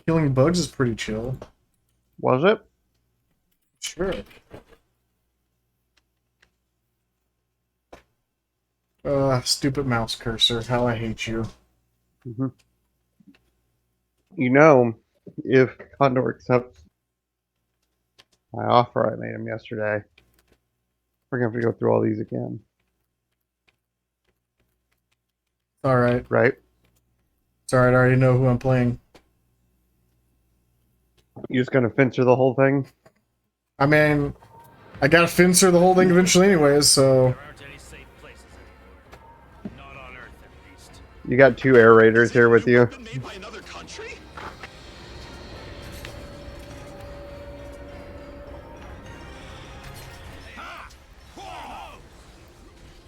Killing bugs is pretty chill. Was it? Sure. Stupid mouse cursor. How I hate you. Mm-hmm. You know, if Condor accepts my offer I made him yesterday, we're gonna have to go through all these again. Alright. Right? It's alright, I already know who I'm playing. You just gonna fence through the whole thing? I mean, I gotta fencer the whole thing eventually anyways, so... You got 2 air raiders here with you.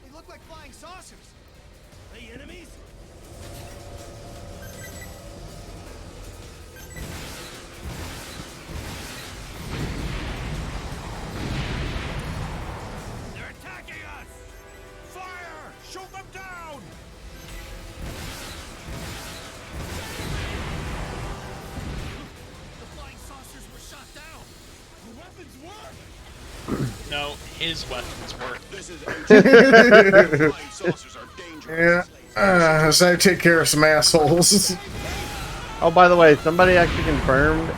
They look like flying saucers. Are they enemies? They're attacking us! Fire! Shoot them down! The flying saucers were shot down. The weapons work. No, his weapons work. This is flying saucers are dangerous. Yeah. So I take care of some assholes. Oh, by the way, somebody actually confirmed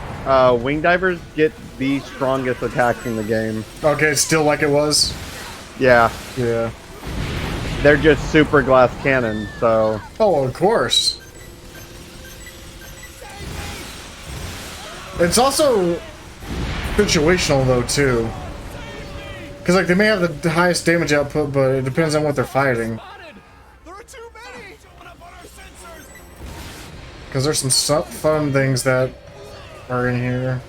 wing divers get the strongest attacks in the game. Okay, it's still like it was? Yeah, Yeah. they're just super glass cannon, so... Oh, of course. It's also situational, though, too. Because, like, they may have the highest damage output, but it depends on what they're fighting. There are too many. Showing up on our sensors. Because there's some fun things that are in here.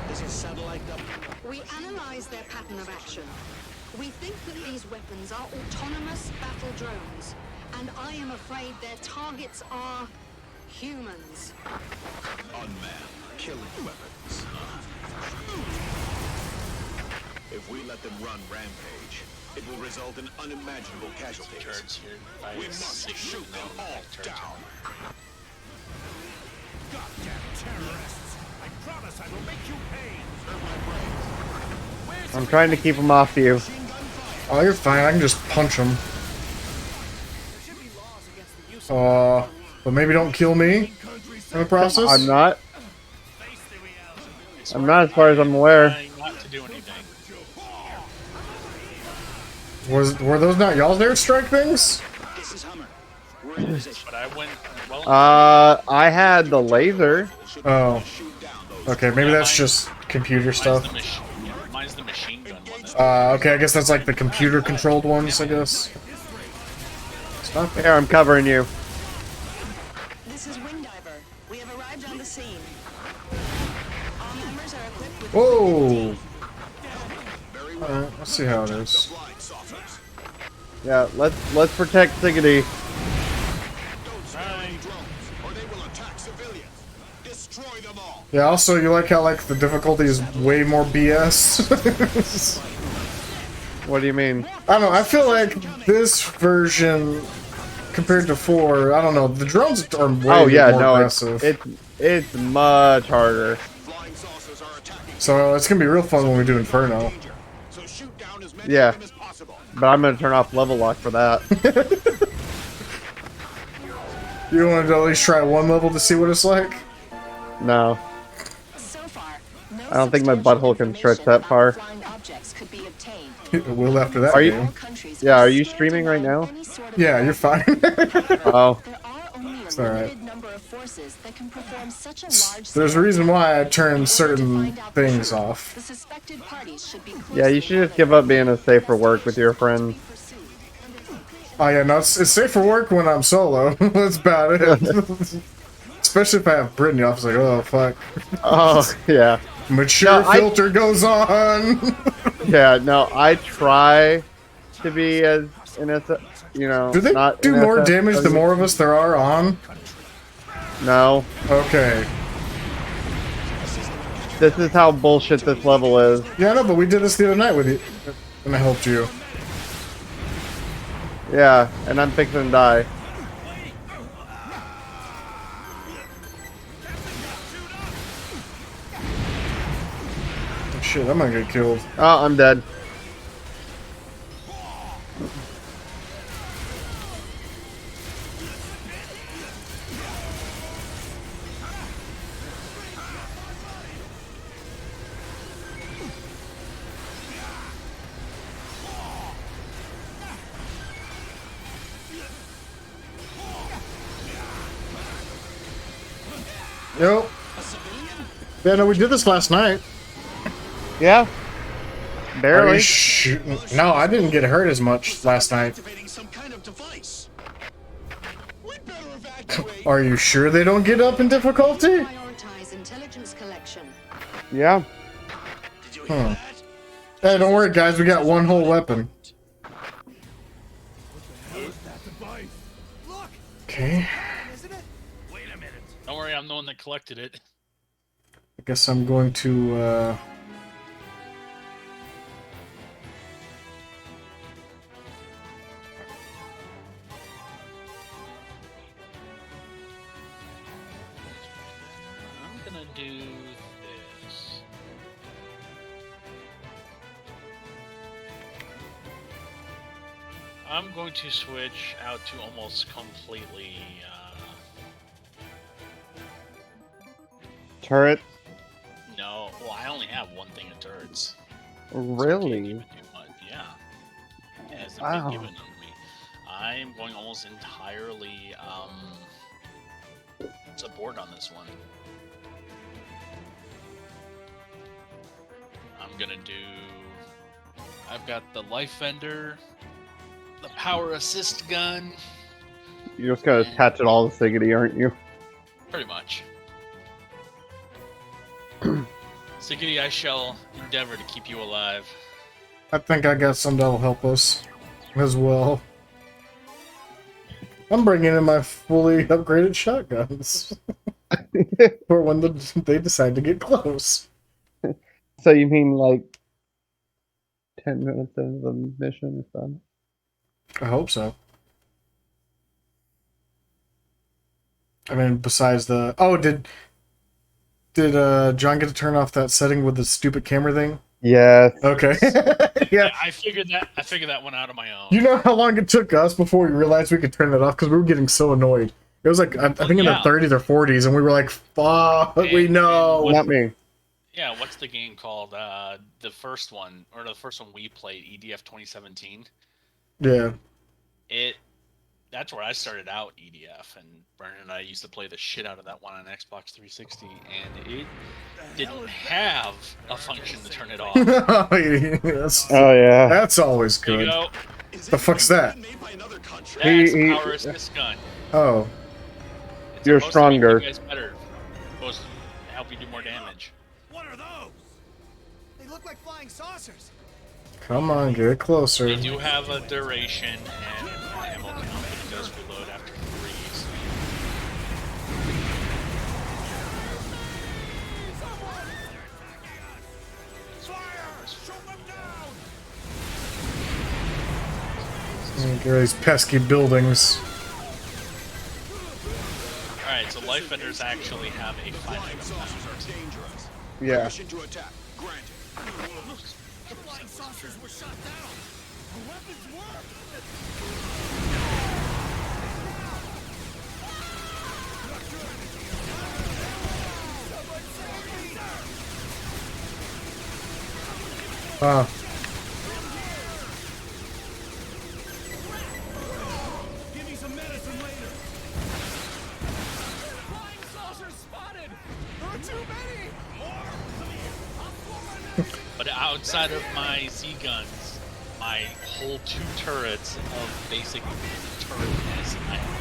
This is satellite. We analyze their pattern of action. We think that these weapons are autonomous battle drones, and I am afraid their targets are humans. Unmanned killing weapons. If we let them run rampage, it will result in unimaginable casualties. Turds here. We must shoot them all down. Goddamn terrorists! I promise I will make you pay. I'm trying to keep them off you. Oh, you're fine. I can just punch them. But maybe don't kill me in the process? I'm not. I'm not as far as I'm aware. Trying not to do anything. Were those not y'all's air strike things? This is Hummer. We're in position. But I went well. I had the laser. Oh. Okay, maybe that's just computer stuff. Mine's the machine gun one. Okay, I guess that's like the computer-controlled ones, I guess. Stop. Here, I'm covering you. This is Wingdiver. We have arrived on the scene. All members are equipped with... Whoa! Alright, let's see how it is. Yeah, let's protect Siggity. Yeah, also, you like how, like, the difficulty is way more BS? What do you mean? I don't know, I feel like this version, compared to 4, I don't know, the drones are way more aggressive. It's much harder. So it's gonna be real fun when we do Inferno. Yeah, but I'm gonna turn off level lock for that. You want to at least try one level to see what it's like? No, So far, no I don't think my butthole can stretch that far. flying objects could be obtained. It will after that Are you- game. Yeah, are you streaming right now? Yeah, you're fine. Oh, There are only a alright. limited number of forces that can perform such a large There's a reason why I turn In certain order to find out the things truth, off. The suspected parties should be yeah, you should just give up being a safe for work with your friends. Oh yeah, no, it's safe for work when I'm solo. That's about it. Especially if I have Brittany off, it's like, oh fuck. Oh, yeah. Mature No, filter goes on. Yeah, no, I try to be as innocent, you know, Do they not do more innocent damage as- the more of us there are on? No. Okay. This is how bullshit this level is. Yeah, I know, but we did this the other night with you. And I helped you. Yeah, and I'm fixing to die. Oh, shit, I'm gonna get killed. Oh, I'm dead. Nope. Yeah, no, we did this last night. Yeah. Are Barely. you shooting? No, I didn't get hurt as much last night. Activating some kind of device. We better evacuate. Are you sure they don't get up in difficulty? Prioritize intelligence collection. Yeah. Did you hear that? Hey, don't worry, guys. We got one whole weapon. Okay. Don't worry, I'm the one that collected it. I guess I'm going to, I'm gonna do this. I'm going to switch out to almost completely, Turret. no, well, I only have one thing of turrets. Really? Can't give it too much. Yeah. It hasn't Wow. been given to me. I'm going almost entirely, support on this one. I'm gonna do. I've got the life fender, the power assist gun, You just gotta attach it all to Siggity, aren't you? pretty much. Siggity, I shall endeavor to keep you alive. I think I got some that'll help us as well. I'm bringing in my fully upgraded shotguns for when they decide to get close. So you mean like 10 minutes into the mission is done? I hope so. I mean, besides the... Oh, did John get to turn off that setting with the stupid camera thing? Yes. Okay. Yeah. I figured that one out on my own. You know how long it took us before we realized we could turn it off? Because we were getting so annoyed. It was like, I think in the Yeah. 30s or 40s, and we were like, fuck, we And- know. Not me. Yeah, what's the game called? The first one we played, EDF 2017. Yeah. That's where I started out EDF, and Brennan and I used to play the shit out of that one on Xbox 360, and it didn't have a function to turn it off. Yes. Oh yeah. That's always There you good. go. Is The it fuck's that? made by another country? That's He- power assist gun. Oh. It's You're supposed to make stronger. You guys better. Supposed to help you do more damage. What are those? They look like flying saucers. Come on, get closer. They do have a duration and an ammo count, but it does reload after 3. So Get these pesky buildings. Alright, so life vendors actually have a finite Saucers amount. are dangerous. Yeah. Permission to attack. Granted. The flying saucers were shot down. The weapons work. Ah. Give me some medicine later. Flying saucers spotted. There are too many. More. But outside of my Z guns, my whole 2 turrets of basic turretness, I have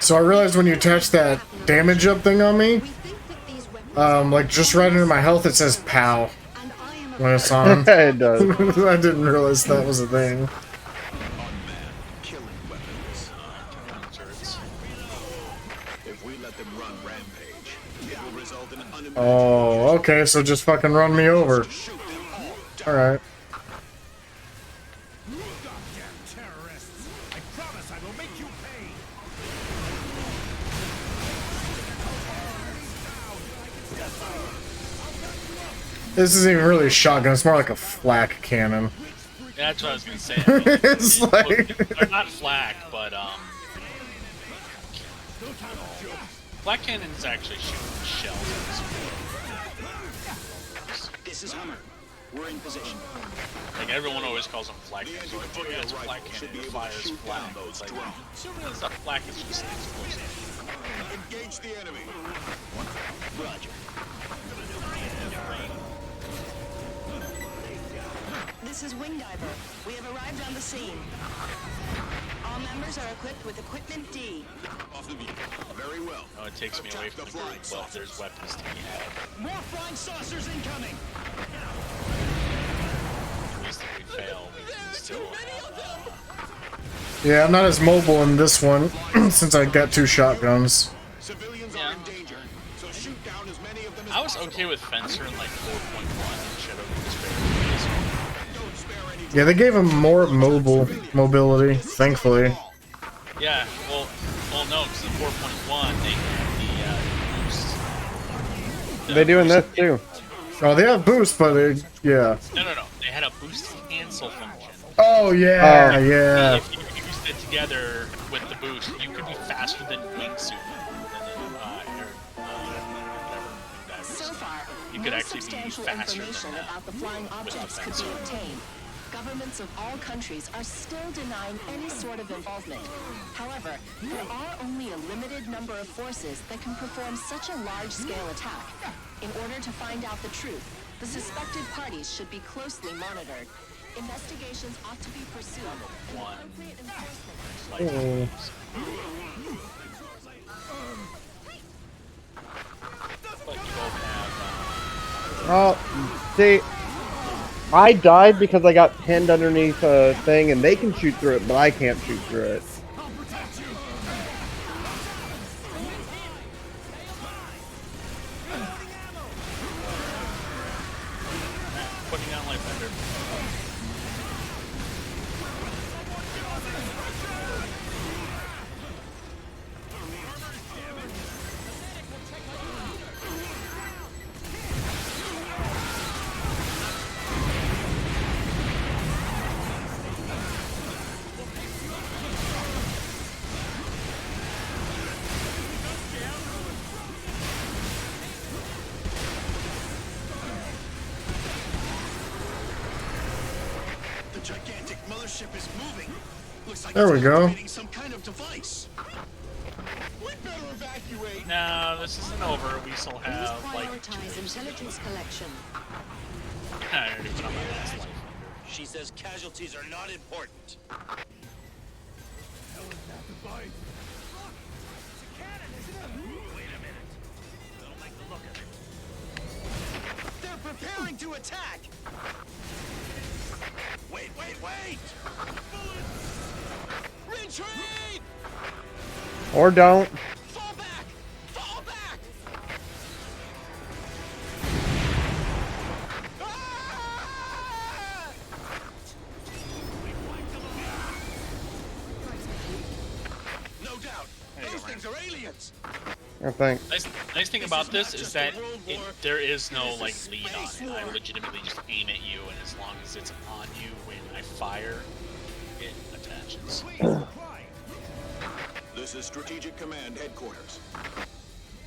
So I realized when you attach that damage up thing on me, We think that these weapons like just right under my health, it says POW and I am when it's on. It does. I didn't realize that was a thing. Unmanned killing weapons. turrets. If we let them run rampage, it will result in unimaginable Oh, okay, so just fucking run me over. shoot them all All right. Goddamn terrorists! I promise I will make you pay! This isn't even really a shotgun. It's more like a flak cannon. Yeah, that's what I was gonna say. I mean, It's like they're not flak, but flak cannons actually shoot shells. This is Hummer. We're in position. Like everyone always calls them flak cannons. The Like, oh yeah, it's a rifle flak should cannon. be It able to fires shoot flak. down those It's like, drones. it's not flak. It's just explosive. Engage the enemy. Roger. This is Wingdiver. We have arrived on the scene. All members are equipped with Equipment D. Off the view. Very well. Oh, it takes me away from the group, but there's weapons to be had. More flying saucers incoming! At least if we fail, we can still have, yeah, I'm not as mobile in this one since I got 2 shotguns. Civilians Yeah. are in danger, so shoot down as many of them as I was possible. okay with Fencer in like 4.1 and Shadow of the Despair. Don't spare any Yeah, they gave him more mobility, thankfully. Yeah, well, no, because in 4.1 they had the boost. They're doing this too. Oh, they have boost, but they, yeah. No. They had a boost cancel function. Oh yeah, Oh. yeah. If you used it together with the boost, you could be faster than wingsuit. So far, You could no actually be substantial faster than information that about the flying with the objects could be fencer. obtained. Governments of all countries are still denying any sort of involvement. However, there are only a limited number of forces that can perform such a large-scale attack. In order to find out the truth, the suspected parties should be closely monitored. Investigations ought to be pursued. and One. appropriate enforcement action- Like, but you both have. Oh, see, I died because I got pinned underneath a thing, and they can shoot through it, but I can't shoot through it. Putting down light bender. The gigantic mothership is moving. Looks like There it's we go. activating some kind of device. We better evacuate. No, this isn't over. We still Please have like. prioritize intelligence collection. I already put on my last life. She says casualties are not important. They're preparing to attack. Wait! Retreat! Or don't. Fall back! Fall back! Ah! No doubt, those things are aliens. I think. Nice thing about this is that there is no like lead on it. I legitimately just aim at you, and as long as it's on you when I fire, it attaches. This is Strategic Command Headquarters.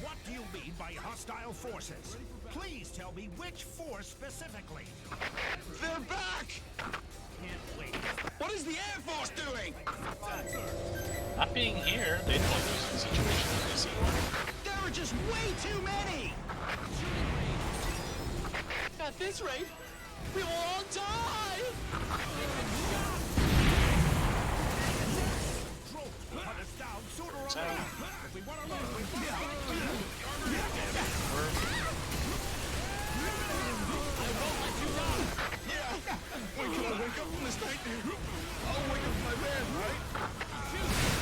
What do you mean by hostile forces? Please tell me which force specifically. They're back! Can't wait. What is the Air Force doing? Not being here, they don't lose the situation when they see one. There are just way too many! At this rate, we will all die! Hunt us down sooner or later. If we want to live, When can I wake up from this nightmare? I'll wake up my man, right?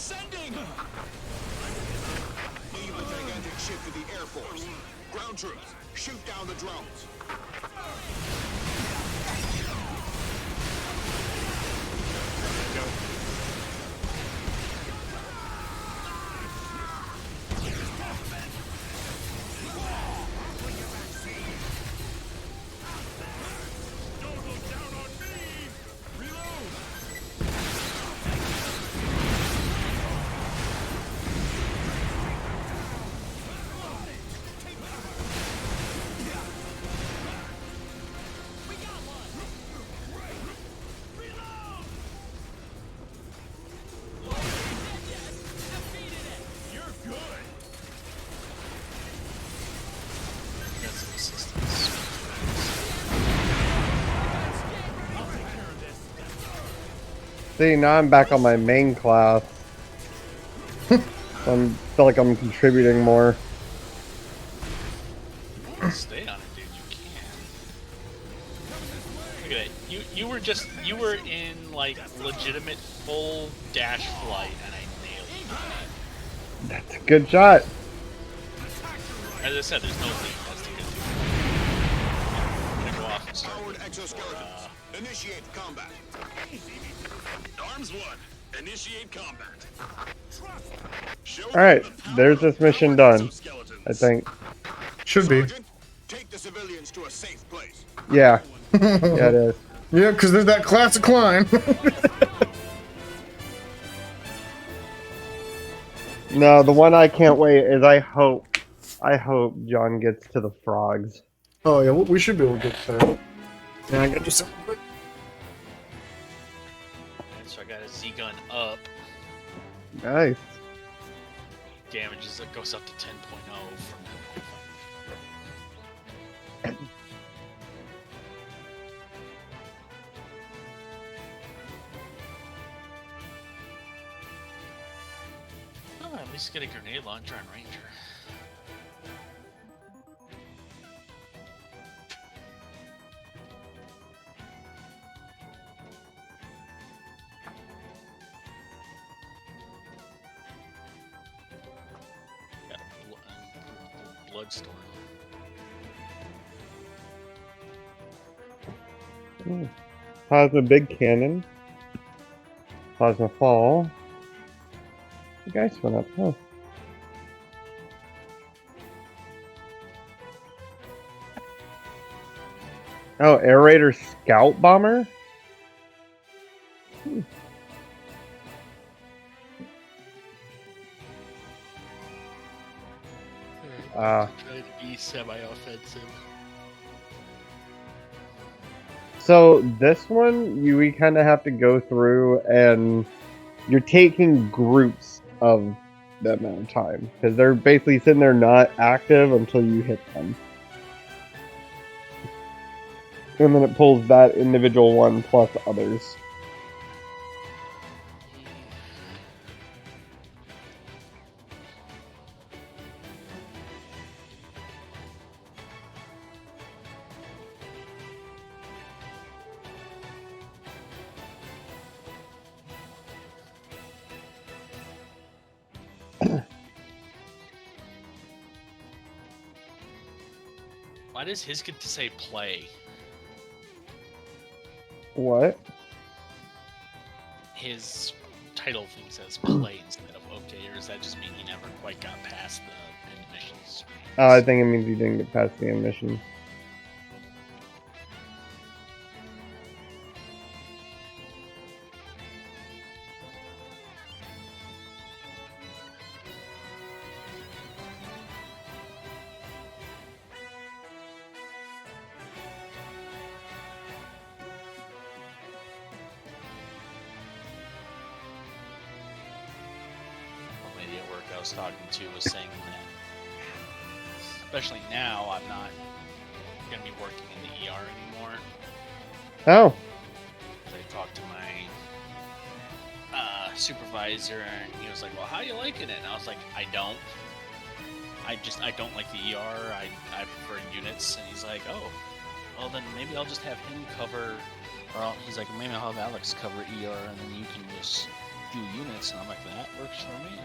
descending! Leave the gigantic ship to the Air Force. Ground troops, shoot down the drones. Don't look down on me! Reload! You're good! Got some assistance. See, now I'm back on my main class. I feel like I'm contributing more. Stay on it, dude. You can. Look at it. You were in like legitimate full dash flight, and I nailed you. That's a good shot. As I said, there's no lead. That's the good thing. I'm gonna go off and start. Powered exoskeletons, initiate combat. Arms 1, initiate combat. Show Alright, them the power there's of this mission powered done. exoskeletons. I think. Should be. Sergeant, take the civilians to a safe place. Yeah. Yeah, it is. Yeah, because there's that classic line. No, the one I can't wait is I hope John gets to the frogs. Oh yeah, we should be able to get there. Yeah, I gotta do something quick. So I got a Z gun up. Nice. Damages that goes up to 10.0 from 9.5. Oh, at least get a grenade launcher on Ranger. Got a bloodstorm. Plasma big cannon. Plasma fall. The guys went up, huh? Oh, Air Raider Scout Bomber? Try to be semi-offensive. So this one, we kind of have to go through and you're taking groups of that amount of time because they're basically sitting there not active until you hit them. And then it pulls that individual one plus others. Why does his get to say play? What? His title thing says play instead of okay, or does that just mean he never quite got past the end missions? I think it means you didn't get past the end mission. One lady at work I was talking to was saying that, especially now, I'm not going to be working in the ER anymore. Oh. I talked to my supervisor, and he was like, "Well, how are you liking it?" And I was like, "I don't. I don't like the ER. I prefer units." And he's like, "Oh, well then maybe I'll just have him cover." He's like, "Maybe I'll have Alex cover ER, and then you can just do units, and I'm like, that works for me.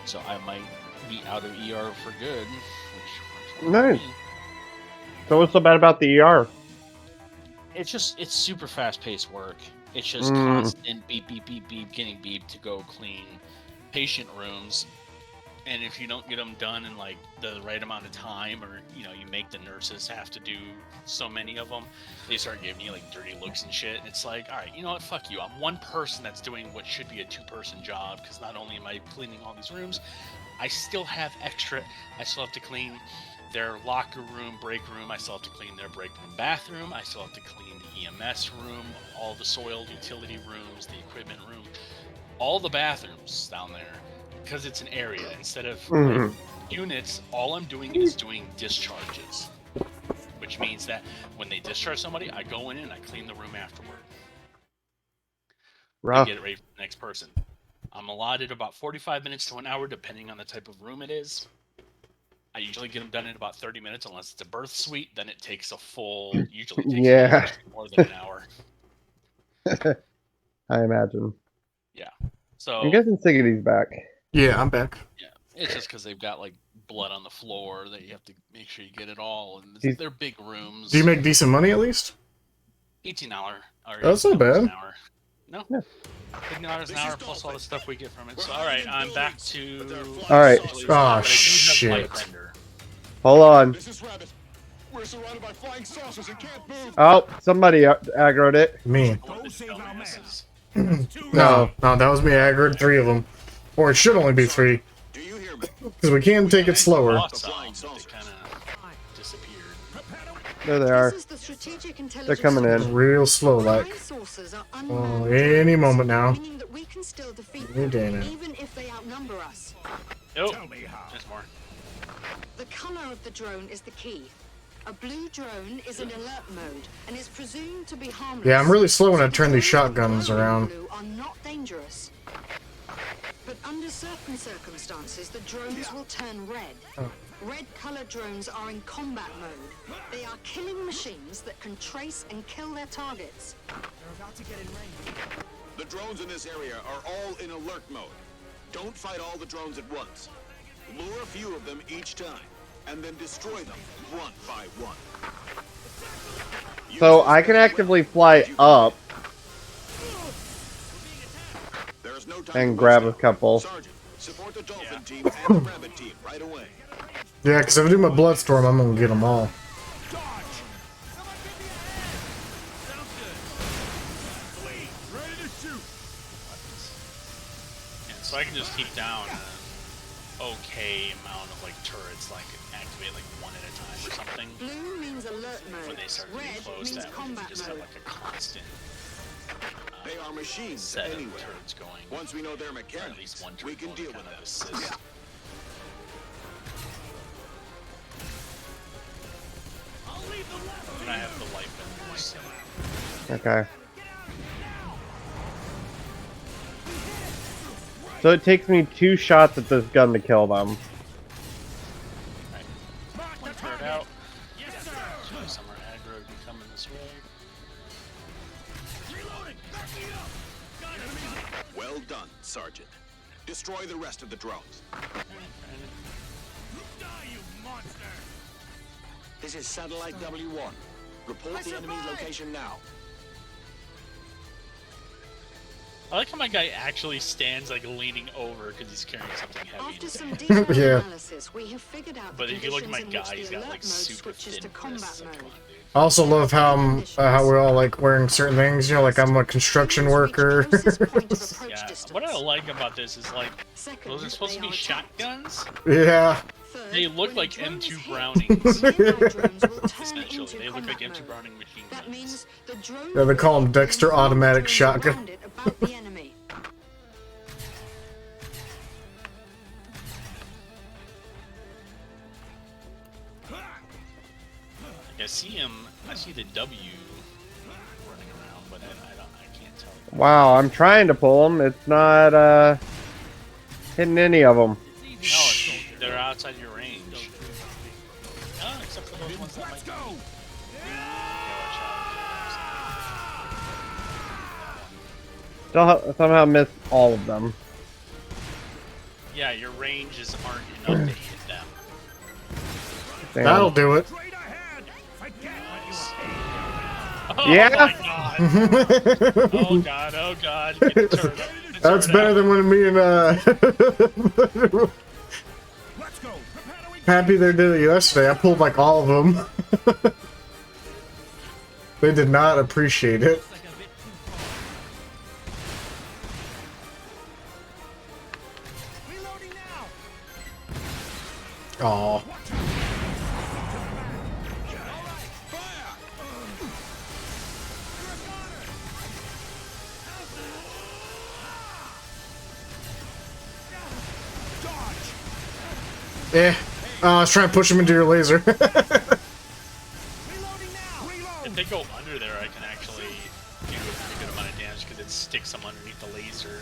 So I might be out of ER for good, which works for Nice. me. So what's so bad about the ER? It's super fast-paced work. It's just Mm. constant beep, beep, beep, beep, getting beep to go clean patient rooms. And if you don't get them done in like the right amount of time, or you make the nurses have to do so many of them, they start giving you like dirty looks and shit. And it's like, all right, you know what? Fuck you. I'm one person that's doing what should be a two-person job, because not only am I cleaning all these rooms, I still have extra. I still have to clean their locker room, break room. I still have to clean their break room, bathroom. I still have to clean the EMS room, all the soiled utility rooms, the equipment room, all the bathrooms down there. Because it's an area instead of like, units, all I'm doing is doing discharges, which means that when they discharge somebody, I go in and I clean the room afterward. Rough. Get it ready for the next person. I'm allotted about 45 minutes to an hour, depending on the type of room it is. I usually get them done in about 30 minutes, unless it's a birth suite. Then it takes usually takes more than an hour. I imagine. Yeah. So I'm guessing Siggy's back. Yeah, I'm back. yeah, it's just because they've got like blood on the floor that you have to make sure you get it all, and they're big rooms. Do you make decent money at least? $18 or That's not bad. an hour. No. $18 an hour plus all the stuff we get from it. So, all right, I'm back to. All right. Oh, shit. Hold on. This is Rabbit. We're surrounded by flying saucers and can't move. Oh, somebody aggroed it. Me. Go save our man. No, that was me. I aggroed 3 of them. Or it should only be 3. Do you hear me? Because we can take it slower. They kind of disappeared. There they are. This is the strategic intelligence They're coming in. Real slow, like. Flying saucers are Oh, unmanned, any moment now. meaning that we can still defeat Oh, them, damn it. even if they outnumber us. Oh, Tell me how. there's more. The color of the drone is the key. A blue drone is in alert mode and is presumed to be harmless. Yeah, I'm really slow when I turn these shotguns around. Blue are not dangerous. But under certain circumstances, the drones will turn red. Red color drones are in combat mode. They are killing machines that can trace and kill their targets. The drones in this area are all in alert mode. Don't fight all the drones at once. Lure a few of them each time, and then destroy them one by one. So I can actively fly up There's no time and to grab a waste now. couple. Sergeant, support the Dolphin team and the Rabbit team right away. Yeah, because if I do my Bloodstorm, I'm going to get them all. And so I can just keep down an okay amount of like turrets, like activate like one at a time or something. Blue means alert When mode. they start getting Red close, means that way combat you just have mode. like a constant They are machines set of anyway. turrets going. Once we know their Or at mechanics, least one we turret can going to deal kind with of them. assist. And I have the light benders. So. Okay. So it takes me 2 shots at this gun to kill them. Right. One turret out. Some are aggro be coming this way. Well done, Sergeant. Destroy the rest of the drones. This is Satellite W1. Report the enemy's location now. I like how my guy actually stands like leaning over because he's carrying something heavy. After some detailed Yeah. analysis, we have figured out But the if you look at my conditions in guy, which he's the got alert like mode super switches thin to combat wrists. Like, mode. come on, dude. I also love how we're all like wearing certain things. You know, like I'm a construction worker. Yeah, what I like about this is like Second, those are supposed to they be are attacked. shotguns. Yeah. Third, They look when like a drone M2 is hit, Brownings. the nearby drones will turn Essentially, into they look like combat M2 mode. Browning machine That guns. means the drone Yeah, they call 'em will Dexter inform the automatic drones shotgun. around it about the enemy. Like, I see him. I see the W running around, but I can't tell. Wow, I'm trying to pull them. It's not hitting any of them. No, they're outside your range. Oh, except for those ones that might go. Somehow missed all of them. Yeah, your ranges aren't enough to hit them. Damn. That'll do it. Straight ahead. Forget Nice. what Oh Yeah. my god! Oh god! Oh god! Get the turret up. Get the That's turret better up. than when me and Let's go. Prepare to Pappy there did it yesterday. I pulled like all of them. They did not appreciate it. reloading now. Aw. Eh. I was trying to push him into your laser. Reloading now. Reload. If they go under there, I can actually do a pretty good amount of damage because it sticks them underneath the laser.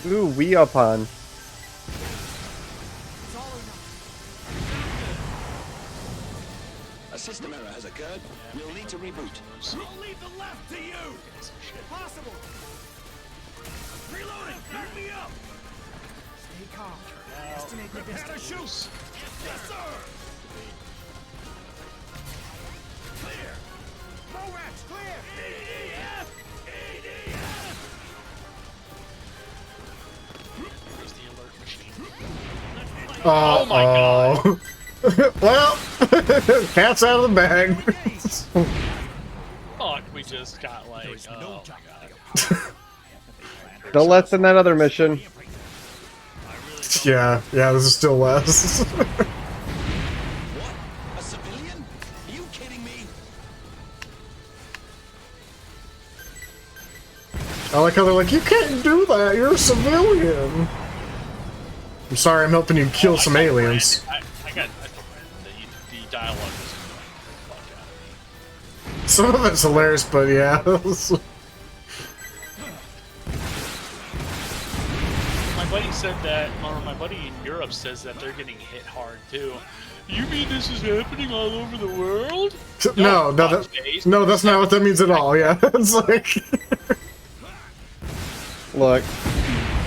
Ooh, we up on. A system error has occurred. We'll need to reboot. I'll leave the left to you. Possible. Reloading. Back me up. Stay calm. Estimate the distance. Shoot. Yes, sir. Clear. Borax, clear. EDF. EDF. Where's the alert machine? Oh my God. Well, cat's out of the bag. Fuck, we just got like, oh my god. Still less than that other mission. Yeah, this is still less. What? A civilian? Are you kidding me? I like how they're like, you can't do that. You're a civilian. I'm sorry, I'm helping you kill some aliens. I got the dialogue was annoying. Fuck out of me. Some of it's hilarious, but yeah. My buddy said that, or my buddy in Europe says that they're getting hit hard too. You mean this is happening all over the world? No, fuckface. no, that's not what that means at all. Yeah, it's like, Look.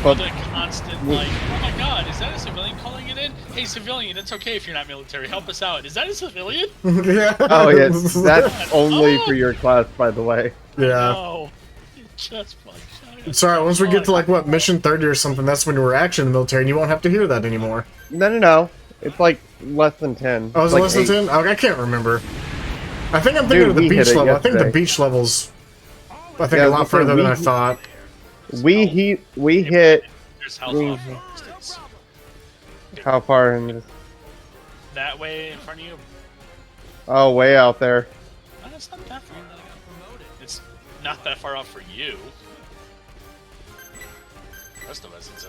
The constant like, oh my god, is that a civilian calling it in? Hey civilian, it's okay if you're not military, help us out. Is that a civilian? yeah. Oh yeah, that's only for your class, by the way. Yeah. No. Just fuck. It's alright, once we get to like, what, mission 30 or something, that's when we're actually in the military and you won't have to hear that anymore. No. It's like less than 10. Oh, is it like less than 10? I can't remember. I think I'm thinking Dude, of the we hit beach it level. I think the yesterday. beach level's, I think, Yeah, a lot that's what further than we- I thought. We hit. There's health off distance. How far in this? That way in front of you. Oh, way out there. Oh, that's not that far. It's not that far out for you. The rest of us, it's a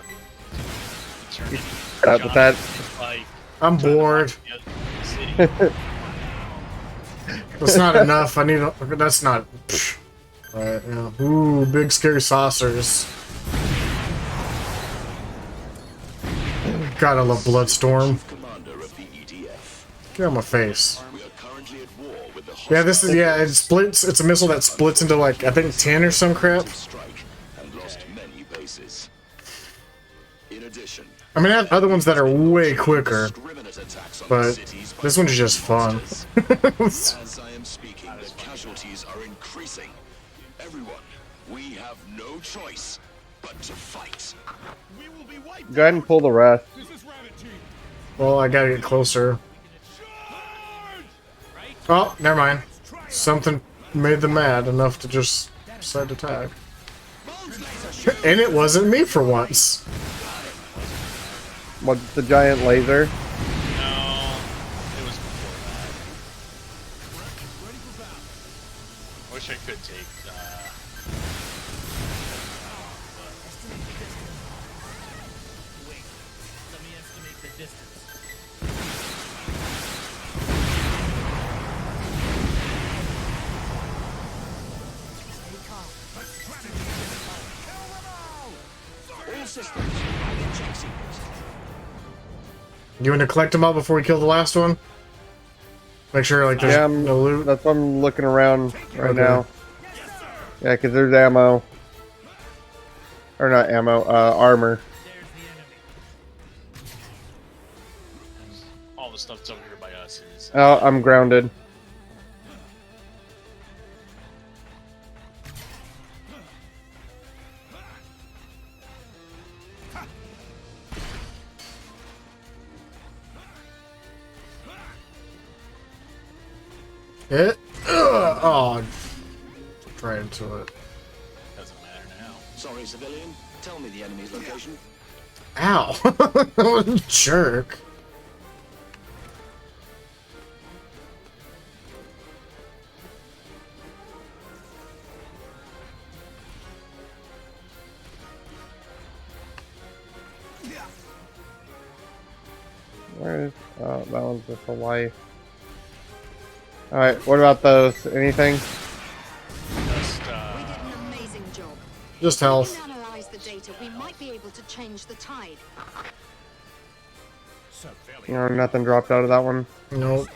eternity. But that. Like, I'm bored. the city. That's not enough. I need. That's not. Psh. Right. Yeah. Ooh, big scary saucers. God, I love Bloodstorm. Commander of the EDF. Get on my face. We are currently at war with the Yeah, this is it splits. It's a missile that splits into like I think 10 or some crap. strike and lost many bases. In addition, I mean, I have other ones that are way quicker, indiscriminate attacks on but cities by this one's just fun. As I am speaking, the casualties are increasing. Everyone, we have no choice but to fight. We will be wiped. Go ahead and pull the rest. This is Rabbit Team. Well, I gotta get closer. Oh, never mind. Something made them mad enough to just decide to tag. And it wasn't me for once. What's the giant laser? No, it was before that. I wish I could take. Wait, let me estimate the distance. All systems, I can check secrets. You want to collect them all before we kill the last one? Make sure like there's Yeah, no loot. that's what I'm looking around right Okay. now. Yeah, because there's ammo. Or not ammo, armor. All the stuff that's over here by us is. Oh, I'm grounded. It? Oh, right into it. Doesn't matter now. Sorry, civilian. Tell me the enemy's location. Ow! Jerk. Where is... Oh, that one's just a life. Alright, what about those? Anything? Just, We did an amazing job. Just If we health. can analyze the data, we might be able to change the tide. You know, nothing dropped out of that one. Nope.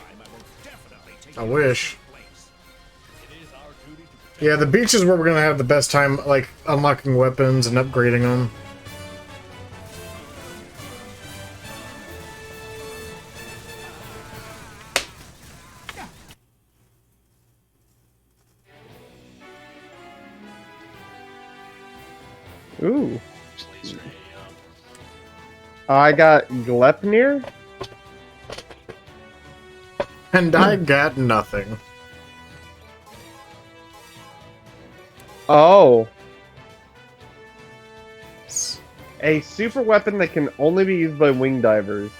I wish. Yeah, the beach is where we're gonna have the best time, like, unlocking weapons and upgrading them. Ooh. laser ray, I got Glepnir? And I got nothing. Oh. A super weapon that can only be used by wing divers.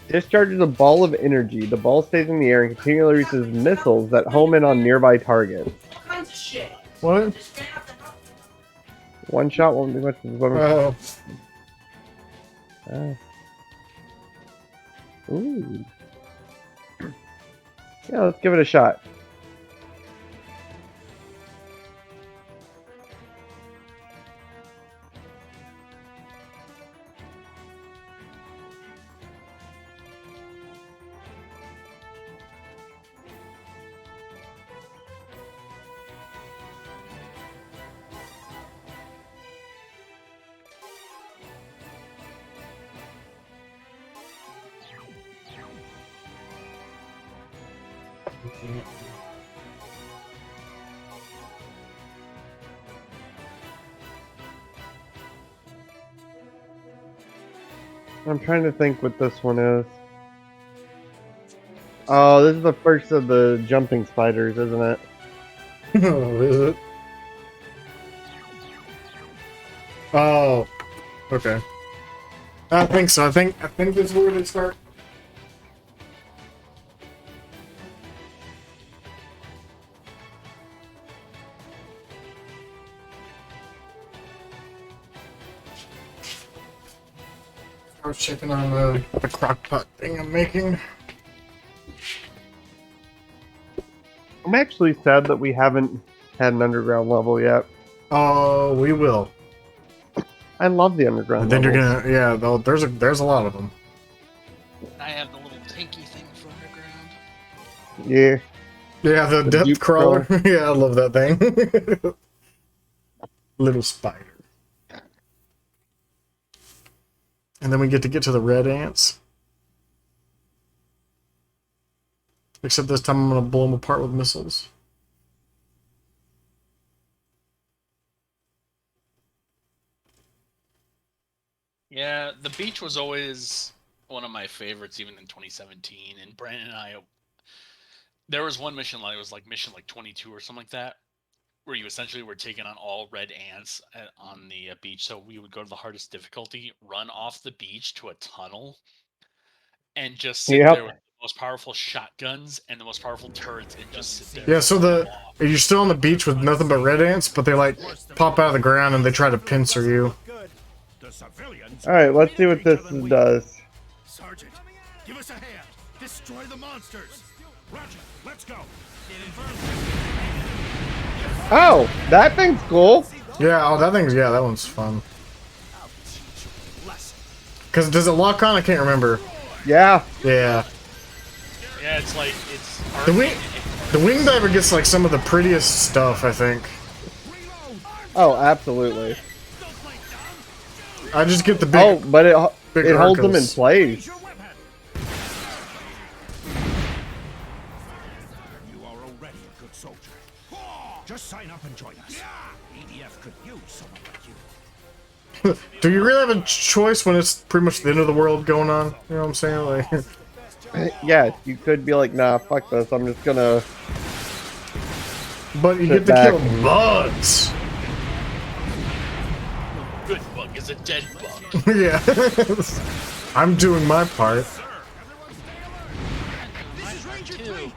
Discharges a ball of energy. The ball stays in the air and continually releases missiles that home in on nearby targets. What? One shot won't do much. Oh. Ooh. Yeah, let's give it a shot. I'm trying to think what this one is. Oh, this is the first of the jumping spiders, isn't it? Oh, is it? Oh. Okay. I think so. I think this is where they start. I was checking on the crock pot thing I'm making. I'm actually sad that we haven't had an underground level yet. Oh, we will. I love the underground And then levels. you're gonna, yeah. Though there's a lot of them. I have the little tanky thing for underground. Yeah. Yeah, the depth deep crawler. Yeah, I love that thing. Little spider. And then we get to the red ants. Except this time I'm gonna blow them apart with missiles. Yeah, the beach was always one of my favorites, even in 2017. And Brandon and I, there was one mission, like it was like mission like 22 or something like that, where you essentially were taking on all red ants on the beach. So we would go to the hardest difficulty, run off the beach to a tunnel, and just sit Yep. there with the most powerful shotguns and the most powerful turrets, and just sit there. Yeah, so you're still on the beach with nothing but red ants, but they like pop out of the ground and they try to pincer you. Alright, let's see what this does. Sergeant, give us a hand. Destroy the monsters. Roger, let's go. Oh, that thing's cool. Yeah, oh that one's fun. Cause does it lock on? I can't remember. Yeah. Yeah. Yeah, it's like it's The wing diver gets like some of the prettiest stuff, I think. Oh, absolutely. I just get the big. Oh, but big it holds them in Arcos. place. Your weapon. You are already a good soldier. Just sign up and join us. EDF could use someone like you. Do you really have a choice when it's pretty much the end of the world going on? You know what I'm saying? Like, Yeah, you could be like, nah, fuck this. I'm just gonna. but you Sit get to back kill and- bugs. Good bug is a dead bug. Yeah. I'm doing my part. This is Ranger 3.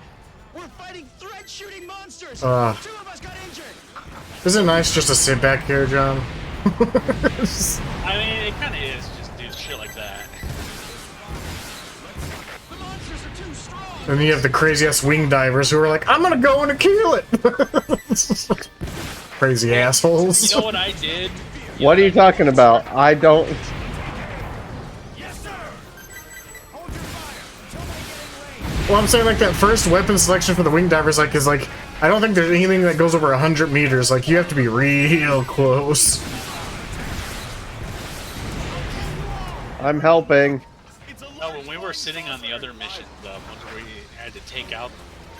We're fighting thread-shooting monsters. 2 Uh, of us got injured. Isn't it nice just to sit back here, John? I mean, it kind of is just do shit like that. The monsters are too strong. And then you have the crazy ass wing divers who are like, I'm gonna go and kill it. Crazy assholes. You know what I did? What are you talking about? I don't. Yes, sir. Hold your fire until they get in range. Well, I'm saying like that first weapon selection for the wing divers, like, is like, I don't think there's anything that goes over 100 meters. Like, you have to be real close. I'm helping. No, when we were sitting on the other mission, the ones where we had to take out,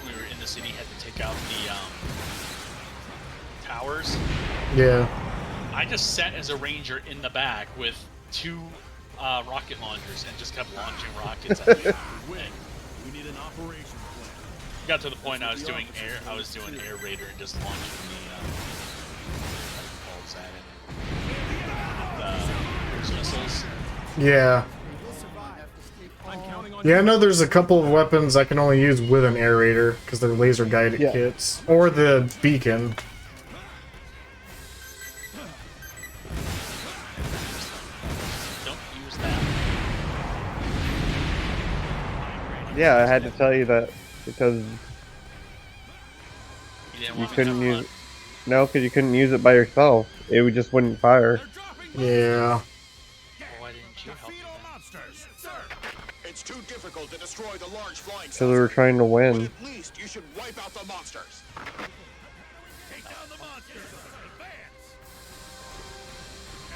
we were in the city, had to take out the towers. Yeah. I just sat as a ranger in the back with 2 rocket launchers and just kept launching rockets at the We need an operation plan. got to the point I was doing air raider and just launching the cruise missiles. Yeah. Yeah, I know there's a couple of weapons I can only use with an aerator because they're laser guided Yeah. kits. Or the beacon. Don't use that. Yeah, I had to tell you that because You didn't you want me to couldn't have use fun? it. No, because you couldn't use it by yourself. It would just wouldn't fire. Yeah. Well, why didn't you help me Defeat all then? monsters, sir. It's too difficult to destroy the large flying Because we were trying to But win. at least you should wipe out the monsters. Take down the monsters. Advance.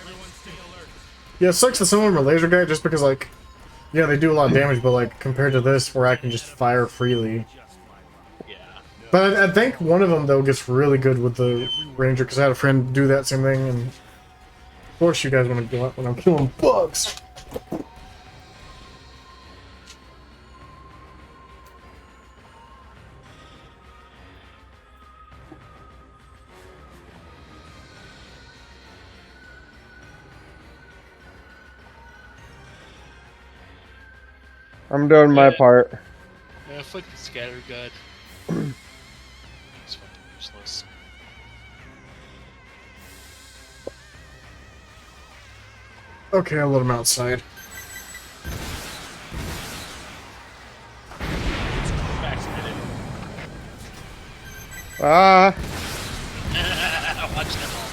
Everyone stay alert. Yeah, it sucks that some of them are laser guided just because, like, yeah, they do a lot of damage, but, like, compared to this where I can just fire freely. Yeah. But I think one of them, though, gets really good with the ranger because I had a friend do that same thing, and of course you guys want to go out when I'm killing bugs. I'm doing my Yeah. part. Yeah, fuck the scatter gun. It's fucking useless. Okay, I'll let him outside. Vaccinated. Ah, Watch them all.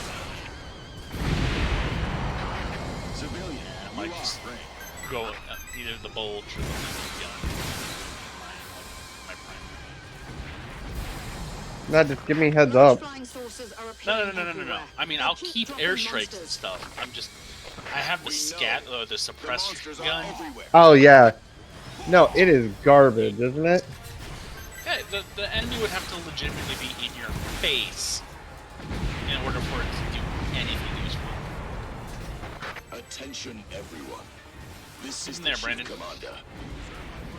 Civilian, I might just go either the bulge or the gun. My primary. not just give me heads Large up. flying saucers are No, appearing no. everywhere. I mean, They I'll keep keep dropping airstrikes and monsters. stuff. I'm just, I have the scat, the the suppressed monsters are gun. everywhere. Oh yeah. No, it is garbage, isn't it? Yeah, the enemy would have to legitimately be in your face in order for it to do anything useful. Attention, everyone. This is Isn't the there, chief Brandon? commander.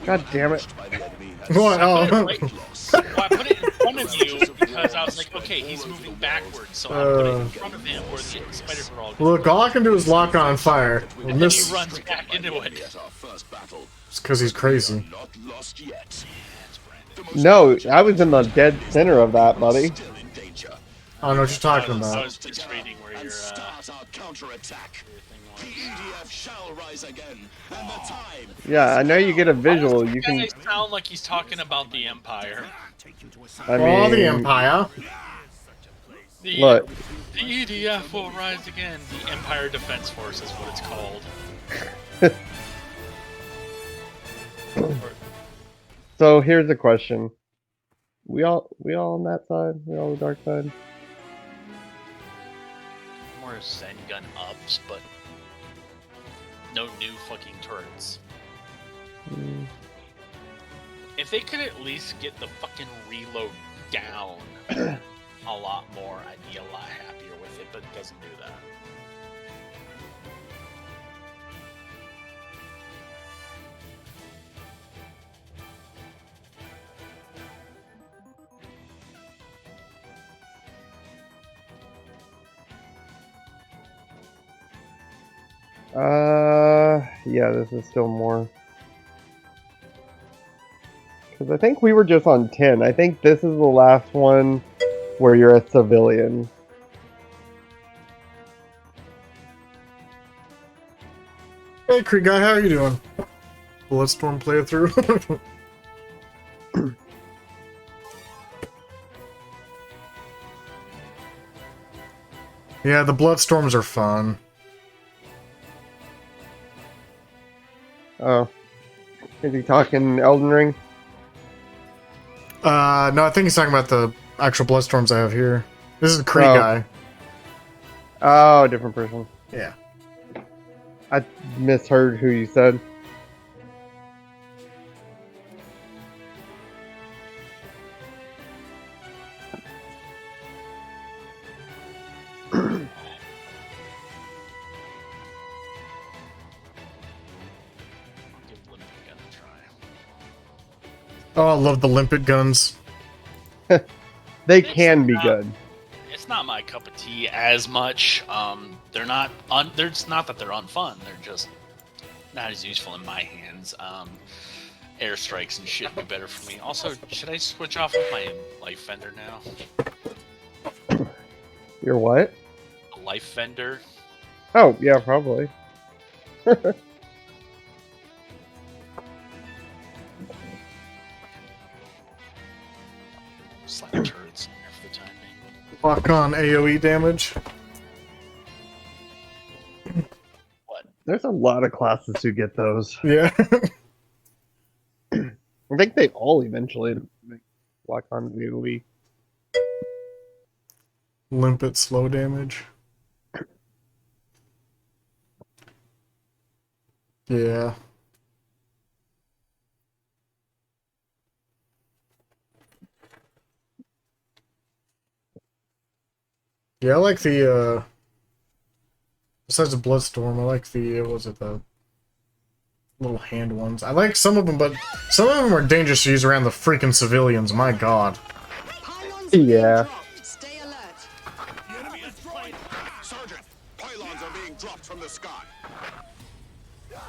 God damn it. By the enemy has What? I put Oh. it right. Well, I put it in front of you because I was like, okay, he's moving backwards, so I put it in front of him where the spiders are all. Look, all I can do is lock on fire. And then he This runs back into it. At our first battle. is because he's crazy. Not lost yet. That's Brandon. The most No, I was in the dead center of that, buddy. still in danger. I don't know what you're talking I about. was just reading where And your start our counterattack. The EDF shall rise again, and the time. Yeah, I know you get a visual. You can. Guys sound like he's talking about the Empire. I Oh, the mean, Empire. The, look. The EDF will rise again. The Empire Defense Force is what it's called. So here's the question: we all on that side? We all the dark side? more Zen gun ups, but no new fucking turrets. If they could at least get the fucking reload down a lot more, I'd be a lot happier with it, but it doesn't do that. Yeah, this is still more. Because I think we were just on 10. I think this is the last one where you're a civilian. Hey, Creek guy, how are you doing? Bloodstorm playthrough. Yeah, the Bloodstorms are fun. Oh. Is he talking Elden Ring? No, I think he's talking about the actual Bloodstorms I have here. This is the Creek Oh. guy. Oh, different person. Yeah. I misheard who you said. Give Limpet Gun a try. Oh, I love the limpet guns. They can be not- good. It's not my cup of tea as much. They're not. It's not that they're unfun. They're just not as useful in my hands. Airstrikes and shit would be better for me. Also, should I switch off of my life fender now? You're what? A life fender. Oh, yeah, probably. Slap turrets in there for the time being. Lock on AoE damage. What? There's a lot of classes who get those. Yeah. I think they all eventually lock on to AoE. Limpet slow damage. Yeah. Yeah, I like the, besides the Bloodstorm, I like the, what was it, the little hand ones. I like some of them, but some of them are dangerous to use around the freaking civilians, my god. Pylons are being Yeah. dropped. Stay alert. The enemy is destroyed. Sergeant, pylons are being dropped from the sky. They're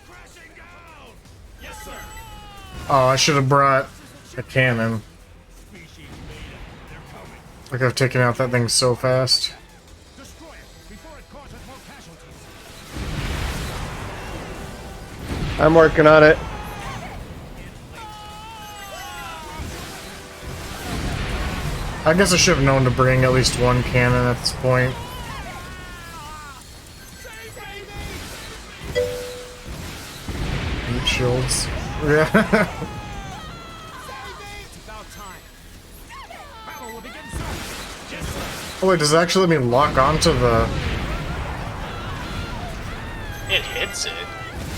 crashing down. Yes, sir. Oh, I should have brought a cannon. Species made it. They're coming. Like, I've taken out that thing so fast. Destroy it before it causes more casualties. I'm working on it. I guess I should have known to bring at least one cannon at this point. Heat shields. Yeah. It's about time. Battle will begin soon. Yes, sir. Oh wait, does it actually let me lock onto the... It hits it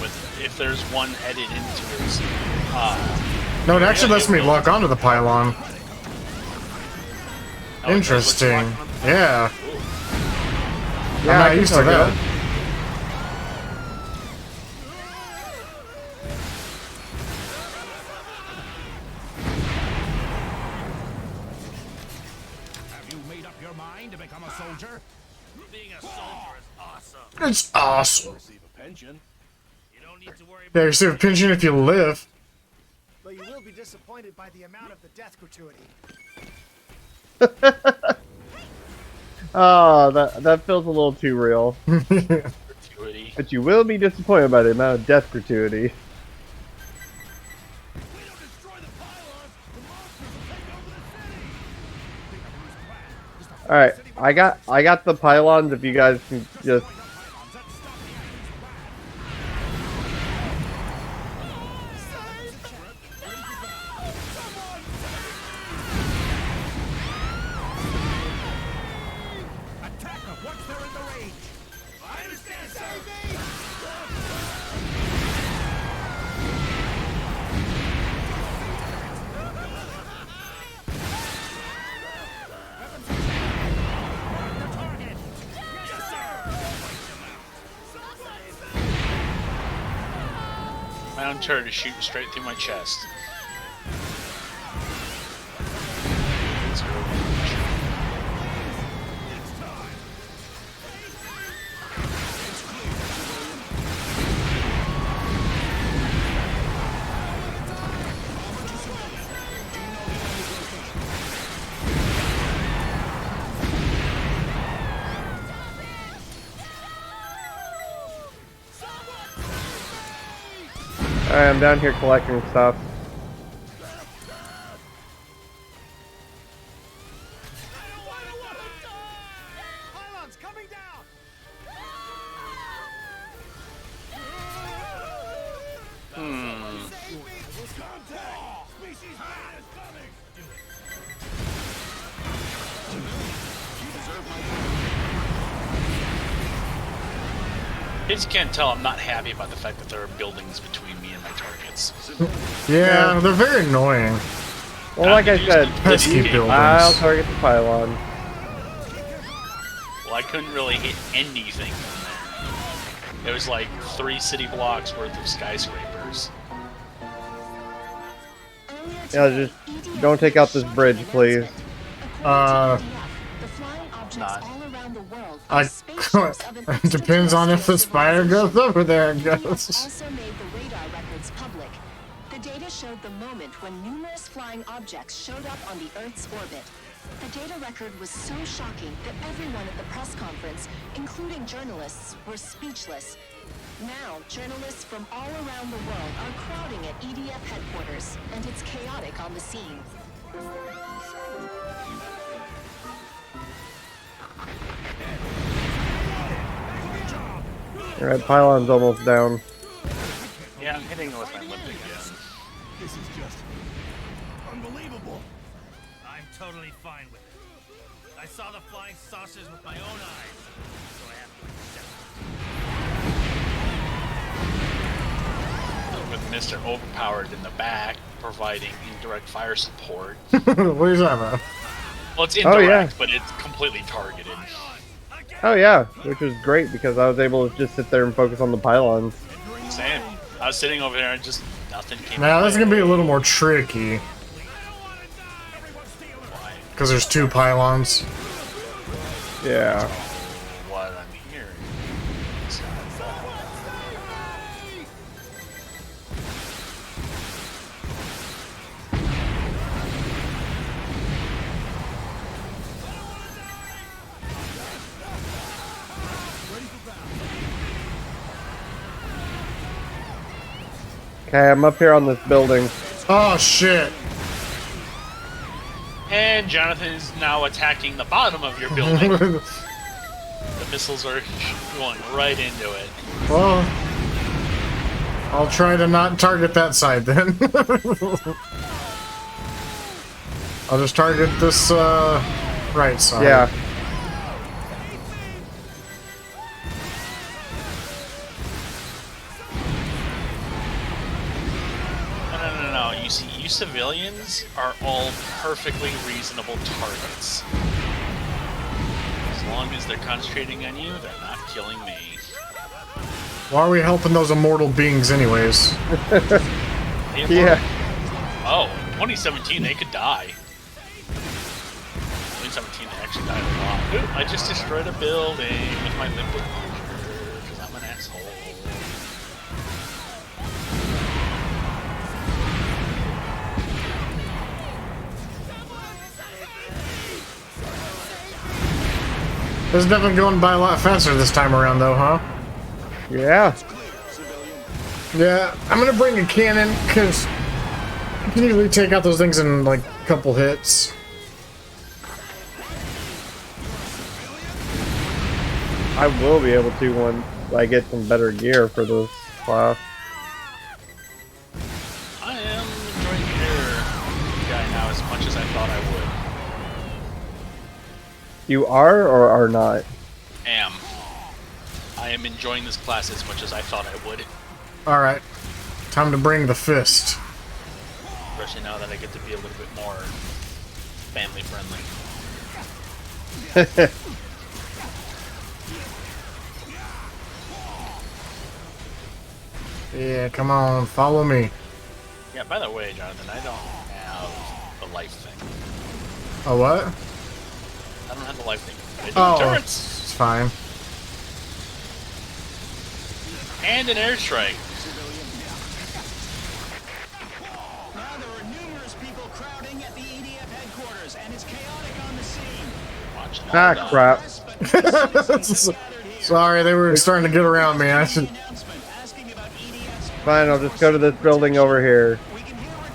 with if there's one headed into its. No, it actually lets me lock onto the pylon. Oh, it does let you Interesting. lock on- Yeah. Yeah, I'm I not can used to talk that. it. Have you made up your mind to become a soldier? Being a soldier is awesome. It's awesome. Receive a pension. You don't need to worry Yeah, you receive a pension if you live. But you will be disappointed by the amount of the death gratuity. Oh, that feels a little too real. Gratuity. But you will be disappointed by the amount of death gratuity. Alright, I got the pylons if you guys can just My own turret is shooting straight through my chest. Alright, I'm down here collecting stuff. Pylons coming down. Species man is coming. Kids can't tell I'm not happy about the fact that there are buildings between me and my targets. Yeah, they're very annoying. Well, like I said, Pesky buildings. I'll target the pylon. Well, I couldn't really hit anything from there. It was like 3 city blocks worth of skyscrapers. Yeah, just don't take out this bridge, please. The flying objects Not. all around the world I are spaceships of an it depends on if the extraterrestrial spider goes civilization. over there and Reports goes. also made the radar records public. The data showed the moment when numerous flying objects showed up on the Earth's orbit. The data record was so shocking that everyone at the press conference, including journalists, were speechless. Now, journalists from all around the world are crowding at EDF headquarters, and it's chaotic on the scene. Alright, pylon's almost down. Yeah, I'm hitting it with my limp again. This is just unbelievable. I'm totally fine with it. I saw the flying saucers with my own eyes, so I have to accept it. With Mr. Overpowered in the back, providing indirect fire support. What are you talking about? Well, it's Oh, indirect, yeah. but it's completely targeted. Oh yeah, which was great because I was able to just sit there and focus on the pylons. Same. I was sitting over there and just nothing came Now my that's gonna be a way. little more tricky Why? because there's 2 pylons. Yeah. What I'm hearing. Okay, I'm up here on this building. Oh shit! And Jonathan is now attacking the bottom of your building. The missiles are going right into it. Well, I'll try to not target that side then. I'll just target this right side. Yeah. No. You see, you civilians are all perfectly reasonable targets. As long as they're concentrating on you, they're not killing me. Why are we helping those immortal beings anyways? Yeah. Oh, in 2017 they could die. 2017 they actually died a lot. Ooh, I just destroyed a building with my limp because I'm an asshole. This is definitely going by a lot faster this time around though, huh? Yeah. Yeah, I'm gonna bring a cannon because you can usually take out those things in like a couple hits. I will be able to once I get some better gear for this class. I am enjoying your guy now as much as I thought I would. You are or are not? I am enjoying this class as much as I thought I would. Alright, time to bring the fist. Especially now that I get to be a little bit more family friendly. Yeah, come on, follow me. Yeah, by the way, Jonathan, I don't have the life thing. Oh, what? I don't have the life thing. I do Oh, turrets it's fine. and an airstrike. Now there are numerous people crowding at the EDF headquarters, and it's chaotic on the scene. Watch Ah, out. crap. Sorry, they were starting to get around me. I should. Fine, I'll just go to this building over here.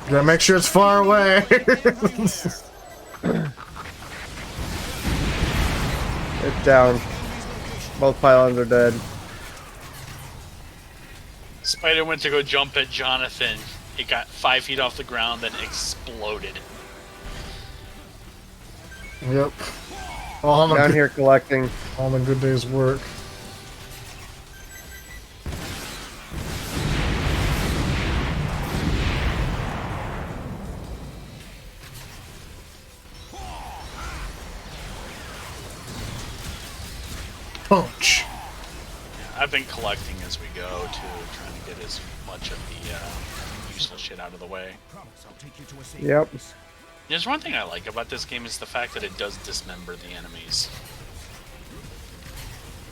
Gotta make sure it's far away. It's down. Both pylons are dead. Spider went to go jump at Jonathan. It got 5 feet off the ground, then exploded. Yep. All Down here collecting. All in a good day's work. Punch. I've been collecting as we go, too, trying to get as much of the useless shit out of the way. Yep. There's one thing I like about this game is the fact that it does dismember the enemies.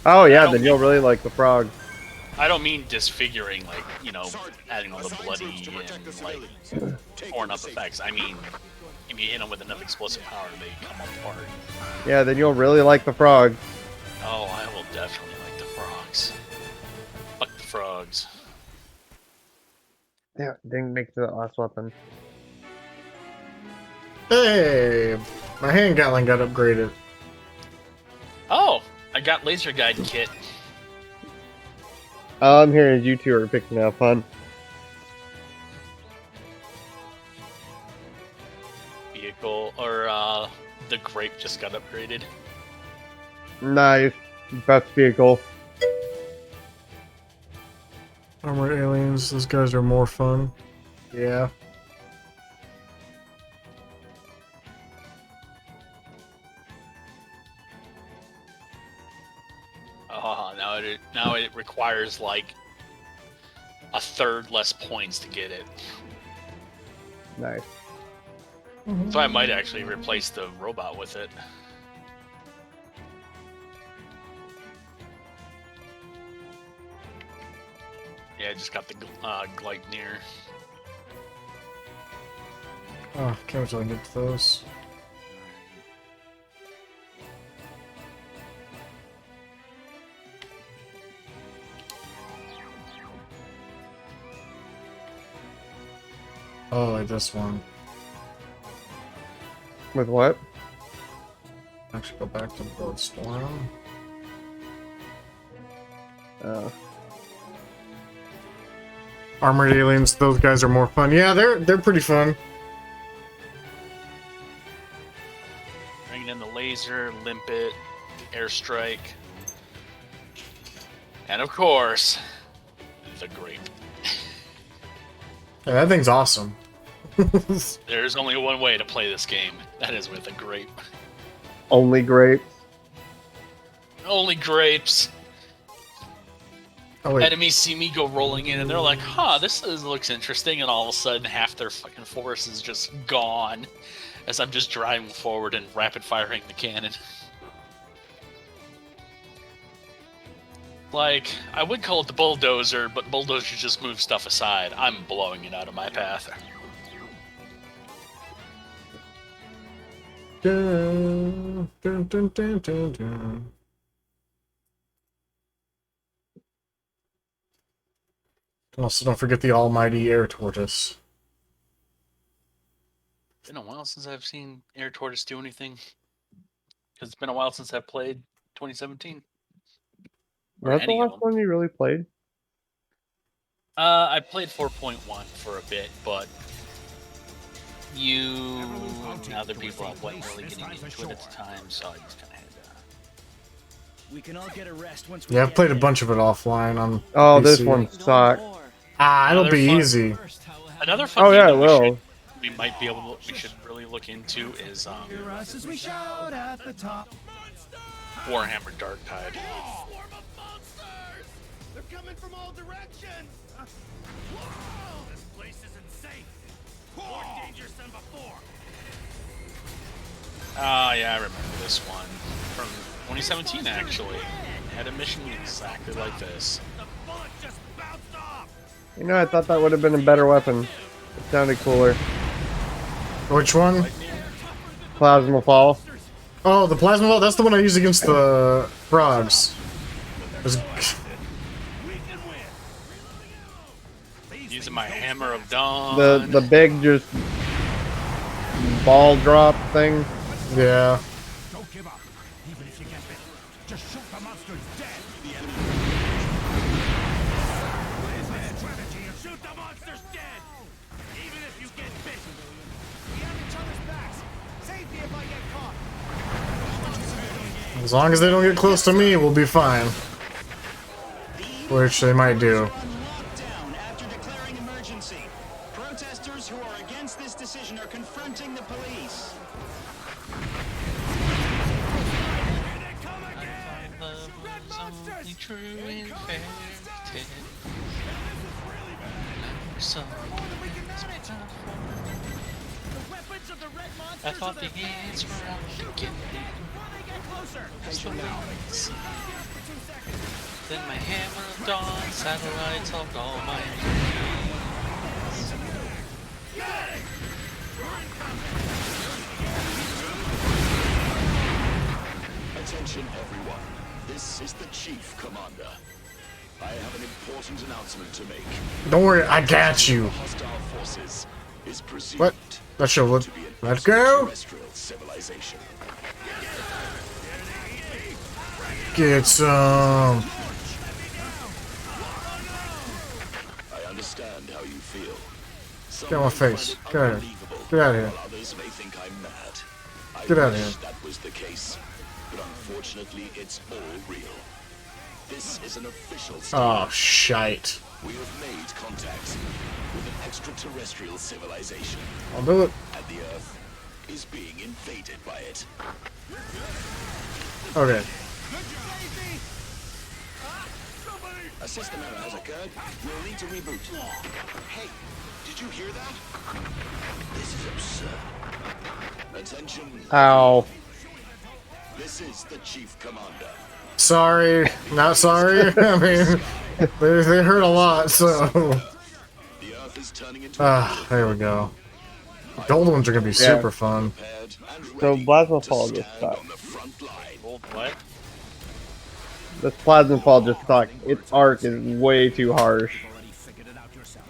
Oh yeah, then you'll really like the frog. I don't mean disfiguring, like, you know, adding all the bloody and, like, torn up effects. I mean, if you hit them with enough explosive power, they come apart. Yeah, then you'll really like the frog. Oh, I will definitely like the frogs. Fuck the frogs. Yeah, didn't make the last weapon. Hey, my hand gatling got upgraded. Oh, I got laser guide kit. All I'm hearing is you two are picking up fun. Vehicle, or the grape just got upgraded. Nice. Best vehicle. Armored aliens, those guys are more fun. Yeah. Now it requires like a third less points to get it. Nice. So I might actually replace the robot with it. Yeah, I just got the Gleipnir. Oh, can't wait till I get to those. Oh, like this one. With what? Actually, go back to Bloodstorm. Armored aliens, those guys are more fun. Yeah, they're pretty fun. Bringing in the laser, limpet, airstrike, and of course, the grape. Yeah, that thing's awesome. There's only one way to play this game. That is with a grape. Only grapes. Only grapes. Oh, wait. Enemies see me go rolling in, and they're like, "Huh, looks interesting." And all of a sudden, half their fucking force is just gone, as I'm just driving forward and rapid firing the cannon. Like, I would call it the bulldozer, but bulldozer just moves stuff aside. I'm blowing it out of my path. Dun, dun, dun, dun, dun, dun. Also, don't forget the almighty air tortoise. It's been a while since I've seen Air Tortoise do anything. Because it's been a while since I've played 2017. Or That's the any of last them. one you really played? I played 4.1 for a bit, but and other people weren't really getting into it at the time, so I just kind of had to. We can all get a rest once we Yeah, I've get played a there. bunch of it offline on Oh, PC. this one sucks. Ah, it'll Another be fun- easy. Another fun Oh game yeah, that it will. we might be able to, we should really look into is Hear us as we shout at the top. Warhammer Dark Tide. They're coming from all directions! Whoa! This place isn't safe. More dangerous than before. Ah, yeah, I remember this one from 2017. Actually, had a mission exactly like this. The bullet just bounced off. You know, I thought that would have been a better weapon. It sounded cooler. Which one? Plasma fall. Oh, the plasma ball. That's the one I used against the frogs. It was- We can win. Using my hammer of dawn. The big just ball drop thing. yeah. Don't give up, even if you get bit. Just shoot the monsters dead. Strategy is shoot the monsters dead, even if you get bit. We have each other's backs. Save me if I get caught. As long as they don't get close to me, we'll be fine. Which they might do. On lockdown after declaring emergency. Protesters who are against this decision are confronting the police. Here they come again. Love Red was monsters. only true in Incoming fairy monsters. tales. This is really bad. So More than we can manage. The weapons of the red monsters I thought are the their ants were out to Shoot get them me. dead before they get closer. Just wait and see. For 2 seconds. Then my hammer of dawn satellites solved all my Attention, everyone. This is the Chief Commander. I have an important announcement to make. Don't worry, I got you. Hostile forces is presumed What? That should look. to be an Let's go. extraterrestrial civilization. Get some. I understand how you feel. Some Get on my may face. find it Get out of here. unbelievable, Get out of here. while others may think I'm mad. I Get out of wish here. that was the case, but unfortunately, it's all real. This is an official Oh, statement. shite. We have made contact with an extraterrestrial civilization, I'll do it. and the Earth is being invaded by it. Okay. A system error has occurred. We'll need to reboot. Hey, did you hear that? This is absurd. Attention. Ow. This is the Chief Commander. Sorry. Not sorry. I mean, they hurt a lot, so. The Earth is turning into a There we go. The gold ones are gonna be Yeah. super fun. prepared and So ready plasma to fall just stand sucks. on the front line. what? This plasma fall just sucks. Its arc is way too harsh. Already figured it out yourself.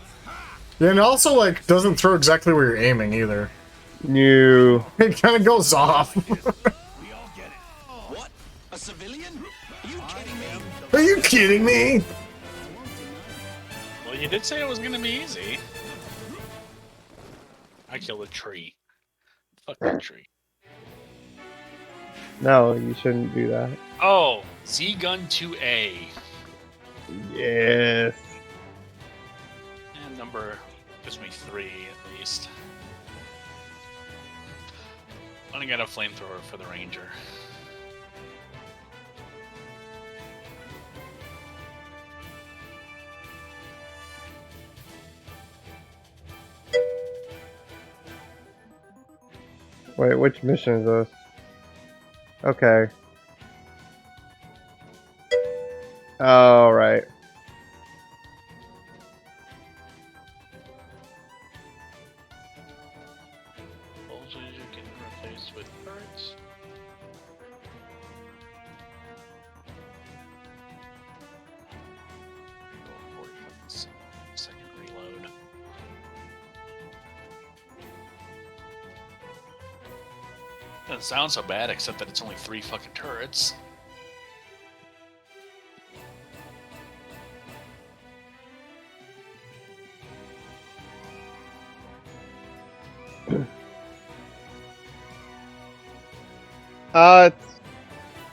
Yeah, and it also, like, doesn't throw exactly where you're aiming either. New. It kind of goes off. We all get it. What? A civilian? Are you kidding me? Are you kidding me? Well, you did say it was gonna be easy. I killed a tree. Fuck that tree. No, you shouldn't do that. Oh, Z Gun 2A. Yes. And number gives me 3 at least. I'm gonna get a flamethrower for the Ranger. Wait, which mission is this? Okay. Oh, right. Soldiers you can replace with birds. Go 40 second reload. Doesn't sound so bad, except that it's only 3 fucking turrets.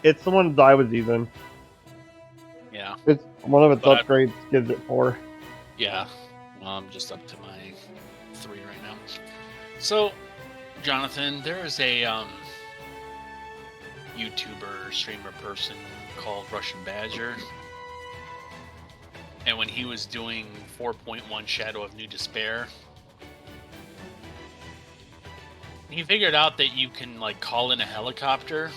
It's the ones I was using. Yeah, It's one of its But I- upgrades gives it 4. yeah. I'm just up to my 3 right now. So, Jonathan, there is a YouTuber, streamer person called Russian Badger. And when he was doing 4.1 Shadow of New Despair, he figured out that you can like call in a helicopter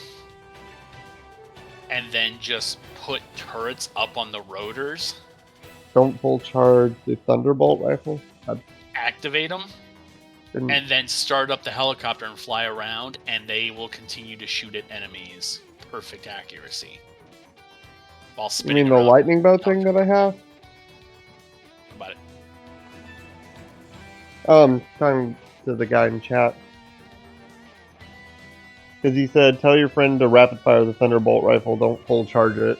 and then just put turrets up on the rotors, Don't full charge the Thunderbolt rifle. activate them, and then start up the helicopter and fly around, and they will continue to shoot at enemies. Perfect accuracy. While You spinning mean the around. lightning bolt thing that I have? About it. Talking to the guy in chat. Because he said, tell your friend to rapid fire the Thunderbolt rifle, don't full charge it.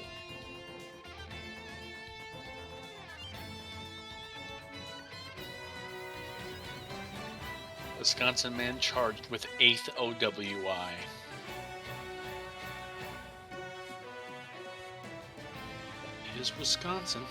Wisconsin man charged with 8th OWI. It is Wisconsin.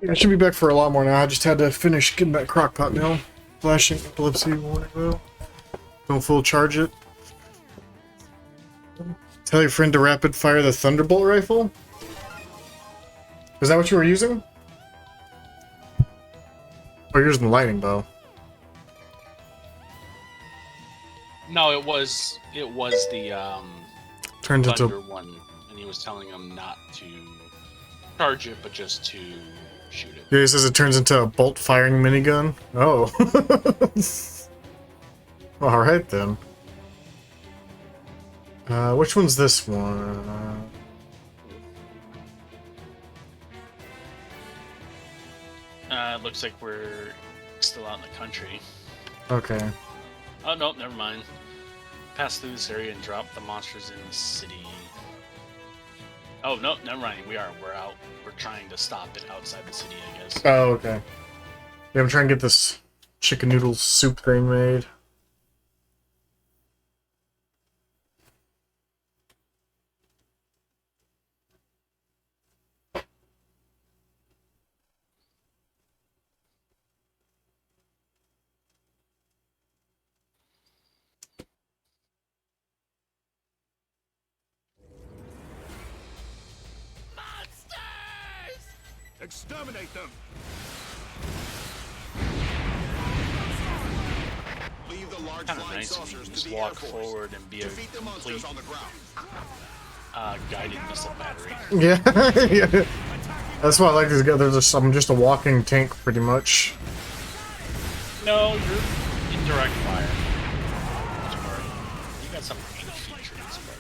Yeah, I should be back for a lot more now. I just had to finish getting that crock pot now. Flashing epilepsy warning though. Don't full charge it. Tell your friend to rapid fire the Thunderbolt rifle? Is that what you were using? Or you're using the lightning bow? No, it was the Turned Thunder into one, and he was telling him not to charge it, but just to shoot it. yeah, he says it turns into a bolt firing minigun. Oh. Alright then. Which one's this one? It looks like we're still out in the country. Okay. Oh, no, never mind. Pass through this area and drop the monsters in the city. Oh, no, never mind. We're out. We're trying to stop it outside the city, I guess. Oh, okay. Yeah, I'm trying to get this chicken noodle soup thing made. Exterminate them! Leave the large Kind of flying nice if you saucers can to just the Air walk Force. forward and be a Defeat the complete monsters on the ground. guided missile battery. Yeah, yeah. That's why I like these guys. I'm just a walking tank, pretty much. No, you're in direct fire. You got some paint features, but...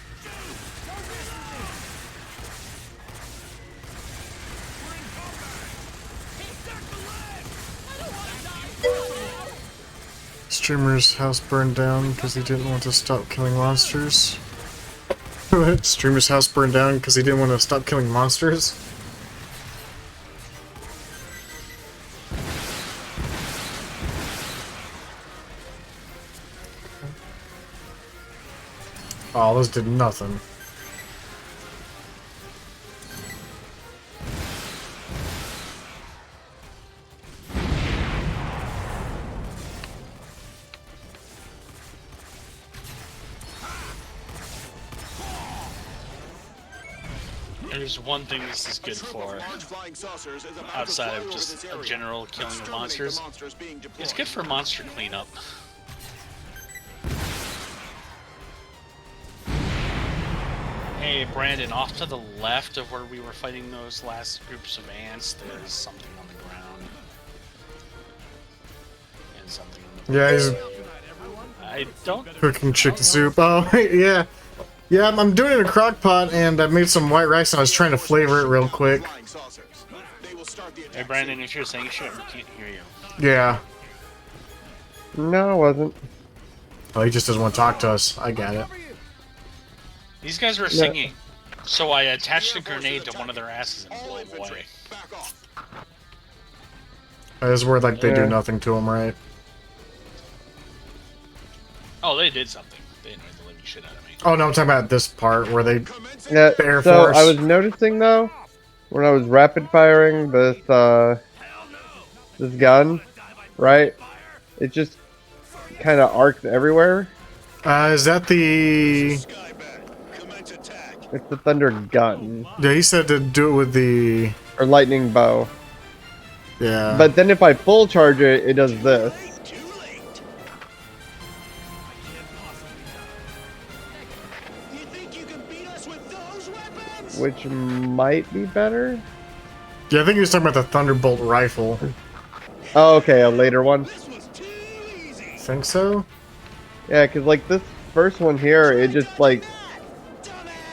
Streamer's house burned down because he didn't want to stop killing monsters. Streamer's house burned down because he didn't want to stop killing monsters. Oh, those did nothing. There's one thing this is good for, outside of just a general killing of monsters. It's good for monster cleanup. Hey Brandon, off to the left of where we were fighting those last groups of ants, there's something on the ground. And something on the Yeah, he's I don't... cooking chicken soup. Oh, yeah. Yeah, I'm doing it in a crock pot, and I made some white rice, and I was trying to flavor it real quick. will start the attack. Hey, Brandon, if you're saying shit, we can't hear you. Yeah. No, it wasn't. Oh, he just doesn't want to talk to us. I get it. These guys were singing, so I attached a grenade to one of their asses and blew him away. Back off. This is where like they do Yeah. nothing to him, right? Oh, they did something. They annoyed the living shit out of me. Oh no, I'm talking about this part where they. Yeah, The Air so Force. I was noticing though, when I was rapid firing this this gun, right? It just kind of arcs everywhere. Is that the? Skybat, commence attack. It's the thunder gun Yeah, he said to do it with the. or lightning bow. Yeah. But then if I full charge it, it does this, Too late. You think you can beat us with those weapons? which might be better. Yeah, I think he was talking about the Thunderbolt rifle. Oh, okay, a later one. This was too easy. Think so? Yeah, because like this first one here, it just like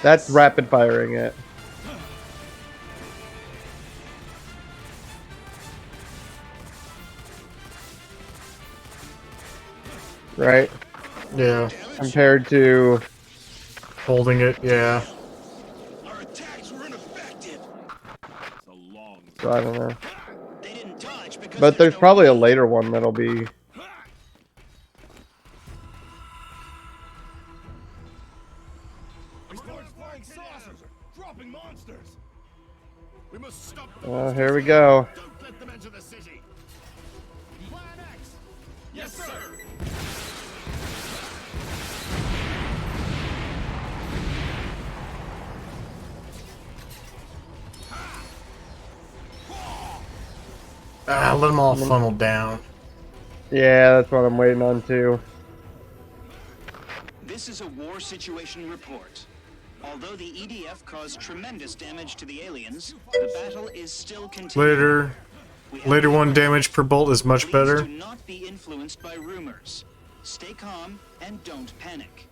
that's rapid firing it. Right? Yeah. Compared to Holding it, yeah. Our attacks were ineffective. It's a long. so I don't know. They didn't dodge because But there's no probably a need. later one that'll be These large flying saucers are dropping monsters. We must stop them. here we go. Don't let them enter the city. Plan X. Yes, sir. Ah, let them all funnel down. Yeah, that's what I'm waiting on too. This is a war situation report. Although the EDF caused tremendous damage to the aliens, the battle is still continuing. Later. We have Later one to- damage per bolt is much Please better. do not be influenced by rumors. Stay calm and don't panic.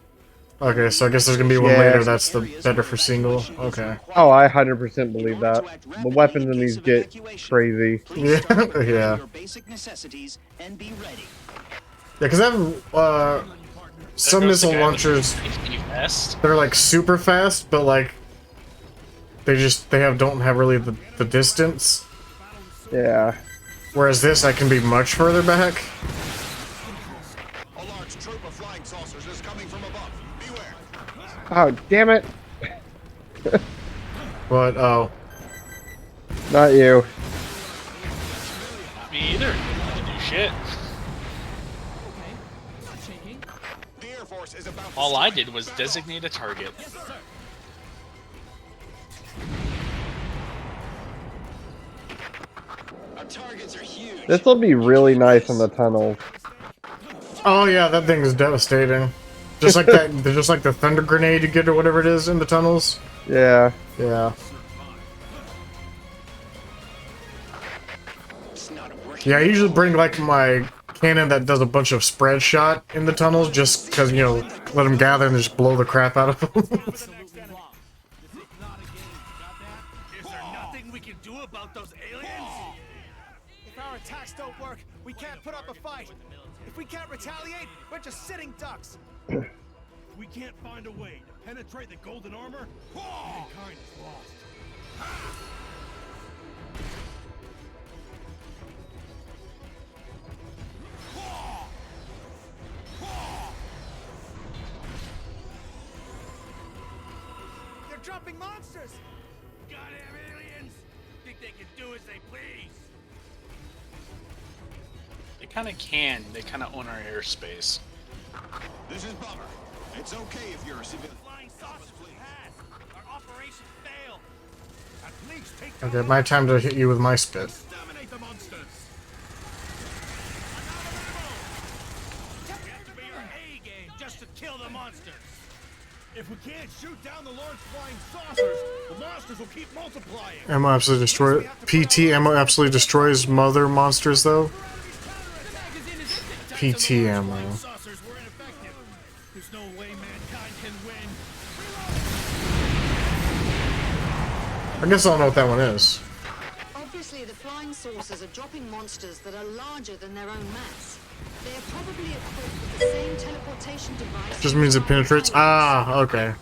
Okay, so I guess there's gonna be one Yeah. later that's the better for single. Okay. Oh, I 100% believe that. The weapons in these get crazy. Please Yeah, start with yeah. your basic necessities and be ready. Yeah, because I have some There goes the missile guy with the launchers safety vest. that are like super fast, but like they don't have really the distance. Yeah. Whereas this, I can be much further back. A large troop of flying saucers is coming from above. Beware. Oh, damn it. But oh, Not you. Not me either. Didn't do shit. The Air Force is about to All I strike. did was designate a target. Our targets are huge. This will be really nice in the tunnels. oh yeah, that thing is devastating. Just like that, just like the thunder grenade you get or whatever it is in the tunnels. Yeah. Yeah. It's not working. Yeah, I usually bring like my cannon that does a bunch of spread shot in the tunnels, just because you know, let them gather and just blow the crap out of them. Is there nothing we can do about those aliens? If our attacks don't work, we can't put up a fight. If we can't retaliate, we're just sitting ducks. We can't find a way to penetrate the golden armor. Mankind is lost. They're dropping monsters. Goddamn aliens! Think they can do as they please? They kind of can. They kind of own our airspace. This is Bummer. It's okay if you're a civilian. Flying saucers pass. Our operation failed. At least take Okay, my time to hit you with my spit. exterminate the monsters. You have to be your A game just to kill the monsters. If we can't shoot down the large flying saucers, the monsters will keep multiplying. Ammo absolutely destroy. PT ammo absolutely destroys mother monsters though. PT ammo. Flying saucers were ineffective. There's no way mankind can win. I guess I don't know what that one is. Obviously, the saucers are dropping monsters that are larger than their own mass. They are probably equipped with the same teleportation device. Just means it penetrates. Ah, okay.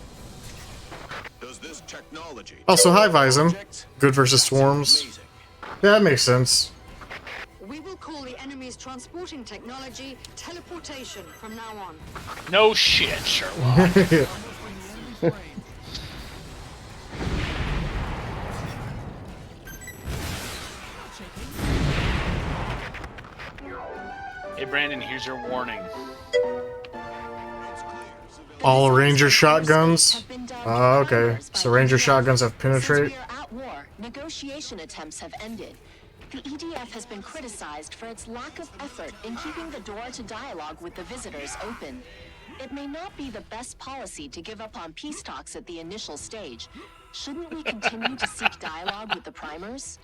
Does this technology Also, hi, Visum. objects? Good versus That sounds swarms. amazing. Yeah, that makes sense. We will call the enemy's transporting technology teleportation from now on. No shit, Sherlock. Hey Brandon, here's your warning. All Ranger shotguns? Okay. So Ranger shotguns have penetrate? Since we are at war, negotiation attempts have ended. The EDF has been criticized for its lack of effort in keeping the door to dialogue with the visitors open. It may not be the best policy to give up on peace talks at the initial stage. Shouldn't we continue to seek dialogue with the primers?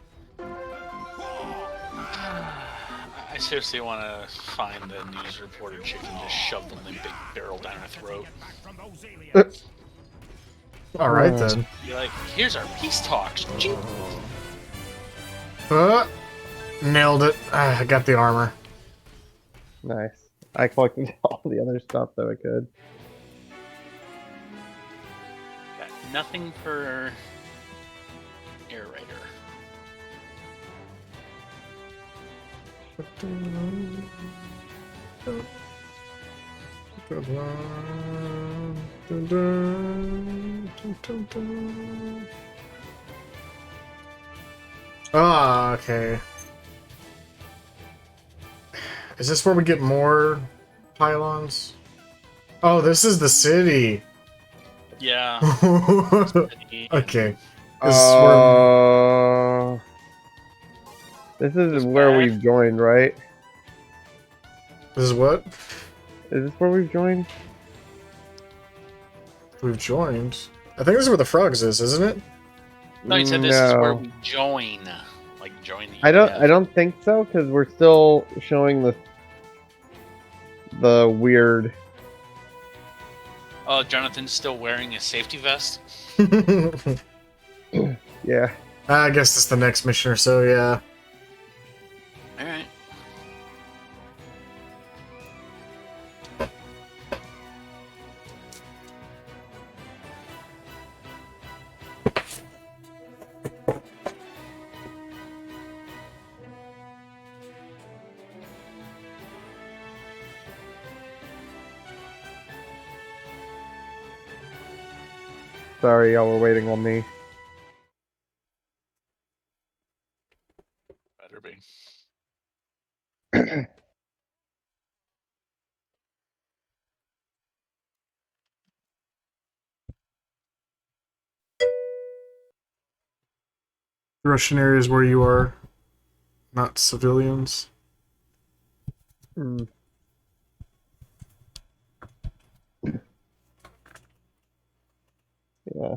I seriously want to find the news reporter chick and just shove the limbic barrel down her throat. Alright then. Be like, here's our peace talks. Ching. Nailed it. I got the armor. Nice. I collected all the other stuff that I could. Got nothing for Air Raider. Ah, okay. Is this where we get more pylons? Oh, this is the city. Yeah. Okay. This is where... This is where we've joined, right? This is what? Is this where we've joined? We've joined. I think this is where the frogs is, isn't it? No, he said this is where we join. Like join the EDF. I don't think so, because we're still showing the weird. Oh, Jonathan's still wearing a safety vest? Yeah. I guess it's the next mission or so, yeah. Alright. Sorry, y'all were waiting on me. Better be. Russian areas where you are not civilians. Mm. Yeah.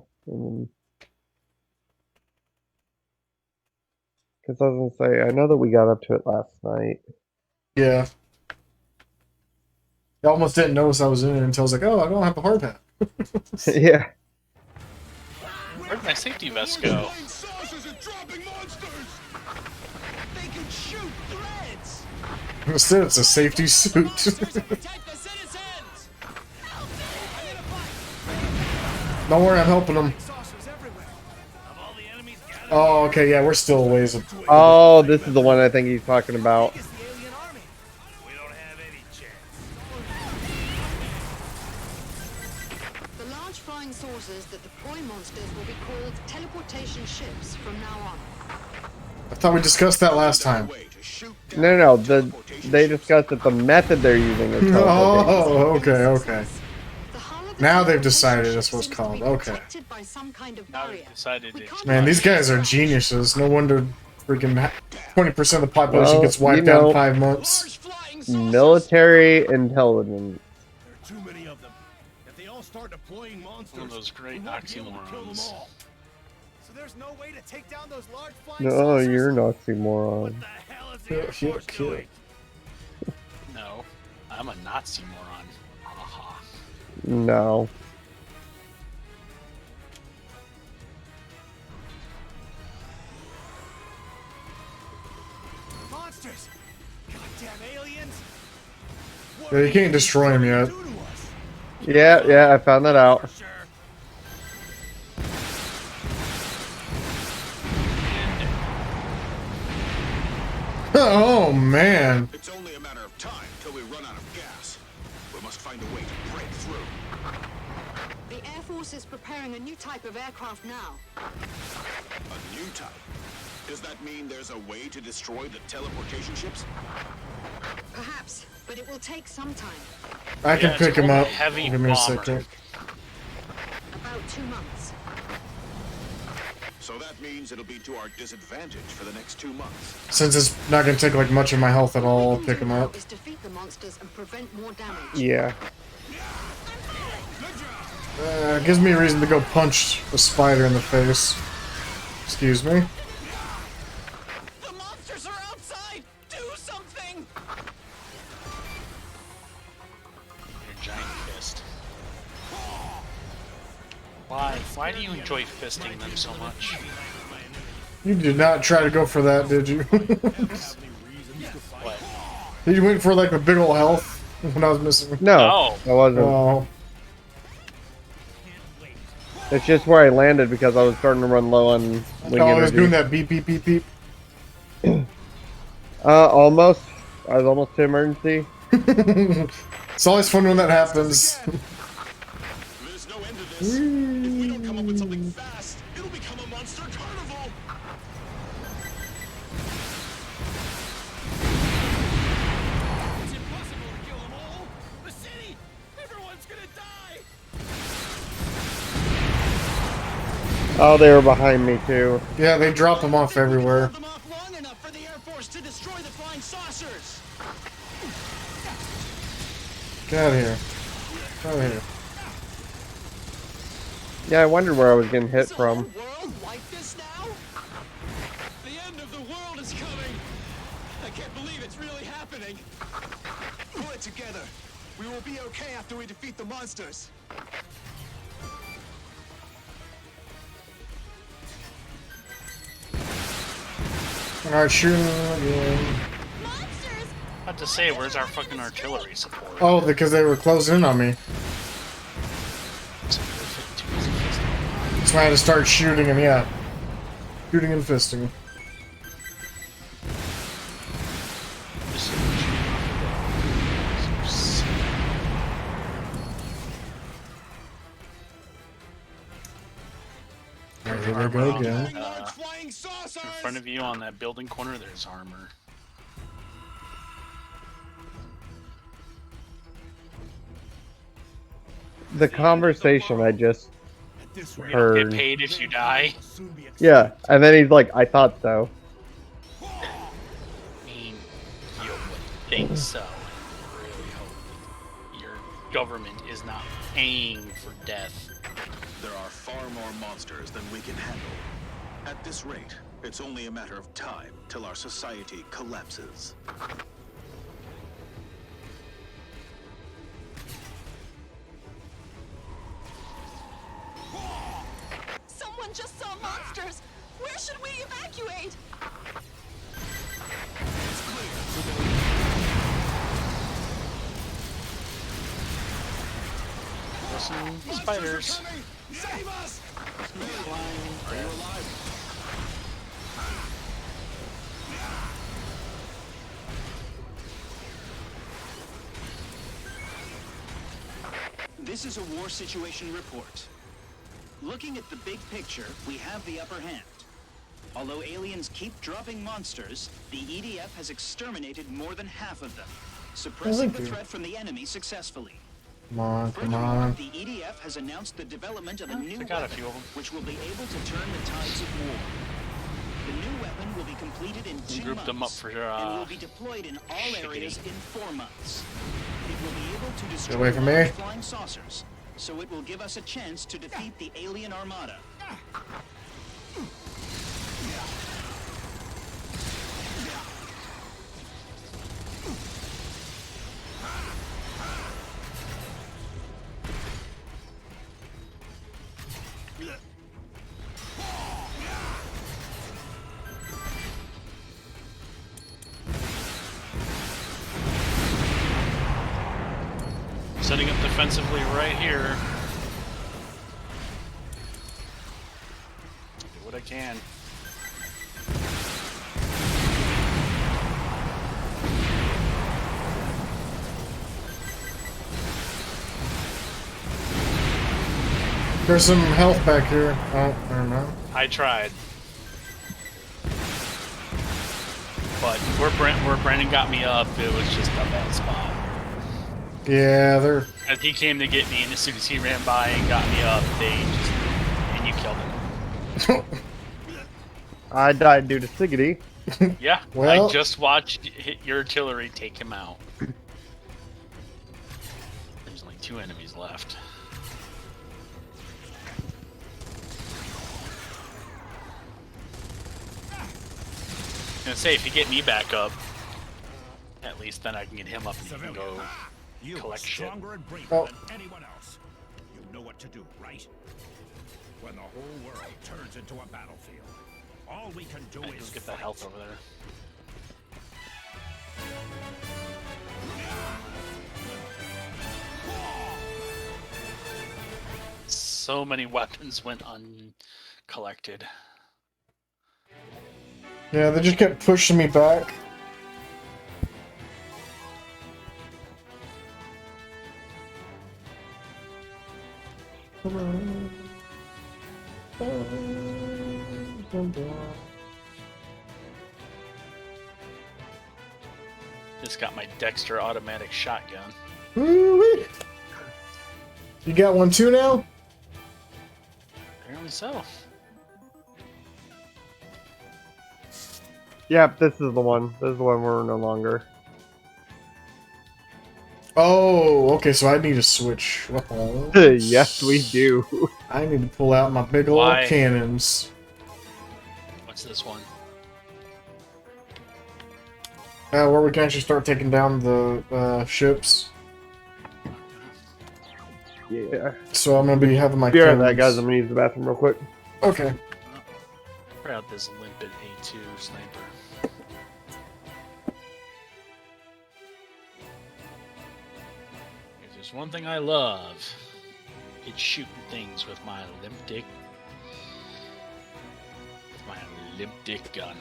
Because I was gonna say, I know that we got up to it last night. Yeah. I almost didn't notice I was in it until I was like, oh, I don't have a hard hat. Yeah. Where'd my safety vest go? Flying saucers are dropping monsters! They can shoot threads! Instead, it's a safety suit. Protect the citizens! Don't worry, I'm helping them. Saucers everywhere. Of all the enemies gathered, Oh, okay, yeah, we're still a ways. Oh, this is the one I think he's talking about. It's the alien army. we don't have any chance. The large flying saucers that deploy monsters will be called teleportation ships from now on. I thought we discussed that last time. Way to shoot down No, teleportation they ships. discussed that the method they're using is teleportation. Oh, okay, okay. The hull of the Now they've teleportation decided ship that's what it's seems to called. be Okay. protected by some kind of Now barrier. we've decided We to. can't Man, these guys are geniuses. No wonder freaking 20% of the population Well, gets wiped you out know- in 5 months. Large flying saucers! Military intelligence. There are too many of them. If they all start deploying monsters, One of those great we won't be able to kill them oxymorons. all. So there's no way to take down those large flying No, saucers? you're an oxymoron. What the hell is the Yeah, Air Force yeah, doing? No, I'm a Nazi moron. Haha. No. monsters! Goddamn aliens! What Yeah, you are can't destroy him yet. do to us? Yeah, I found that out. For sure. Oh man. It's only a matter of time till we run out of gas. We must find a way to break through. The Air Force is preparing a new type of aircraft now. A new type. Does that mean there's a way to destroy the teleportation ships? Perhaps, but it will take some time. I can Yeah, it's pick him called up. a heavy Give me a bomber. second. About 2 months. So that means it'll be to our disadvantage for the next 2 months. Since it's not gonna take like much of my health at all, I'll What we pick can him do now up. is defeat the monsters and prevent more damage. Yeah. Gives me a reason to go punch a spider in the face. Excuse me. The monsters are outside! Do something! Your giant fist. Why? Why do you enjoy fisting them so much? You did not try to go for that, did you? What? You went for like a big ol' health when I was missing. No, I wasn't. Oh, It's just where I landed because I was starting to run low on wing I was energy. doing that beep beep beep beep. Almost. I was almost to emergency. It's always fun when that happens. There's no end to this. If we don't come up with something fast, it'll become a monster carnival. It's impossible to kill them all! The city! Everyone's gonna die! Oh, they were behind me too. Yeah, they drop them off everywhere. Hold them off long enough for the Air Force to destroy the flying saucers. Get out of here. Get out of here. Yeah, I wondered where I was getting hit Is the from. whole world like this now? The end of the world is coming. I can't believe it's really happening. Pull it together. We will be okay after we defeat the monsters. Alright, shoot him again. I have to say, where's our fucking artillery support? Oh, because they were closing in on me. That's why I had to start shooting him, yeah. Shooting and fisting. Alright, here we go again. Large flying saucers! In front of you on that building corner, there's armor. The conversation I just At this You rate, don't get heard. paid if you die. will soon be Yeah, and then he's like, I thought so. I mean, you would think so. I really hope your government is not paying for death. There are far more monsters than we can handle. At this rate, it's only a matter of time till our society collapses. Someone just saw monsters! Where should we evacuate? Listen, spiders. Save us! This is a war situation report. Looking at the big picture, we have the upper hand. Although aliens keep dropping monsters, the EDF has exterminated more than half of them, suppressing thank the you. threat from the enemy successfully. Come on, come Furthermore, on. the EDF has announced the development of a new I got a weapon, few of 'em. which will be able to turn the tides of war. The new weapon will be completed in 2 grouped them up months for, and will be deployed in all areas in 4 months. It will be able to destroy away from large me. flying saucers, so it will give us a chance to defeat the alien armada. setting up defensively right here. Do what I can. There's some health back here. Oh, never mind. I tried. But where Brandon got me up, it was just a bad spot. Yeah, they're... As he came to get me, and as soon as he ran by and got me up, and you killed him. I died due to Siggity. Yeah, Well... I just watched your artillery take him out. There's only 2 enemies left. I was gonna say, if you get me back up, at least then I can get him up and he can go collect shit. Stronger and braver than anyone else. You know what to do, right? When the whole world turns into a battlefield, all we can do is Get that health over there. So many weapons went uncollected. Yeah, they just kept pushing me back. Just got my Dexter automatic shotgun. Woo-wee. You got one too now? Apparently so. Yep, this is the one. This is the one we're no longer. Oh, okay, so I need to switch weapons. Yes, we do. I need to pull out my big old Why? cannons. What's this one? Where we can actually start taking down the ships. Yeah. So I'm gonna be having my Be right cannons. back, guys. I'm gonna use the bathroom real quick. Okay. Try out this limpet A2 sniper. If there's one thing I love, it's shooting things with my limp dick. With my limp dick gun.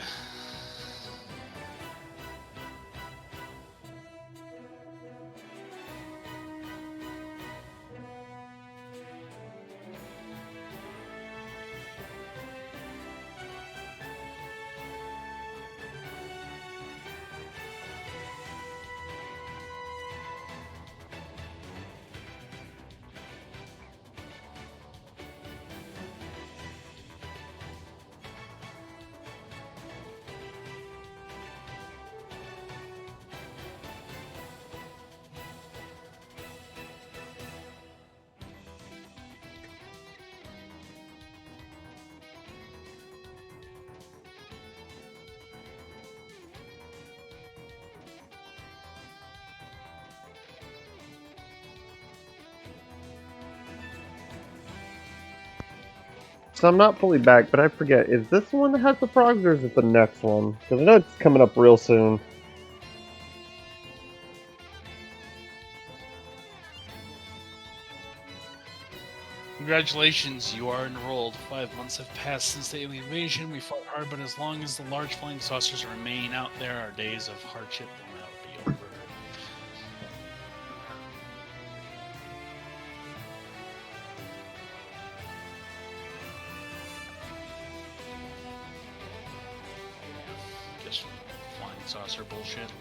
So I'm not fully back, but I forget. Is this the one that has the frogs, or is it the next one? Because I know it's coming up real soon. Congratulations, you are enrolled. 5 months have passed since the alien invasion. We fought hard, but as long as the large flying saucers remain out there, our days of hardship will not be over. Just flying saucer bullshit.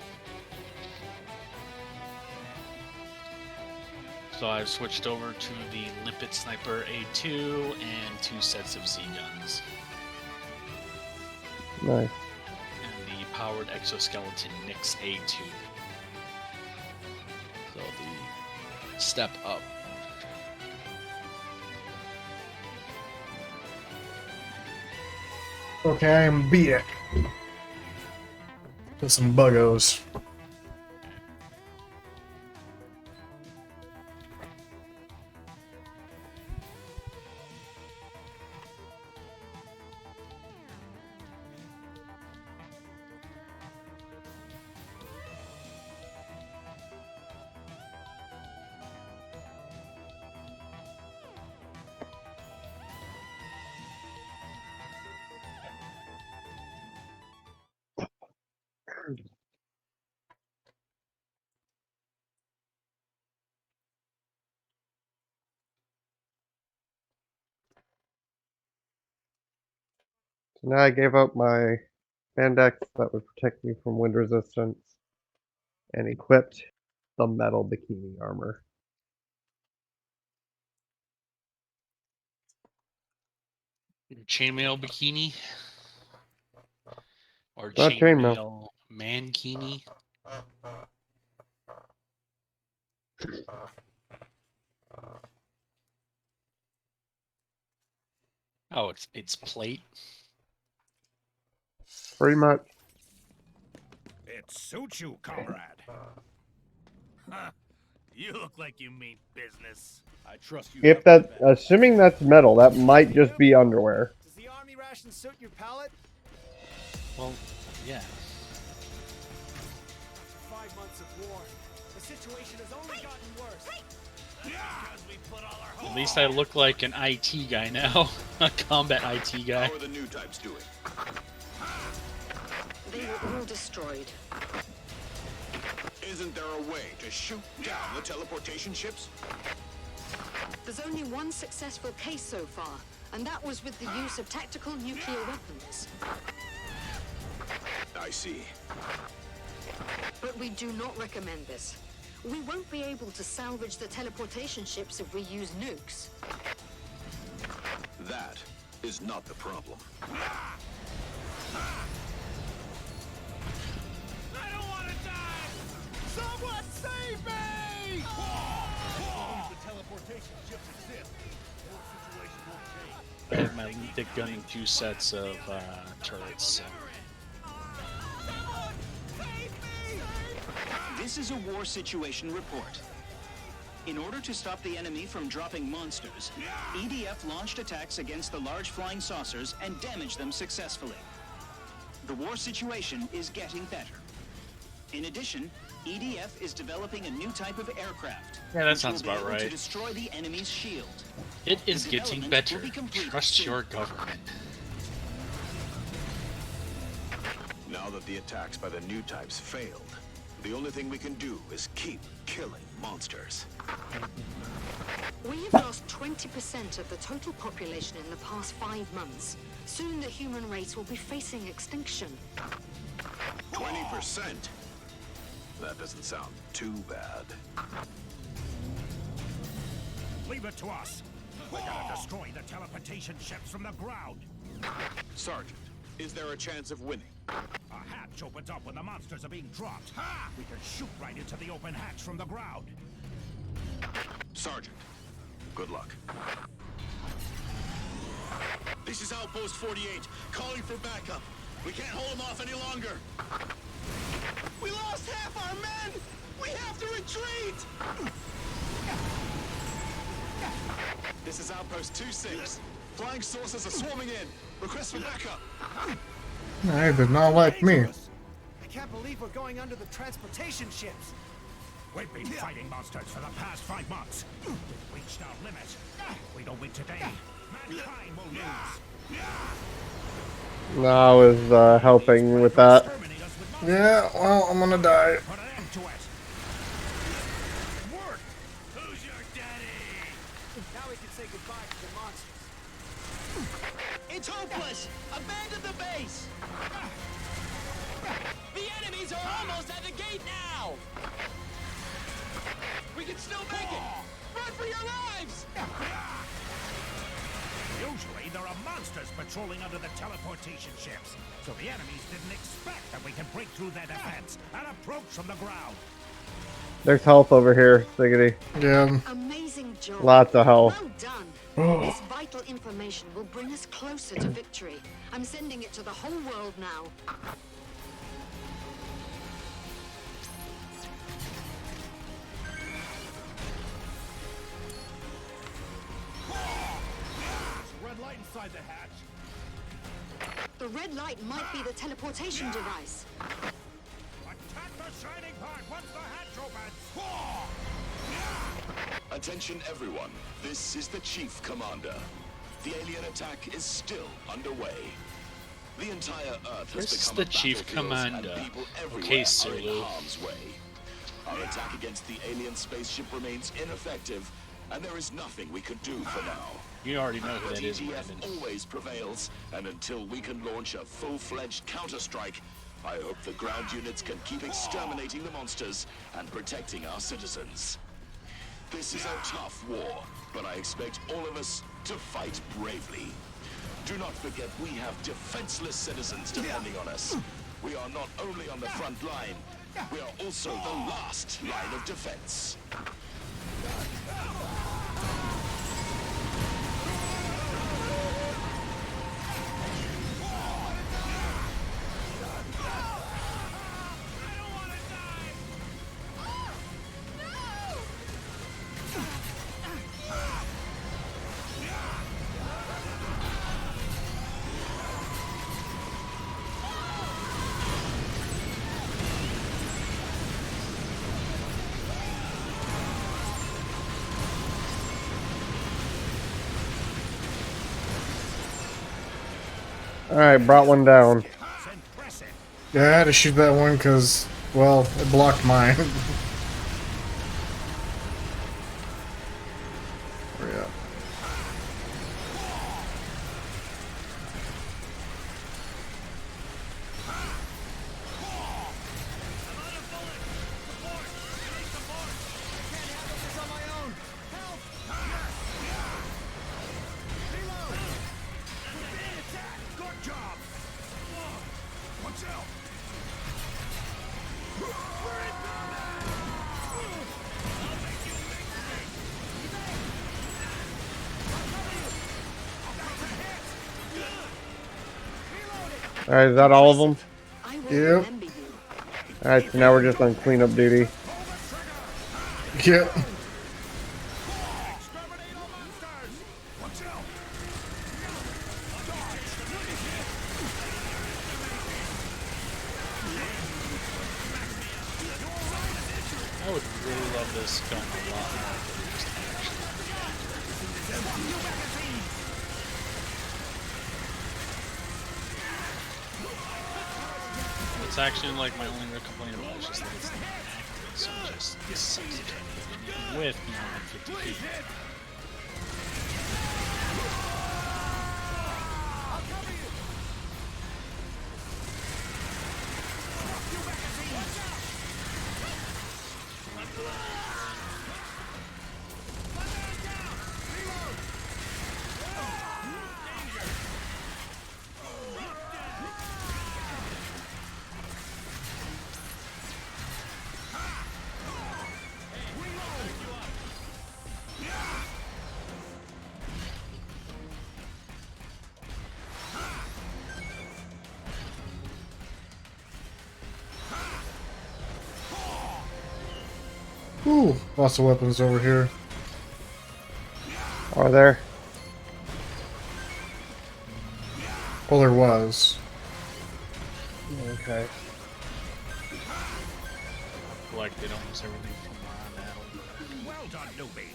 So I've switched over to the Limpet Sniper A2 and 2 sets of Z guns. Nice. And the powered exoskeleton Nyx A2. So the step up. Okay, I am back. With some buggos. So now I gave up my spandex that would protect me from wind resistance and equipped the metal bikini armor. Chainmail bikini or Not chainmail. chainmail mankini. Oh, it's plate. Pretty much. It suits you, comrade. Huh. You look like you mean business. I trust you. If that, assuming that's metal, that might just be underwear. Does the army ration suit your palate? Well, yeah. After 5 months of war, the situation has only gotten worse. Because we put all our At least I look like an IT guy now, a combat IT guy. How are the new types doing? They were all destroyed. Isn't there a way to shoot down the teleportation ships? There's only one successful case so far, and that was with the use of tactical nuclear weapons. I see. But we do not recommend this. We won't be able to salvage the teleportation ships if we use nukes. That is not the problem. I don't want to die! Someone save me! The teleportation ships exist. The situation won't change. I have my Lethal gun and 2 sets of turrets. So. This is a war situation report. In order to stop the enemy from dropping monsters, EDF launched attacks against the large flying saucers and damaged them successfully. The war situation is getting better. In addition, EDF is developing a new type of aircraft. Yeah, that which sounds will be about able to right. destroy the enemy's shield. It is The getting development better. will be complete Trust soon. your government. Now that the attacks by the new types failed, the only thing we can do is keep killing monsters. We have lost 20% of the total population in the past 5 months. Soon the human race will be facing extinction. 20%? That doesn't sound too bad. Leave it to us. We're gonna destroy the teleportation ships from the ground. Sergeant, is there a chance of winning? A hatch opens up when the monsters are being dropped. We can shoot right into the open hatch from the ground. Sergeant, good luck. This is Outpost 48, calling for backup. We can't hold them off any longer. We lost half our men! We have to retreat! This is Outpost 26. Flying saucers are swarming in. Request for backup. They did not like me. I can't believe we're going under the transportation ships. We've been fighting monsters for the past 5 months. We've reached our limit. If we don't win today, mankind will lose. I was helping with that. Exterminate us with monsters. Yeah, well, I'm gonna die. Put an end to it. Work. Who's your daddy? Now we can say goodbye to the monsters. It's hopeless! Abandon the base! The enemies are almost at the gate now! We can still make it! Run for your lives! Usually there are monsters patrolling under the teleportation ships, so the enemies didn't expect that we can break through their defense and approach from the ground. There's health over here, Siggity. Yeah. Amazing job. Lots of health. Well done. This vital information will bring us closer to victory. I'm sending it to the whole world now. Red light inside the hatch. The red light might be the teleportation device. Attack the shining part once the hatch opens. Attention everyone. This is the Chief Commander. The alien attack is still underway. The entire Earth has This is become the a chief battlefield, and commander. people Okay, everywhere are in Sulu. harm's way. Our attack against the alien spaceship remains ineffective, and there is nothing we could do for now. You already know who But that is, EDF Brandon. always prevails, and until we can launch a full-fledged counter-strike, I hope the ground units can keep exterminating the monsters and protecting our citizens. This is a tough war, but I expect all of us to fight bravely. Do not forget we have defenseless citizens depending on us. We are not only on the front line, we are also the last line of defense. Alright, brought one down. Yeah, I had to shoot that one because, well, it blocked mine. Hurry up. Alright, is that all of them? I will Yep. remember you. Alright, so now we're just on cleanup duty. Yep. I would really love this going a lot more produced, actually. It's actually like my only real complaint about it is just that it's not accurate, so it just sucks to even with beyond like 50 feet. Ooh, lots of weapons over here. Are there? Well, there was. Okay. Collected almost everything from where I'm at. Well done, newbie.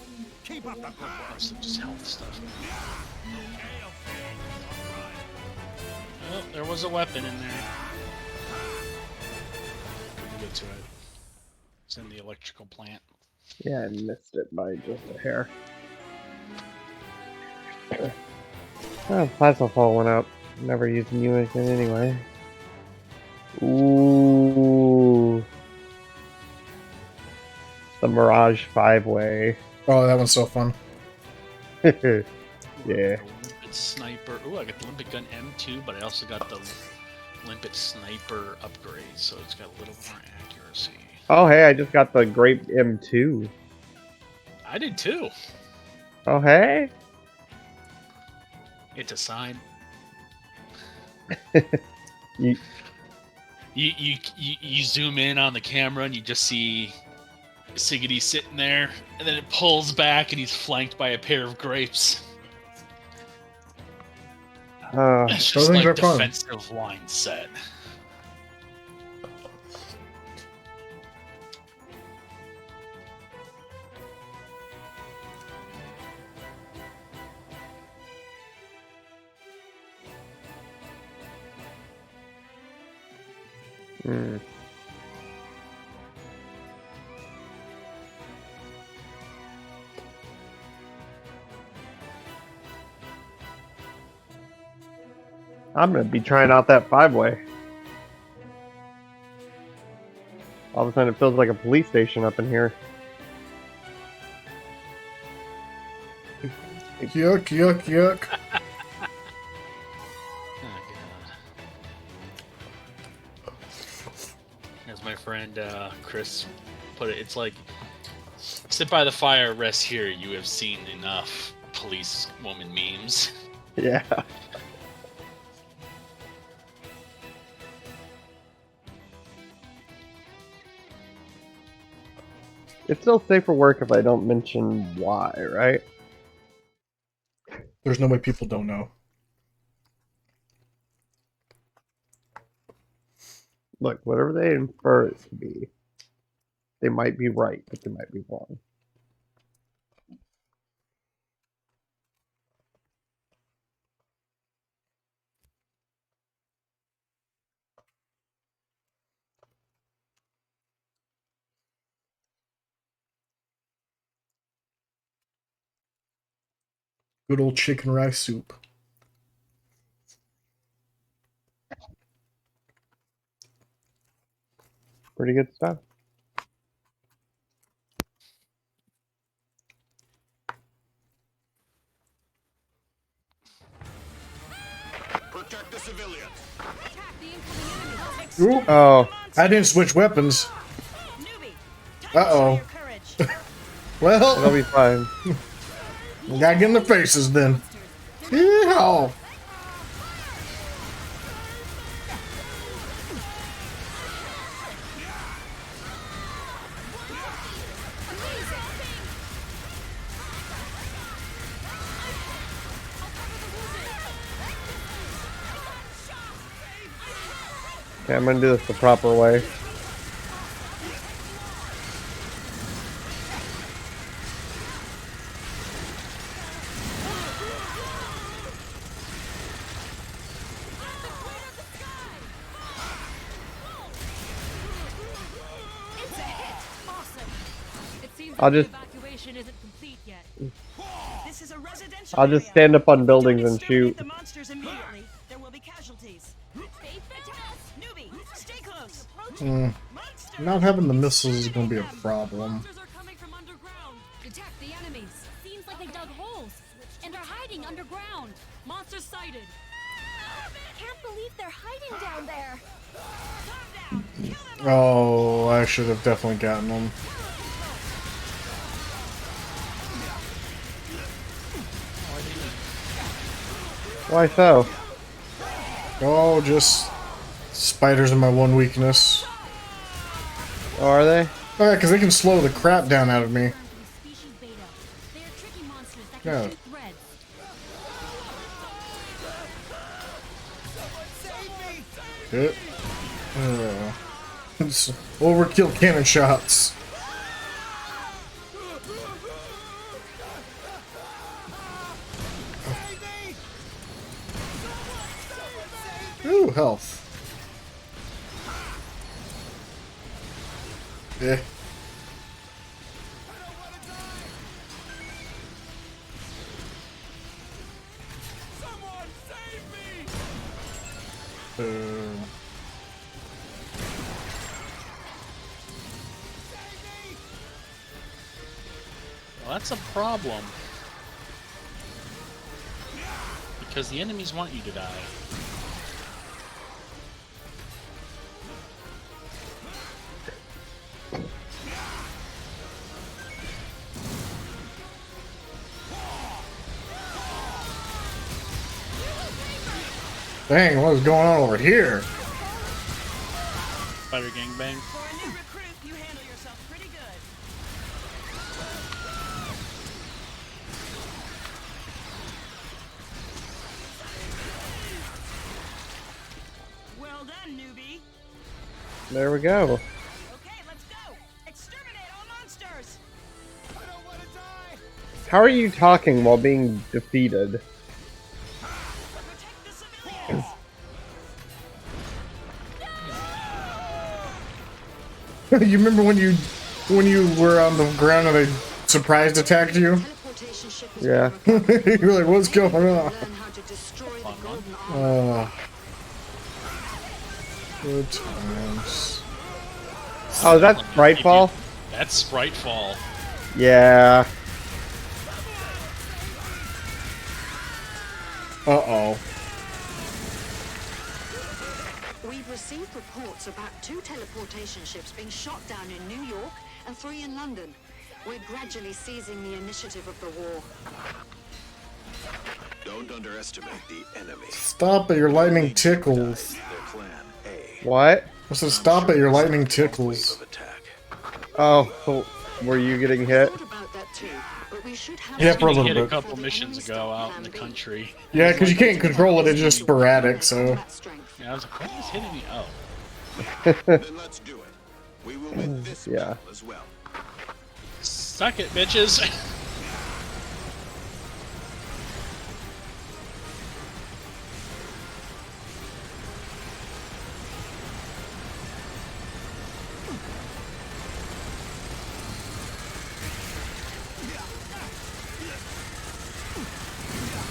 Keep up the good work. Most of just health stuff. Oh, there was a weapon in there. Couldn't get to it. It's in the electrical plant. Yeah, I missed it by just a hair. Oh, plasma fall went up. Never using you again anyway. Ooh. The Mirage 5-way. Oh, that one's so fun. Yeah. Limpet sniper. Ooh, I got the limpet gun M2, but I also got the limpet sniper upgrade, so it's got a little more accuracy. Oh, hey, I just got the Grape M2. I did too. Oh, hey. It's a sign. You- You zoom in on the camera and you just see Siggety sitting there, and then it pulls back and he's flanked by a pair of grapes. It's Those just things like are fun. defensive line set. Hmm. I'm gonna be trying out that 5-way. All of a sudden it feels like a police station up in here. Yuck, yuck, yuck. Oh, God. As my friend Chris put it, it's like, sit by the fire, rest here. You have seen enough police woman memes. Yeah. It's still safe for work if I don't mention why, right? There's no way people don't know. Look, whatever they infer it to be, they might be right, but they might be wrong. Good old chicken rice soup. Pretty good stuff. Protect the civilians. Ooh, Oh, I didn't switch weapons. Uh-oh. that'll Well, be fine. we gotta get in the faces then. Yeehaw! Okay, I'm gonna do this the proper way. I'll just I'll just stand up on buildings and shoot. The monsters immediately. There will be casualties. Newbie, stay close. Not having the missiles is gonna be a problem. Detect the enemies. Seems like they dug holes and are hiding underground. Monsters sighted. Can't believe they're hiding down there. Oh, I should have definitely gotten them. Why so? Oh, just spiders are my one weakness. Oh, are they? Alright, because they can slow the crap down out of me. Species Beta. They are tricky monsters that Yeah. can shoot threads. Good. It's overkill cannon shots. Ooh, health. Yeah. Well, that's a problem. Because the enemies want you to die. Dang, what is going on over here? Spider gangbang. For a new recruit, you handle yourself pretty good. Well done, newbie. There we go. Okay, let's go. Exterminate all monsters. How are you talking while being defeated? Protect the civilians. You remember when you were on the ground and they surprise attacked you? Teleportation ship is Yeah. being recovered. You're like, what's going Learn on? how to destroy the golden armor. Good times. Oh, that's Sprightfall? That's Sprightfall. Yeah. Uh-oh. We've received reports about 2 teleportation ships being shot down in New York and 3 in London. We're gradually seizing the initiative of the war. Don't underestimate the enemy. Stop it, your lightning tickles. Their plan A. What? I said stop it, your lightning tickles. Oh, so were you getting hit? Thought about that too, but we should have Yeah, for a Getting little hit a bit. couple missions ago out in the country. Yeah, because you can't control it, it's just sporadic, so... Yeah, I was like, what is hitting me? Oh. Then let's do it. We will win this Yeah. battle as well. Suck it, bitches.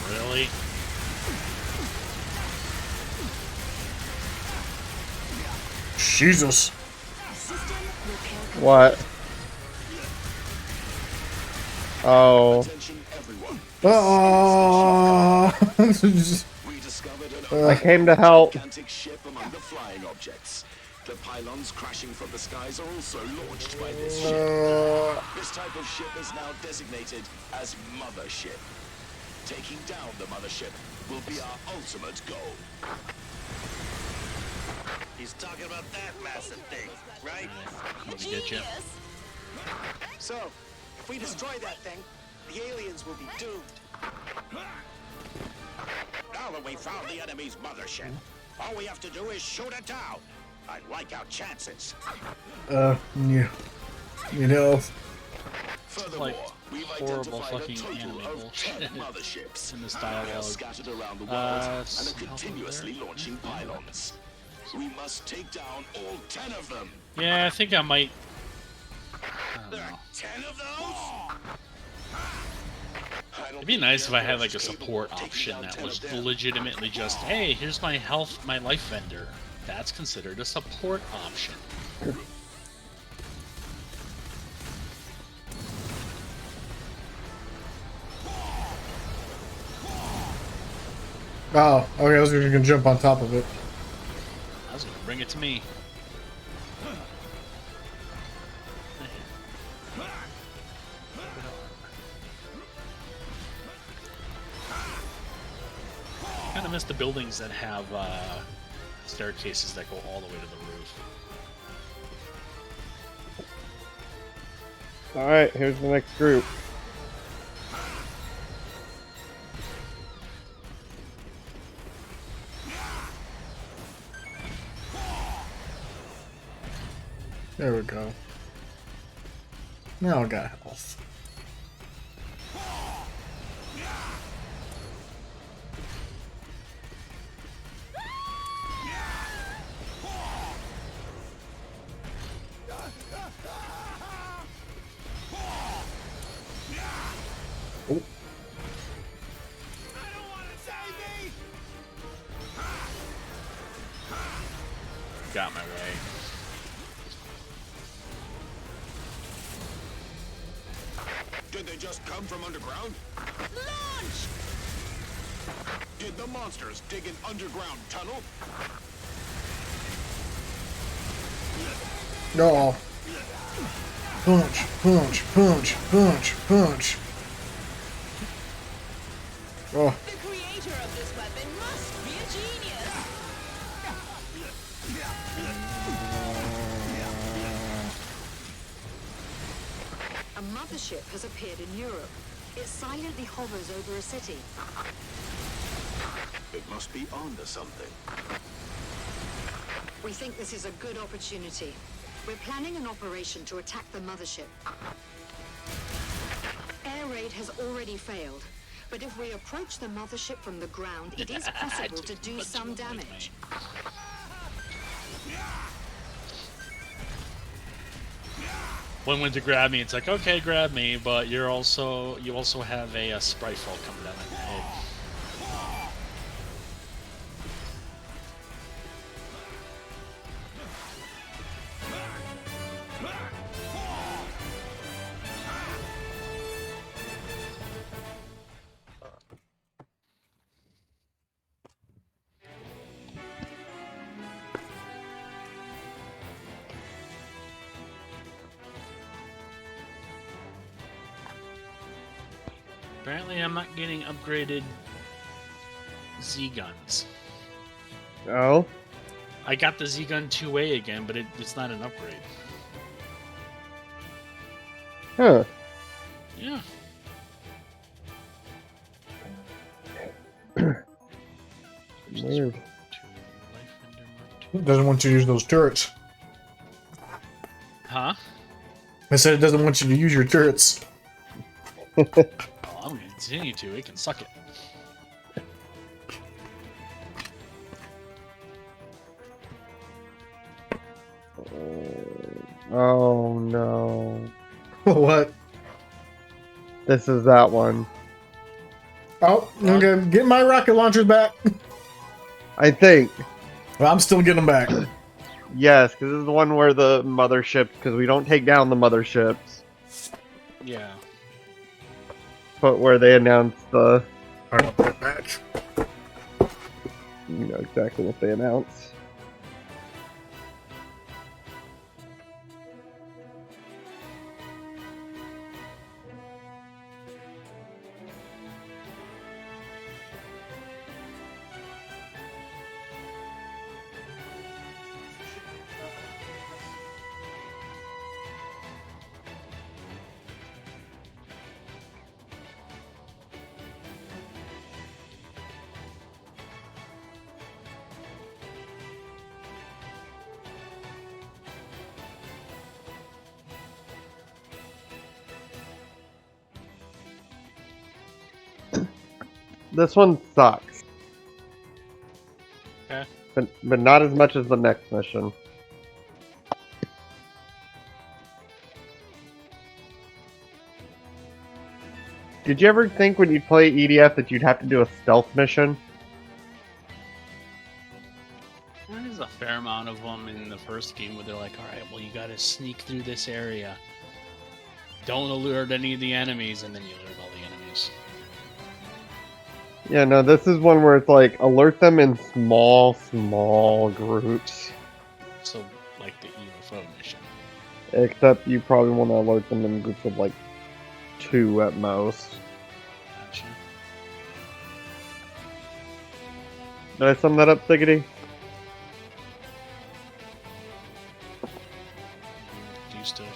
Really? Jesus. What? Oh. Attention everyone. We discovered an I came to help. gigantic ship among the flying objects. The pylons crashing from the skies are also launched by this ship. This type of ship is now designated as Mothership. Taking down the Mothership will be our ultimate goal. He's talking about that massive thing, right? Let me get you. So, if we destroy that thing, the aliens will be doomed. Now that we've found the enemy's mothership, all we have to do is shoot it down. I like our chances. Yeah. You know... Furthermore, Like we've horrible identified a fucking total anime of bullshit 10 motherships. in this They are dialogue. scattered around the world and something are continuously there? launching pylons. We must take down all 10 of them. Yeah, I think I might. I don't There know. are 10 of those? It'd be nice if I had like a support option that was legitimately just, hey, here's my life vendor. That's considered a support option. Oh, okay, I was just gonna jump on top of it. I was gonna bring it to me. Kind of miss the buildings that have staircases that go all the way to the roof. Alright, here's the next group. There we go. Now I got health. Oh. Got my way. Did they just come from underground? Launch! Did the monsters dig an underground tunnel? No. Punch, punch, punch, punch, punch. Oh. The creator of this weapon must be a genius. A mothership has appeared in Europe. It silently hovers over a city. It must be onto something. We think this is a good opportunity. We're planning an operation to attack the mothership. Air raid has already failed, but if we approach the mothership from the ground, it is possible to do some damage. One went to grab me. It's like, okay, grab me, but you also have a sprite fall coming down on your head. Apparently, I'm not getting upgraded Z guns. Oh? I got the Z gun 2A again, but it's not an upgrade. Huh. Yeah. Weird. It doesn't want you to use those turrets. Huh? I said it doesn't want you to use your turrets. Well, I'm gonna continue to. It can suck it. Oh no. What? This is that one. Oh, okay. Get my rocket launchers back. I think. Well, I'm still getting them back. Yes, because this is the one where the mothership, because we don't take down the motherships, Yeah. but where they announce the. Alright, I'll put it back. You know exactly what they announce. This one sucks. Okay. But not as much as the next mission. Did you ever think when you'd play EDF that you'd have to do a stealth mission? There's a fair amount of them in the first game where they're like, alright, well, you gotta sneak through this area. Don't alert any of the enemies, and then you alert all the enemies. Yeah, no, this is one where it's like, alert them in small groups. So, like the UFO mission. Except you probably want to alert them in groups of like 2 at most. Gotcha. Did I sum that up, Thiggity? Do stuff.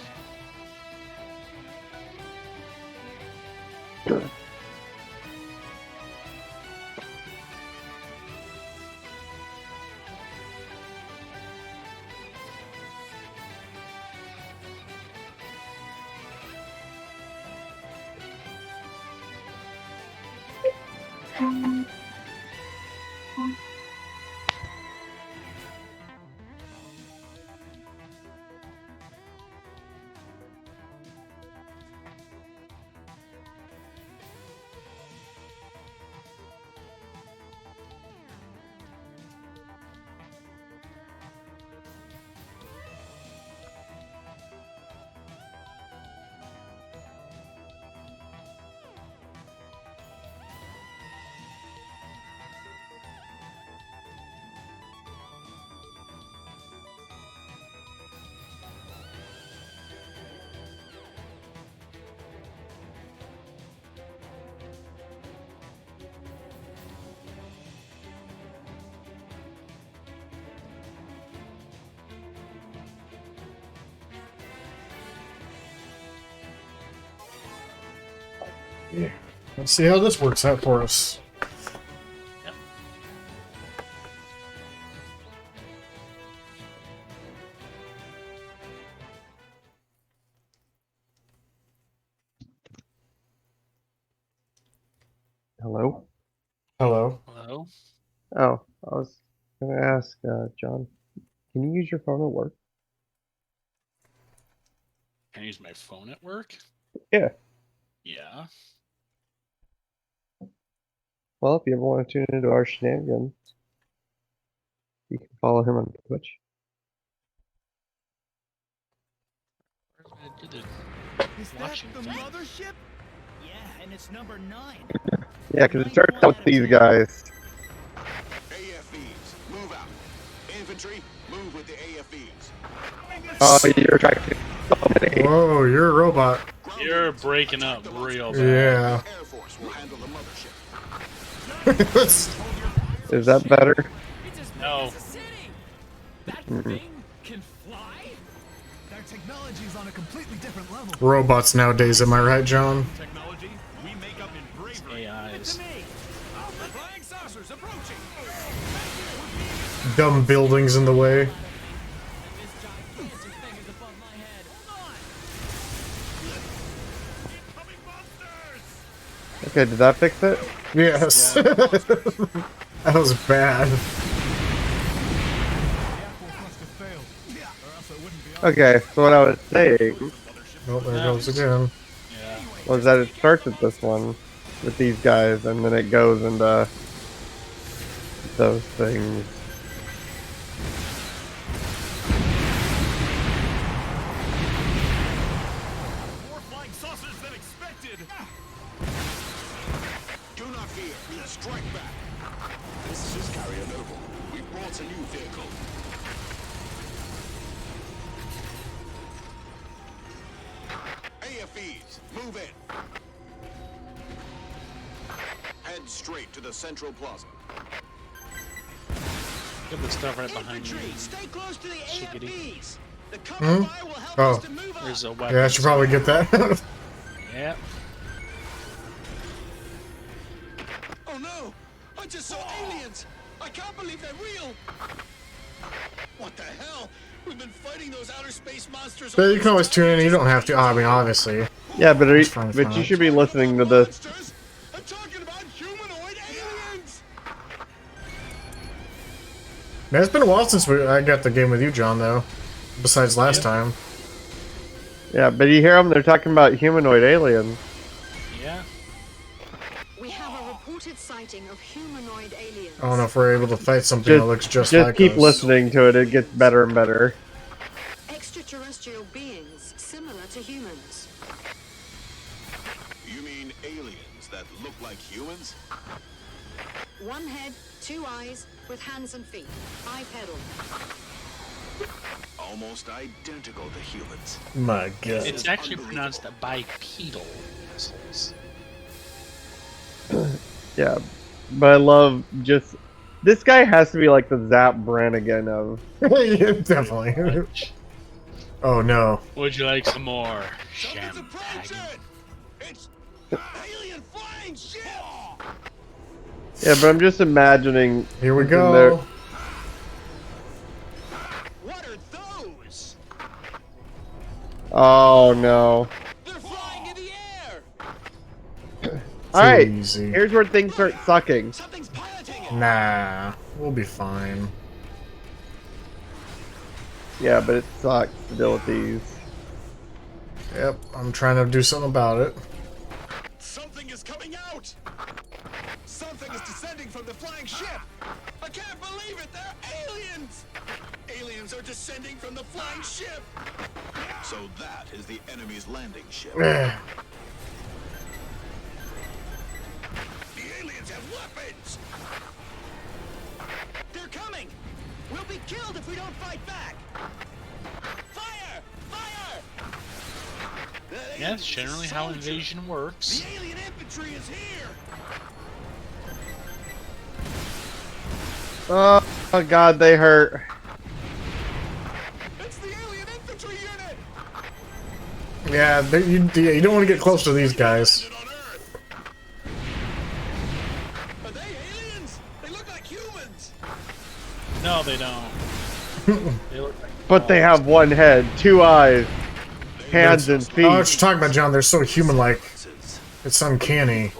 Yeah. Let's see how this works out for us. Yep. Hello? Hello. Hello? Oh, I was gonna ask, John, can you use your phone at work? Can I use my phone at work? Yeah. Yeah. Well, if you ever want to tune into our shenanigans, you can follow him on Twitch. Where's my do the Is that watching the thing? mothership? Yeah, and it's number 9. Yeah, because it starts out with these guys. AFVs, move out. Infantry, move with the AFVs. Oh, you're attracting so many. Whoa, you're a robot. You're breaking up real bad. Yeah. Air Force will handle the mothership. Is that better? It's as big No. as a city. That thing can fly? Their technology is on a completely different level. Robots nowadays, am I right, John? Technology we make up in bravery. AIs. To me. Flying saucers approaching. Dumb buildings in the way. This gigantic thing is above my head. Hold on. Incoming monsters! Okay, did that fix it? Yes. That was bad. The Air Force must have failed. Or else it wouldn't be on. Okay, so what I was saying Oh, there it goes again. Yeah. was that it starts with this one, with these guys, and then it goes into those things. More flying saucers than expected. Do not fear. Strike back. This is Carrier Noble. We brought a new vehicle. AFEs, move in. Head straight to the central plaza. Get the stuff right behind you. Infantry, stay close to the Shiggity. AFVs. The cover fire will help Oh. us to move There's up. a weapon. Yeah, I should probably get that. Yeah. Oh no! I just saw aliens! I can't believe they're real! What the hell? We've been fighting those outer space monsters. But you can always tune in. You don't have to. I mean, obviously. Yeah, but It's fine, but you fine. should be listening to this. Monsters? I'm talking about humanoid aliens! Man, it's been a while since I got the game with you, John, though. Besides last time. Yeah, but you hear them? They're talking about humanoid aliens. Yeah. We have a reported sighting of humanoid aliens. I don't know if we're able to fight something that looks just like keep us. listening to it. It gets better and better. Extraterrestrial beings similar to humans. You mean aliens that look like humans? One head, two eyes, with hands and feet. Bipedal. Almost identical to humans. My God. It's actually pronounced bipedal. Assholes. Yeah, but I love just this guy has to be like the Zap Brannigan of. Yeah, definitely. Oh no. Would you like some more? Something's Sham approaching! It's alien flying ship! Yeah, but I'm just imagining. Here we in there- go. What are those? Oh no! They're flying in the air! All right, easy. here's where things start sucking. Something's piloting it! Nah, we'll be fine. Yeah, but it sucks to deal with these. Yep, I'm trying to do something about it. Something is coming out! Something is descending from the flying ship! I can't believe it! They're aliens! Aliens are descending from the flying ship! So that is the enemy's landing ship. The aliens have weapons! They're coming! We'll be killed if we don't fight back! Fire! Fire! Yeah, that's generally how invasion works. The alien infantry is here! Oh god, they hurt. It's the alien infantry unit! Yeah, you don't want to get close to these guys. On Earth. Are they aliens? They look like humans! No, they don't. They look like But they have one head, two eyes, hands and Oh, what feet. you're talking about, John? They're so human-like. It's uncanny.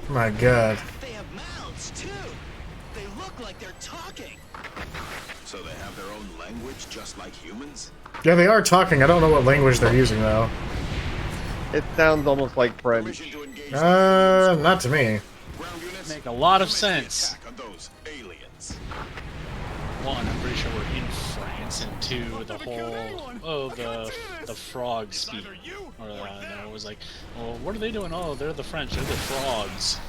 My God. They have mouths, too! They look like they're talking! So they have their own language just like humans? humans. Yeah, they are talking. I don't know what language they're using though. It sounds almost like French. Not to me. Make a lot of sense. Attack on those aliens. One, I'm pretty sure we're in France, and two, the whole the frog speak. Or no, it was like, well, what are they doing? Oh, they're the French. They're the frogs.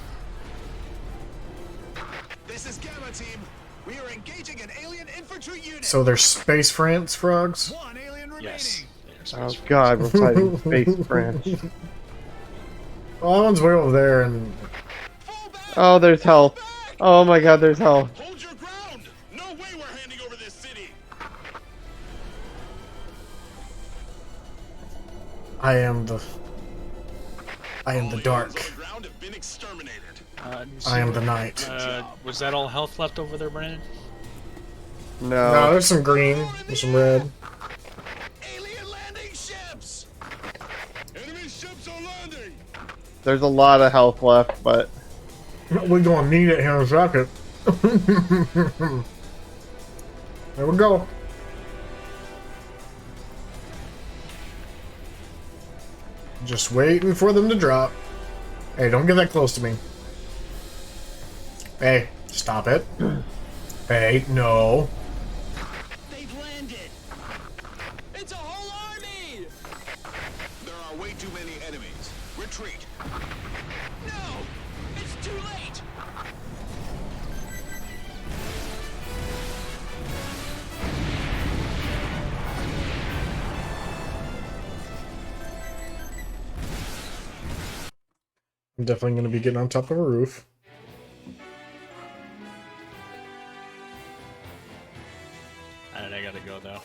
This is Gamma Team. We are engaging an alien infantry unit. So they're space France frogs? One alien remaining. Yes. Oh God, we're fighting space French. Oh, that one's way over there, and Oh, there's hell. Oh my God, there's hell. Hold your ground! No way we're handing over this city! I am the dark. Ground have been exterminated. I am the night. Was that all health left over there, Brandon? No. No, there's some green, there's some red. Alien landing ships! Enemy ships are landing! There's a lot of health left, but We're gonna need it here in a second. There we go. Just waiting for them to drop. Hey, don't get that close to me. Hey, stop it. Hey, no. They've landed. It's a whole army. There are way too many enemies. Retreat. No, it's too late. I'm definitely gonna be getting on top of a roof. Alright, I gotta go though.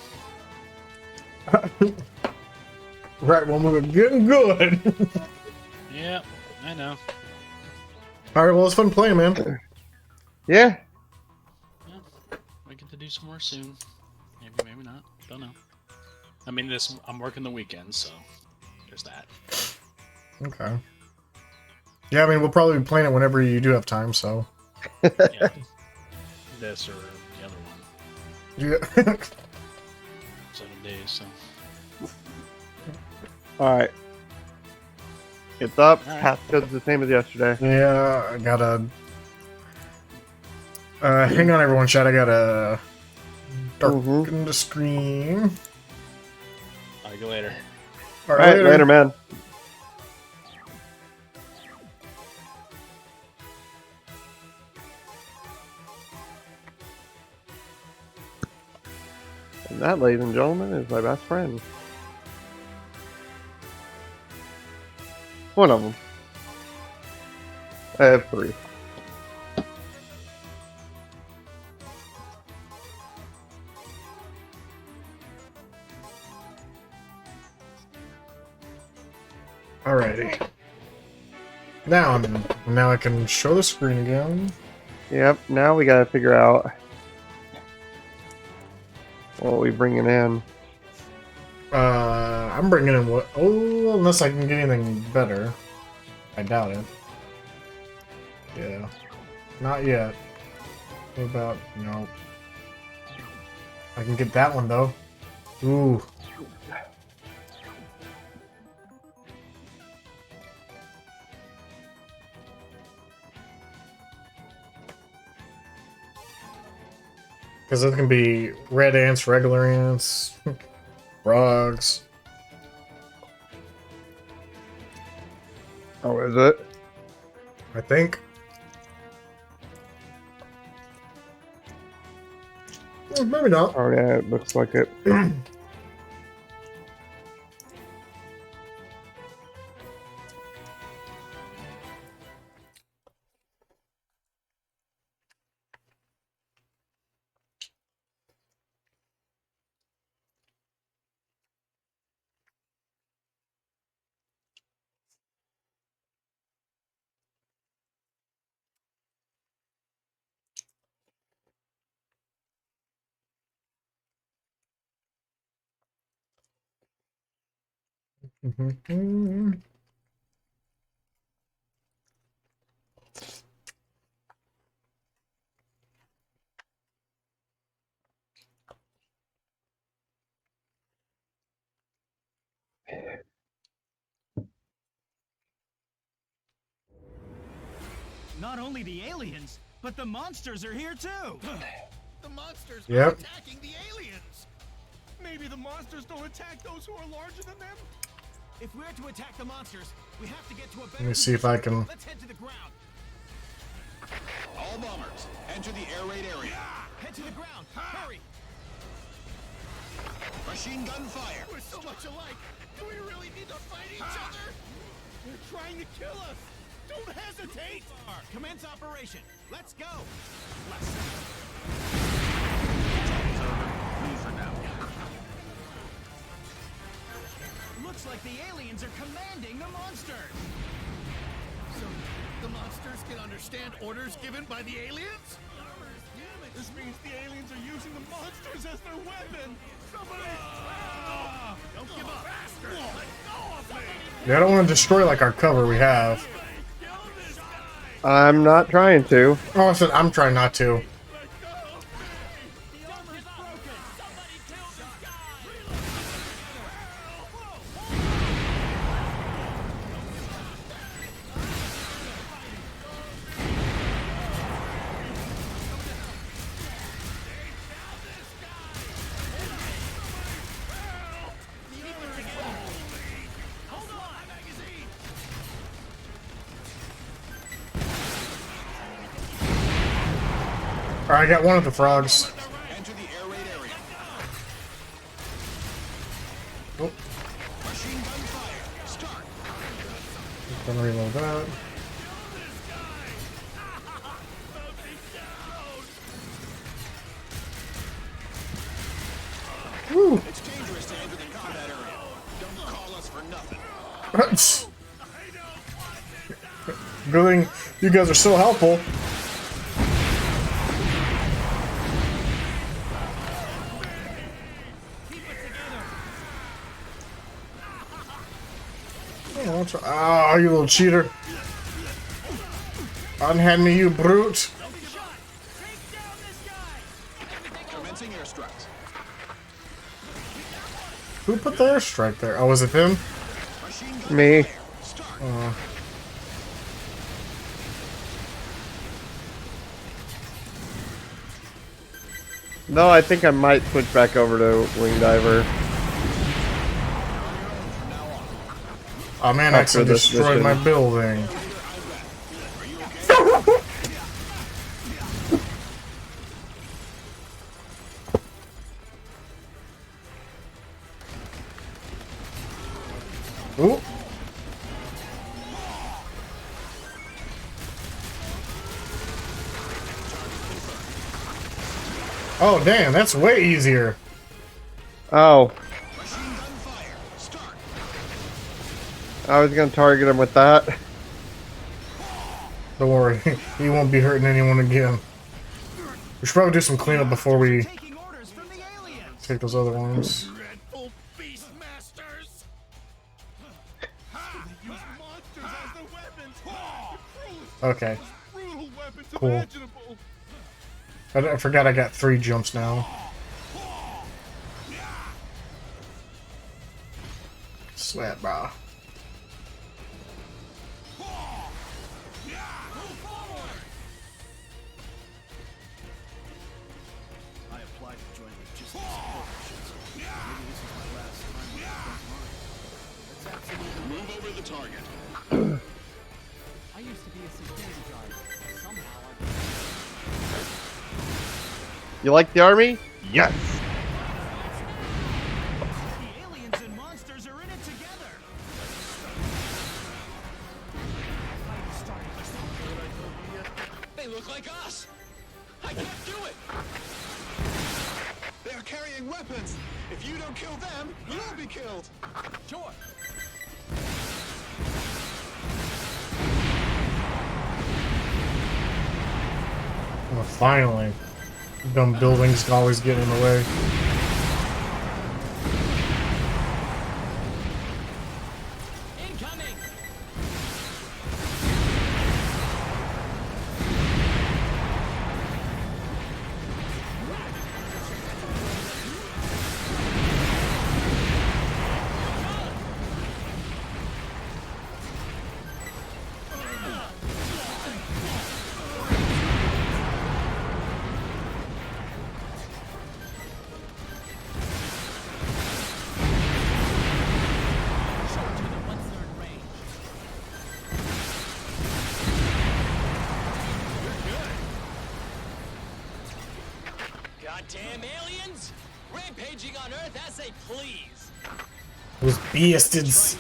Right when we're getting good. Yeah, I know. Alright, well, it's fun playing, man. yeah. We get to do some more soon. Maybe, maybe not. Don't know. I mean, I'm working the weekend, so there's that. Okay. Yeah, I mean, we'll probably be playing it whenever you do have time, so. Yeah. This or the other one. Yeah. 7 days, so. All right. It's up. All right. Passcode's the same as yesterday. Yeah, I gotta. Hang on, everyone, chat. I gotta darken the screen. I'll go later. All right, later, man. And that, ladies and gentlemen, is my best friend. One of them. I have 3. Alrighty. Now I can show the screen again. Yep, now we gotta figure out what we bringing in. I'm bringing in what? Oh, unless I can get anything better. I doubt it. Yeah. Not yet. What about, no. I can get that one, though. Ooh. Because it can be red ants, regular ants, frogs. Oh, is it? I think. Well, maybe not. Oh yeah, it looks like it. Not only the aliens, but the monsters are here too. The monsters are Yep. attacking the aliens. Maybe the monsters don't attack those who are larger than them? If we're to attack the monsters, we have to get to a better Let me see if I can. Let's head to the ground. All bombers, enter the air raid area. Head to the ground. Hurry. Machine gun fire. We're so much alike. Do we really need to fight each other? They're trying to kill us. Don't hesitate. Commence operation. Let's go. Looks like the aliens are commanding the monsters. So, the monsters can understand orders given by the aliens? This means the aliens are using the monsters as their weapon. Somebody! Don't give up. Faster! Let go of me! Yeah, I don't want to destroy like our cover we have. I'm not trying to. Oh, I said I'm trying not to. Alright, I got one of the frogs. Enter the air raid area. Oh, Machine gun fire. Start. gonna reload that. Woo! It's dangerous to enter the combat area. Don't call us for nothing. Good thing you guys are so helpful. Oh, you little cheater. Unhand me, you brute. Commencing airstrikes. Who put the airstrike there? Oh, was it him? Machine gun Me. fire. Start. No, I think I might switch back over to Wing Diver. Oh man, I After actually this destroyed my mission. building. Ooh. Oh damn, that's way easier. Oh, Machine gun fire. Start. I was gonna target him with that. Don't worry, he won't be hurting anyone again. We should probably do some cleanup before we Taking orders from the aliens. take those other ones. Dreadful beast masters. They use monsters as their weapons. The cruelest, Okay, brutal weapons Cool. imaginable. I forgot I got 3 jumps now. Sweat, brah. I applied to join the just support missions. Maybe this is my last time on the front line. That's absolutely. Move over the target. I used to be a security guard. Somehow You like the army? Yes. The aliens and monsters are in it together. They look like us. I can't do it. They're carrying weapons. If you don't kill them, you'll be killed. Sure. Oh, finally. Dumb buildings can always get in the way. Incoming. Goddamn aliens! Rampaging on Earth as they please. Those beastids.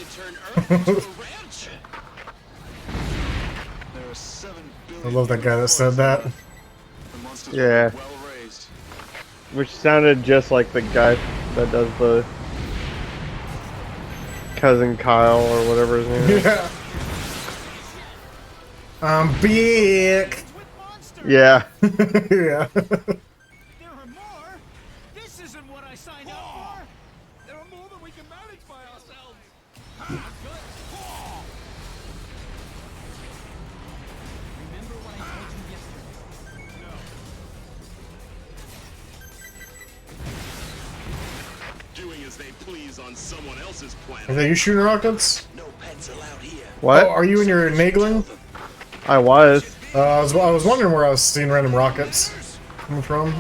There are 7 billion I love that guy that said that. The monsters Yeah. were well raised. Which sounded just like the guy that does the Cousin Kyle or whatever his name is. Yeah. I'm big. Yeah. Yeah. There are more? This isn't what I signed up for! There are more than we can manage by ourselves! Remember what I told you yesterday? No. Doing as they please on someone else's planet. Are they you shooting rockets? No pets allowed here. What? Oh, are you in your nagling? I was. I was wondering where I was seeing random rockets coming from.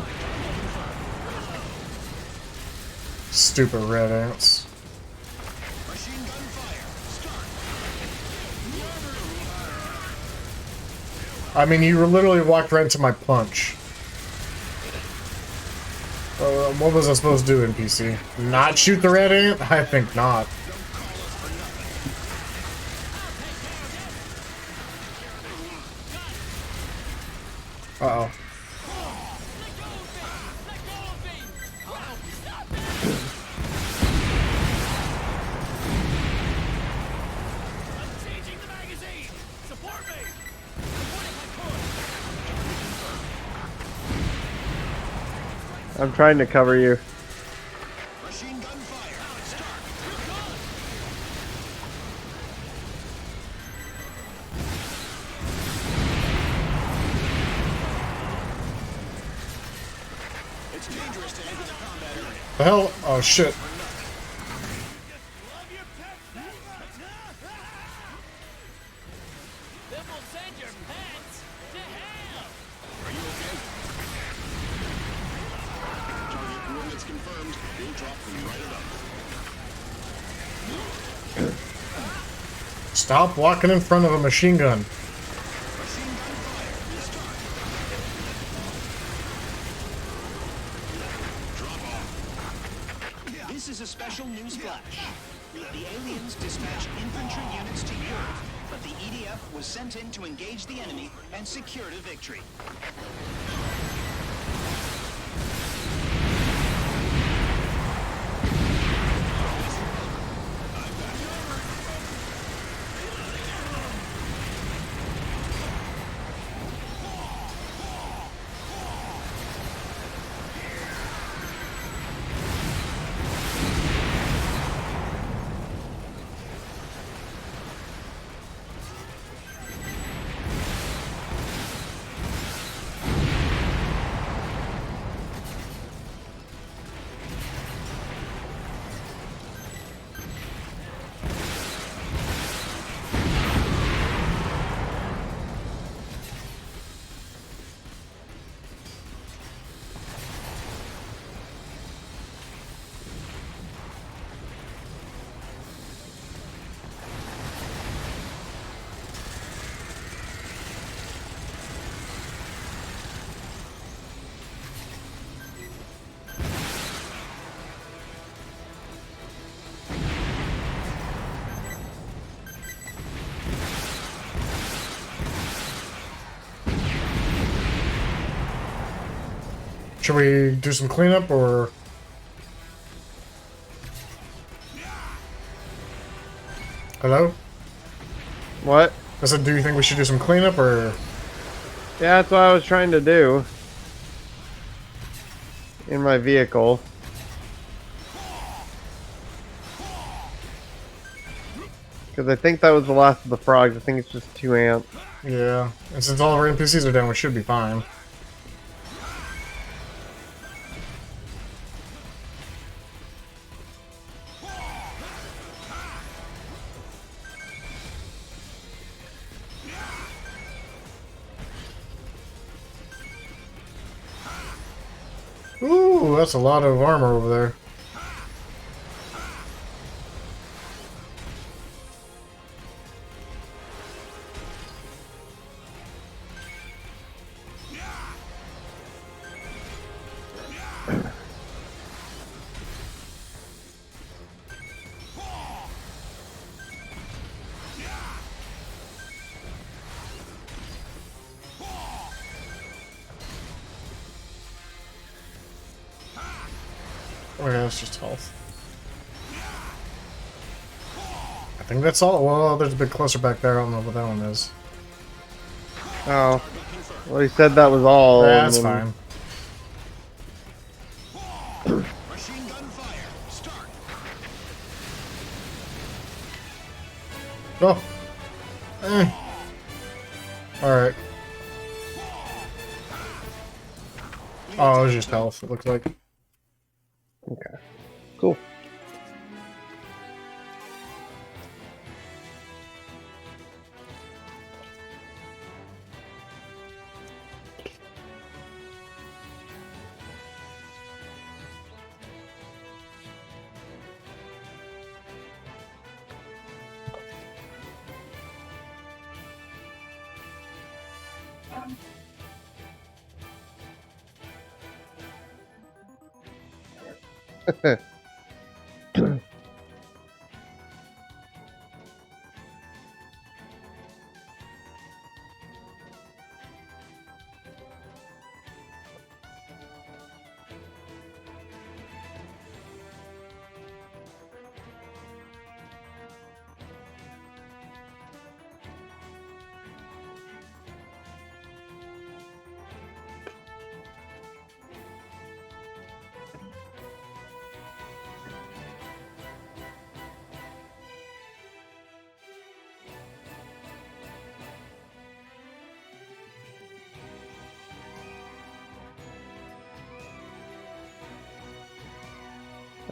Stupid red ants. I mean, you literally walked right into my punch. What was I supposed to do, NPC? Not shoot the red ant? I think not. Uh-oh. Changing the magazine! Support me! I'm trying to cover you. Machine gun fire. It's dangerous to enter the combat area. The hell? Oh, shit. Then we'll send your pets to hell. Are you okay? Target coordinates confirmed. We'll drop them right above. Stop walking in front of a machine gun. This is a special news flash. The aliens dispatched infantry units to Europe, but the EDF was sent in to engage the enemy and secured a victory. Should we do some cleanup, or... Hello? What? I said, do you think we should do some cleanup, or... Yeah, that's what I was trying to do. In my vehicle. Because I think that was the last of the frogs. I think it's just 2 ants. Yeah, and since all of our NPCs are down, we should be fine. Ooh, that's a lot of armor over there. Okay, that's just health. I think that's all. Well, there's a bit closer back there. I don't know what that one is. Oh. Well, he said that was all. That's and then... fine. Machine gun fire. Start. Go. Alright. Oh, it was just health, it looked like. Okay. Cool.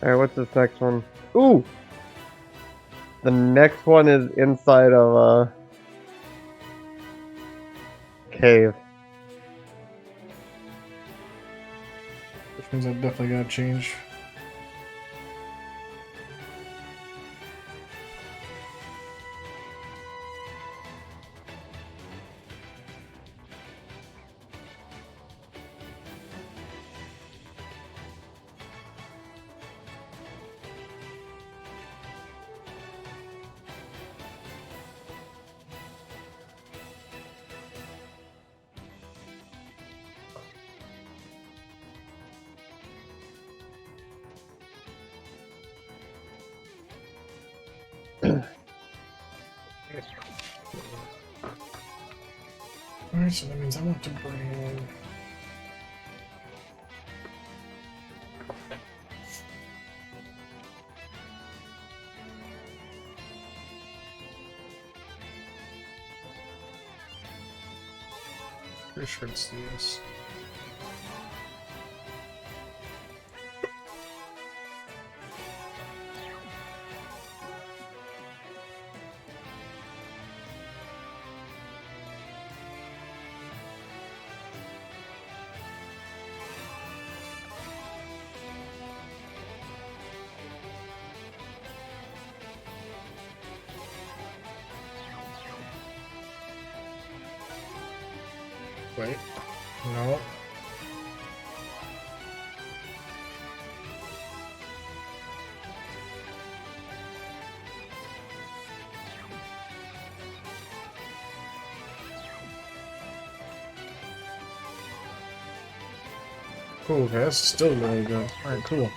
Alright, what's this next one? Ooh! The next one is inside of a cave. Which means I've definitely got to change. Alright, so that means I want to bring... Pretty sure it's these. Wait. No. Cool, okay, that's still really good. Alright, cool.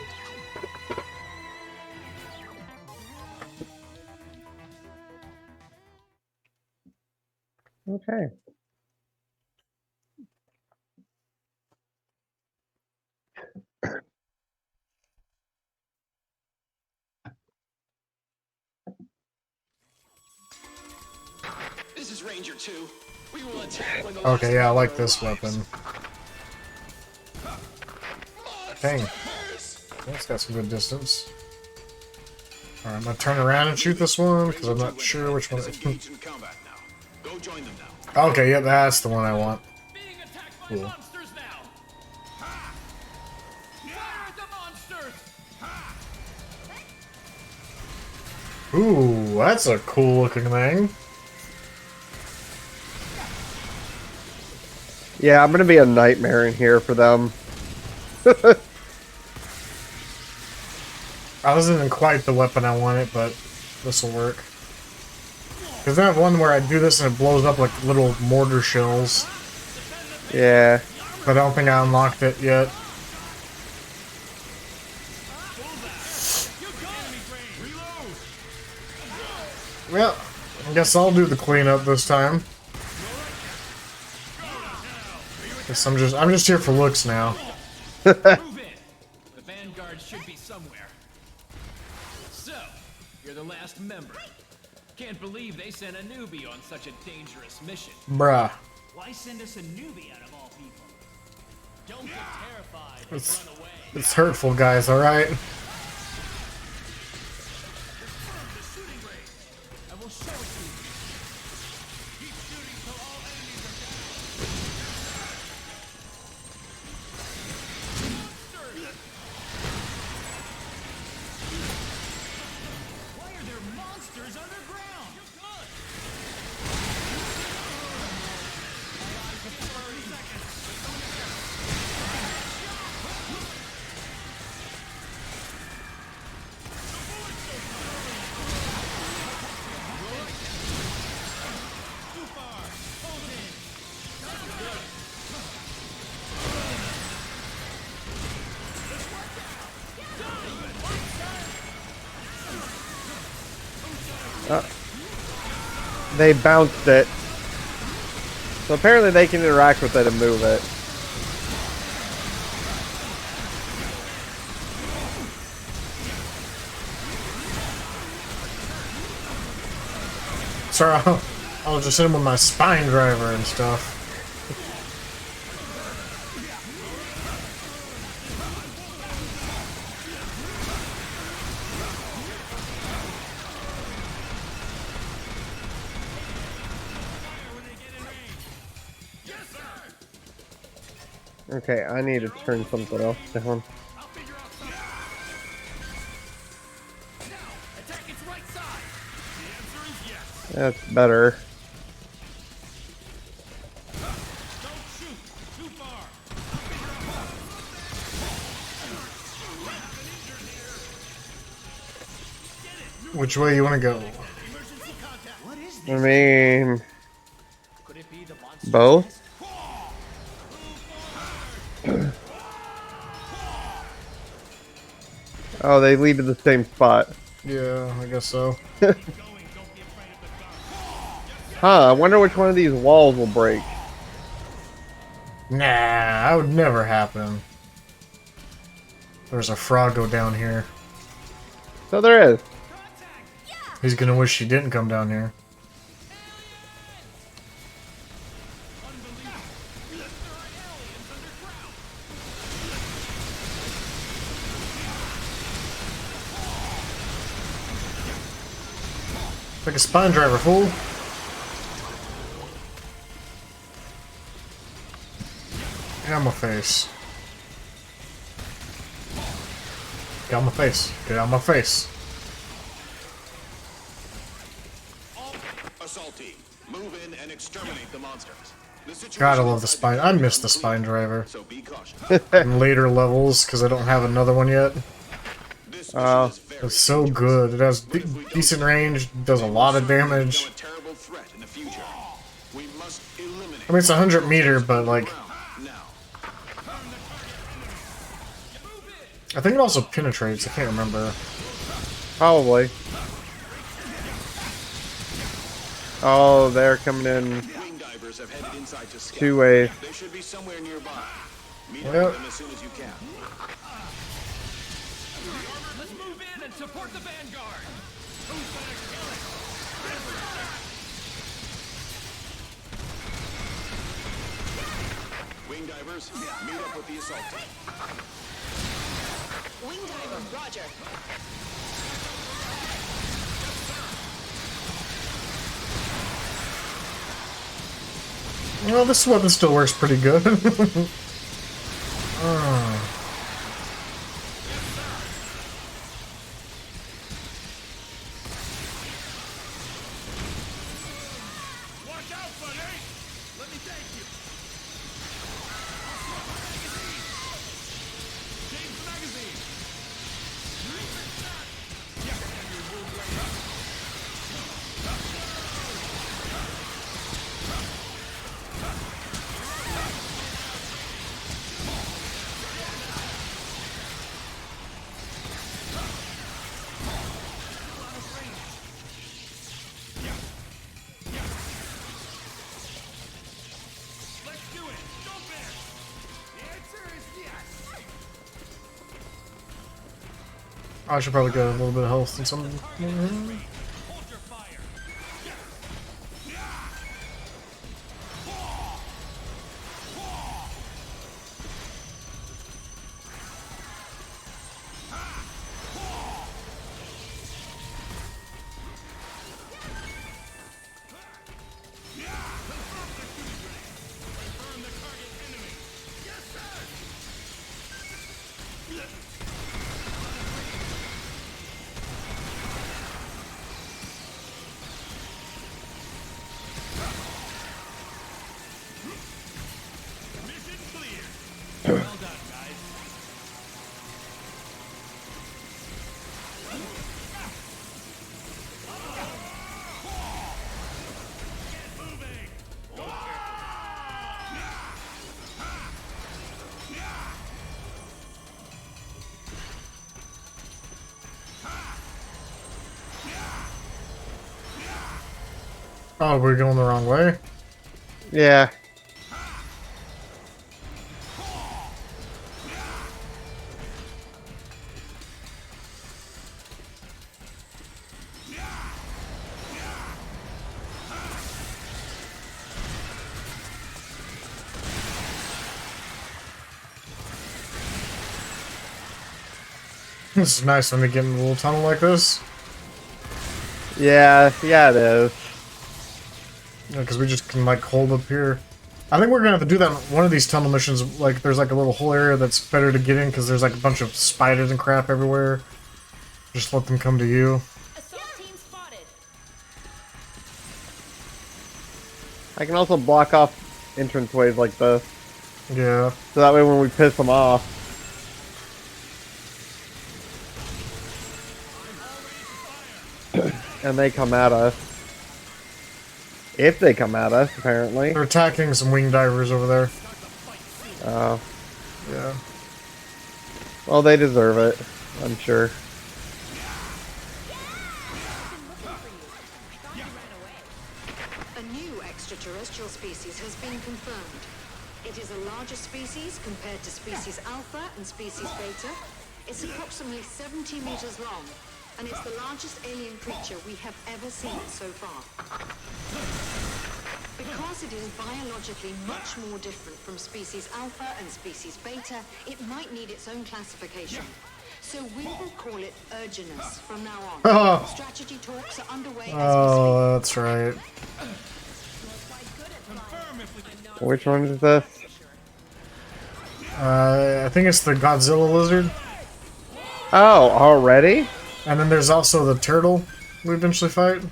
Okay. This is Ranger 2. We will attack when the Okay, yeah, I like monster this arrives. weapon. Dang. That's got some good distance. Alright, I'm gonna turn around and shoot this one, because I'm not sure which one it is. Engaged in combat now. Go join them now. Okay, yeah, that's the one I want. Being attacked by Cool. monsters now. Ha! Fire at the monsters. Ha! Ooh, that's a cool looking thing. Yeah, I'm gonna be a nightmare in here for them. I wasn't quite the weapon I wanted, but this will work. Because I have one where I do this and it blows up like little mortar shells. Yeah. But I don't think I unlocked it yet. Well, I guess I'll do the cleanup this time. Guess I'm just here for looks now. Move in. The Vanguard should be somewhere. So, you're the last member. Can't believe they sent a newbie on such a dangerous mission. Bruh. Why send us a newbie out of all people? Don't get terrified and It's, run away. it's hurtful, guys, alright? I will show it to you. Keep shooting till all enemies are down. Why are there monsters underground? You're good. My eyes have 30 seconds. They bounced it. So apparently they can interact with it and move it. Sorry, I'll just hit him with my spine driver and stuff. Okay, I need to turn something else down. Attack its right side. The answer is yes. That's better. Don't shoot. Too far. Which way you want to go? Emergency contact. What is I mean, Could it be the monster? both? Oh, they lead to the same spot. Yeah, I guess so. Huh, I wonder which one of these walls will break. Nah, that would never happen. There's a frog go down here. So there is. He's gonna wish he didn't come down here. Like a spine driver, fool. Get out my face. Get out my face. Get out my face. Assault team, move in and exterminate the monsters. God, I love the spine. I miss the spine driver. So be cautious. In later levels, because I don't have another one yet. It's so good. It has decent range, does a lot of damage. I mean, it's 100 meter, but like... I think it also penetrates, I can't remember. Probably. Oh, they're coming in 2 ways. They should be somewhere nearby. Meet Yep. up with them as soon as you can. Let's move in and support the Vanguard. Who's gonna kill it? Wing divers, meet up with the assault team. Wing diver, roger. Well, this weapon still works pretty good. Watch out, buddy. Let me thank you. Change the magazine. I should probably get a little bit of health and something. Oh, we're going the wrong way? Yeah. This is nice when they get in a little tunnel like this. Yeah, it is. Yeah, because we just can, like, hold up here. I think we're gonna have to do that in one of these tunnel missions. Like, there's, like, a little hole area that's better to get in because there's, like, a bunch of spiders and crap everywhere. Just let them come to you. Assault team spotted. I can also block off entranceways like this. Yeah. So that way when we piss them off. And they come at us. If they come at us, apparently. They're attacking some wing divers over there. Oh. Yeah. Well, they deserve it, I'm sure. A new extraterrestrial species has been confirmed. It is a larger species compared to species Alpha and species Beta. It's approximately 70 meters long, and it's the largest alien creature we have ever seen so far. Because it is biologically much more different from species Alpha and species Beta, it might need its own classification. So we will call it Urginus from now on. Oh. Strategy talks are underway as we Oh, that's right. Which one is this? I think it's the Godzilla lizard. Oh, already? And then there's also the turtle we eventually fight.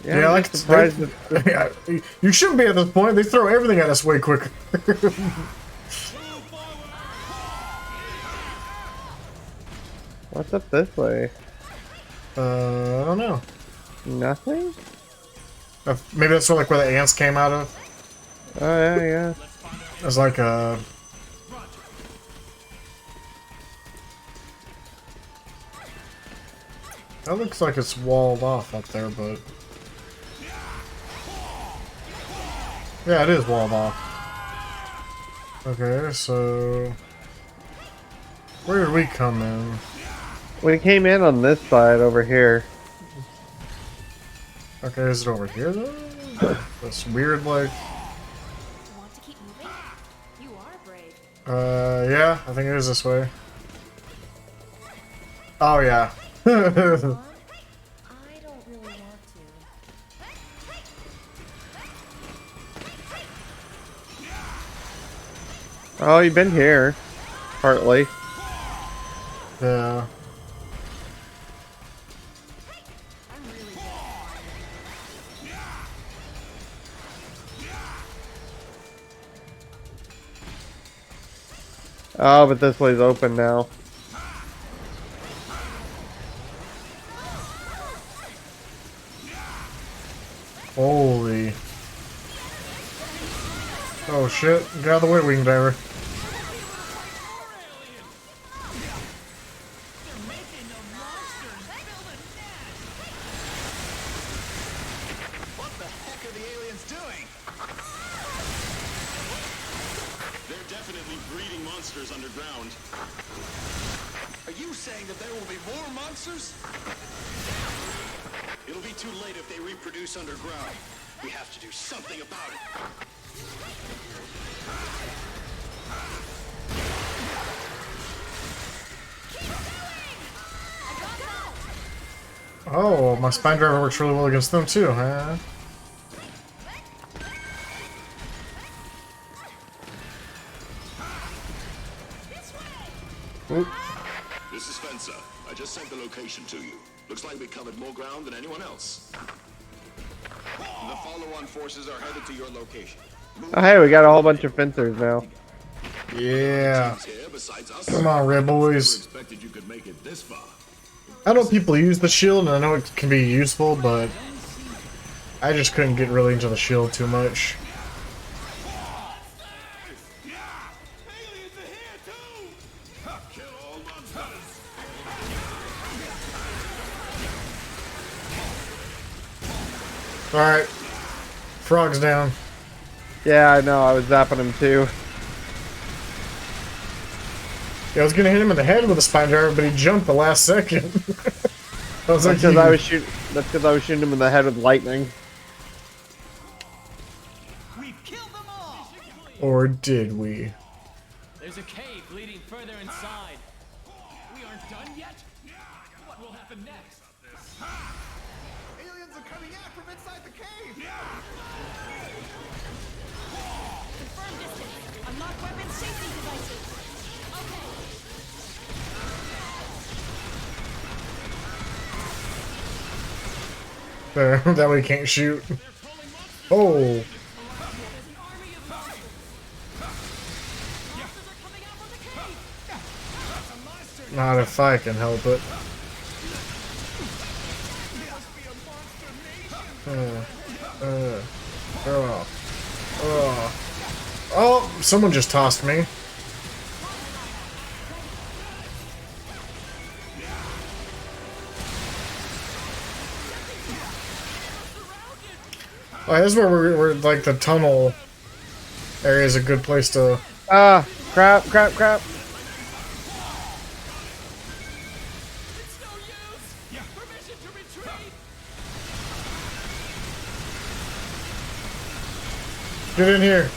Yeah, like surprised yeah, you shouldn't be at this point. They throw everything at us way quicker. What's up this way? I don't know. Nothing? Maybe that's where, like, where the ants came out of. Oh, yeah. It's like a... That looks like it's walled off up there, but... Yeah, it is walled off. Okay, so... Where did we come in? We came in on this side over here. Okay, is it over here, though? That's weird, like... Want to keep moving? You are brave. Yeah, I think it is this way. Oh, yeah. I don't really want to. Oh, you've been here. Partly. Yeah. Oh, but this way's open now. Holy. Oh shit, get out of the way, wing diver. What the heck are the aliens doing? They're definitely breeding monsters underground. you saying that there will be more monsters? It'll be too late if they reproduce underground. We have to do something about it. Oh, my spine driver works really well against them too, huh? Oop. This is Fencer. I just sent the location to you. Looks like we covered more ground than anyone else. The follow-on forces are headed to your location. Oh, hey, we got a whole bunch of fencers now. Yeah. Come on, Red Boys. I know people use the shield, and I know it can be useful, but I just couldn't get really into the shield too much. Alright. Frog's down. Yeah, I know. I was zapping him too. Yeah, I was gonna hit him in the head with a spine driver, but he jumped the last second. That's because I was shooting him in the head with lightning. Or did we? There's a cave leading further inside. We aren't done yet? What will happen next? Aliens are coming out from inside the cave! Confirm distance. Unlock weapon safety devices. There, that way he can't shoot. Oh! Not if I can help it. Oh, someone just tossed me. Oh, this is where we're like the tunnel area is a good place to. Ah, crap. Get in here.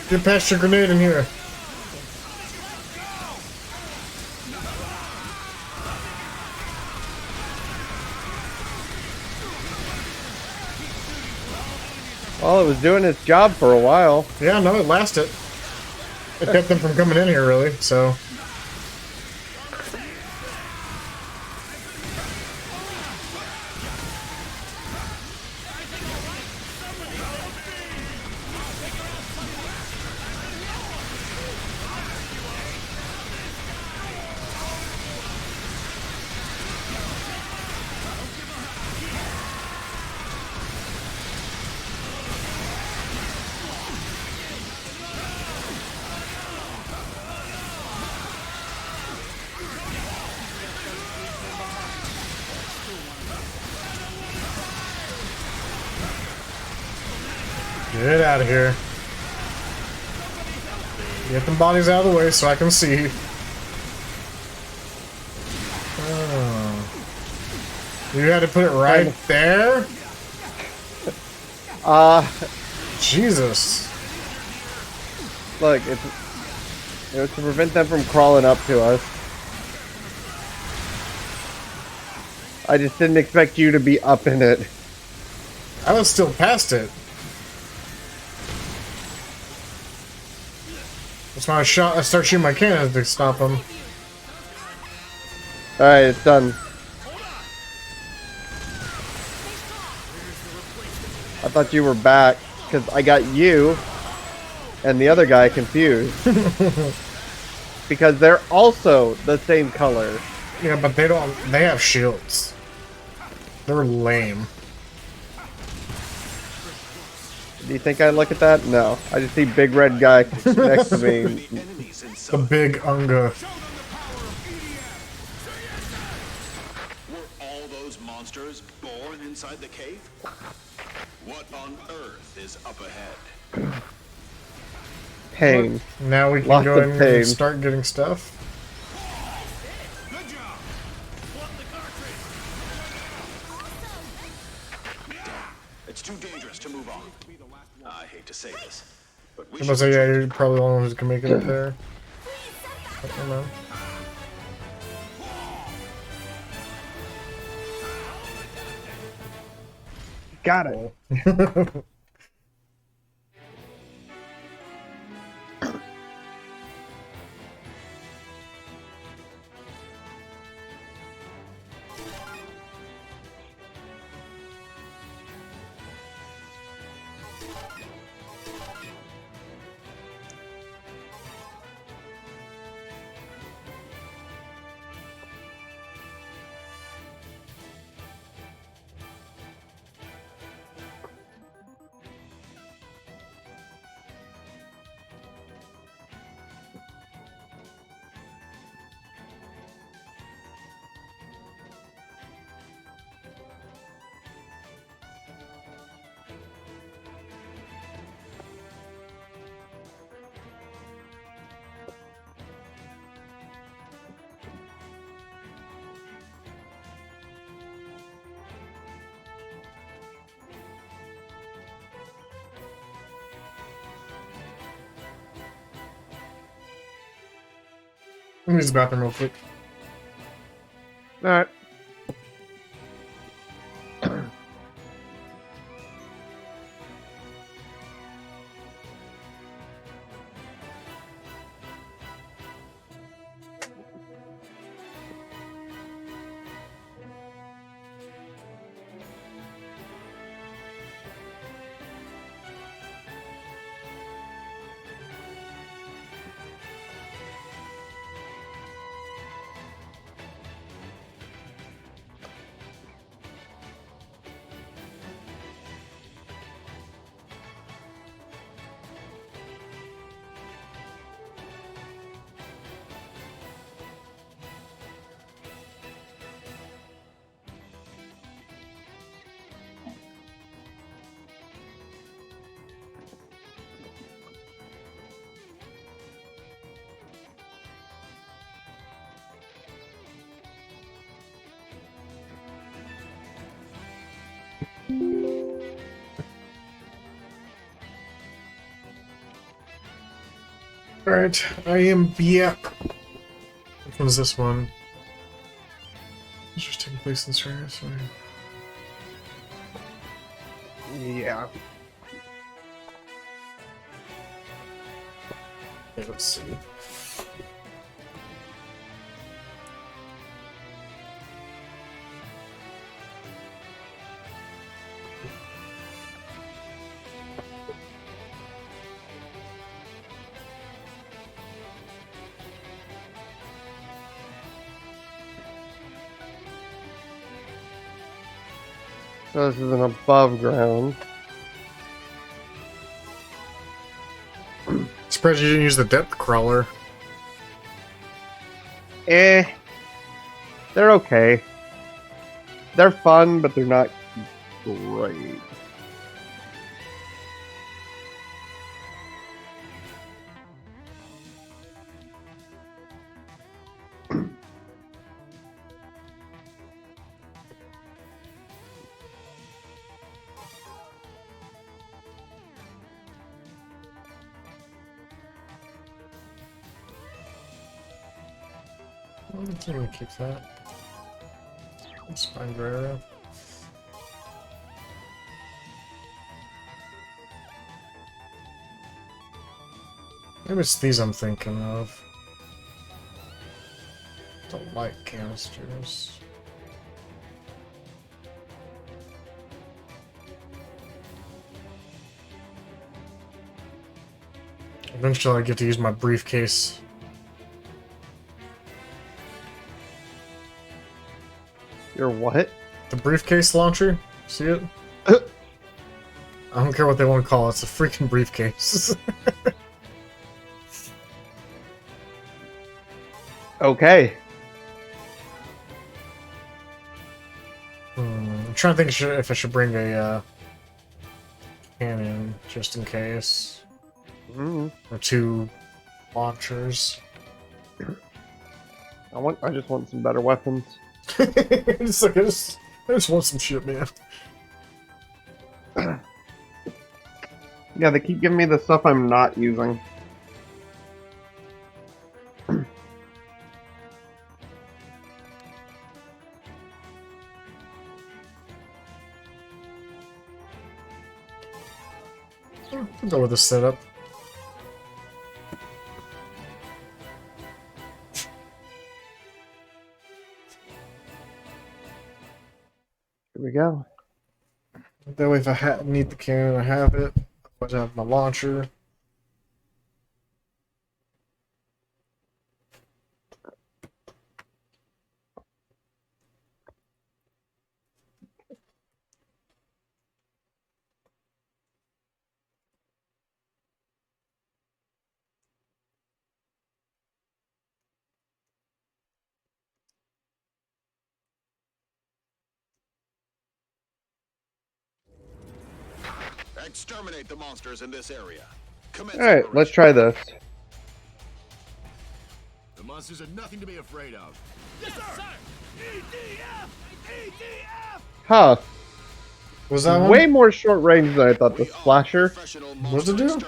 Get past your grenade in here. Well, it was doing its job for a while. Yeah, no, it lasted. It kept them from coming in here, really, so. Get out of here. Get them bodies out of the way so I can see. Oh. You had to put it right there? Jesus. Look, it was to prevent them from crawling up to us. I just didn't expect you to be up in it. I was still past it. That's why I start shooting my cannons to stop them. Alright, it's done. I thought you were back, because I got you and the other guy confused. Because they're also the same color. Yeah, but they have shields. They're lame. Do you think I'd look at that? No. I just see big red guy next to me. The big Unga. Were all those monsters born inside the cave? What on earth is up ahead? pain. Now we can Lots go of and pain. start getting stuff. Good job. Plug the cartridge. It's too dangerous to move on. I hate to say this, but we I'm about to should say, yeah, retreat. you're probably the only one who can make it up there. I don't know. Got it. Oh. Let me use the bathroom real quick. Alright. Alright, I am back. Which one is this one? It's just taking place in this area, sorry. Yeah. Okay, let's see. So this is an above ground. Surprised you didn't use the depth crawler. They're okay. They're fun, but they're not great. I'm gonna keep that. Spine Guerrero. Maybe it's these I'm thinking of. The light canisters. Eventually I get to use my briefcase. Your what? The briefcase launcher? See it? I don't care what they want to call it, it's a freaking briefcase. Okay. I'm trying to think if I should bring a cannon, just in case. Mm. Or 2 launchers. I just want some better weapons. It's like, I just want some shit, man. Yeah, they keep giving me the stuff I'm not using. I'll go with the setup. Here we go. That way, if I need the cannon, I have it. Otherwise, I have my launcher. Exterminate the monsters in this area. Alright, let's try this. The monsters are nothing to be afraid of. Yes, sir! EDF! EDF! Huh. Was that one? Way more short range than I thought the splasher. What's it do?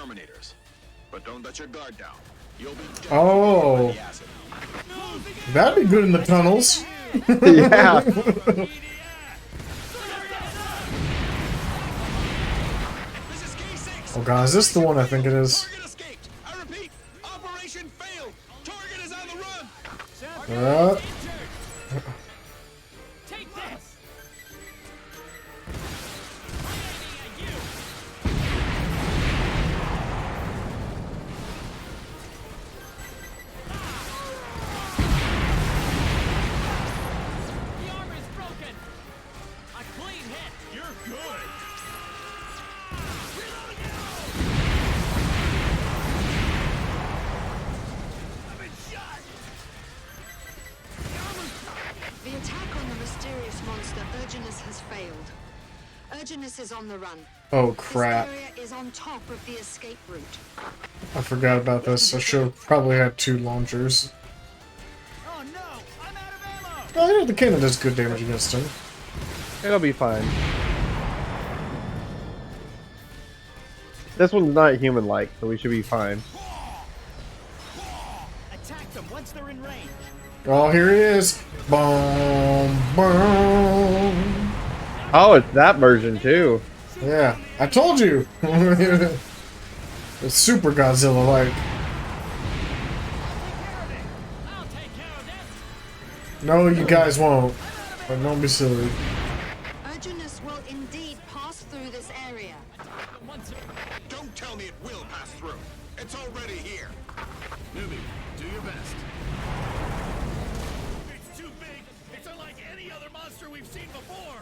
But don't let your guard down. You'll be dead Oh. by the acid. That'd be good in the tunnels. Yeah. Oh god, is this the one I think it is? Target escaped. I repeat, operation failed. Target is on the run. Uh, Take this! The armor is broken! A clean hit! You're good! I've been shot! The attack on the mysterious monster Urginus has failed. Urginus is on the run. oh crap. This area is on top of the escape route. I forgot about this. I should have probably had 2 launchers. Oh no! I'm out of ammo! Oh, yeah, the cannon does good damage against him. It'll be fine. This one's not human-like, so we should be fine. Attack them once they're in range. Oh, here he is. Boom, boom. Oh, it's that version too. Yeah, I told you. It's super Godzilla-like. I'll take care of this! No, you guys won't. But don't be silly. Urginus will indeed pass through this area. Don't tell me it will pass through. It's already here. Newbie, do your best. It's too big! It's unlike any other monster we've seen before!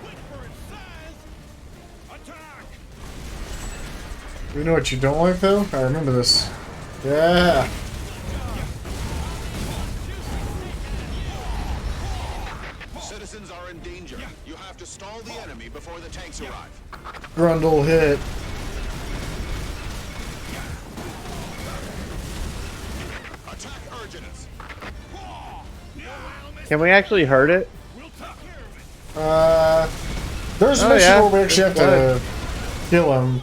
Quick for its size! Attack! You know what you don't like, though? I remember this. Yeah. Citizens are in danger. You have to stall the enemy before the tanks arrive. Grundle hit. Attack Urginus. Can we actually hurt it? There's a Oh, mission yeah. where we actually have to kill him.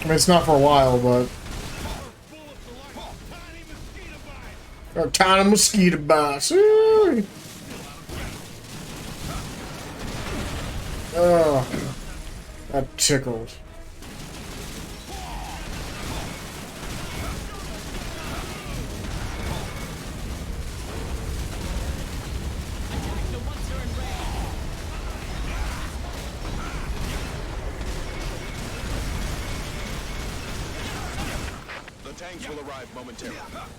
I mean, it's not for a while, but... A tiny mosquito bites. Ooh. Oh, that tickled. The tanks will arrive momentarily.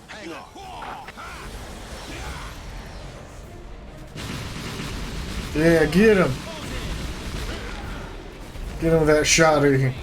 Hang on. Yeah, get him. Get him with that shotty.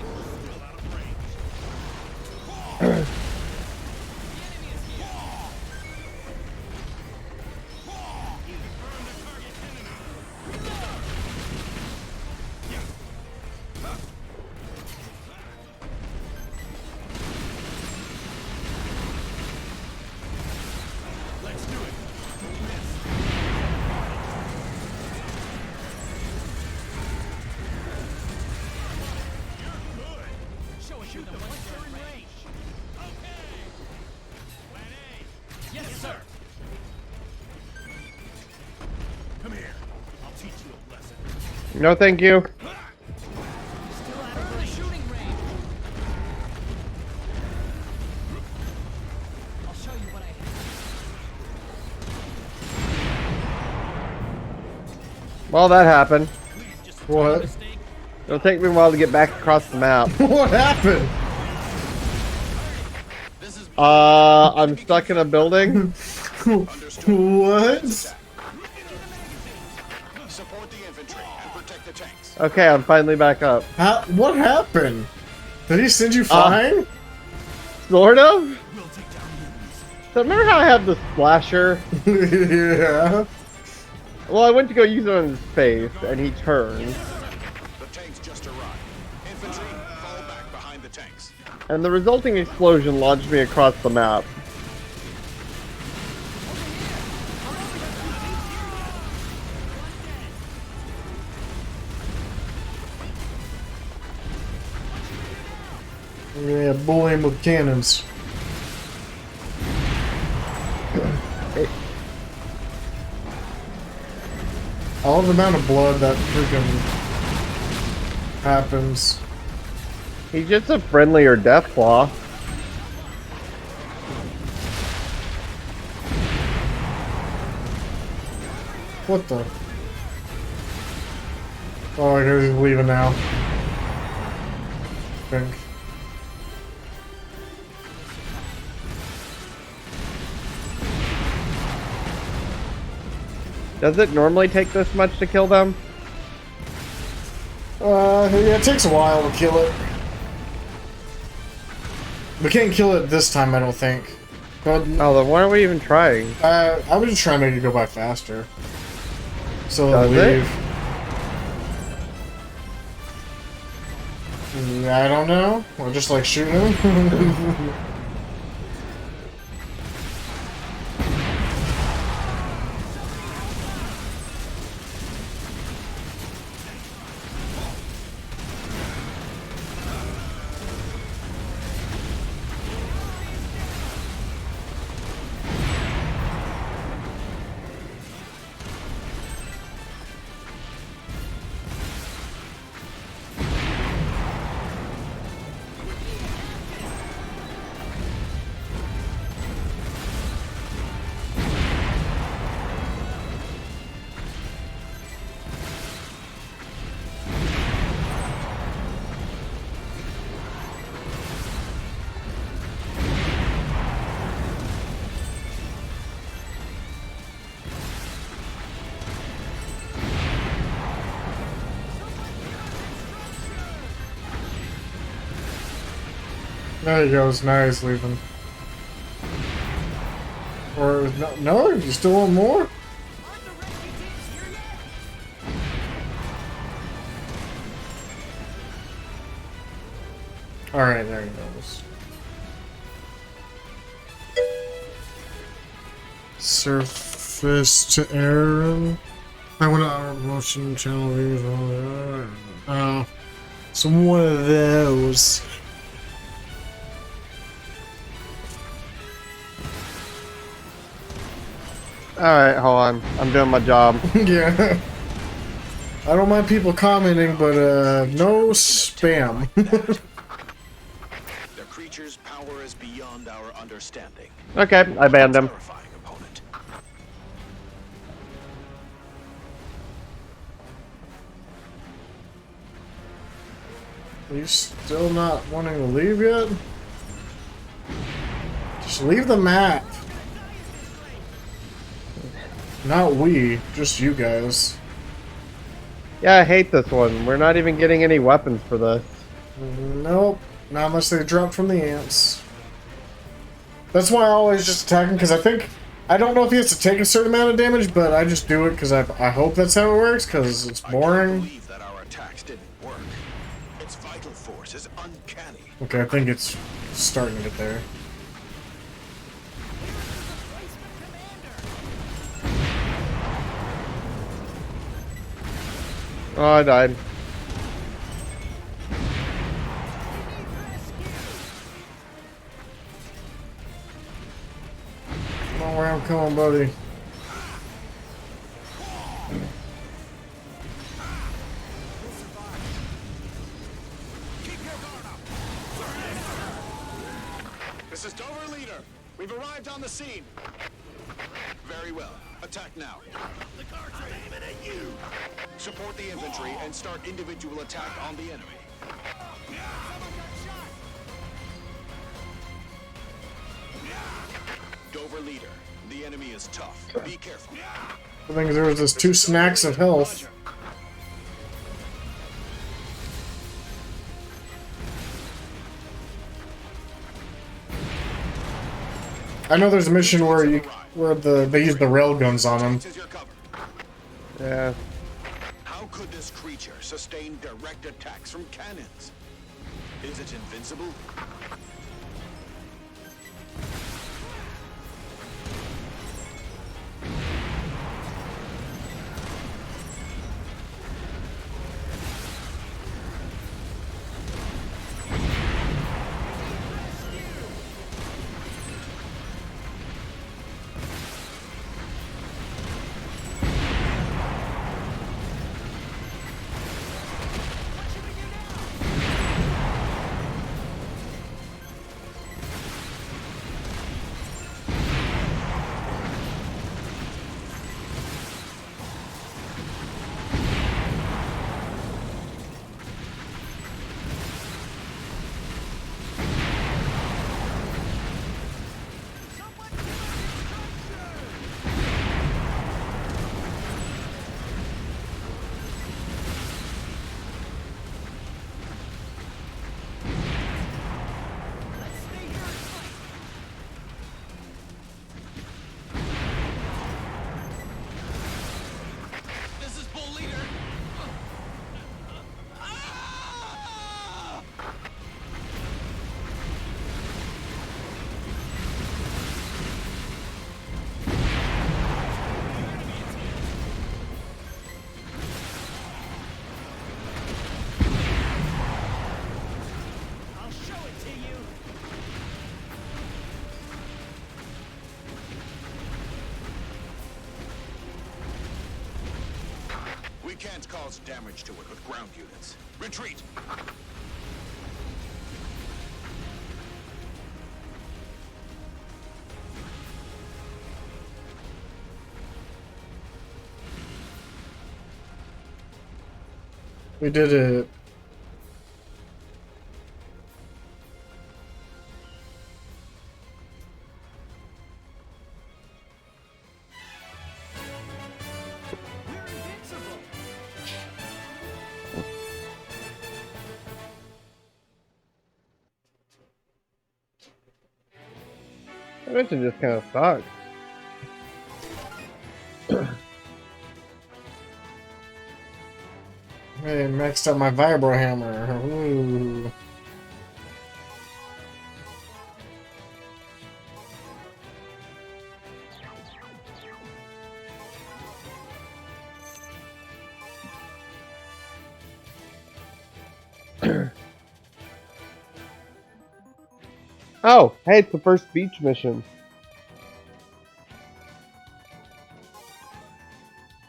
No, thank you. Still out of the shooting range. I'll show you what I have. Well, that happened. What? It'll take me a while to get back across the map. What happened? I'm stuck in a building. What? Support the infantry and protect the tanks. Okay, I'm finally back up. What happened? Did he send you flying? Sort of. So remember how I have the splasher? Yeah. Well, I went to go use it on his face, and he turned. The tanks just arrived. Infantry, fall back behind the tanks. And the resulting explosion launched me across the map. Yeah, bully him with cannons. I love the amount of blood that freaking happens. He's just a friendlier Deathclaw. What the? Oh, I guess he's leaving now. I think. Does it normally take this much to kill them? Yeah, it takes a while to kill it. We can't kill it this time, I don't think. But oh, then why are we even trying? I was just trying to make it go by faster. So Does leave. I don't know. Or just like shooting him. There he goes. Now he's leaving. Or no? You still want more? All right, there he goes. Surface to air. I want our motion channel views. Oh, so one of those. Alright, hold on. I'm doing my job. Yeah. I don't mind people commenting, but no spam. The creature's power is beyond our understanding. Okay, I banned him. Terrifying opponent. Are you still not wanting to leave yet? Just leave the map. Not we, just you guys. Yeah, I hate this one. We're not even getting any weapons for this. Nope. Not unless they drop from the ants. That's why I always just attack him, because I don't know if he has to take a certain amount of damage, but I just do it because I hope that's how it works, because it's boring. I can't believe that our attacks didn't work. Its vital force is uncanny. Okay, I think it's starting to get there. Oh, I died. Come on, where I'm coming, buddy. This is Dover Leader. We've arrived on the scene. Very well. Attack now. The cartridge. I'm aiming at you. Support the infantry and start individual attack on the enemy. Dover Leader. The enemy is tough. Be careful. I think there was just 2 snacks of health. I know there's a mission where they use the rail guns on them. Yeah. How could this creature sustain direct attacks from cannons? Is it invincible? We can't cause damage to it with ground units. Retreat! We did it. That mission just kind of sucks. Hey, maxed out my vibro hammer. Ooh. Oh, hey, it's the first beach mission.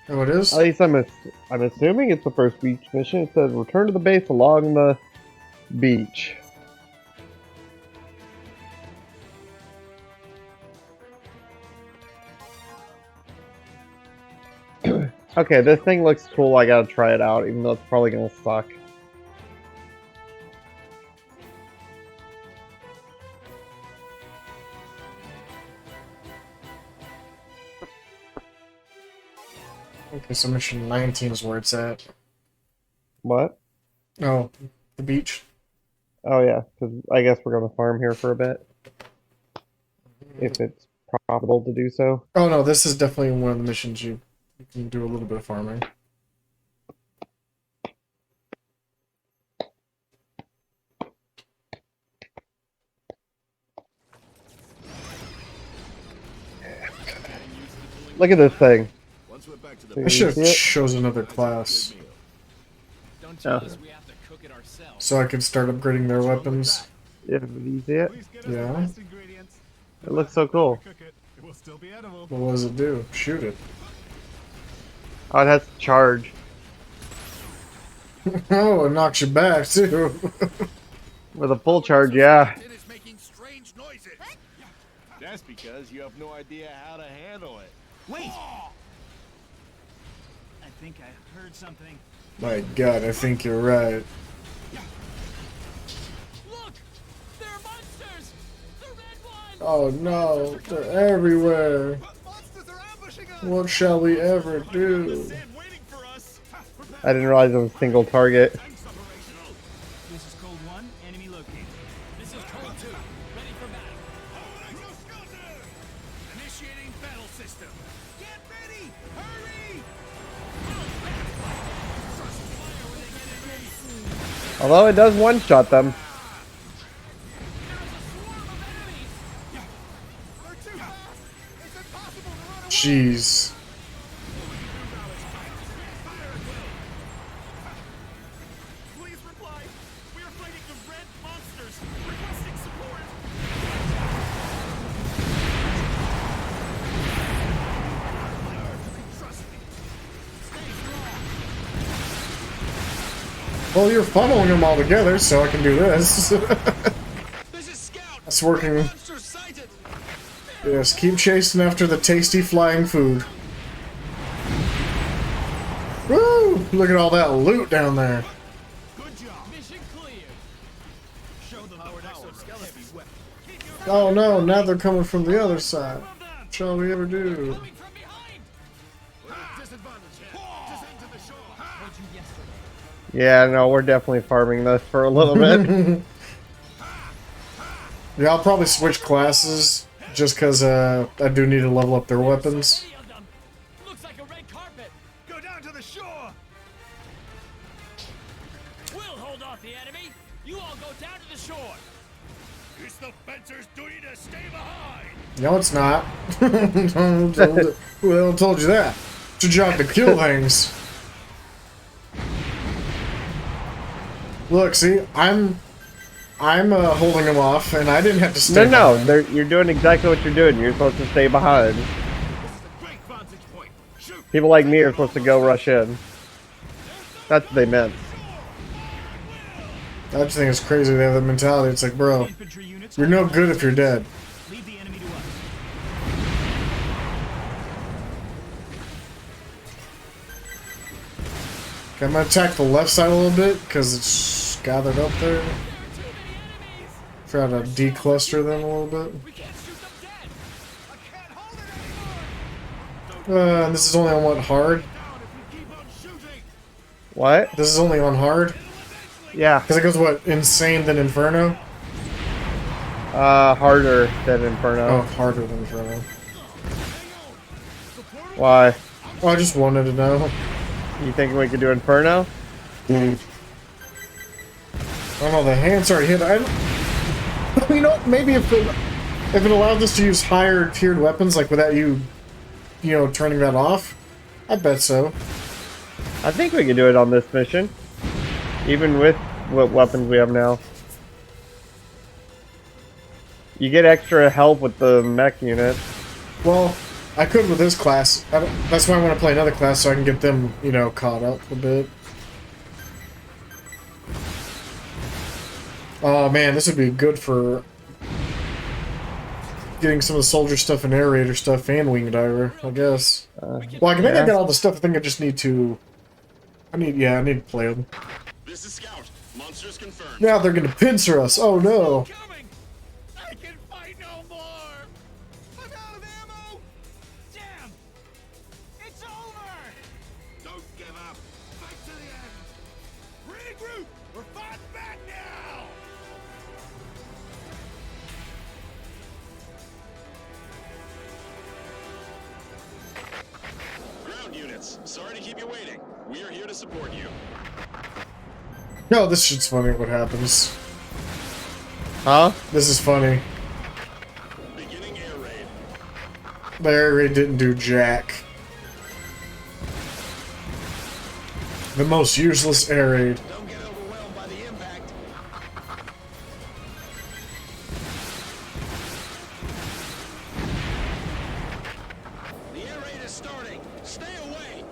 Oh, it is? At least I'm assuming it's the first beach mission. It says return to the base along the beach. Okay, this thing looks cool. I gotta try it out, even though it's probably gonna suck. Okay, so mission 19 is where it's at. What? Oh, the beach. Oh yeah, because I guess we're gonna farm here for a bit. If it's profitable to do so. Oh no, this is definitely one of the missions you can do a little bit of farming. Look at this thing. I should have chose another class. Oh. So I could start upgrading their weapons. Yeah, did you see it? Yeah. It looks so cool. What does it do? Shoot it. Oh, it has to charge. Oh, it knocks you back too. With a full charge, yeah. That's because you have no idea how to handle it. Wait! I think I heard something. My God, I think you're right. Look! There are monsters! The red ones! Oh no, they're everywhere. What shall we ever do? I didn't realize it was a single target. This is Code 1, enemy located. This is Code 2. Ready for battle. Initiating battle system. Get ready! Hurry! Although it does one-shot them. Jeez. Please reply. We are fighting the red monsters. Requesting support. Trust me. Stay strong. Well, you're funneling them all together, so I can do this. That's working. Yes, keep chasing after the tasty flying food. Woo! Look at all that loot down there. Good job. Mission cleared. Show them powered exoskeleton weapon. Oh no, now they're coming from the other side. What shall we ever do? Yeah, no, we're definitely farming this for a little bit. Yeah, I'll probably switch classes just because I do need to level up their weapons. Looks like a red carpet. Go down to the shore. We'll hold off the enemy. You all go down to the shore. It's the fencers' duty to stay behind. No, it's not. Who told you that? It's your job to kill things. Look, see, I'm holding them off, and I didn't have to stay. No, you're doing exactly what you're doing. You're supposed to stay behind. People like me are supposed to go rush in. That's what they meant. I just think it's crazy they have that mentality. It's like, bro, you're no good if you're dead. Leave the enemy to us. Okay, I'm gonna attack the left side a little bit because it's gathered up there. Try to decluster them a little bit. And this is only on what, hard? What? This is only on hard? Yeah. Because it goes, what, insane then Inferno? Harder than Inferno. Oh, harder than Inferno. Why? Oh, I just wanted to know. You think we could do Inferno? I don't know, the hands are hit. You know, maybe if it allowed us to use higher tiered weapons, like without you know, turning that off, I bet so. I think we could do it on this mission. Even with what weapons we have now. You get extra help with the mech unit. Well, I could with this class. That's why I want to play another class so I can get them, you know, caught up a bit. Oh man, this would be good for getting some of the soldier stuff and air raider stuff and wing diver, I guess. Well, I think I got all the stuff. I think I just need to. I need to play them. This is Scout. Monsters confirmed. Now they're gonna pincer us. Oh no. I can fight no more. I'm out of ammo. Damn. It's over. Don't give up. Fight to the end. Regroup. We're fighting back now. Ground units, sorry to keep you waiting. We are here to support you. No, this shit's funny. What happens? Huh? This is funny. Beginning air raid. The air raid didn't do jack. The most useless air raid. Don't get overwhelmed by the impact. The air raid is starting. Stay away.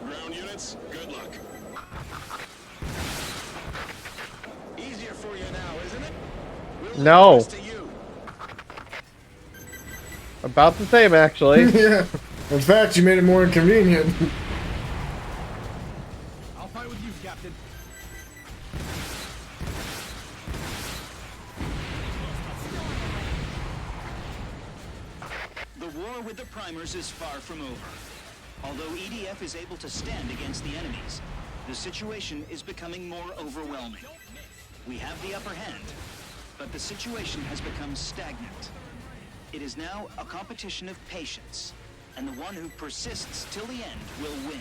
Ground units, good luck. No. About the same, actually. Yeah. In fact, you made it more inconvenient. I'll fight with you, Captain. The war with the primers is far from over. Although EDF is able to stand against the enemies, the situation is becoming more overwhelming. We have the upper hand, but the situation has become stagnant. It is now a competition of patience, and the one who persists till the end will win.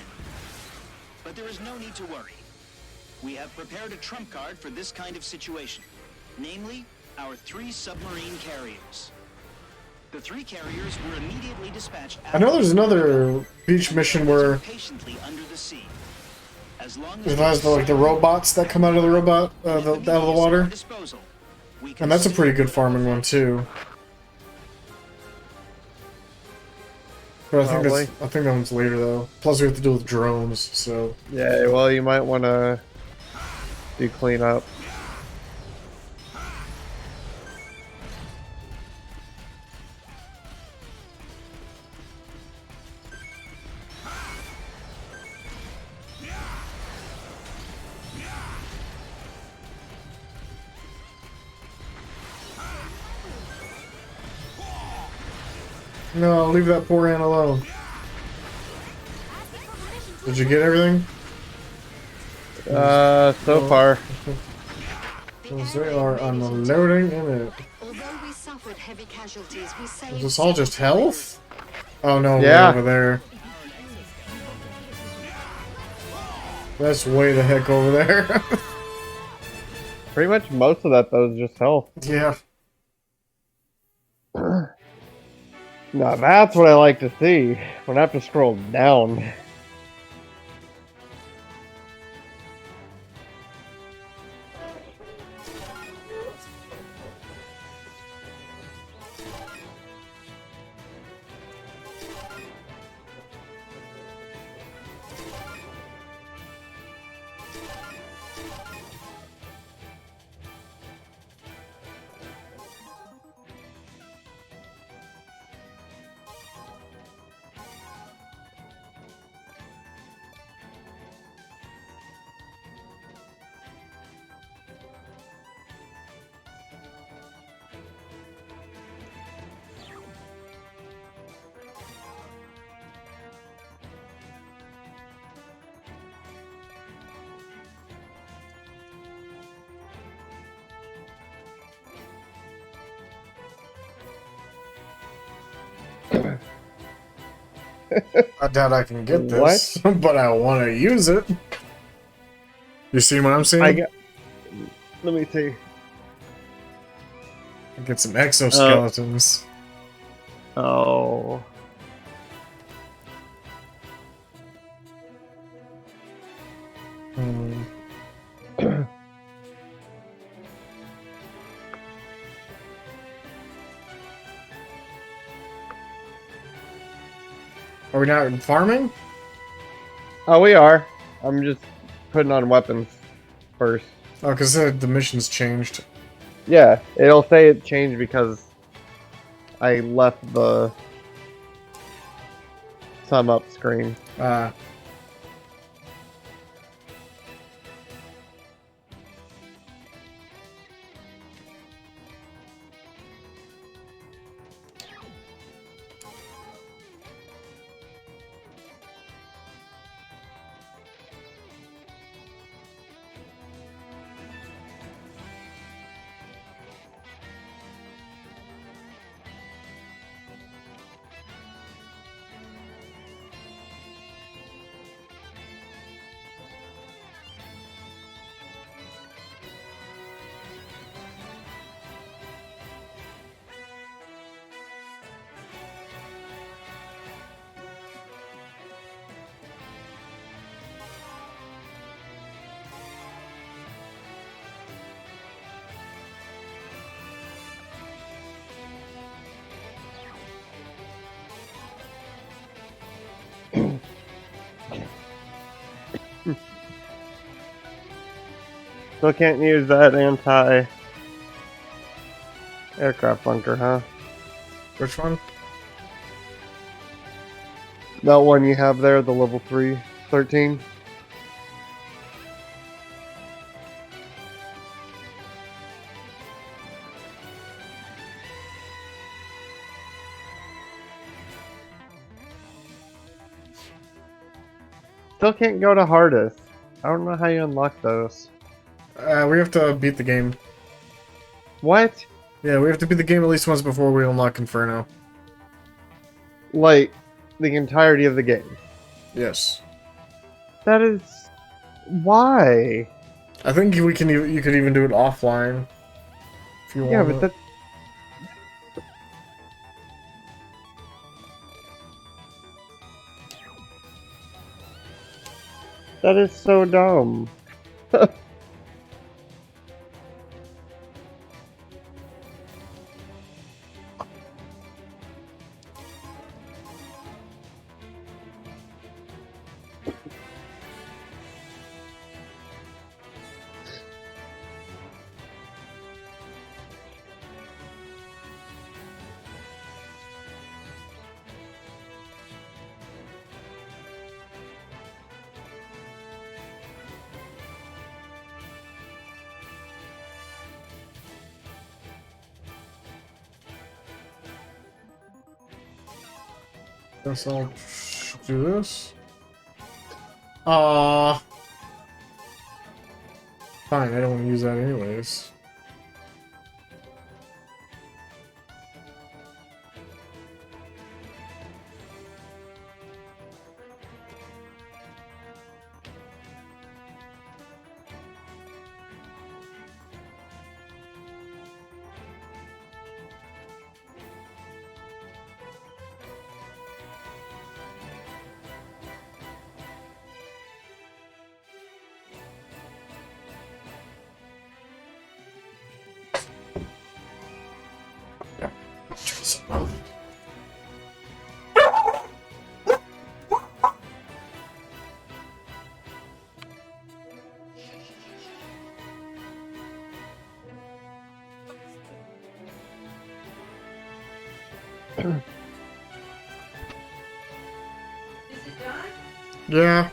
But there is no need to worry. We have prepared a trump card for this kind of situation, namely, our 3 submarine carriers. The 3 carriers were immediately dispatched. I know there's another beach mission where patiently under the sea. As long it has the robots that come out of the robot out of the water, and that's a pretty good farming one too. But I think that one's later though. Plus we have to deal with drones, so Yeah, well, you might want to do cleanup. no, leave that poor ant alone. Did you get everything? So far. Because they are unloading in it. Although we suffered heavy casualties, we saved. Is this all just health? Oh no, Yeah. way over there. That's way the heck over there. Pretty much most of that, though, is just health. Yeah. Now that's what I like to see. When I have to scroll down. I doubt I can get this, but I want to use it. You see what I'm seeing? Let me see. Get some exoskeletons. Oh. Are we not farming? Oh, we are. I'm just putting on weapons first. Oh, because the mission's changed. Yeah, it'll say it changed because I left the sum up screen. Still can't use that anti Aircraft bunker, huh? Which one? That one you have there, the level 3, 13. Still can't go to hardest. I don't know how you unlock those. We have to beat the game. What? Yeah, we have to beat the game at least once before we unlock Inferno. Like, the entirety of the game? Yes. That is... Why? I think we can. You could even do it offline. If you Yeah, want. but that... That is so dumb. Guess I'll do this. Fine, I don't want to use that anyways. Yeah.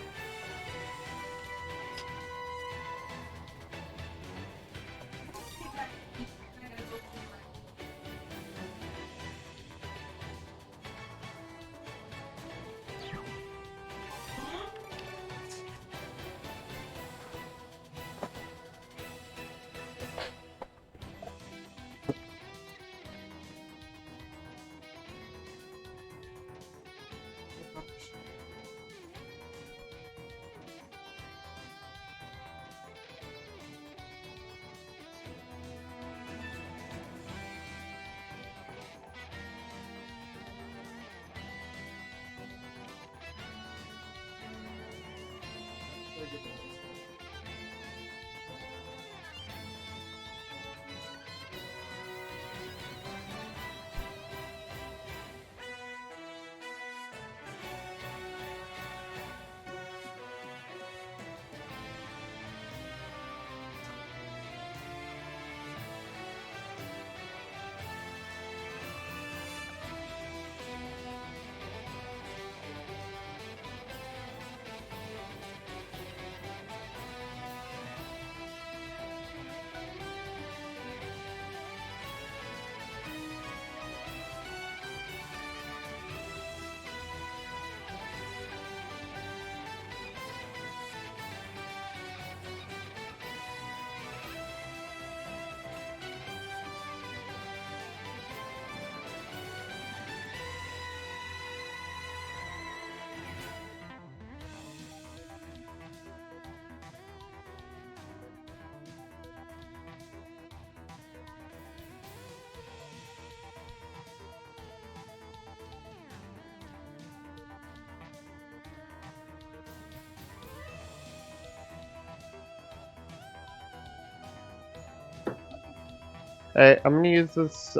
Hey, I'm gonna use this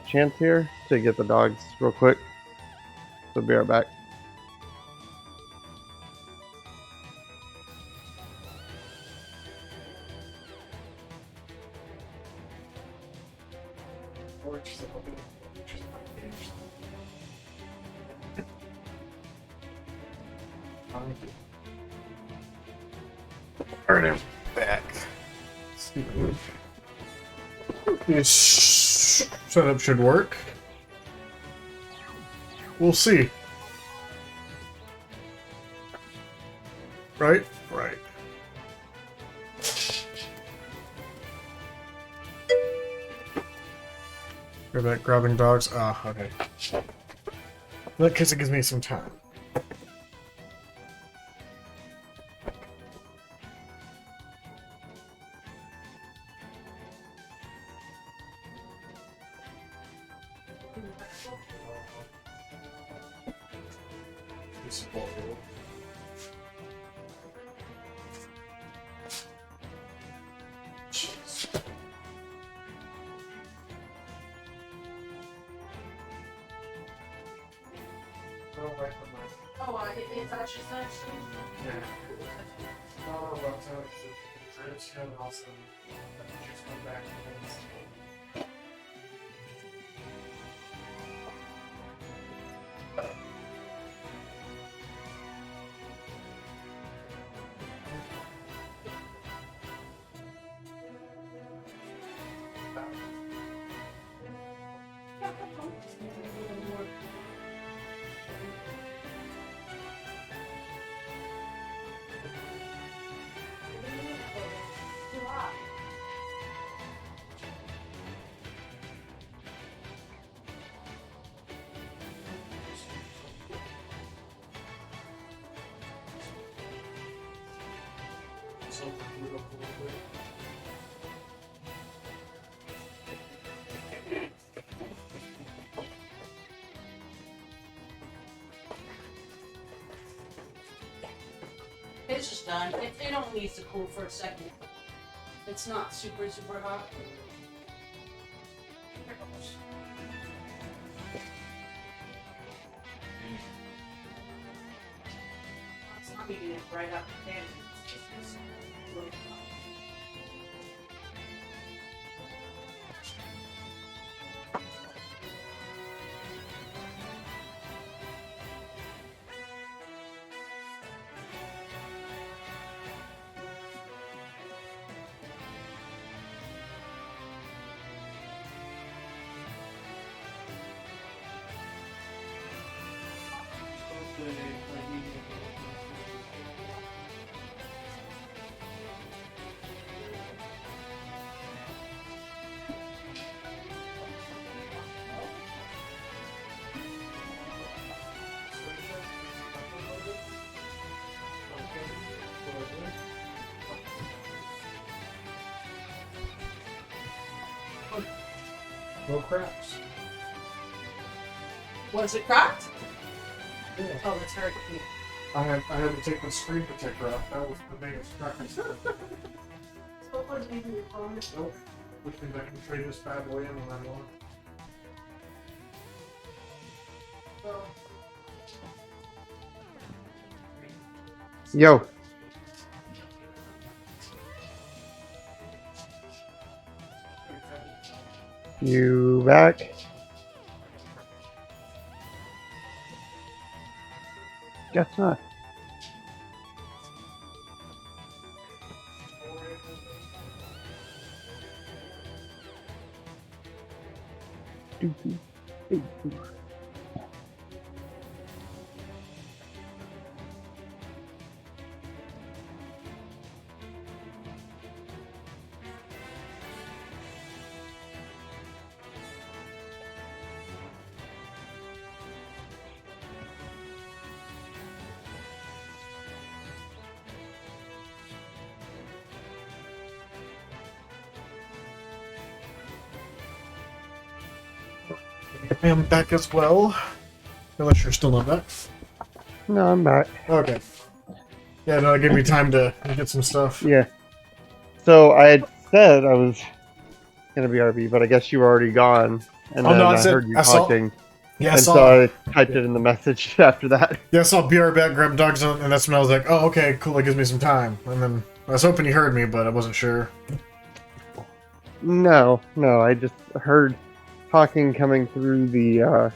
chance here to get the dogs real quick. So be right back. Alright, I'm back. This setup should work. We'll see. Right? Right. Go back grabbing dogs. Ah, okay. In that case, it gives me some time. Oh, it's actually such. Yeah. Oh, well, I just have also just come back and It's just done. It only needs to cool for a second. It's not super hot. It's not eating it right out the pan. It's just really hot. no cracks. Was it cracked? Yeah. Oh, that's hard. I had to take the screen protector off. That was the biggest crack. What was maybe your phone? Nope. Which means I can trade this bad boy in when I want. Yo. You back? Guess not. I am back as well. Unless you're still not back. No, I'm back. Okay. Yeah, no, it gave me time to get some stuff. Yeah. So I had said I was gonna be RB, but I guess you were already gone. And then I heard you talking. Yeah, and so I typed it in the message after that. Yeah, I saw BR back, grabbed dogs, and that's when I was like, oh, okay, cool, that gives me some time. And then I was hoping you heard me, but I wasn't sure. No, I just heard talking coming through the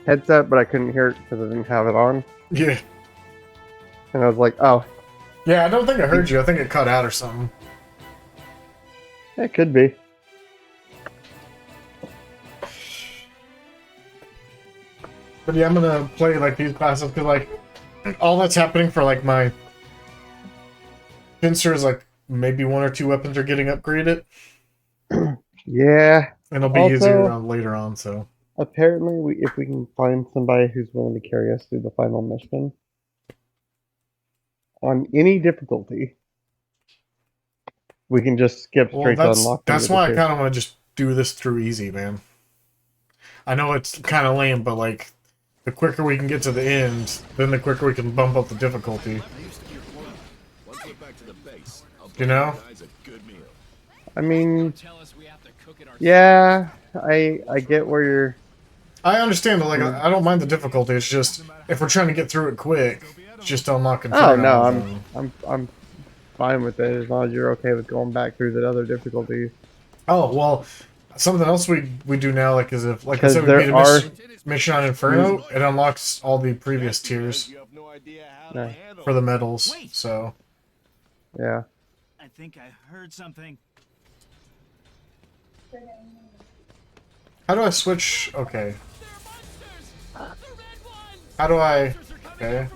headset, but I couldn't hear it because I didn't have it on. Yeah. And I was like, oh. Yeah, I don't think I heard you. I think it cut out or something. It could be. But yeah, I'm gonna play like these classes because like all that's happening for like my pincer is like maybe 1 or 2 weapons are getting upgraded. Yeah. And it'll be Also, easier later on, so. Apparently, if we can find somebody who's willing to carry us through the final mission on any difficulty, we can just skip straight to unlock. That's why I kind of want to just do this through easy, man. I know it's kind of lame, but like, the quicker we can get to the end, then the quicker we can bump up the difficulty. You know? I mean, yeah, I get where you're. I understand, but like, I don't mind the difficulty. It's just if we're trying to get through it quick, just unlock Inferno. Oh no, I'm fine with it as long as you're okay with going back through the other difficulties. Oh well, something else we do now, like, is if like I said, we beat a mission on Inferno, it unlocks all the previous tiers for the medals. So yeah. I think I heard something. How do I switch? Okay. How do I? Okay.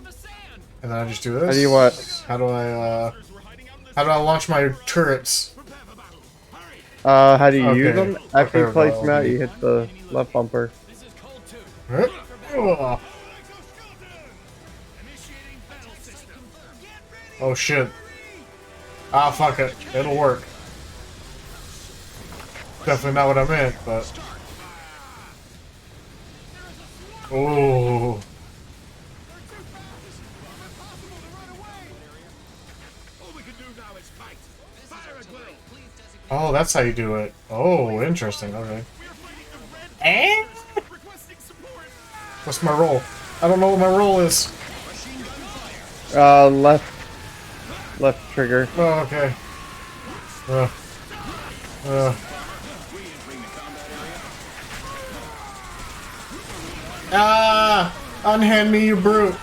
And then I just do this. How do you what? How do I launch my turrets? How do you use them? After you place them out, you hit the left bumper. Oh shit. Ah, fuck it. It'll work. Definitely not what I meant, but... Oh. Oh, that's how you do it. Oh, interesting. Okay. And? What's my role? I don't know what my role is. Left trigger. Oh, okay. Ah! Unhand me, you brute!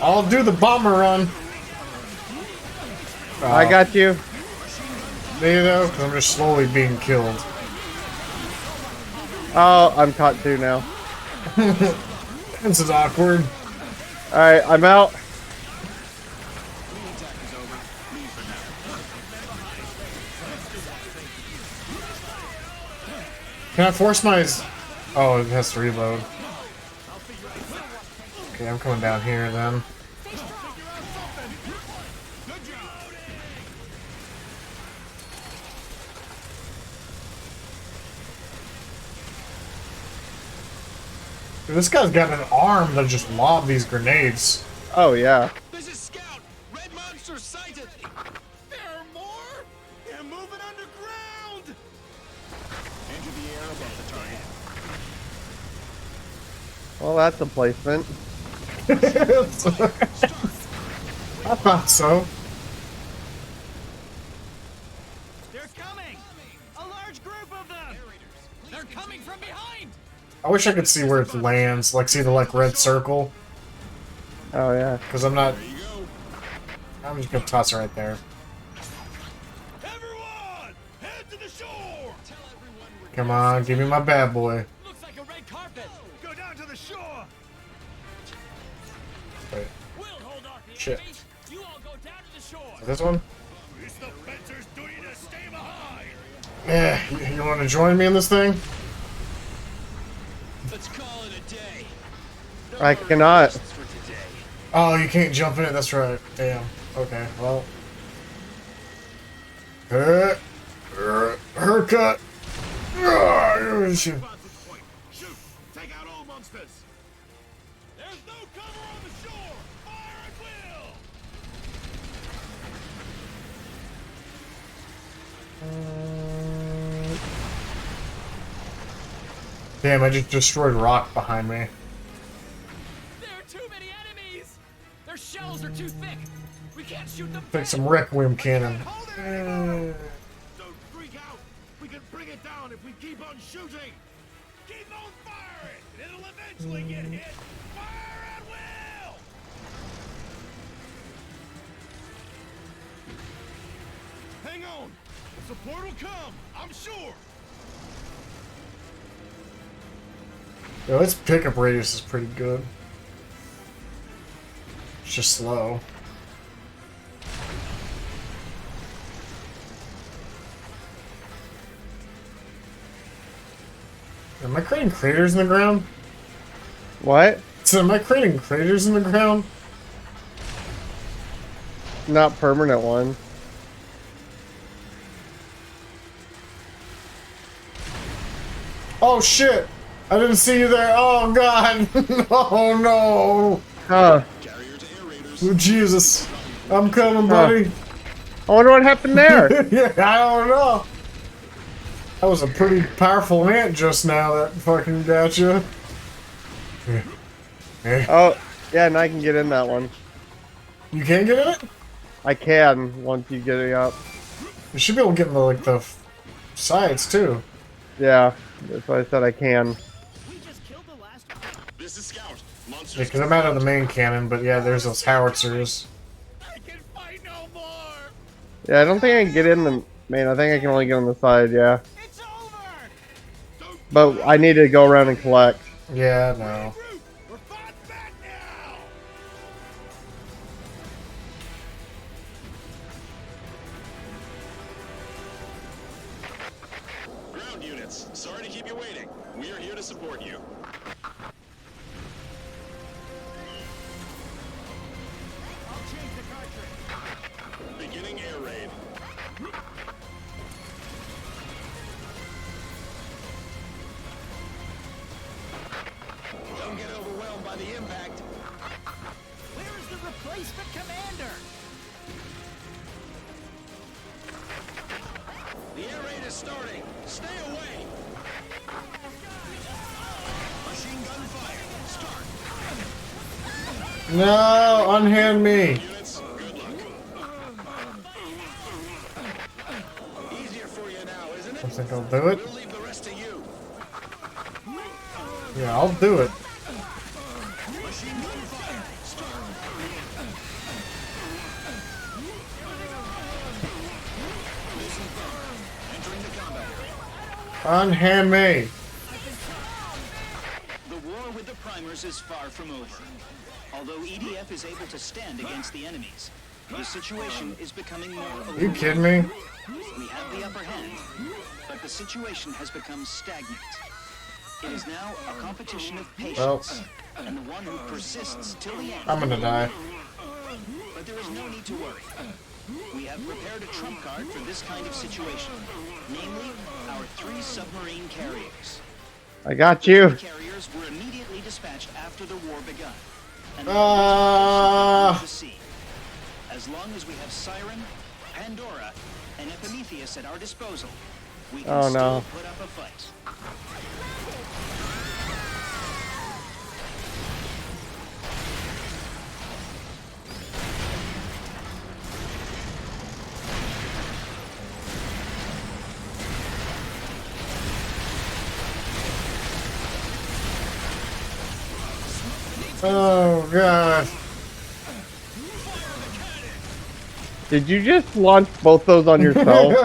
I'll do the bomber run. I got you. Me though, because I'm just slowly being killed. Oh, I'm caught too now. This is awkward. Alright, I'm out. Can I force my... Oh, it has to reload. Okay, I'm coming down here then. Dude, this guy's got an arm that just lob these grenades. Oh, yeah. This is Scout! Red monsters sighted! There are more? They're moving underground! Into the air above the target. Well, that's a placement. I thought so. They're coming! A large group of them! They're coming from behind! I wish I could see where it lands, like see the red circle. Oh yeah. Because I'm not. I'm just gonna toss it right there. Everyone, head to the shore! Come on, give me my bad boy. Looks like a red carpet. Go down to the shore. Wait. We'll hold off the Shit. enemies. You all go down to the shore. Is this one? It's the fencers' duty to stay behind. Yeah, you want to join me in this thing? Let's call it a day. I cannot. Oh, you can't jump in it. That's right. Damn. Okay. Well. Haircut. Shoot! Take out all monsters. There's no cover on the shore. Fire at will. Damn, I just destroyed rock behind me. There are too many enemies! Their shells are too thick! We can't shoot them Take some Requiem cannon. We can bring it down if we keep on shooting. Keep on firing. It'll eventually get hit. Fire at will. Hang on. Support will come. I'm sure. Yo, its pickup radius is pretty good. It's just slow. Am I creating craters in the ground? What? So am I creating craters in the ground? Not permanent ones. Oh shit! I didn't see you there. Oh god! Oh no! Huh. Oh, Jesus! I'm coming, buddy. I wonder what happened there. Yeah, I don't know. That was a pretty powerful ant just now that fucking got you. Oh, yeah, and I can get in that one. You can get in it? I can once you get it up. You should be able to get in the, like, the sides too. Yeah, that's why I said I can. This is Scout. Yeah, because I'm out of the main cannon, but yeah, there's those howitzers. Yeah, I don't think I can get in the main. I think I can only get on the side, yeah. But I need to go around and collect. Yeah, no. Ground units, sorry to keep you waiting. We are here to support you. Beginning air raid. Don't get overwhelmed by the impact. Where is the replacement commander? The air raid is starting. Stay away. Machine gun fire. Start. No, unhand me. Units, good luck. Easier for you now, isn't it? I think I'll do it. We'll leave the rest to you. Yeah, I'll do it. Machine gun fire. Start. Entering the combat area. Unhand me. The war with the primers is far from over. Although EDF is able to stand against the enemies, the situation is becoming more Are you kidding me? We have the upper hand, but the situation has become stagnant. It is now a competition of patience, and the one who persists till the end. I'm gonna die. But there is no need to worry. We have prepared a trump card for this kind of situation, namely our 3 submarine carriers. I got you. The carriers were immediately dispatched after the war begun. And the sea. As long as we have Siren, Pandora, and Epimetheus at our disposal, we can still put up a fight. Oh god. Did you just launch both those on yourself?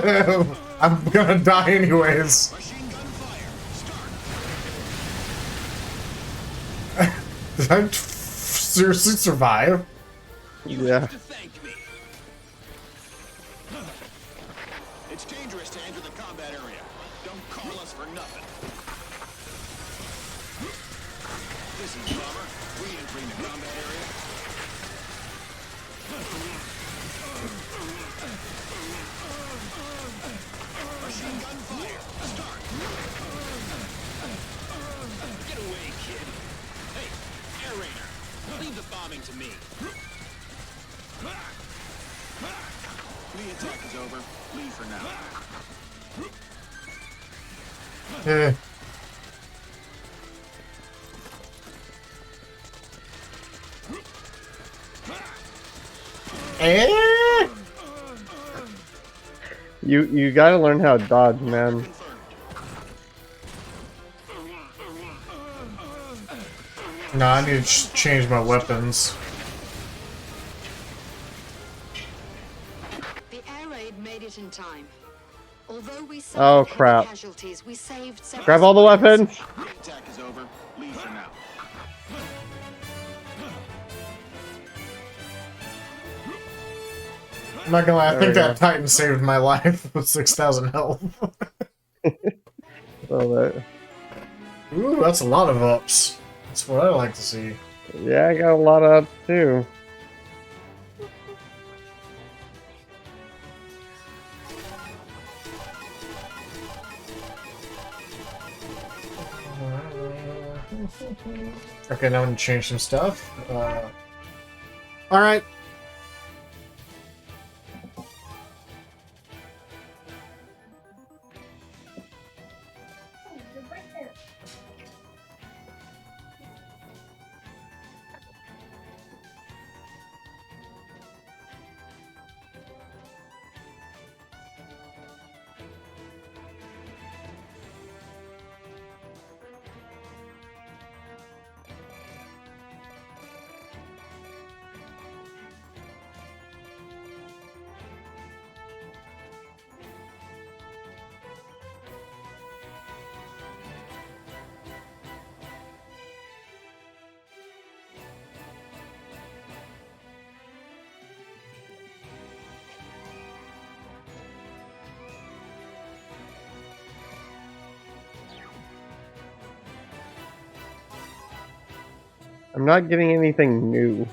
I'm gonna die anyways. Did I seriously survive? Yeah. It's dangerous to enter the combat area. Don't call us for nothing. This is Bomber. We entering the combat area. Machine gun fire. Start. Get away, kid. Hey, air raider. Leave the bombing to me. The attack is over. Leave for now. Yeah. You gotta learn how to dodge, man. No, I need to change my weapons. The air raid made it in time. Although we Oh suffered heavy crap! casualties, we saved several Grab all the civilians. weapons. The attack is over. Leave for now. I'm not gonna lie, I There think we that go. Titan saved my life with 6,000 health. Ooh, that's a lot of ups. That's what I like to see. Yeah, I got a lot of ups too. Okay, now I'm gonna change some stuff. Alright. I'm not getting anything new.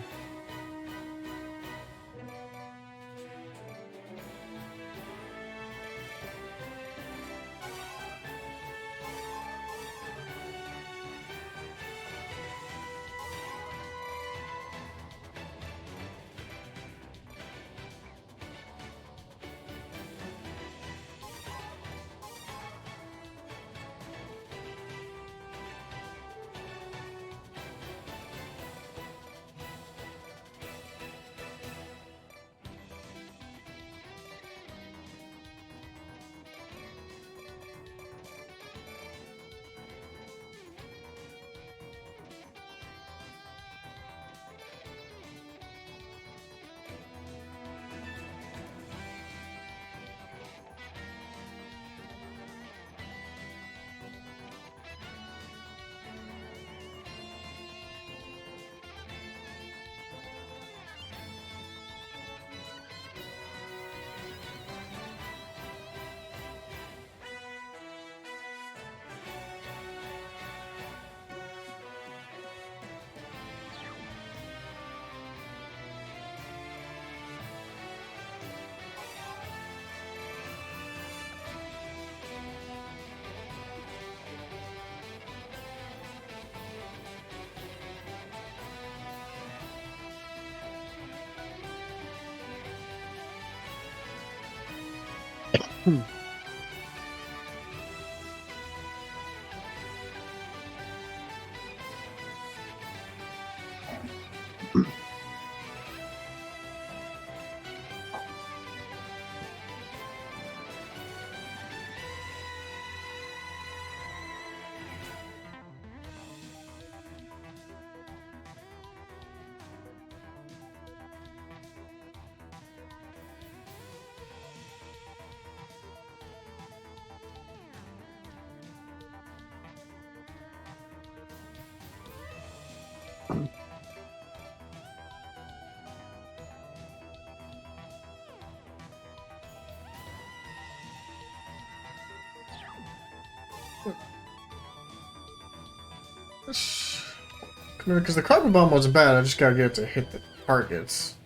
Because the carpet bomb wasn't bad, I just gotta get it to hit the targets.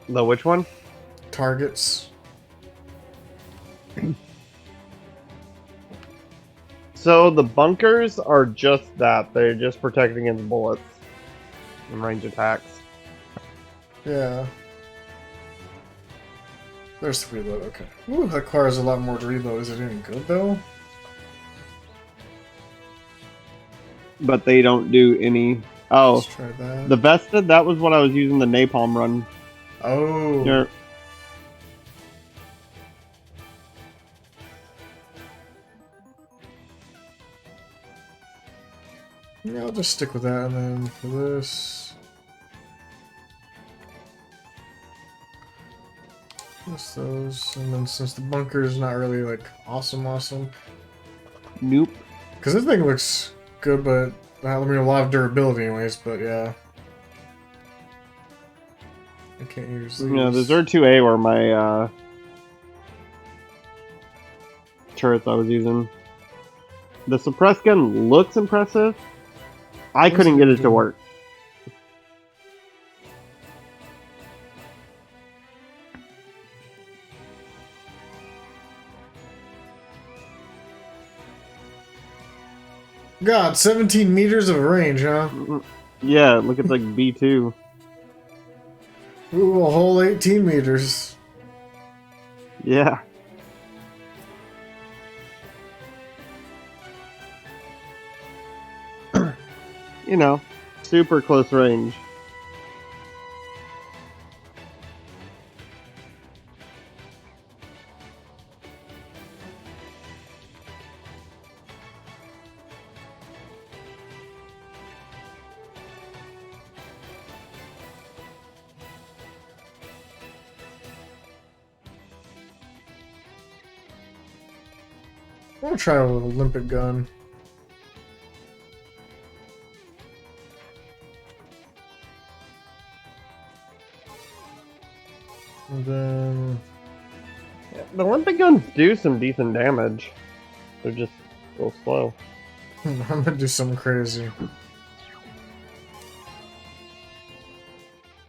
The which one? Targets. So the bunkers are just that. They're just protecting against bullets and range attacks. Yeah. There's the reload, okay. Ooh, that car has a lot more to reload. Is it any good, though? But they don't do any... Oh, Let's try that. the Vested, that was what I was using the napalm run. Oh. There- Yeah, I'll just stick with that, and then for this... just those, and then since the bunker is not really, like, awesome... Nope. Because this thing looks good, but... I mean, a lot of durability anyways, but yeah. I can't use these. No, the Zerd 2A were my turrets I was using. The suppress gun looks impressive. I couldn't get it to work. God, 17 meters of range, huh? Yeah, look at like B2. Ooh, a whole 18 meters. Yeah. You know, super close range. I'm gonna try with an Olympic gun. And then... Yeah, the Olympic guns do some decent damage. They're just a little slow. I'm gonna do something crazy.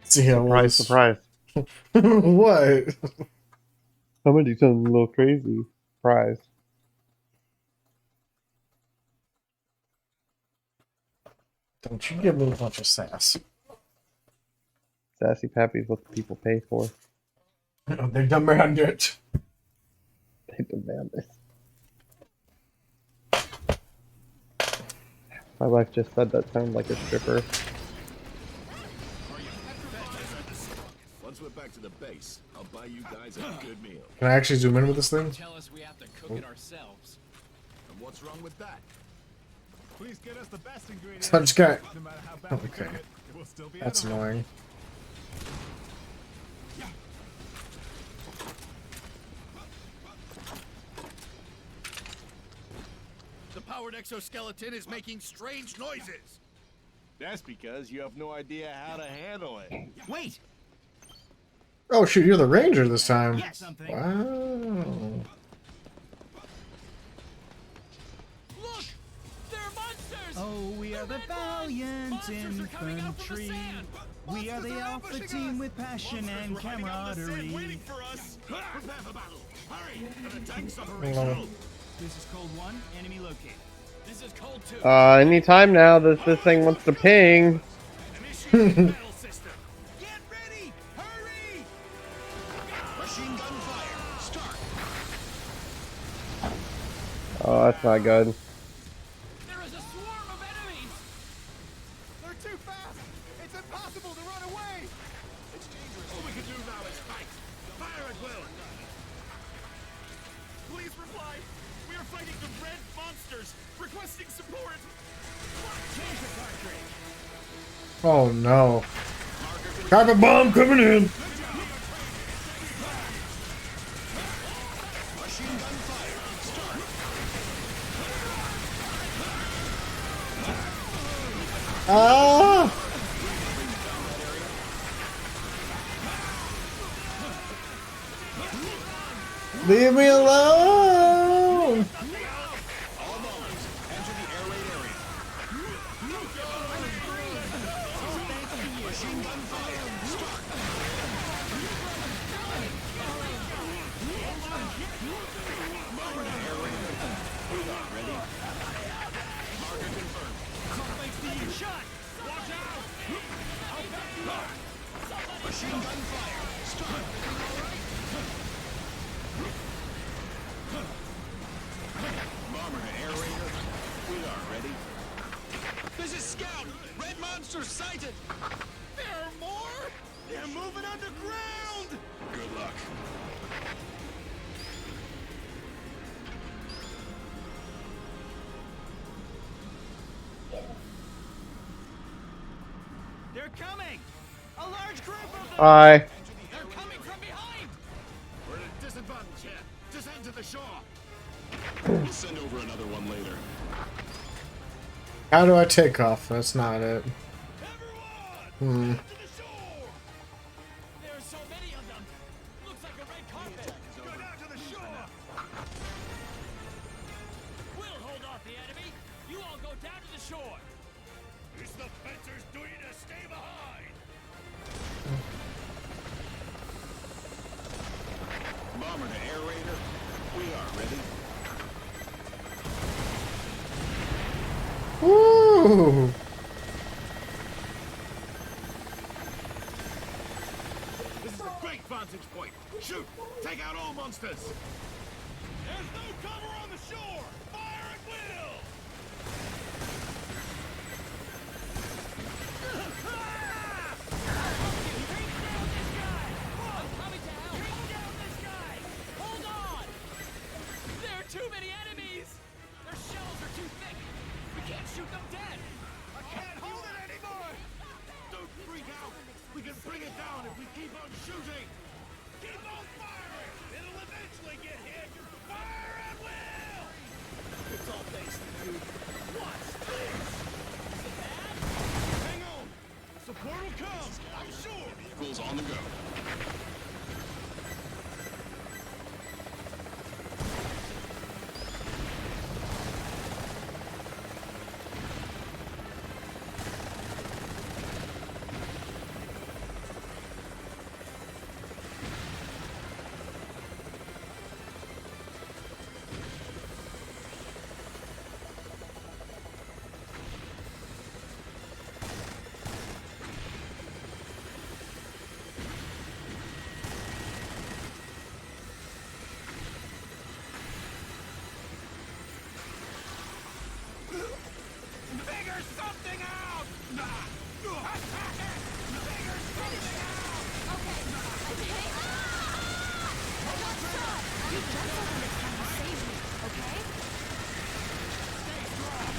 See how Surprise, surprise. What? I'm gonna do something a little crazy. Surprise. Don't you give me a bunch of sass. Sassy Pappy is what the people pay for. They demand it. They demand it. My wife just said that sounded like a stripper. Once we're back to the base, I'll buy you guys a good meal. Can I actually zoom in with this thing? Tell us we have to cook it ourselves. And what's wrong with that? Please get us the best ingredients. So I just got... No matter how bad we Okay. cook it, it will still be That's edible. annoying. The powered exoskeleton is making strange noises. That's because you have no idea how to handle it. Wait! Oh shoot, you're the ranger this time. Got something. Wow. Look! They're monsters! Oh, we are the valiant infantry. We are the alpha team with passion and camaraderie. Waiting for us. Prepare for battle. Hurry! An attack's Hello. operational. This is Cold 1, enemy located. This is Cold 2. Anytime now that this thing wants to ping. Initiate battle system. Get ready! Hurry! Machine gun fire. Start. Oh, that's not good. There is a swarm of enemies! They're too fast. It's impossible to run away. It's dangerous. All we can do now is fight. Fire at will. Please reply. We are fighting the red monsters. Requesting support. Change the cartridge. Oh no. Carpet bomb coming in. Machine gun fire. Start. Ah! Leave me alone! All mines, enter the air raid area. Machine gun fire. Start. Bomber to air raid area. Ready? Marker confirmed. Something's being shot. Watch out. Machine gun fire. Start. Bomber to air raider. We are ready. This is Scout. Red monsters sighted. There are more. They're moving underground. Good luck. coming! A large group of them! Hi. They're coming from behind! We're at a disadvantage here. Descend to the shore. We'll send over another one later. How do I take off? That's not it. Hmm. There's so many of them. Looks like a red carpet. Go down to the shore. We'll hold off the enemy. You all go down to the shore. It's the fencers' duty to stay behind. Bomber to air raider. We are ready. Woo! This is a great vantage point. Shoot! Take out all monsters! There's no cover on the shore! Fire at will! Hold on! There are too many enemies! Their shells are too thick! We can't shoot them dead! I can't hold it anymore! Don't freak out! We can bring it down if we keep on shooting! Keep on firing! It'll eventually get hit! Fire at will! It's all thanks to you. Watch this! Is it bad? Hang on! Support will come! I'm sure! Vehicles on the go. Figure something out! Attack it! Figure something out! You just opened this time to save me, okay? Stay strong!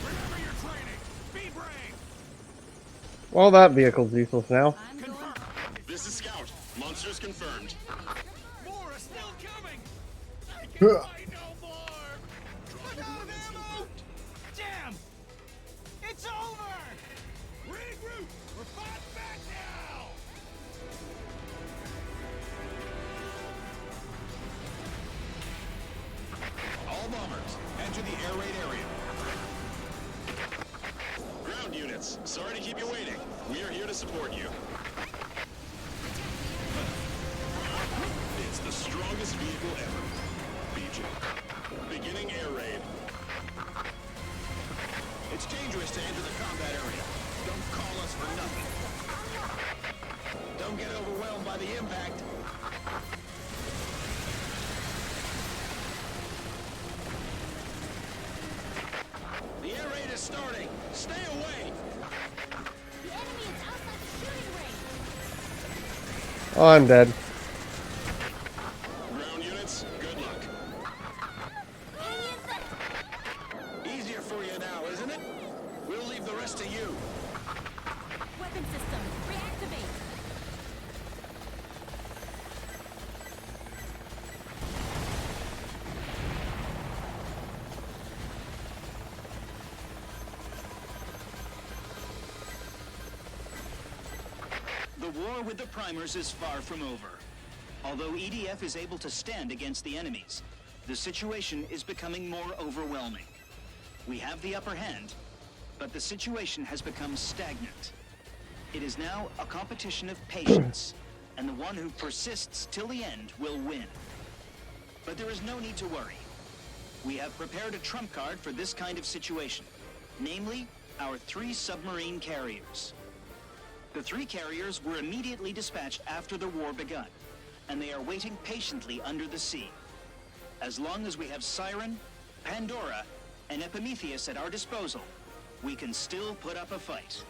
Remember your training! Be brave! Well, that vehicle's useless now. Confirmed. This is Scout. Monsters confirmed. More are still coming! I Huh. can fight no more! Look out, ammo! Damn! It's over! Regroup! We're fighting back now! All bombers, enter the air raid area. Ground units, sorry to keep you waiting. We are here to support you. It's the strongest vehicle ever. BJ. Beginning air raid. It's dangerous to enter the combat area. Don't call us for nothing. Don't get overwhelmed by the impact. The air raid is starting. Stay away. The enemy is outside the shooting range. Oh, I'm dead. Ground units, good luck. Easier for you now, isn't it? We'll leave the rest to you. Weapon system, reactivate. The war with the primers is far from over. Although EDF is able to stand against the enemies, the situation is becoming more overwhelming. We have the upper hand, but the situation has become stagnant. It is now a competition of patience, and the one who persists till the end will win. But there is no need to worry. We have prepared a trump card for this kind of situation, namely, our 3 submarine carriers. The 3 carriers were immediately dispatched after the war begun, and they are waiting patiently under the sea. As long as we have Siren, Pandora, and Epimetheus at our disposal, we can still put up a fight.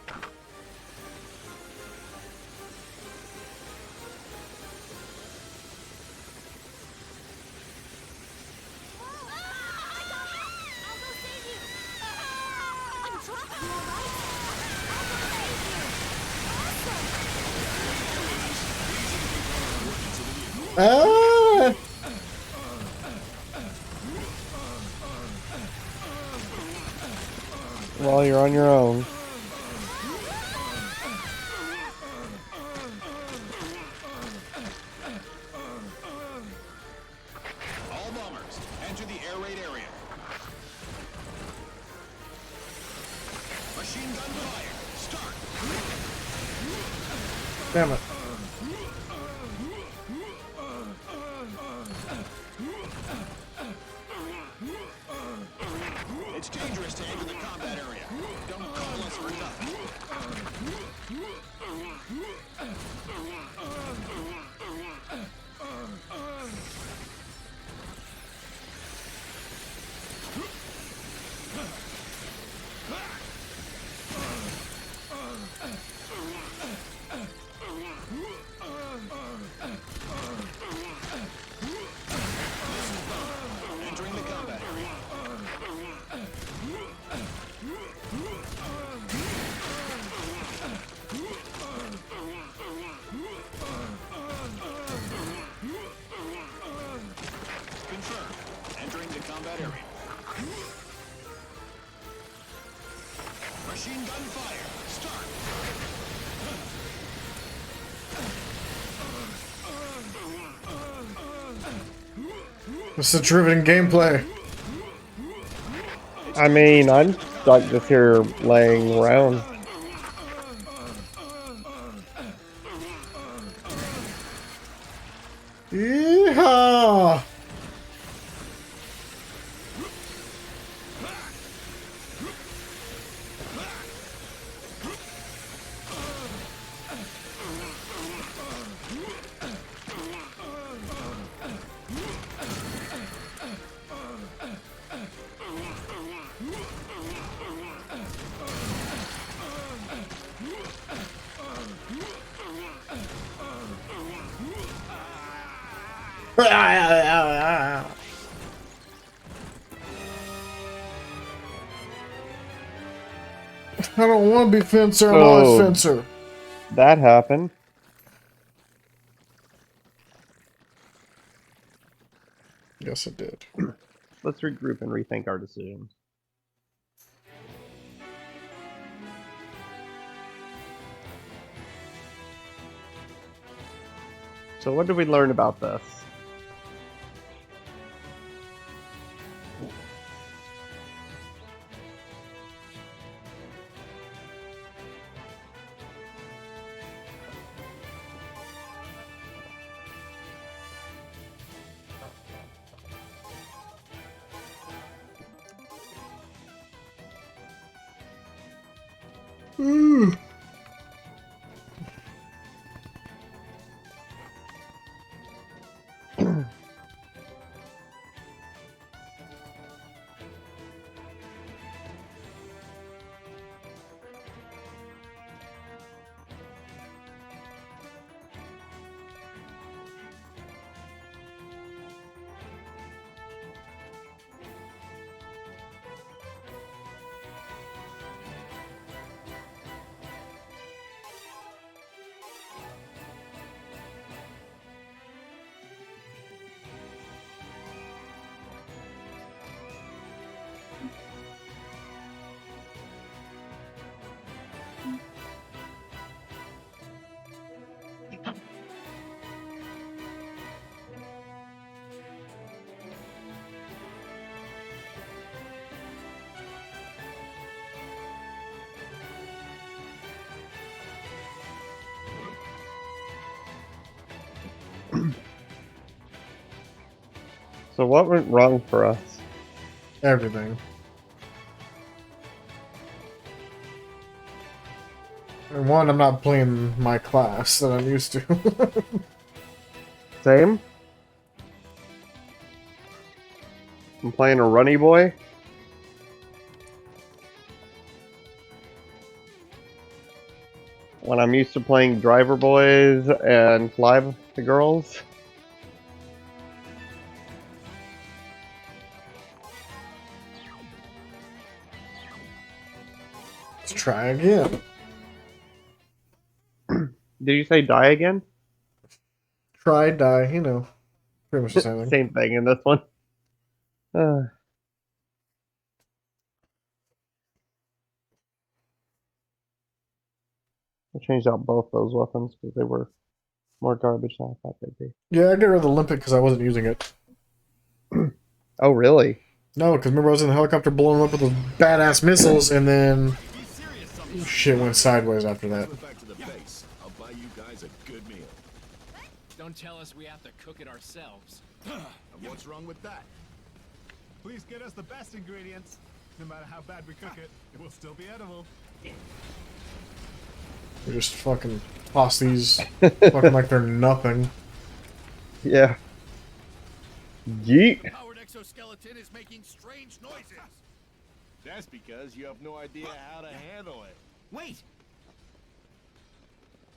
Ah! Well, you're on your own. All bombers, enter the air raid area. Machine gun fire, start. Damn it. It's dangerous to enter the combat area. Don't call us for nothing. Entering the combat area. Confirmed. Entering the combat area. Machine gun fire. Start. This is driven gameplay. I mean, I'm stuck just here laying around. Yeehaw! I don't want to be Fencer, I'm always Fencer. That happened. Yes, it did. Let's regroup and rethink our decisions. So what did we learn about this? So what went wrong for us? Everything. And one, I'm not playing my class that I'm used to. Same? I'm playing a runny boy. When I'm used to playing driver boys and fly the girls. Let's try again. Did you say die again? Try, die, you know. Pretty much the same thing. Same thing in this one. I changed out both those weapons because they were more garbage than I thought they'd be. Yeah, I got rid of the limpet because I wasn't using it. Oh, really? No, because remember I was in the helicopter blowing up with those badass missiles, and then shit went sideways after that. Back to the base. I'll buy you guys a good meal. Don't tell us we have to cook it ourselves. And what's wrong with that? Please get us the best ingredients. No matter how bad we cook it, it will still be edible. We just fucking toss these fucking like they're nothing. Yeah. Yeet. The powered exoskeleton is making strange noises. That's because you have no idea how to handle it. Wait!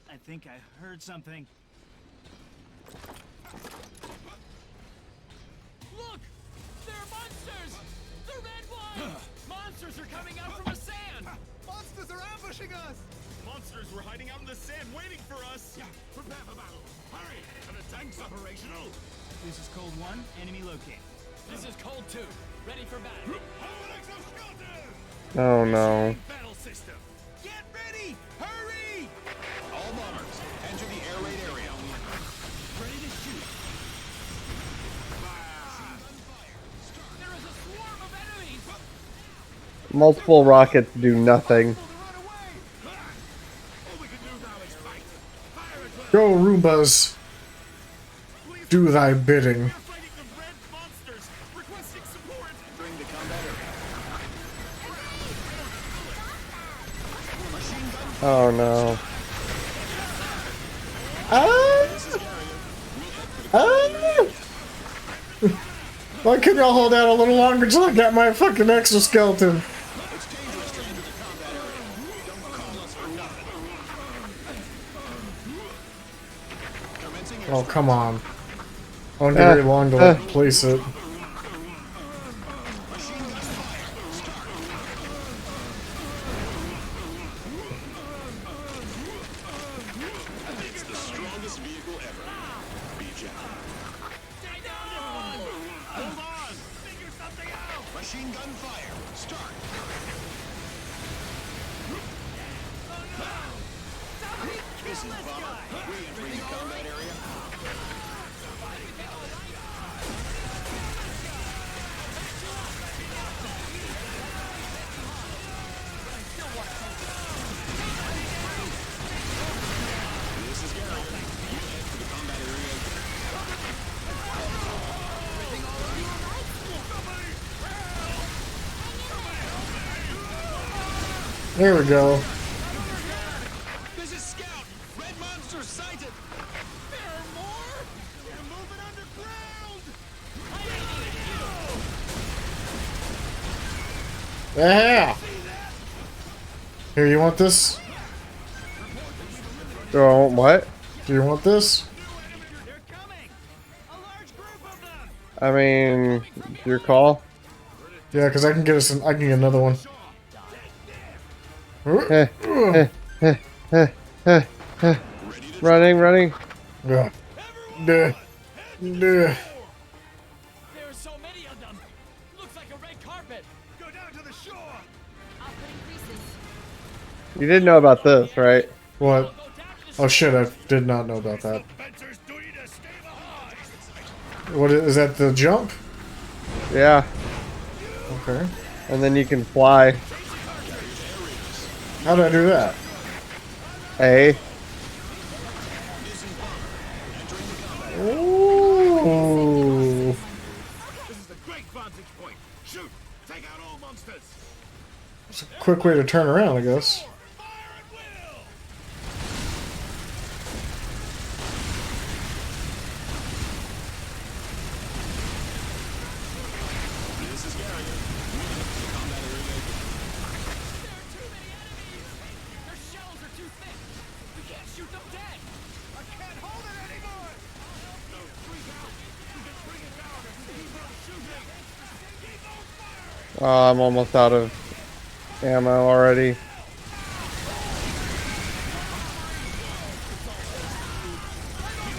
I think I heard something. Look! There are monsters! The red ones! Monsters are coming out from the sand! Monsters are ambushing us! Monsters were hiding out in the sand waiting for us! Prepare for battle! Hurry! Are the tanks operational? This is Cold 1, enemy located. This is Cold 2, ready for battle. Powered exoskeleton! Oh no. Battle system! Get ready! Hurry! All bombers, enter the air raid area. Ready to shoot. There is a swarm of enemies! Multiple rockets do nothing. Go, Roombas. Do thy bidding. Fighting the red monsters! Requesting support! Bring the combat area. Oh no. Why couldn't y'all hold out a little longer till I got my fucking exoskeleton? Oh, come on. I won't take very long to place it. It's the strongest vehicle ever. Be gentle. Hold on! Figure something out! Machine gun fire. Start. This is Bomber. Re-entering the combat area. This is Gary. You head for the combat area. There we go. This is Scout. Red monster sighted. There are more? They're moving underground! Yeah. Here, you want this? Oh, what? Do you want this? They're coming! A large group of them! I mean, your call. Yeah, because I can get us. I can get another one. Running. Yeah. There are so many of them! Looks like a red carpet! Go down to the shore! I'll put increases. You did know about this, right? What? Oh shit! I did not know about that. Spencer's duty to stay behind! What is that? The jump? Yeah. Okay. And then you can fly. How did I do that? A. Ooh. This is a great vantage point! Shoot! Take out all monsters! It's a quick way to turn around, I guess. Fire at will! I'm almost out of ammo already.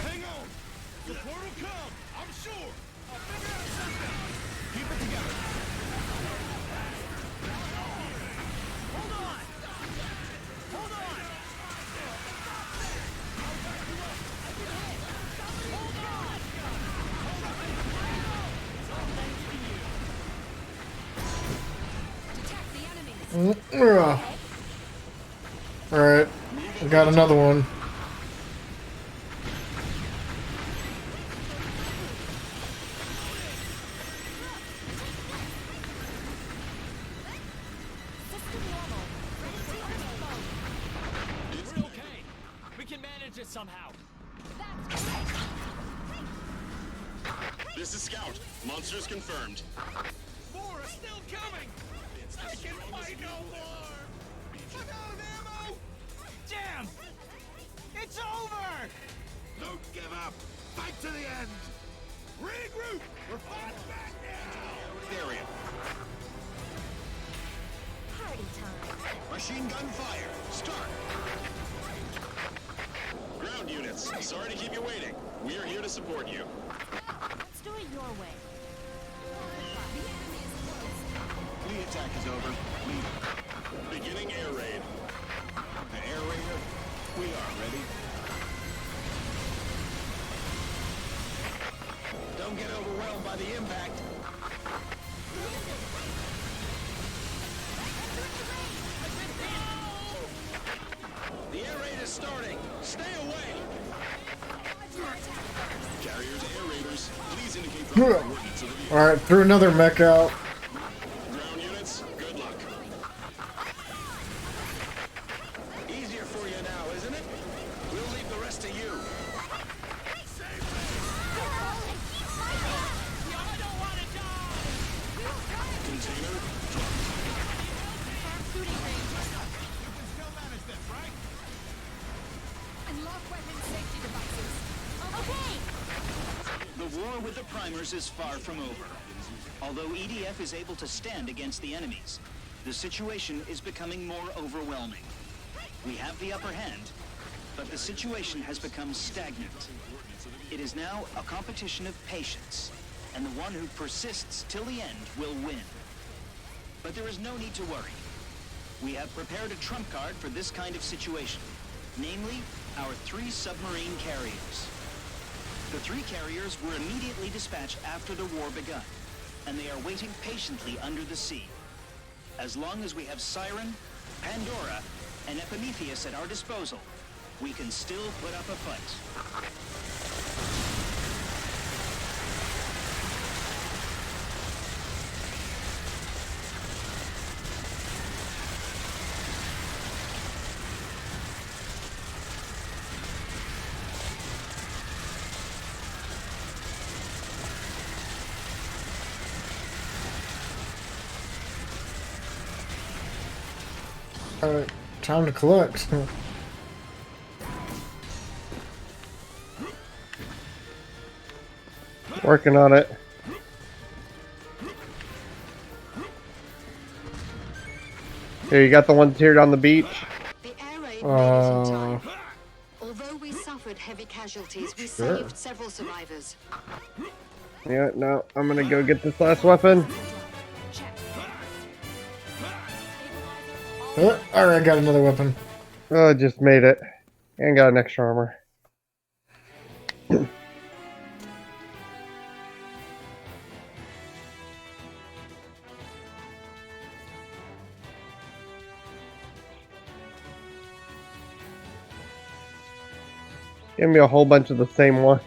Hang on. Support will come. I'm sure. I'll figure out something. Keep it together. Hold on. Hold on. Alright, we got another one. We're okay. We can manage it somehow. This is Scout. Monsters confirmed. More are still coming. I can fight no more. I'm out of ammo. Damn. It's over. Don't give up. Fight to the end. Regroup. We're fighting back now. Area. Party time. Machine gun fire. Start. Ground units. Sorry to keep you waiting. We are here to support you. Let's do it your way. Fleet attack is over. Beginning air raid. The air raider. We are ready. Don't get overwhelmed by the impact. The air raid is starting. Stay away. Carriers, air raiders, please indicate proper coordinates of the vehicle. Alright, threw another mech out. Ground units, good luck. Easier for you now, isn't it? We'll leave the rest to you. Container, Unlock weapon safety devices. Okay. The war with the primers is far from over. Although EDF is able to stand against the enemies, the situation is becoming more overwhelming. We have the upper hand, but the situation has become stagnant. It is now a competition of patience, and the one who persists till the end will win. But there is no need to worry. We have prepared a trump card for this kind of situation, namely, our 3 submarine carriers. The 3 carriers were immediately dispatched after the war begun, and they are waiting patiently under the sea. As long as we have Siren, Pandora, and Epimetheus at our disposal, we can still put up a fight. Alright, time to collect. Working on it. Here, you got the ones here on the beach. The air raid made it in time. Although we suffered heavy casualties, we Sure. saved several survivors. Yeah, no, I'm gonna go get this last weapon. Alright, got another weapon. Oh, I just made it. And got an extra armor. Give me a whole bunch of the same one.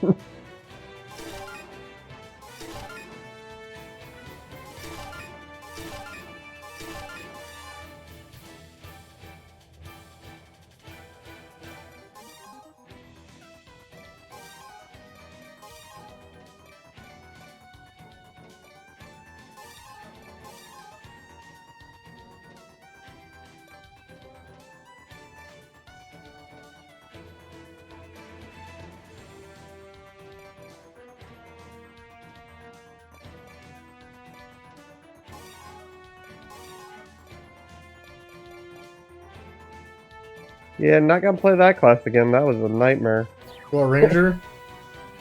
Yeah, not gonna play that class again. That was a nightmare. Well, Ranger?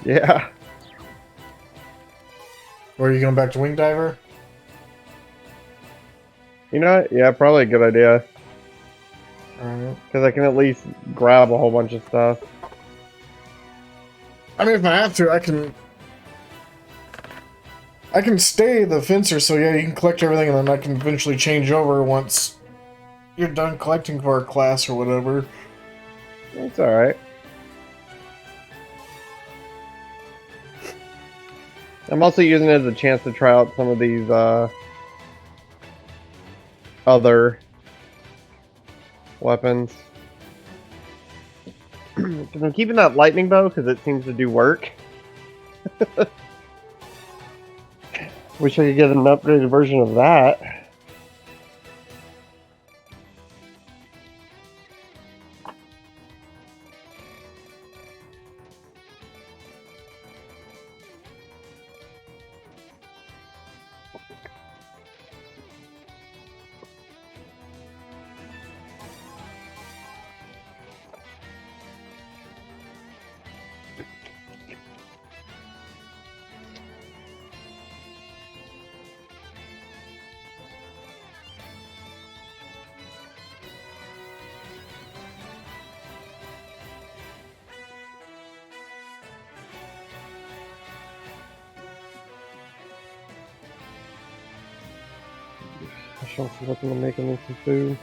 Yeah. Or are you going back to Wing Diver? You know what? Yeah, probably a good idea. Alright. Because I can at least grab a whole bunch of stuff. I mean, if I have to, I can stay the fencer, so yeah, you can collect everything, and then I can eventually change over once you're done collecting for a class or whatever. It's alright. I'm also using it as a chance to try out some of these, other weapons. Because I'm keeping that lightning bow because it seems to do work. Wish I could get an upgraded version of that. I shall see what I'm making me some food.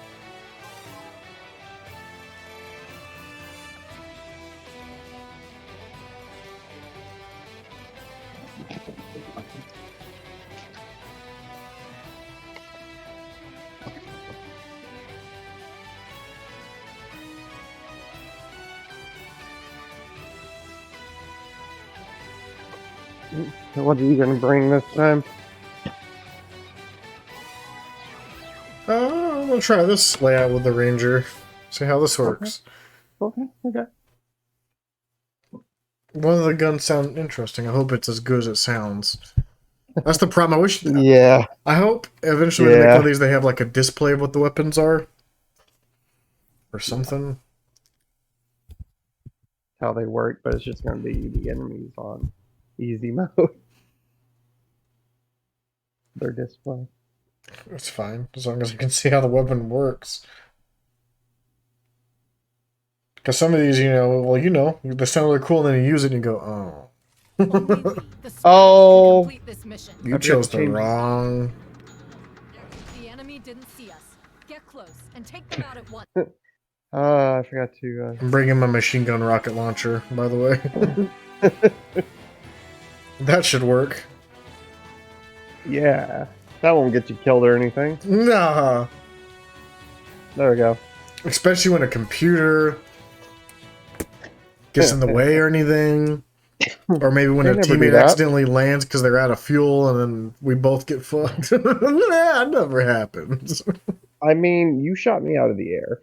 What are you gonna bring this time? I'm gonna try this layout with the Ranger. See how this works. Okay. One of the guns sound interesting. I hope it's as good as it sounds. That's the problem. I wish. Yeah. I hope eventually when they make one of these, they have like a display of what the weapons are, or something. How they work, but it's just gonna be the enemies on easy mode. Their display. It's fine as long as I can see how the weapon works. Because some of these, well, they sound really cool, and then you use it and you go, oh. Oh. You chose the wrong. The enemy didn't see us. Get close and take them out at once. I forgot to. I'm bringing my machine gun rocket launcher, by the way. That should work. Yeah. That won't get you killed or anything. Nah. There we go. Especially when a computer gets in the way or anything. Or maybe when a teammate accidentally lands because they're out of fuel and then we both get fucked. That never happens. I mean, you shot me out of the air.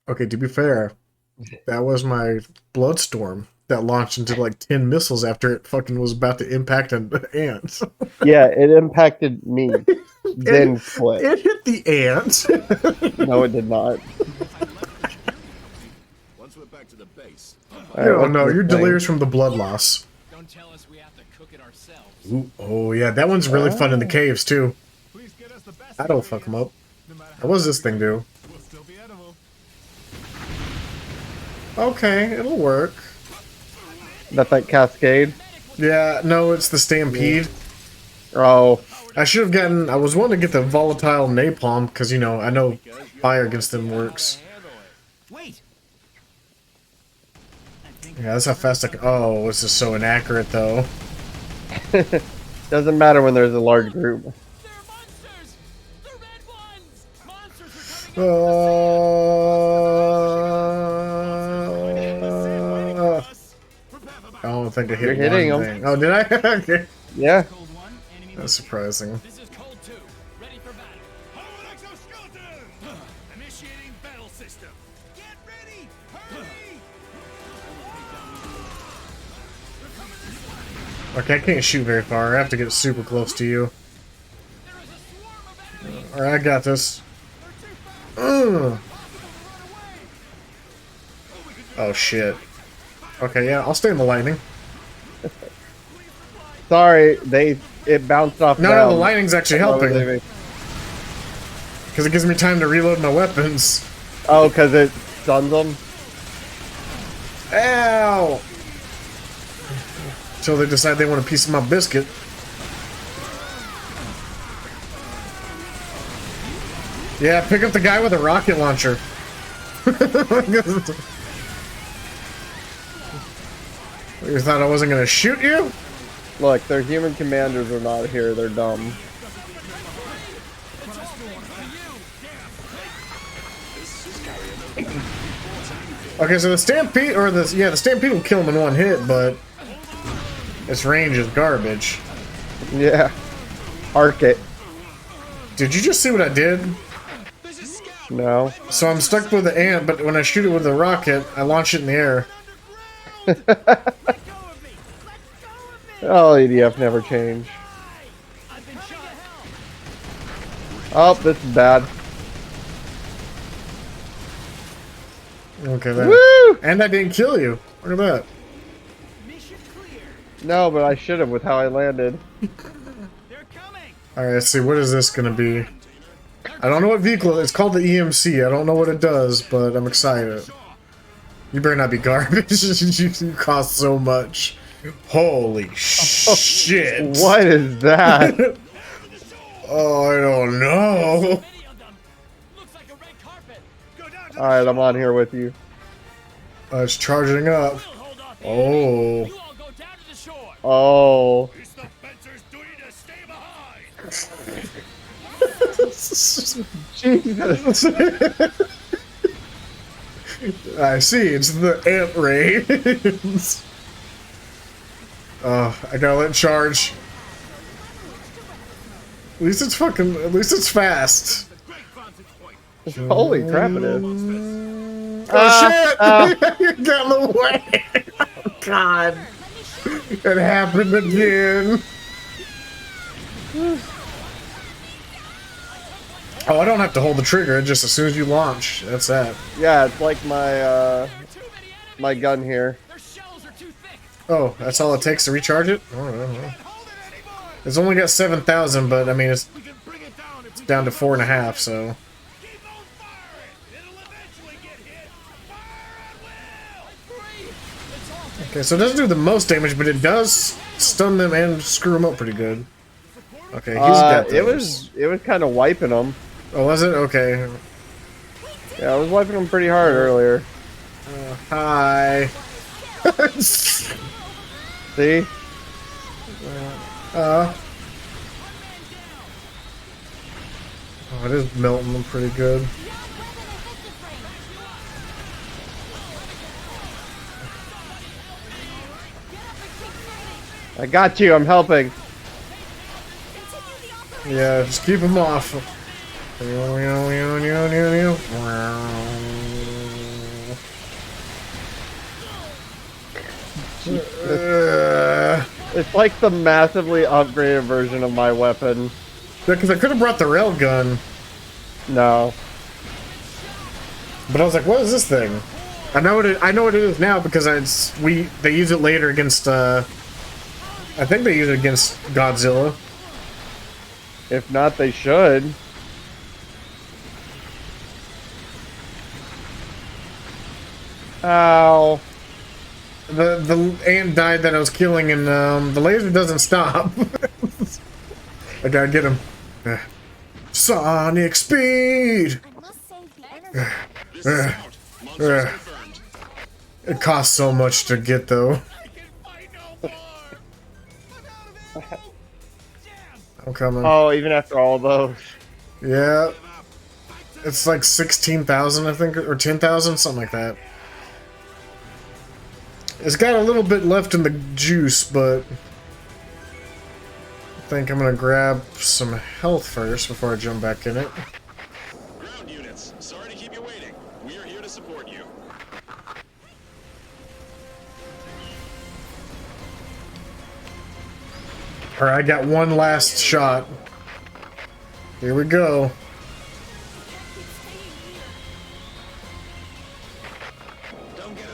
Okay, to be fair, that was my Bloodstorm that launched into like 10 missiles after it fucking was about to impact an ant. Yeah, it impacted me. Then split. It hit the ant. No, it did not. Once we're back to the base. No, you're delirious from the blood loss. Don't tell us we have to cook it ourselves. Ooh, oh yeah, that one's really fun in the caves too. That'll fuck them up. What does this thing do? Okay, it'll work. That cascade? Yeah, no, it's the stampede. Oh. I should have gotten. I was wanting to get the volatile napalm because I know fire against them works. Yeah, that's how fast I can. Oh, this is so inaccurate though. Doesn't matter when there's a large group. I don't think I hit You're hitting one thing. Oh, did I? Okay. Yeah. That's surprising. This is Cold 2. Ready for battle. Power exoskeleton! Initiating battle system. Get ready! Hurry! Okay, I can't shoot very far. I have to get super close to you. Alright, I got this. Oh shit. Okay, yeah, I'll stay in the lightning. Sorry, it bounced off. No, the lightning's actually helping. Leaving. Because it gives me time to reload my weapons. Oh, because it stuns them? Ow! Until they decide they want a piece of my biscuit. Yeah, pick up the guy with a rocket launcher. You thought I wasn't gonna shoot you? Look, their human commanders are not here. They're dumb. Okay, so the stampede, or the stampede will kill him in one hit, but its range is garbage. Yeah. Arc it. Did you just see what I did? No. So I'm stuck with the ant, but when I shoot it with the rocket, I launch it in the air. Oh, EDF never change. Oh, this is bad. Okay, then. Woo! And I didn't kill you. Look at that. No, but I should have with how I landed. Alright, let's see. What is this going to be? I don't know what vehicle. It's called the EMC. I don't know what it does, but I'm excited. You better not be garbage. You cost so much. Holy shit. What is that? Oh, I don't know. Alright, I'm on here with you. It's charging up. Oh. Oh. Jesus. I see, it's the ant rays. Oh, I gotta let it charge. At least it's fast. Holy crap, it is. Oh shit! You got in the way! Oh god. It happened again. Oh, I don't have to hold the trigger, just as soon as you launch. That's that. Yeah, it's like my my gun here. Oh, that's all it takes to recharge it? Oh, I don't know. It's only got 7,000, but I mean, it's down to 4.5, so. Okay, so it doesn't do the most damage, but it does stun them and screw them up pretty good. Okay, he's got those. It was kind of wiping them. Oh, was it? Okay. Yeah, I was wiping them pretty hard earlier. Hi. See? Oh, it is melting them pretty good. I got you, I'm helping. Yeah, just keep them off. It's like the massively upgraded version of my weapon. Yeah, because I could have brought the rail gun. No. But I was like, what is this thing? I know what it is now because they use it later against I think they use it against Godzilla. If not, they should. Ow. The ant died that I was killing, and the laser doesn't stop. I gotta get him. Sonic speed. It costs so much to get, though. I'm coming. Oh, even after all those. Yeah. It's like 16,000, I think, or 10,000, something like that. It's got a little bit left in the juice, but I think I'm gonna grab some health first before I jump back in it. Ground units, sorry to keep you waiting. We are here to support you. Alright, I got one last shot. Here we go. Don't get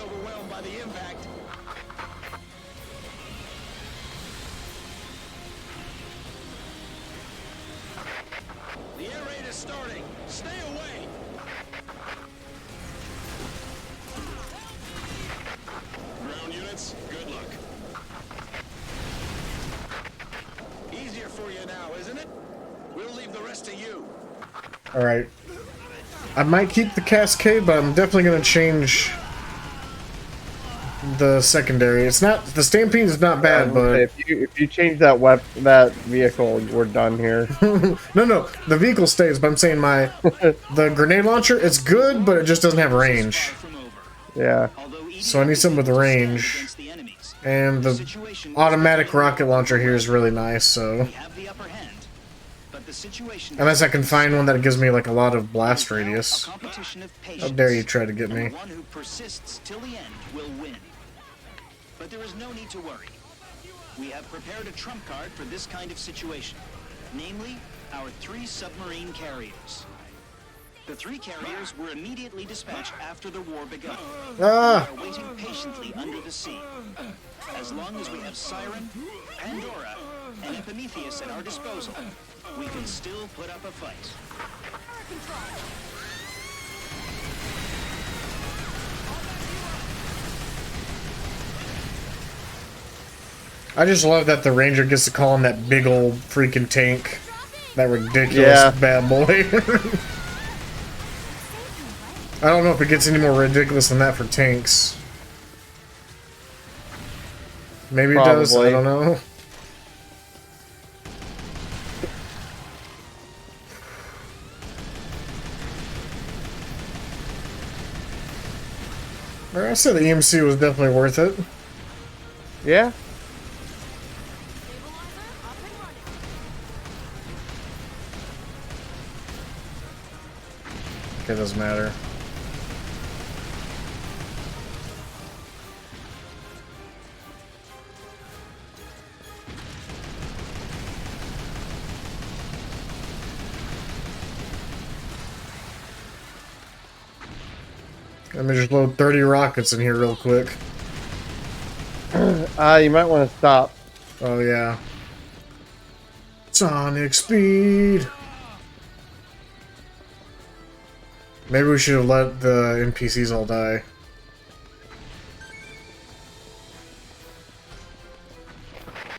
starting. Stay away. Ground units, good luck. Easier for you now, isn't it? We'll leave the rest to you. Alright. I might keep the Cascade, but I'm definitely gonna change the secondary. It's not, the Stampede is not bad, but if you change that that vehicle, we're done here. no, the vehicle stays. But I'm saying the grenade launcher, it's good, but it just doesn't have range. Yeah. So I need something with range, and the automatic rocket launcher here is really nice. So unless I can find one that gives me like a lot of blast radius. How dare you try to get me? The one who persists till the end will win. But there is no need to worry. We have prepared a trump card for this kind of situation, namely our 3 submarine carriers. The 3 carriers were immediately dispatched after the war began. Ah! We are waiting patiently under the sea. As long as we have Siren, Pandora, and Epimetheus at our disposal, we can still put up a fight. I just love that the Ranger gets to call him that big old freaking tank. That ridiculous bad boy. I don't know if it gets any more ridiculous than that for tanks. Maybe it does, I don't know. I said the EMC was definitely worth it. Yeah. It doesn't matter. Let me just load 30 rockets in here real quick. You might want to stop. Oh yeah. Sonic speed. Maybe we should have let the NPCs all die.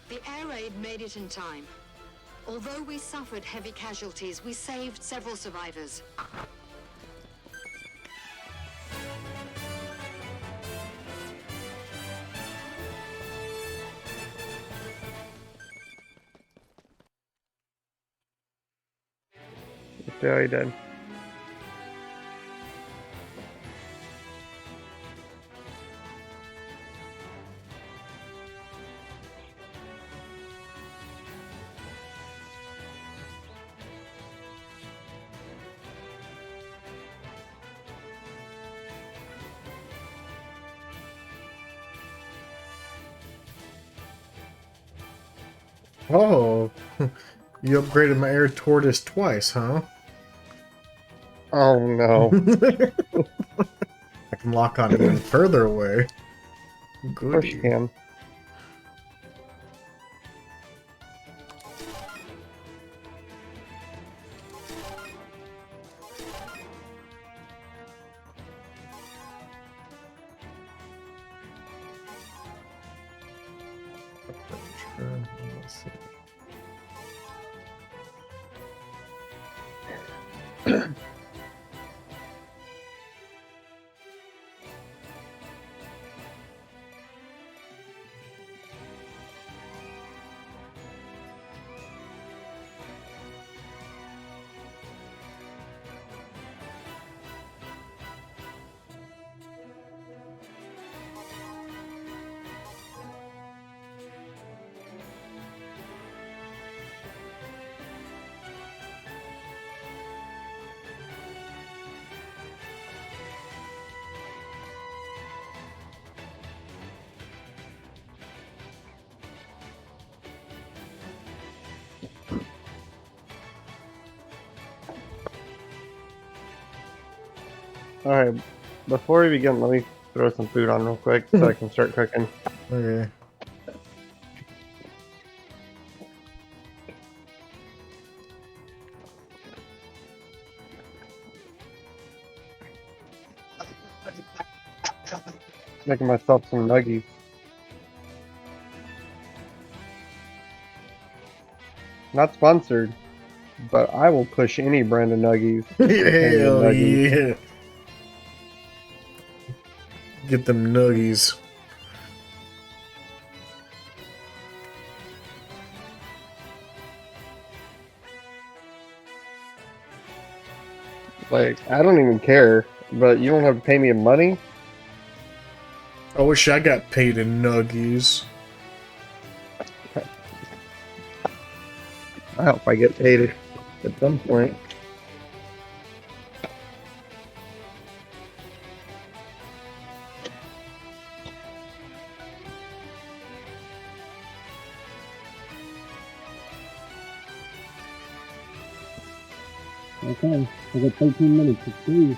The air raid made it in time. Although we suffered heavy casualties, we saved several survivors. Yeah, he did. Oh, you upgraded my air tortoise twice, huh? Oh no. I can lock on even further away. Of course you can. Let's see. Alright, before we begin, let me throw some food on real quick so I can start cooking. Okay. Making myself some nuggies. Not sponsored, but I will push any brand of nuggies. Hell yeah. Get them nuggies. Like, I don't even care, but you don't have to pay me in money. I wish I got paid in nuggies. I hope I get paid at some point. Okay, I got 13 minutes to see.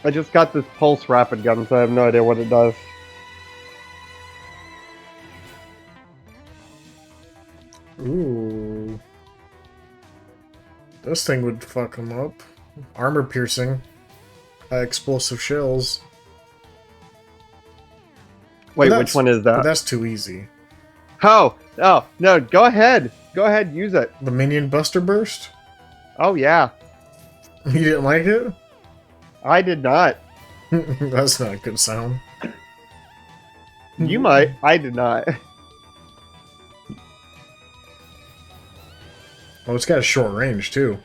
I just got this pulse rapid gun, so I have no idea what it does. Ooh. This thing would fuck him up. Armor piercing. High explosive shells. Wait, which one is that? But that's too easy. Oh! Oh, no, go ahead! Go ahead, use it. The Minion Buster Burst? Oh, yeah. You didn't like it? I did not. That's not a good sound. You might. I did not. Oh, it's got a short range, too.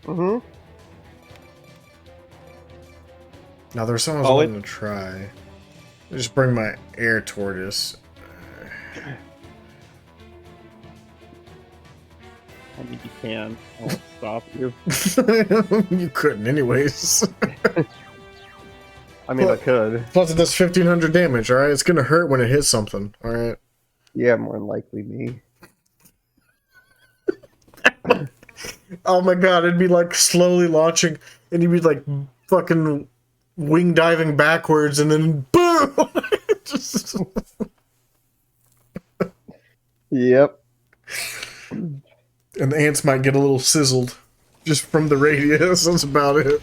Mm-hmm. Now, there's something I was wanting to try. Just bring my air tortoise. I mean, you can. I won't stop you. You couldn't anyways. I mean, I could. Plus it does 1500 damage, alright? It's gonna hurt when it hits something, alright? Yeah, more than likely me. Oh my god, it'd be like slowly launching, and you'd be like fucking wing diving backwards, and then boom! Just... Yep. And the ants might get a little sizzled just from the radius. That's about it.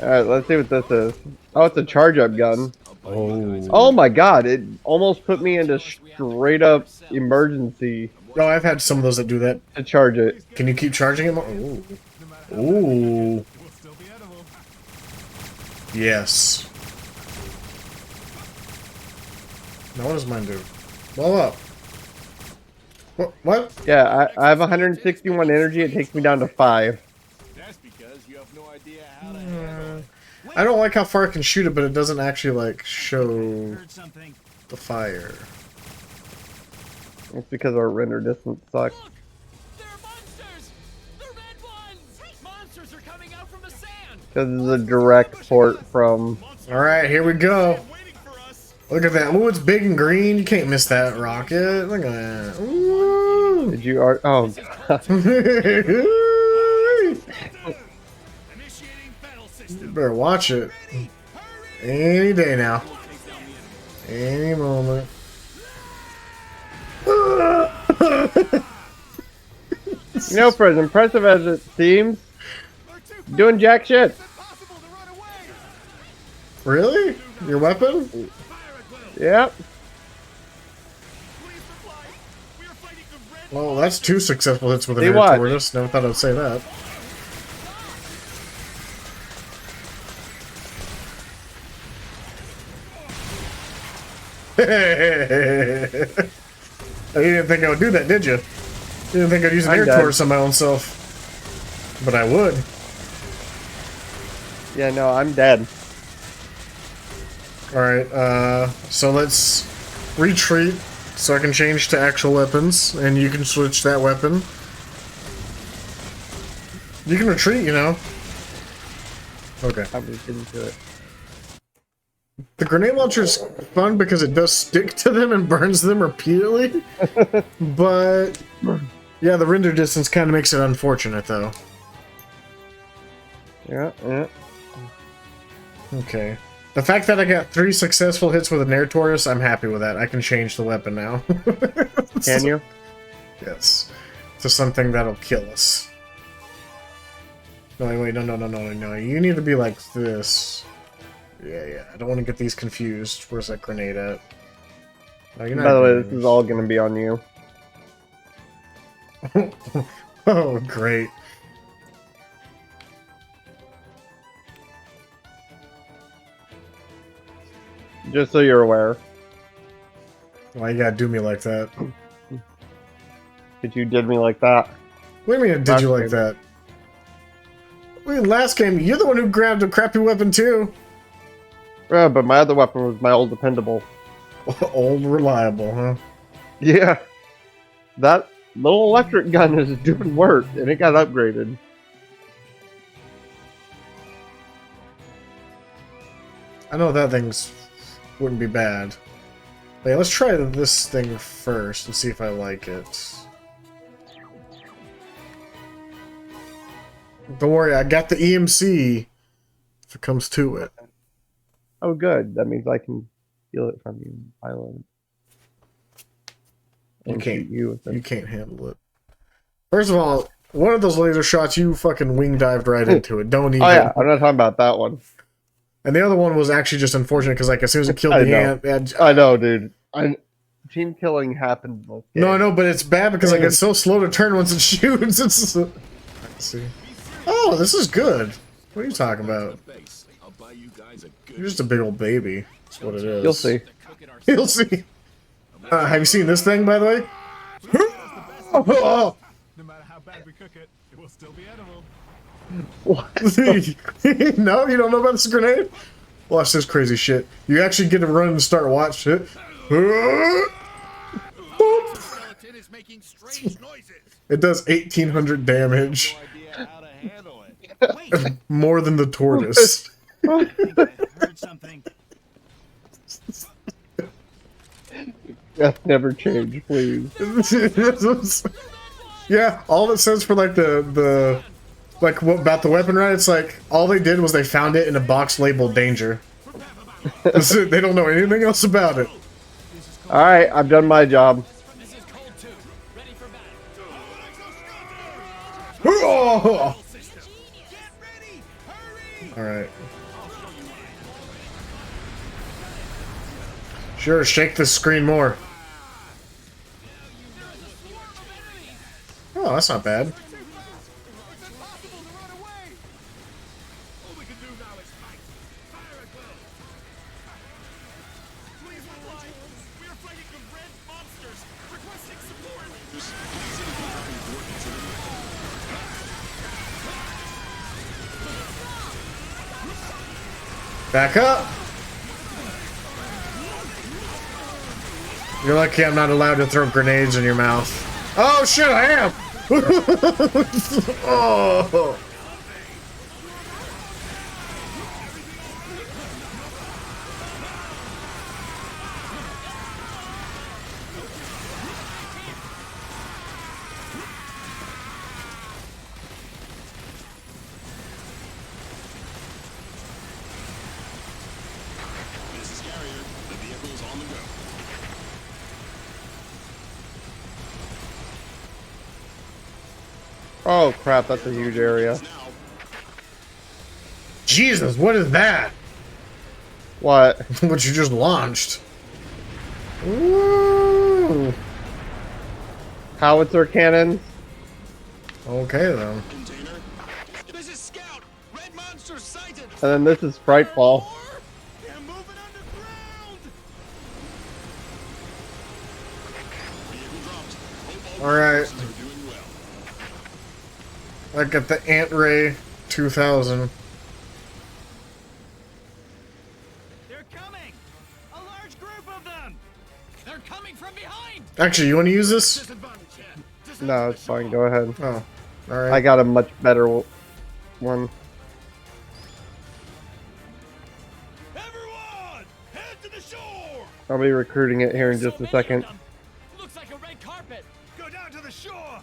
Alright, let's see what this is. Oh, it's a charge-up gun. Oh. Oh my god, it almost put me into straight-up emergency. Oh, I've had some of those that do that. To charge it. Can you keep charging it more? Ooh. Ooh. Yes. Now what does mine do? Blow up. What? Yeah, I have 161 energy. It takes me down to 5. That's because you have no idea how to handle. I don't like how far I can shoot it, but it doesn't actually, like, show the fire. It's because our render distance sucks. Look! There are monsters! The red ones! Monsters are coming out from the sand! Because it's a direct port from... Alright, here we go. Look at that. Ooh, it's big and green. You can't miss that rocket. Look at that. Ooh. Did you... Oh, God. You better watch it. Any day now. Any moment. You know, for as impressive as it seems, doing jack shit. Really? Your weapon? Yep. Well, that's 2 successful hits with an See air what? tortoise. Never thought I'd say that. You didn't think I would do that, did you? You didn't think I'd use an air tortoise on my own self. But I would. Yeah, no, I'm dead. Alright, so let's retreat so I can change to actual weapons, and you can switch that weapon. You can retreat, you know. Okay. I'm just into it. The grenade launcher is fun because it does stick to them and burns them repeatedly. But, yeah, the render distance kind of makes it unfortunate, though. Yeah, yeah. Okay. The fact that I got 3 successful hits with an air tortoise, I'm happy with that. I can change the weapon now. Can you? Yes. to something that'll kill us. No, wait, no. You need to be like this. Yeah. I don't want to get these confused. Where's that grenade at? No, you're not. By the way, this is all going to be on you. Oh, great. Just so you're aware. Why you gotta do me like that? Because you did me like that. What do you mean, did you like that? Wait, last game, you're the one who grabbed a crappy weapon too. Yeah, but my other weapon was my old dependable. Old reliable, huh? Yeah. That little electric gun is doing work, and it got upgraded. I know that thing's wouldn't be bad. Wait, let's try this thing first and see if I like it. Don't worry, I got the EMC if it comes to it. Oh, good. That means I can steal it from you, pilot. You can't. Shoot you with it. You can't handle it. First of all, one of those laser shots, you fucking wing dived right into it. Don't even. Oh yeah, I'm not talking about that one. And the other one was actually just unfortunate because, like, as soon as it killed the ant, I know, dude. Team killing happened. No, I know, but it's bad because like it's so slow to turn once it shoots. It's. Let's see. Oh, this is good. What are you talking about? You're just a big old baby. That's what it is. You'll see. You'll see. Have you seen this thing, by the way? No matter how bad we cook it, it will still be edible. What? No, you don't know about this grenade? Watch this crazy shit. You actually get to run and start watch it. It does 1,800 damage. More than the tortoise. Heard something. Death never change, please. Yeah, all it says for like the like what about the weapon, right? It's like all they did was they found it in a box labeled danger. That's it. They don't know anything else about it. All right, I've done my job. Oh! All right. Sure, shake the screen more. Oh, that's not bad. Back up! You're lucky I'm not allowed to throw grenades in your mouth. Oh shit, I am! Oh! Oh crap, that's a huge area. Jesus, what is that? What? What you just launched. Ooh. Howitzer cannons? Okay then. This is Scout. Red monster sighted. And then this is Frightfall. They're moving underground. Alright. I got the Ant Ray 2000. They're coming! A large group of them! They're coming from behind! Actually, you want to use this? No, it's fine. Go ahead. Oh, alright. I got a much better one. Everyone, head to the shore. I'll be recruiting it here in just a second. Looks like a red carpet. Go down to the shore.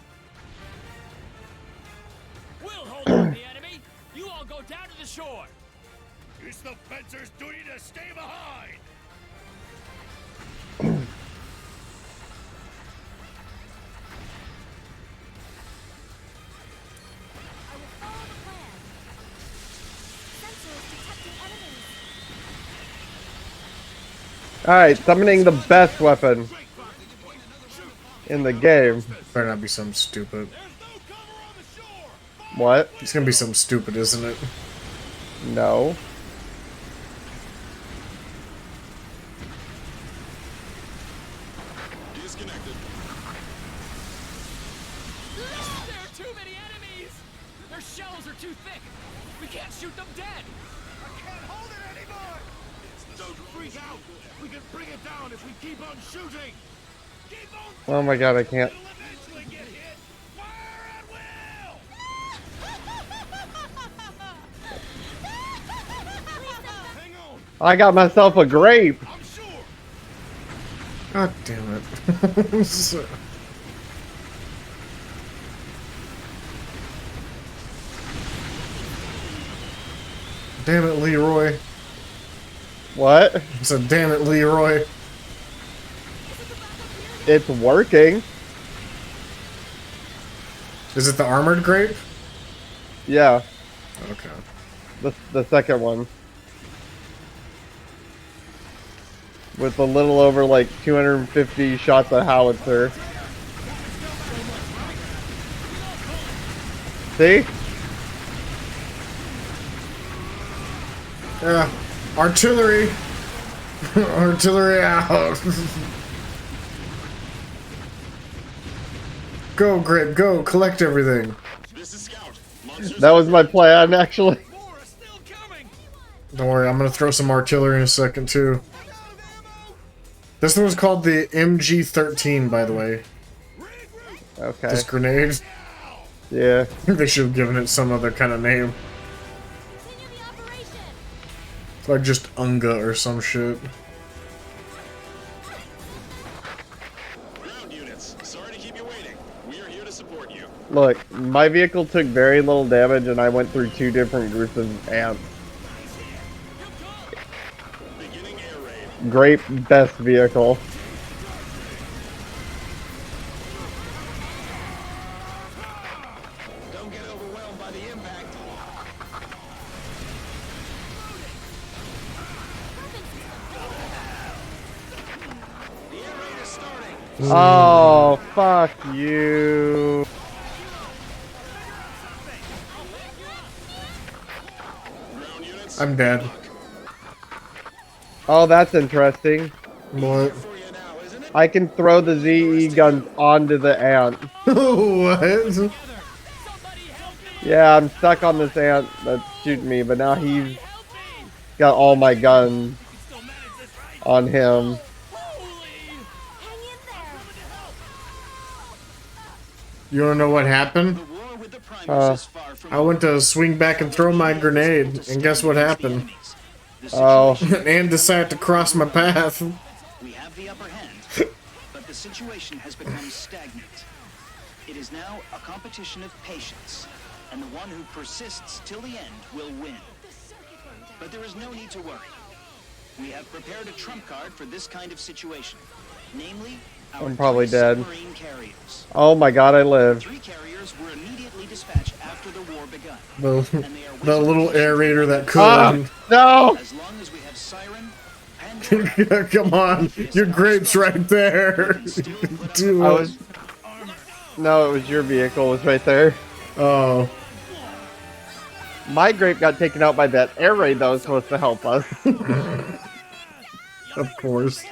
We'll hold off the enemy. You all go down to the shore. It's the fencer's duty to stay behind. Alright, summoning the best weapon in the game. Better not be something stupid. What? It's gonna be something stupid, isn't it? No. Disconnected. There are too many enemies! Their shells are too thick! We can't shoot them dead! I can't hold it anymore! Don't freak out! We can bring it down if we keep on shooting! Keep on Oh my god, I can't. It'll eventually get hit! Fire at will! Hang on! I got myself a grape. I'm sure! God damn it. So- Damn it, Leroy. What? I said, damn it, Leroy. It's working. Is it the armored grape? Yeah, Okay. the second one. With a little over like 250 shots of howitzer. See? Yeah. Artillery! Artillery out! Go, Grape, go! Collect everything! This is Scout. Monsters That was my plan, actually. More are still coming! Don't worry, I'm gonna throw some artillery in a second, too. This one's called the MG-13, by the way. Okay. This grenade. Yeah. They should have given it some other kind of name. Continue the operation. Like just Unga or some shit. ground units. Sorry to keep you waiting. We are here to support you. Look, my vehicle took very little damage and I went through 2 different groups of ants. Beginning air raid. Great, best vehicle. Don't get overwhelmed by the impact. The air raid is starting. Oh, fuck you. Ground units. I'm dead. Oh, that's interesting. What? For you now, isn't it? I can throw the ZE guns onto the ant. What? Yeah, I'm stuck on this ant that's shooting me, but now he's got all my guns on him. Hang in there. You wanna know what happened? The war with the Primus is far from I went to swing back and throw my grenade, and guess what happened? The Oh. situation- And decided to cross my path. We have the upper hand, but the situation has become stagnant. It is now a competition of patience, and the one who persists till the end will win. But there is no need to worry. We have prepared a trump card for this kind of situation, namely our I'm probably 3 dead. submarine carriers. Oh my god, I live. 3 carriers were immediately dispatched after the war begun, The little aerator that could. Ah, no! as long as we have Siren, Pandora, Come on, your grape's right there. Do I it. was... No, it was your vehicle. It was right there. Oh, My grape got taken out by that air raid that was supposed to help us. of course.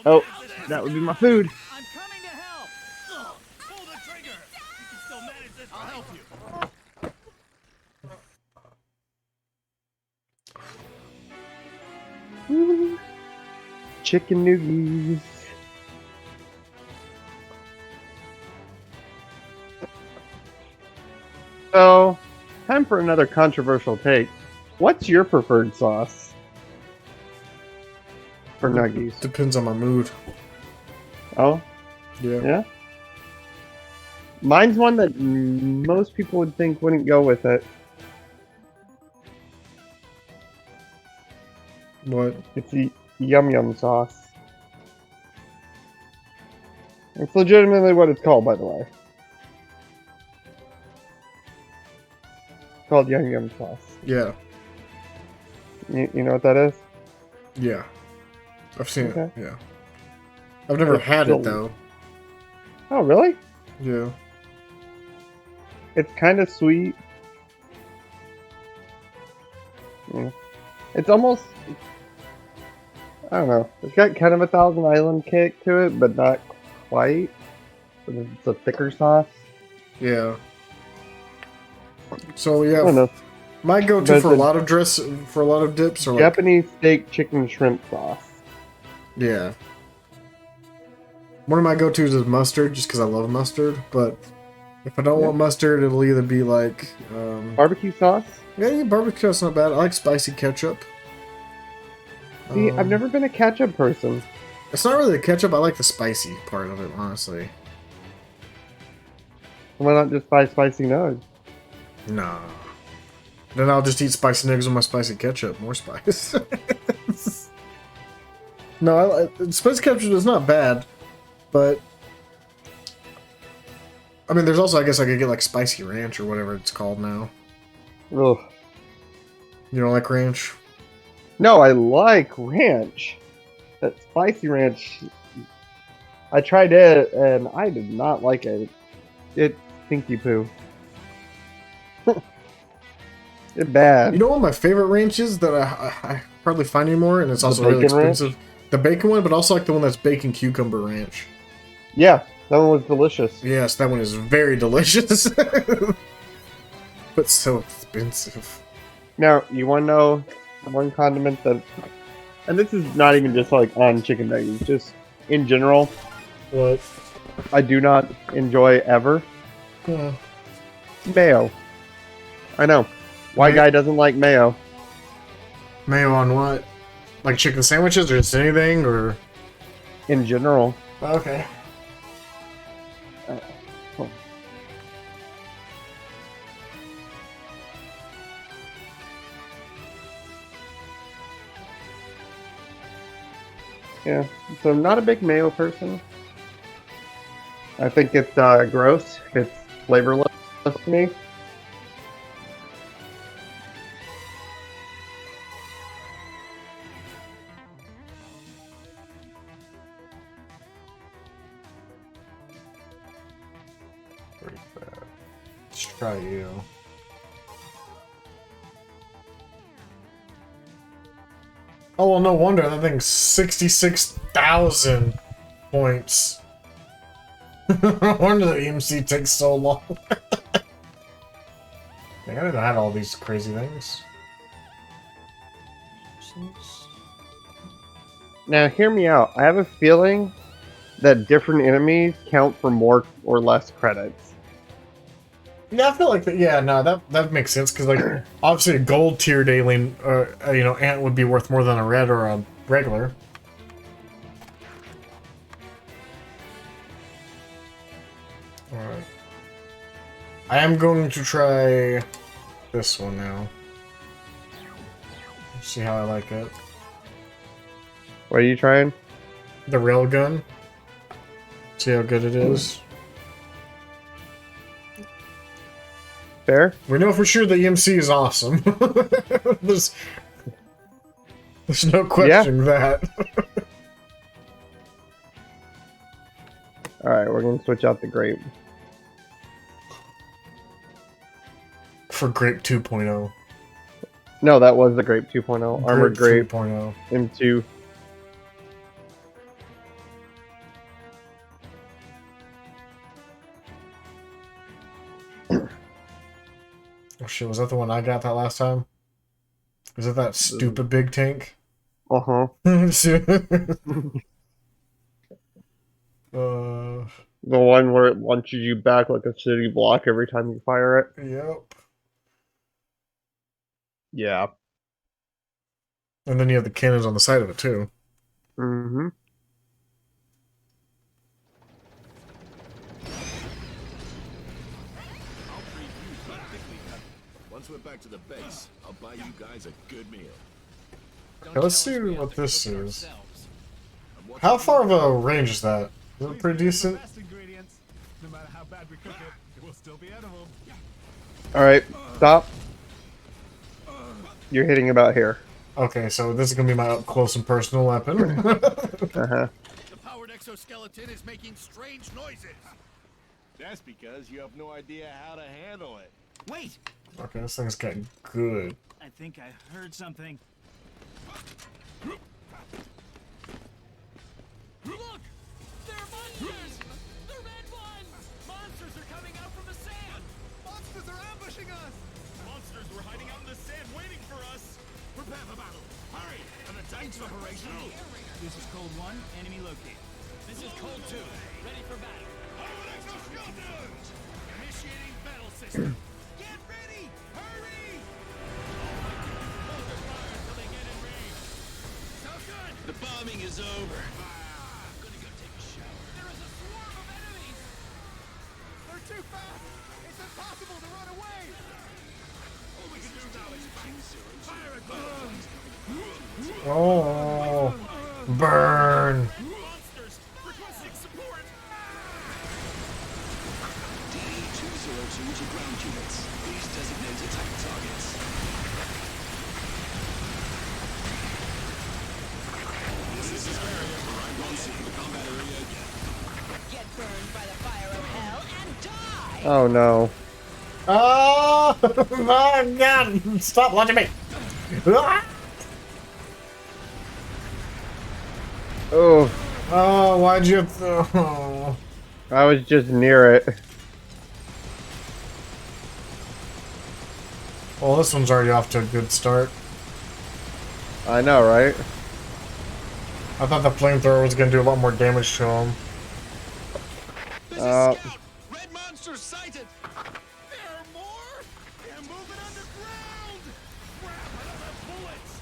Oh, that would be my food. I'm coming to help! Pull the trigger! You can still manage this. I'll help you. Chicken noogies. So, time for another controversial take. What's your preferred sauce for nuggies? Depends on my mood. Oh, Yeah. yeah. Mine's one that most people would think wouldn't go with it. What? It's the yum yum sauce. It's legitimately what it's called, by the way. It's called yum yum sauce. Yeah. You know what that is? Yeah. I've seen Okay. it. Yeah. I've never It's had still- it though. Oh, really? Yeah. It's kind of sweet. Yeah. It's almost, I don't know. It's got kind of a Thousand Island kick to it, but not quite. It's a thicker sauce. Yeah. So I yeah, don't know. my go-to But for a the lot of dips are like Japanese steak chicken shrimp sauce. yeah. One of my go-tos is mustard, just because I love mustard. But if I don't want mustard, it'll either be like Barbecue sauce? yeah, barbecue sauce not bad. I like spicy ketchup. See, I've never been a ketchup person. It's not really the ketchup. I like the spicy part of it, honestly. Why not just buy spicy nugs? Nah. Then I'll just eat spicy nuggets with my spicy ketchup. More spice. No, spicy ketchup is not bad, but I mean, there's also, I guess I could get like spicy ranch or whatever it's called now. Ugh. You don't like ranch? No, I like ranch. That spicy ranch. I tried it and I did not like it. It's stinky poo. It's bad. You know what my favorite ranch is that I hardly find anymore, and it's also really bacon ranch? expensive? The bacon one, but also like the one that's bacon cucumber ranch. Yeah, that one was delicious. Yes, that one is very delicious. But so expensive. Now, you want to know one condiment that, and this is not even just like on chicken nuggets, just in general. What? I do not enjoy ever. Yeah. Mayo. I know. White guy doesn't like mayo. Mayo on what? Like chicken sandwiches or just anything, or? In general. Okay. Yeah, so I'm not a big mayo person. I think it's gross. It's flavorless to me. Pretty bad. Let's try you. Oh, well, no wonder. That thing's 66,000 points. No wonder the EMC takes so long. I didn't have all these crazy things. Now, hear me out. I have a feeling that different enemies count for more or less credits. Yeah, I feel like that. Yeah, no, that makes sense because, like, obviously, a gold tiered alien, ant would be worth more than a red or a regular. All right, I am going to try this one now. See how I like it. What are you trying? The railgun. See how good it is. Fair? We know for sure the EMC is awesome. there's no questioning that. Alright, we're going to switch out the grape. For Grape 2.0. No, that was the grape 2.0. Armored grape 3.0. M2. Oh shit, was that the one I got that last time? Was it that stupid big tank? Uh-huh. The one where it launches you back like a city block every time you fire it? Yep. Yeah. And then you have the cannons on the side of it too. Mm-hmm. Once we're back to the base, I'll buy you guys a good meal. Okay, let's see what this is. How far of a range is that? Is it pretty decent? No matter how bad we cook it, it will still be edible. Alright, stop. You're hitting about here. Okay, so this is gonna be my up close and personal weapon. Uh-huh. The powered exoskeleton is making strange noises. That's because you have no idea how to handle it. Wait! Okay, this thing's getting good. I think I heard something. Look! They're monsters! The red ones! Monsters are coming out from the sand! Monsters are ambushing us! Monsters were hiding out in the sand waiting for us! Prepare for battle! Hurry! An attack's operational! This is Cold 1, enemy located. This is Cold 2, ready for battle. Powered exoskeleton! Initiating battle system! Get ready! Hurry! Hold their fire until they get in range. So good! The bombing is over. I'm gonna go take a shower. There is a swarm of enemies! They're too fast! It's impossible to run away! All we can do now is fight. Fire at them! Oh, burn! Monsters! Requesting support! DE-202 to ground units. Please designate attack targets. This is area for right one seeing the combat area again. Get burned by the fire of hell and die! Oh no. Oh my god! Stop launching me! Ah! Oh, Oh, why'd you? Oh. I was just near it. Well, this one's already off to a good start. I know, right? I thought the flamethrower was gonna do a lot more damage to him. This is Scout! Red monsters sighted! There are more? They're moving underground! Crap, I don't have bullets!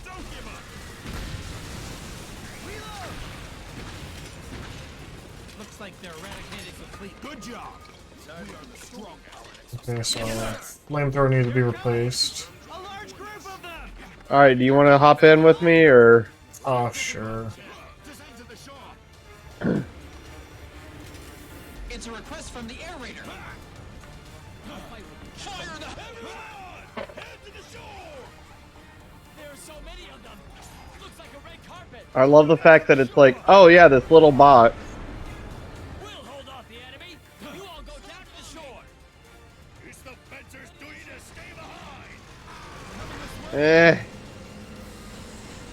Don't give up! Reload! Looks like they're eradicated complete. Good job! We are the strongest. Okay, so flamethrower needs to be replaced. A large group of them! Alright, do you want to hop in with me, or? Oh, sure. Descend to the shore! It's a request from the air raider. Fire in the Everyone! Head to the shore! There are so many of them! Looks like a red carpet! I love the fact that it's like, oh yeah, this little bot. We'll hold off the enemy! You all go down to the shore! It's the fencers' duty to stay behind!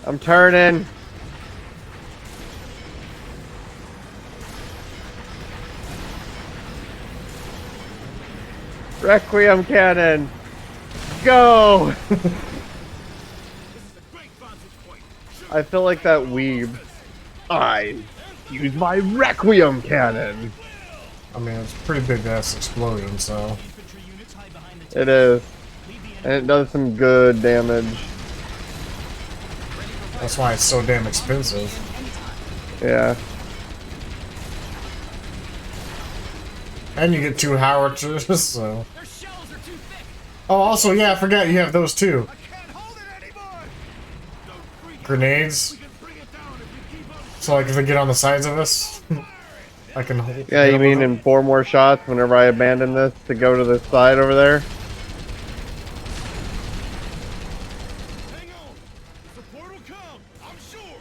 I'm turning. Requiem cannon. Go! I feel like that weeb. I use my Requiem cannon. I mean, it's a pretty big ass explosion, so. It is. And it does some good damage. That's why it's so damn expensive. Yeah. And you get 2 howitzers, so. Oh, also, yeah, I forgot you have those too. Grenades. So, like, if they get on the sides of us, I can hold. Yeah, you mean in 4 more shots whenever I abandon this to go to the side over there? Hang on! The support will come! I'm sure!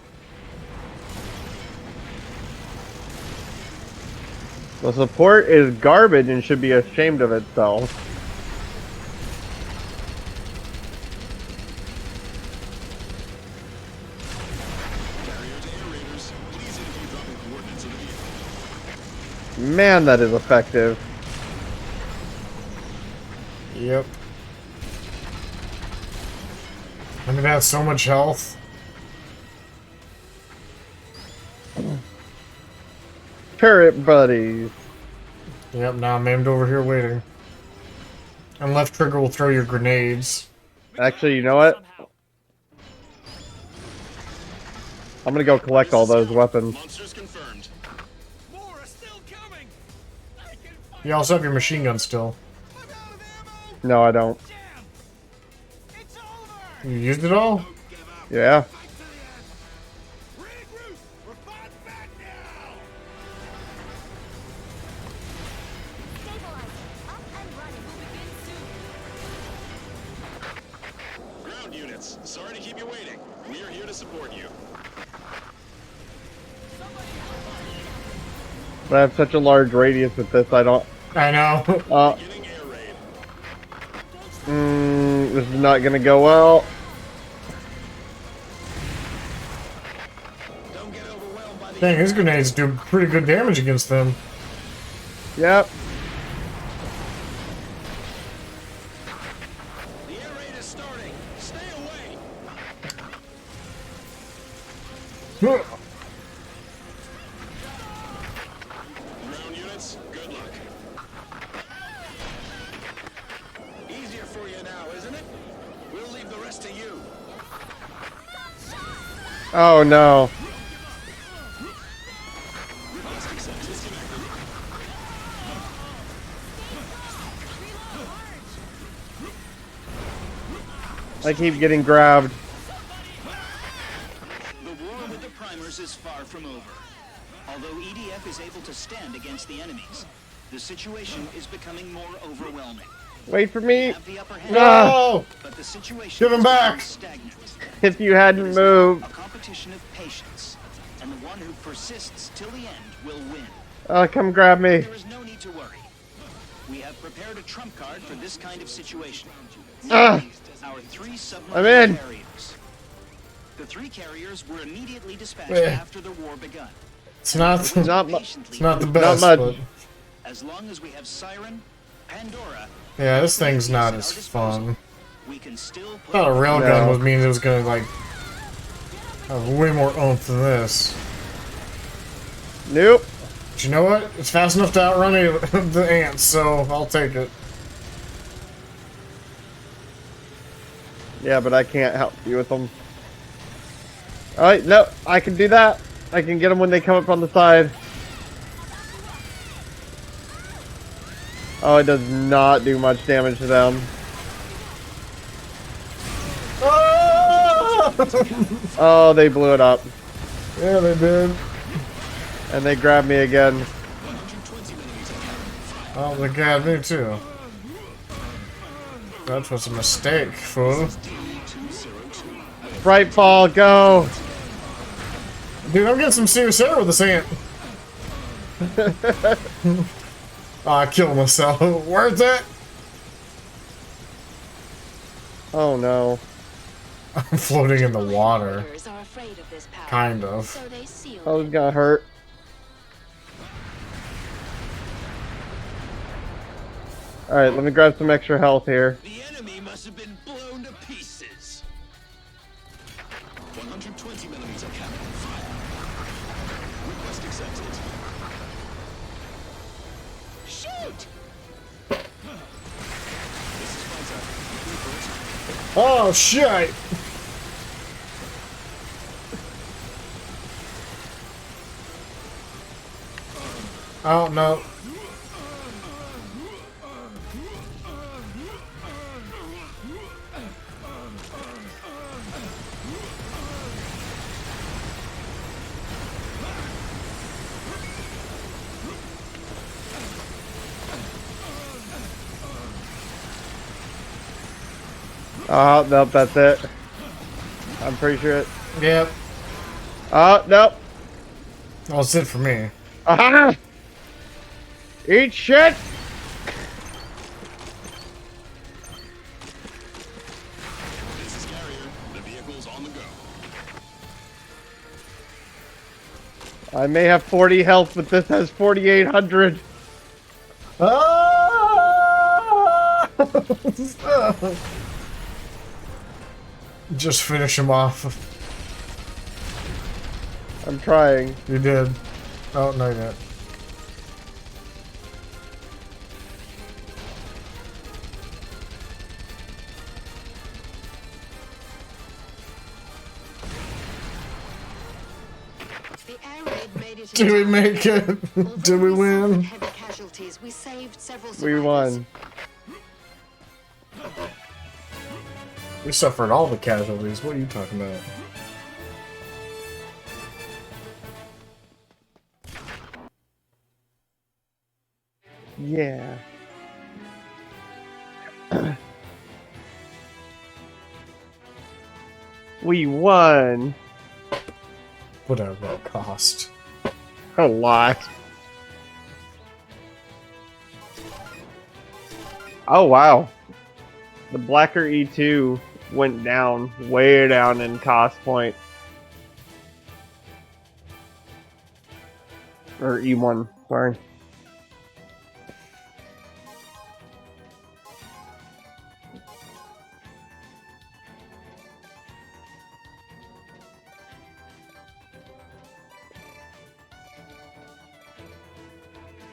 The support is garbage and should be ashamed of itself. Man, that is effective. Yep. And it has so much health. Turret buddies. Yep, now I'm aimed over here waiting. And left trigger will throw your grenades. Actually, you know what? I'm gonna go collect all those weapons. Monsters confirmed. More are still coming! You also have your machine gun still. No, I don't. It's over! You used it all? Yeah. Regroup! We're fighting back now! Ground units, units. Sorry to keep you waiting. We are here to support you. But I have such a large radius with this, I don't... I know. Beginning air raid. This is not gonna go well. Don't get overwhelmed by the Dang, his grenades do pretty good damage against them. Yep. The air raid is starting. Stay away. Ground units, good luck. Easier for you now, isn't it? We'll leave the rest to you. Oh no. I keep getting grabbed. The war with the primers is far from over. Although EDF is able to stand against the enemies, the situation is becoming more overwhelming. Wait for me. Have the upper hand, No! but the situation Give him has become back! stagnant. If you hadn't It is now moved. a competition of patience, and the one who persists till the end will win. Come grab me. There is no need to worry. We have prepared a trump card for this kind of situation. Ah, Our 3 I'm submarine in. carriers. The 3 carriers were immediately dispatched Eh. after the war begun. It's not. Not mu- It's not the best, much. but As long as we have Siren, Pandora, yeah, this thing's not at as our disposal, fun. we can still I put thought a railgun No. would mean it was gonna like have way more oomph than this. Nope. But you know what? It's fast enough to outrun the ants, so I'll take it. Yeah, but I can't help you with them. Alright, no, I can do that. I can get them when they come up on the side. Oh, it does not do much damage to them. Ah! Oh, they blew it up. Yeah, they did. And they grabbed me again. Oh, they got me too. That was a mistake, fool. Frightfall, go! Dude, I'm getting some serious error with this ant. Oh, I killed myself. Where's that? Oh no. I'm floating in the water. Others are afraid of this power, Kind of. so they seal Oh, it. it's gonna hurt. Alright, let me grab some extra health here. The enemy must have been blown to pieces. 120mm cannon fire. Request accepted. Shoot! This is Fighter. Oh, shit! Oh, no. Oh, nope, that's it. I'm pretty sure it. Yep. Oh, nope. Well, that's it for me. Aha! Eat shit! This is Carrier. The vehicle's on the go. I may have 40 health, but this has 4,800. Ah! Just finish him off. I'm trying. You did. Oh, no, yet. The air raid made it. Did we make it? Did we win? Heavy casualties. We saved several We survivors. won. We suffered all the casualties. What are you talking about? Yeah. We won. Whatever that cost. A lot. Oh wow. The Blacker E2 went down, way down in cost point. Or E1, sorry.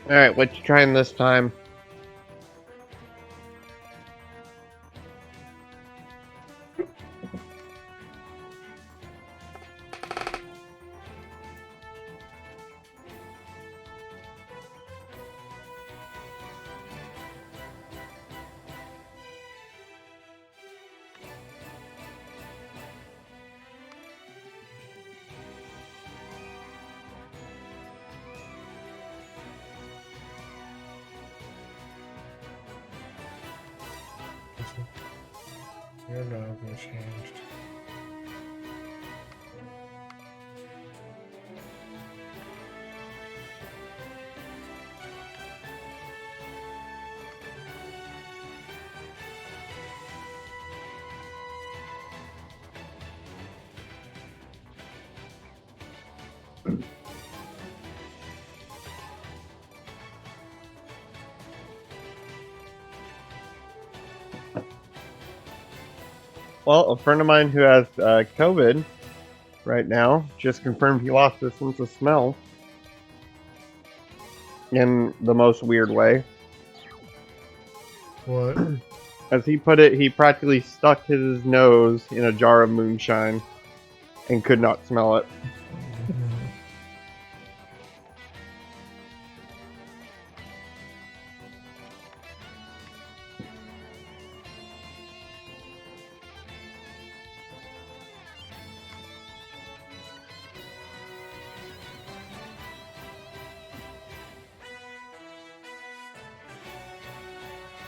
Alright, what you trying this time? Your dog was changed. Well, a friend of mine who has COVID right now just confirmed he lost his sense of smell in the most weird way. What? As he put it, he practically stuck his nose in a jar of moonshine and could not smell it.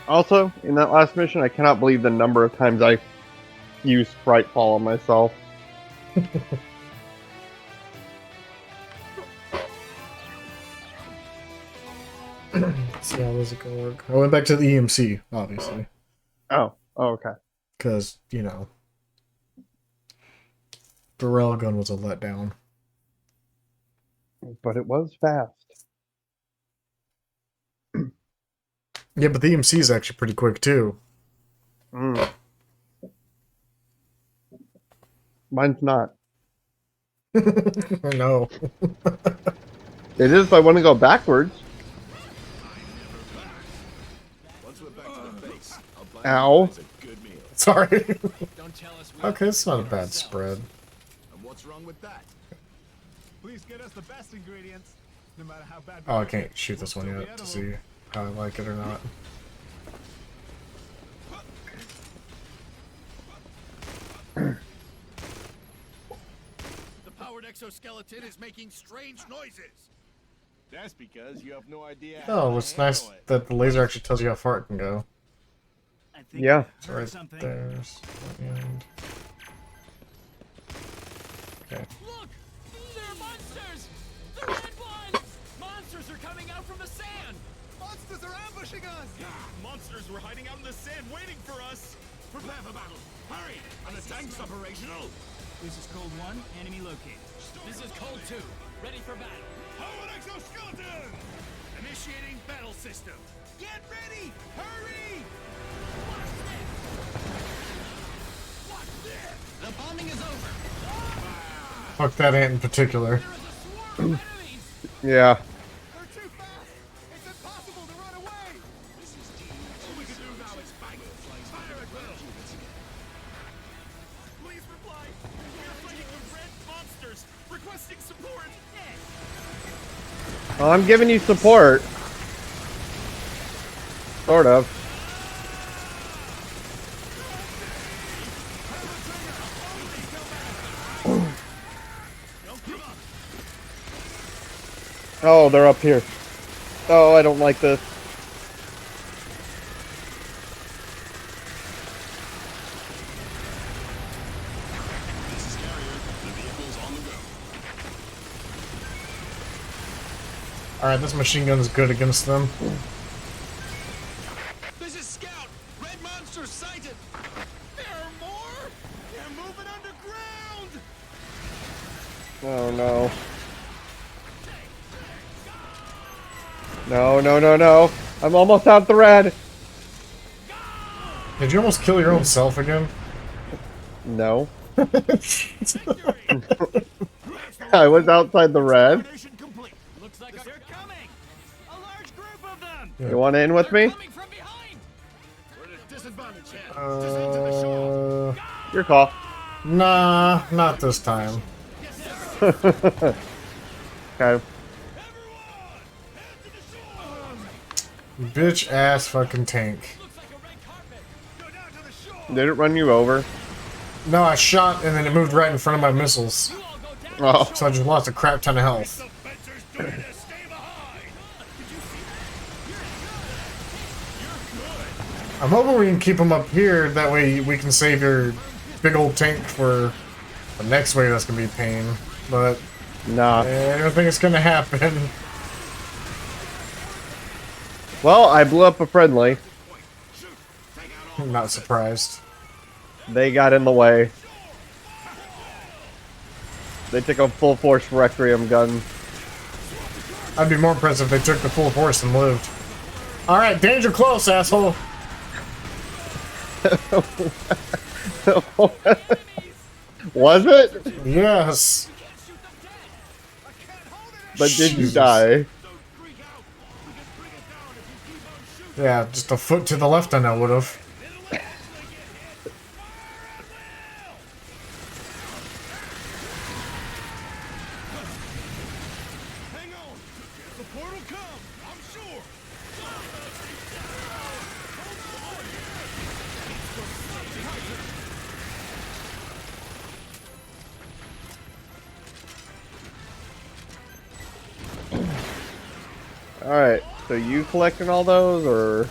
Also, in that last mission, I cannot believe the number of times I used Frightfall on myself. Let's see how this is gonna work. I went back to the EMC, obviously. Oh, okay. Because, you know, the railgun was a letdown. But it was fast. Yeah, but the EMC is actually pretty quick, too. Mm. Mine's not. No. It is if I want to go backwards. Ow. Sorry. Okay, it's not a bad spread. And what's wrong with that? Please get us the best ingredients, no matter how bad. Oh, I can't shoot this one yet to see how I like it or not. The powered exoskeleton is making strange noises. That's because you have no idea. Oh, it's nice that the laser actually tells you how far it can go. Yeah. It's right there's the end. Okay. Look! They're monsters! The red ones! Monsters are coming out from the sand! Monsters are ambushing us! Monsters were hiding out in the sand waiting for us! Prepare for battle! Hurry! Are the tanks operational? This is Cold 1, enemy located. This is Cold 2, ready for battle. Powered exoskeleton! Initiating battle system. Get ready! Hurry! The bombing is over. Fuck that ant in particular. Yeah. They're too fast! It's impossible to run away! All we can do now is fight. Fire at will! Please reply! We are fighting the red monsters! Requesting support! Well, I'm giving you support. Sort of. Oh, they're up here. Oh, I don't like this. Alright, this machine gun is good against them. This is Scout. Red monsters sighted. There are more. They're moving underground. Oh no. No, no, no, no. I'm almost out the red. Did you almost kill your own self again? No. I was outside the red. Looks like they're coming. A large group of them. You want in with me? Coming from behind. We're at a disadvantage here. Descend to the shore. Your call. Nah, not this time. Okay. Bitch ass fucking tank. Did it run you over? No, I shot and then it moved right in front of my missiles. Oh. So I just lost a crap ton of health. I'm hoping we can keep them up here, that way we can save your big old tank for the next wave that's gonna be pain. But nah. I don't think it's gonna happen. Well, I blew up a friendly. I'm not surprised. They got in the way. They took a full force Requiem gun. I'd be more impressed if they took the full force and lived. Alright, danger close, asshole! Was it? Yes! But did you Jesus. die? Yeah, just a foot to the left and I would've. Alright, so you collecting all those, or?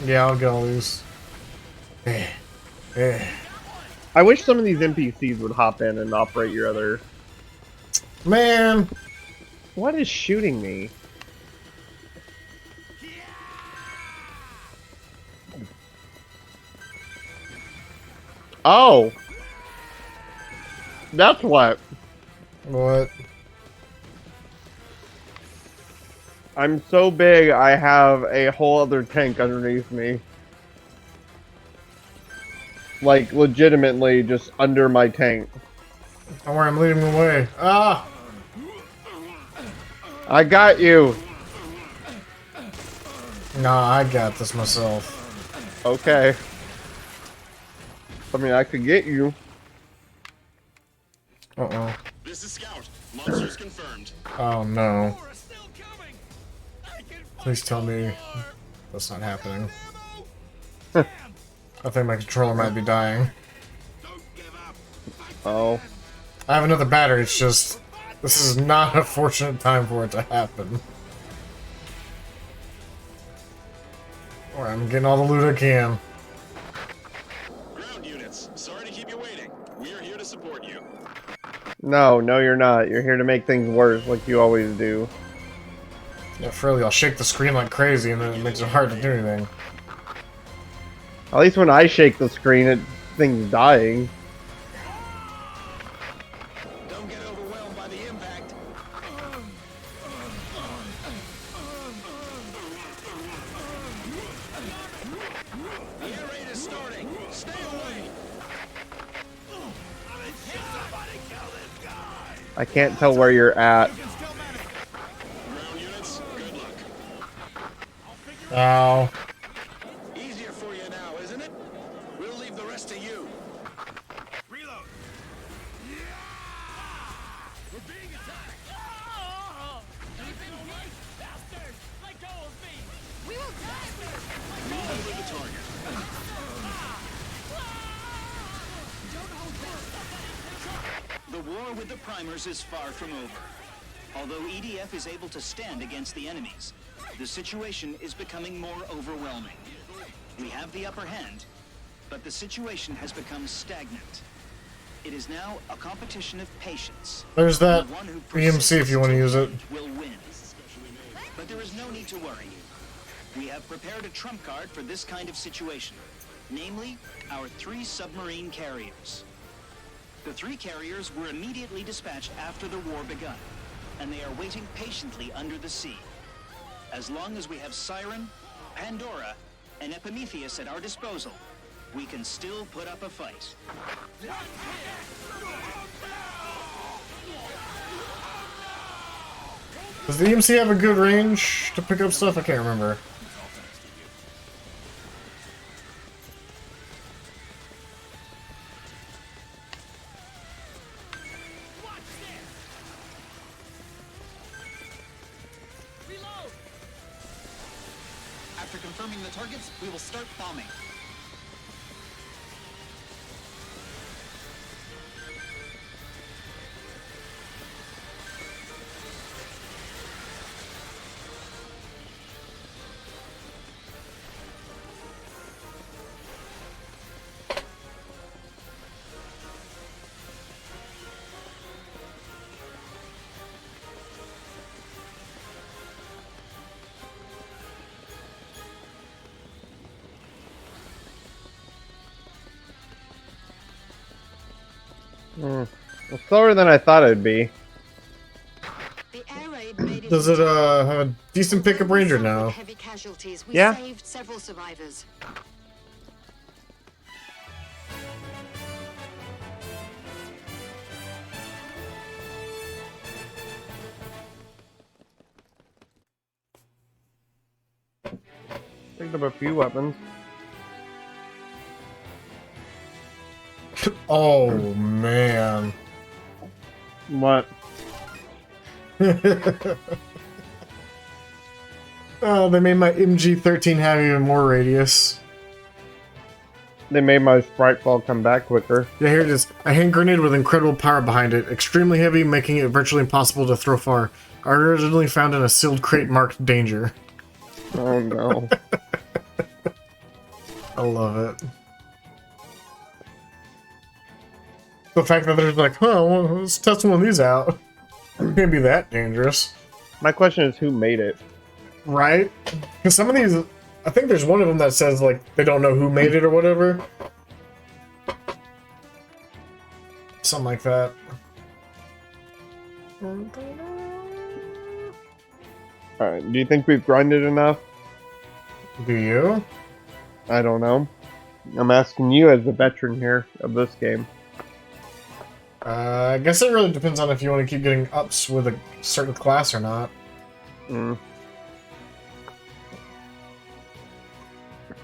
Yeah, I'll get all these. I wish some of these NPCs would hop in and operate your other... Man! What is shooting me? Oh! That's what. What? I'm so big, I have a whole other tank underneath me. Like, legitimately, just under my tank. Don't worry, I'm leading the way. Ah! I got you! Nah, I got this myself. Okay. I mean, I could get you. Uh-oh. This is Scout. Monsters confirmed. Oh no. Please tell me that's not happening. I think my controller might be dying. Oh. I have another battery, it's just... This is not a fortunate time for it to happen. Alright, I'm getting all the loot I can. Ground units, sorry to keep you waiting. We are here to support you. No, no you're not. You're here to make things worse, like you always do. Yeah, Frilly, I'll shake the screen like crazy and then it makes it hard to do anything. At least when I shake the screen, thing's dying. Don't get overwhelmed by the impact. The air raid is starting. Stay away. Somebody kill this guy. I can't tell where you're at. Ground units, good luck. Ow. Easier for you now, isn't it? We'll leave the rest to you. Reload. We're being attacked. Bastard! Let go of me! We will die for Moving with the target. The war with the primers is far from over. Although EDF is able to stand against the enemies, the situation is becoming more overwhelming. We have the upper hand, but the situation has become stagnant. It is now a competition of patience. There's that The one who EMC if you want to use it. will win. But there is no need to worry. We have prepared a trump card for this kind of situation, namely our 3 submarine carriers. The 3 carriers were immediately dispatched after the war begun, and they are waiting patiently under the sea. As long as we have Siren, Pandora, and Epimetheus at our disposal, we can still put up a fight. Does the EMC have a good range to pick up stuff? I can't remember. After confirming the targets, we will start bombing. It's slower than I thought it'd be. Does it have a decent pickup range or no? Heavy casualties. We Yeah. saved several survivors. Picked up a few weapons. Oh man. What? Oh, they made my MG13 have even more radius. They made my sprite fall come back quicker. Yeah, here it is. A hand grenade with incredible power behind it. Extremely heavy, making it virtually impossible to throw far. Originally found in a sealed crate marked danger. Oh no. I love it. The fact that they're like, huh, well, let's test one of these out. It can't be that dangerous. My question is, who made it? Right? Because some of these, I think there's one of them that says, like, they don't know who made it or whatever. Something like that. Alright, do you think we've grinded enough? Do you? I don't know. I'm asking you as the veteran here of this game. I guess it really depends on if you want to keep getting ups with a certain class or not. Alright,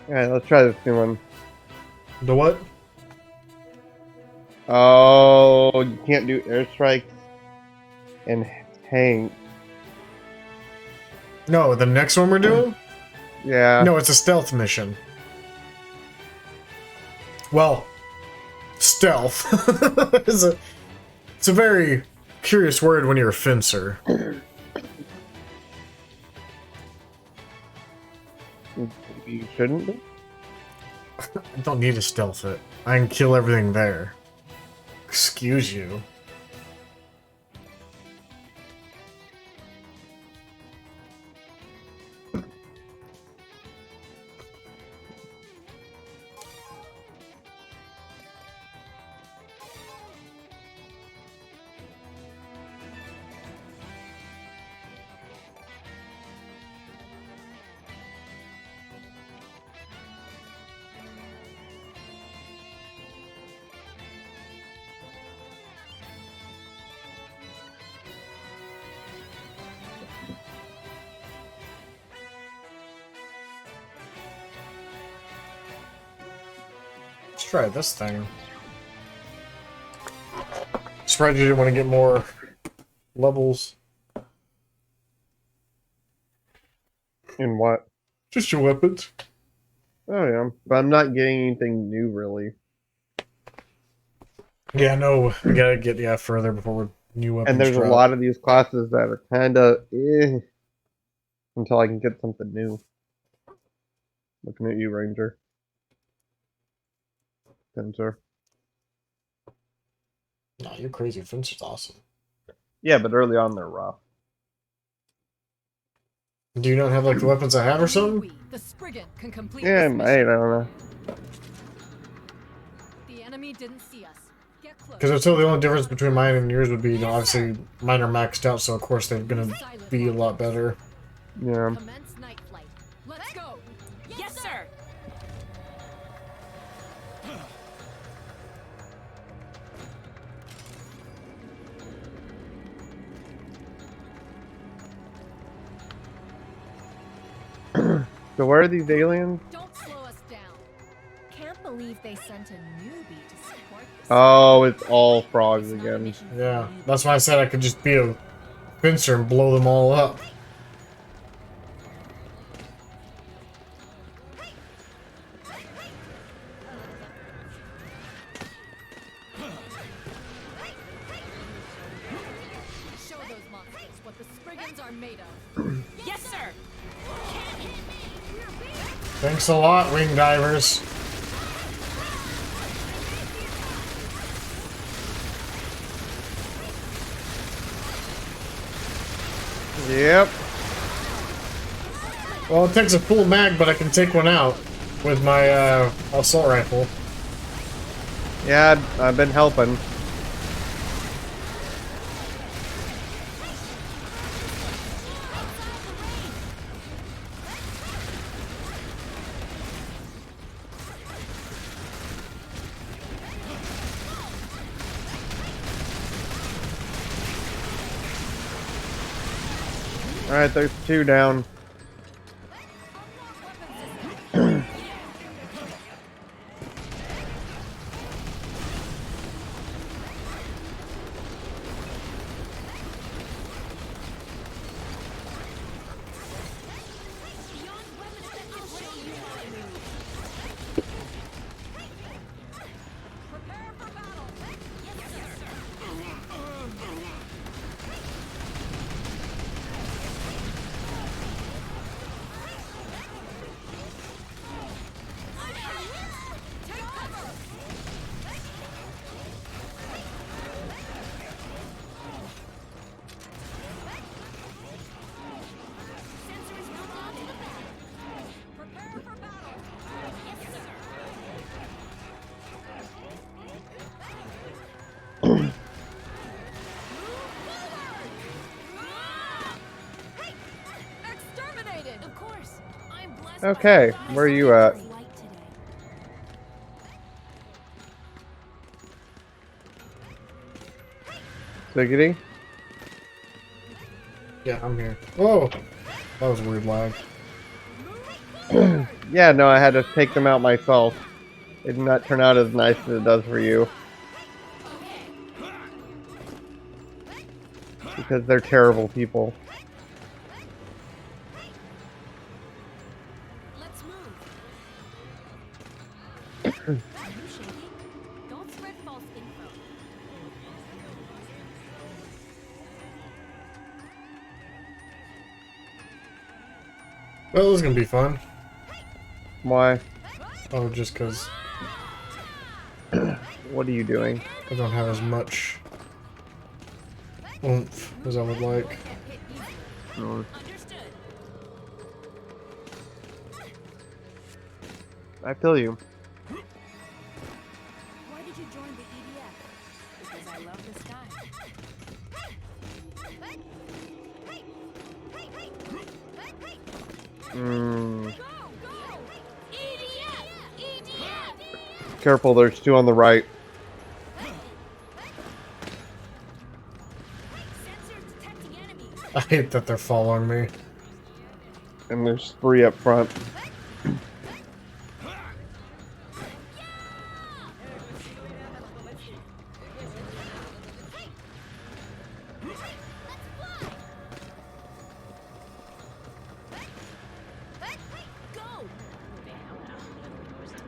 let's try this new one. The what? Oh, you can't do airstrikes and tank. No, the next one we're doing? Yeah. No, it's a stealth mission. Well, stealth. It's a very curious word when you're a fencer. You shouldn't be? I don't need to stealth it. I can kill everything there. Excuse you. Let's try this thing. Surprised you didn't want to get more levels. In what? Just your weapons. Oh yeah, but I'm not getting anything new really. Yeah, no, we gotta get further before new weapons. And there's drop. a lot of these classes that are kind of until I can get something new. Looking at you, Ranger. Fencer. Nah, you're crazy. Fencer's awesome. Yeah, but early on they're rough. Do you not have like the weapons I have or something? The Spriggan can complete Yeah, I this might. I mission. don't know. The enemy didn't see us. Get close. Because until the only difference between mine and yours would be, you know, obviously mine are maxed out, so of course they're gonna be a lot better. Yeah. Commence night flight. Let's go. Yes, sir. So where are these aliens? Don't slow us down. Can't believe they sent a newbie to support this. Oh, it's all frogs again. Yeah, that's why I said I could just be a fencer and blow them all up. Show those monsters what the Spriggans are made of. Yes, sir. Thanks a lot, wing divers. Yep. Well, it takes a full mag, but I can take one out with my assault rifle. Yeah, I've been helping. Alright, there's 2 down. Exterminated. Of course. I'm blessed. Okay, where are you at? Siggity? Yeah, I'm here. Oh, that was a weird lag. Yeah, no, I had to take them out myself. It did not turn out as nice as it does for you. Because they're terrible people. Let's move. Don't spread false info. Well, this is gonna be fun. Why? Oh, just because What are you doing? I don't have as much oomph as I would like. Oh. I feel you. Why did you join the EDF? Because I love the sky. Careful, there's 2 on the right. I hate that they're following me. And there's 3 up front.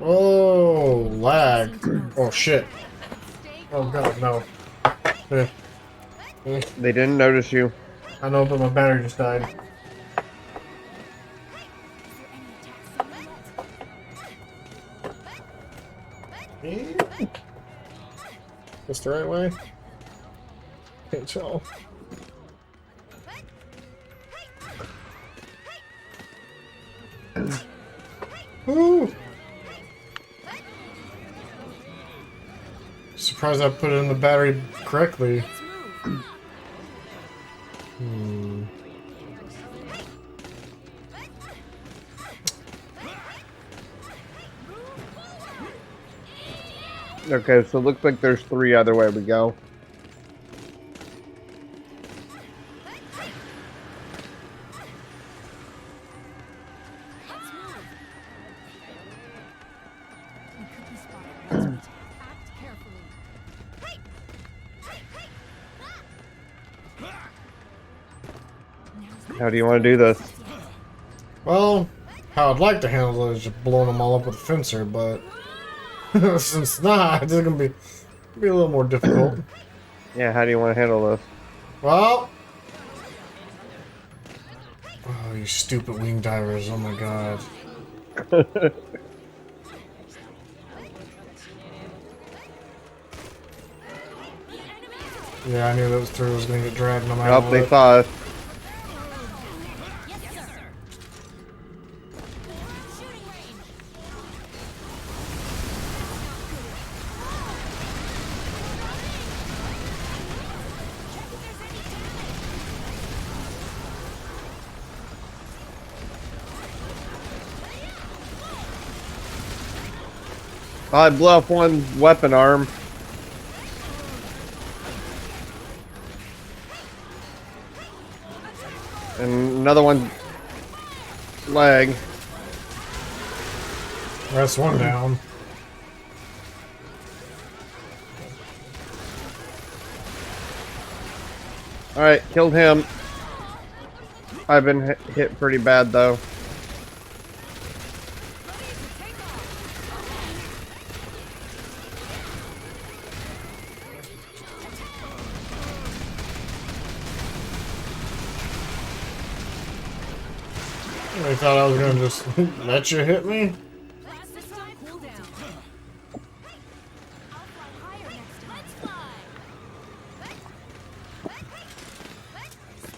Oh, lag. Oh, shit. Oh, God, no. They didn't notice you. I know, but my battery just died. This the right way? Can't tell. Woo! Surprised I put it in the battery correctly. Okay, so it looks like there's 3 other way we go. How do you want to do this? Well, how I'd like to handle it is just blowing them all up with a fencer, but since not, it's gonna be a little more difficult. Yeah, how do you want to handle this? Well, oh, you stupid wing divers! Oh my god. Yeah, I knew that was through. Was gonna get dragged no matter what. They saw us. I blew up one weapon arm. And another one leg. That's one down. Alright, killed him. I've been hit pretty bad though. I thought I was gonna just let you hit me.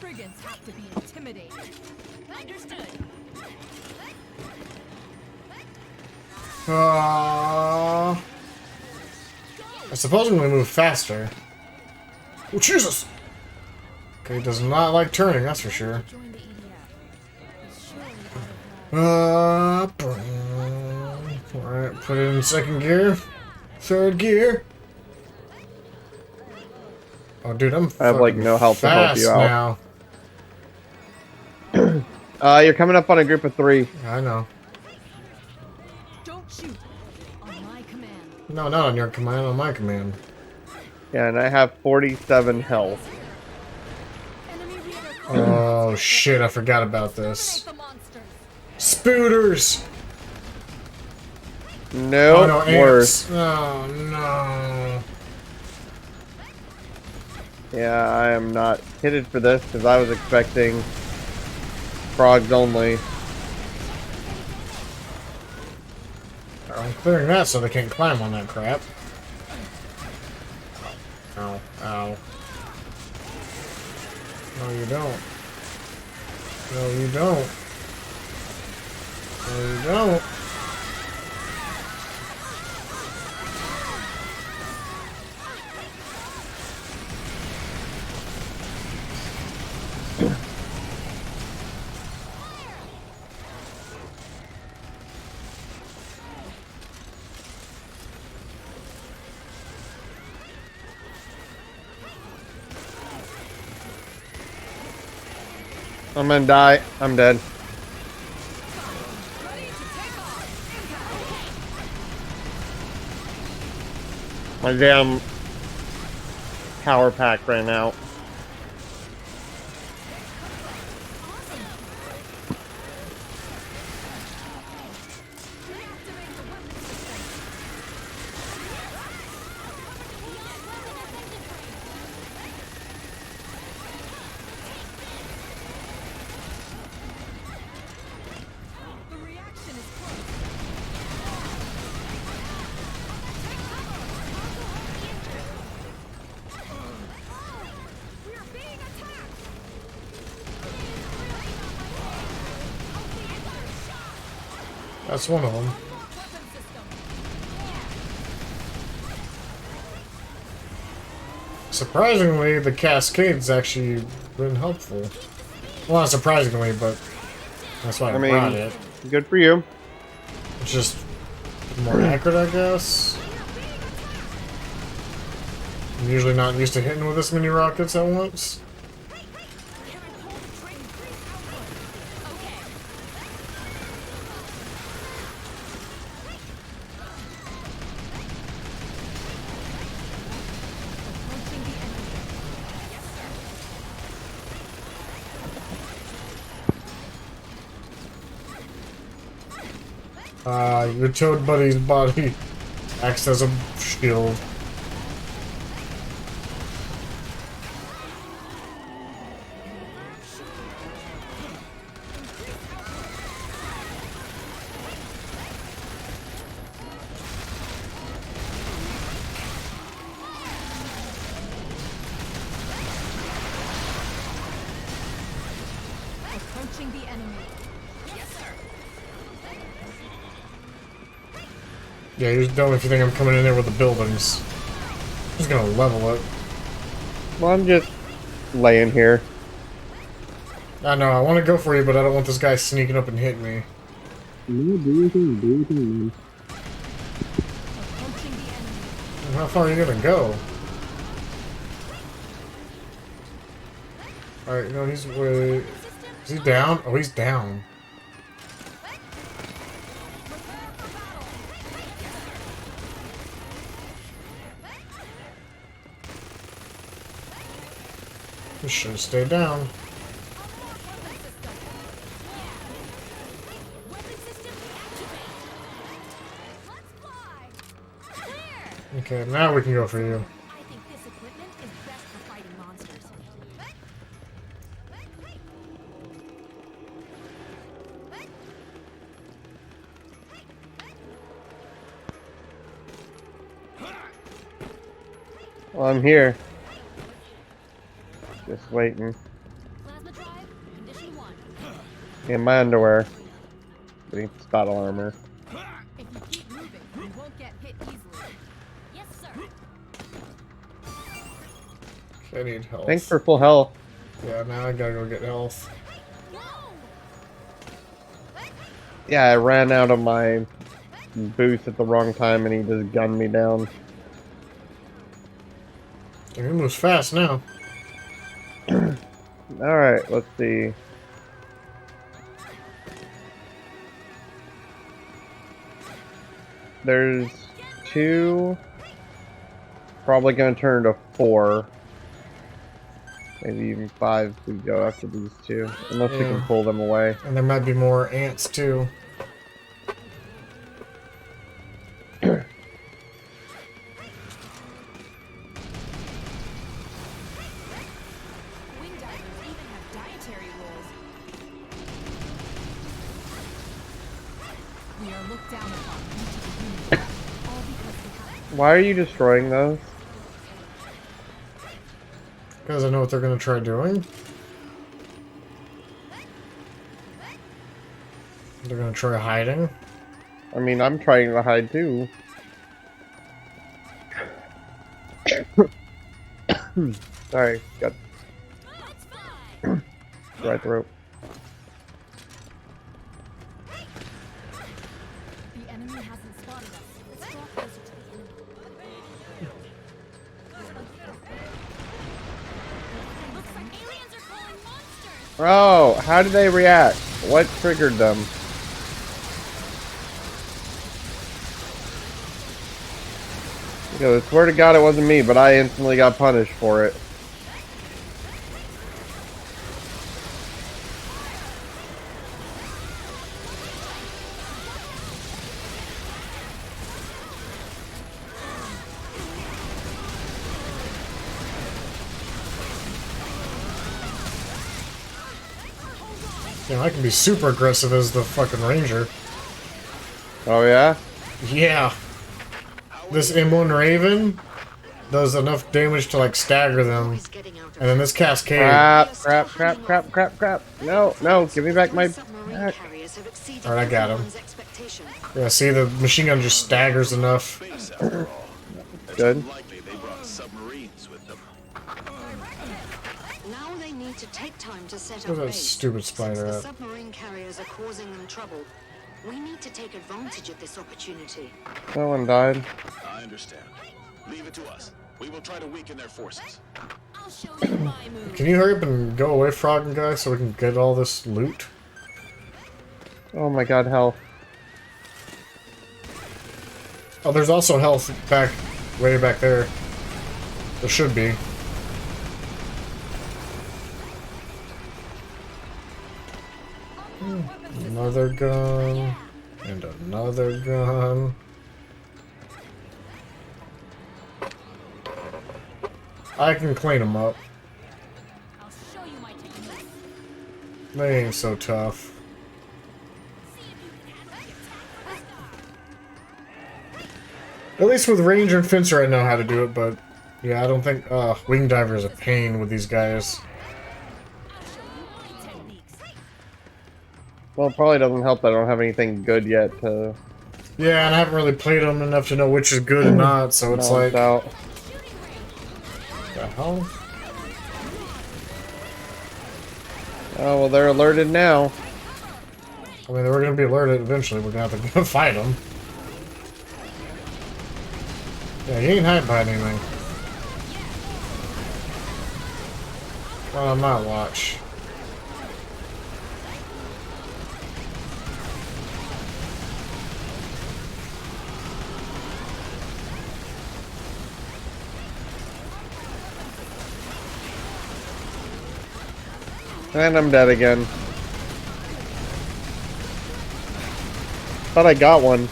Brigands have to be intimidated. Understood. I suppose I'm gonna move faster. Oh, Jesus! Okay, he does not like turning, that's for sure. Alright, put it in second gear. Third gear. Oh, dude, I have like no health to help you out. Now. You're coming up on a group of 3. I know. Don't shoot on my command. No, not on your command, on my command. Yeah, and I have 47 health. Oh shit, I forgot about this. Spooters! No, oh, no, worse. ants. Oh no. Yeah, I am not hitted for this because I was expecting frogs only. I'm clearing that so they can't climb on that crap. Ow, ow. No, you don't. No, you don't. No, you don't. I'm gonna die. I'm dead. My damn power pack ran out. That's one of them. Surprisingly, the cascade's actually been helpful. Well, not surprisingly, but that's why I brought it. Good for you. It's just more accurate, I guess. I'm usually not used to hitting with this many rockets at once. Your toad buddy's body acts as a shield. Approaching the enemy. Yes, sir. Yeah, you're dumb if you think I'm coming in there with the buildings. I'm just gonna level it. Well, I'm just laying here. I know, I want to go for you, but I don't want this guy sneaking up and hitting me. No, do your thing, man. And how far are you gonna go? Alright, no, he's way... Is he down? Oh, he's down. You should stay down. Okay, now we can go for you. I think this equipment is best for fighting monsters. Well, I'm here. Just waiting. Plasma drive, condition 1. In my underwear. Getting battle armor. If you keep moving, you won't get hit easily. Yes, sir. I need health. Thanks for full health. Yeah, now I gotta go get health. Yeah, I ran out of my boost at the wrong time and he just gunned me down. He moves fast now. Alright, let's see. There's 2. Probably gonna turn to 4. Maybe even 5 if we go after these 2. Unless we can pull them away. And there might be more ants too. Why are you destroying those? Because I know what they're going to try doing. They're going to try hiding. I mean, I'm trying to hide too. Sorry, got right throat. The enemy hasn't spotted us. Let's draw closer to the enemy. Looks like aliens are calling monsters. Oh, how did they react? What triggered them? I swear to God it wasn't me, but I instantly got punished for it. Yeah, I can be super aggressive as the fucking ranger. Oh yeah? Yeah. This M1 Raven does enough damage to like stagger them. And then this cascade. Crap. No, give me back my... Alright, I got him. rotation. Yeah, see, the machine gun just staggers enough. Base, after all. It's Good. unlikely they brought submarines with them. Now they need to take time to set Where's up that base. stupid spider Since the at? submarine carriers are causing them trouble, we need to take advantage of this opportunity. No one died. I understand. Leave it to us. We will try to weaken their forces. I'll show you my move. Can you hurry up and go away, Frog guy, so we can get all this loot? Oh my god, health. Oh, there's also health back, way back there. There should be. Another gun. And another gun. I can clean them up. I'll show you my technique. They ain't so tough. At least with Ranger and Fencer I know how to do it, but yeah, I don't think Wing Diver is a pain with these guys. Well, it probably doesn't help that I don't have anything good yet to... Yeah, and I haven't really played them enough to know which is good and not, so it's like... out. The hell? Oh, well, they're alerted now. I mean, we're gonna be alerted eventually. We're gonna have to go fight them. Yeah, he ain't hiding behind anything. Well, I'm not watch. And I'm dead again. Thought I got one.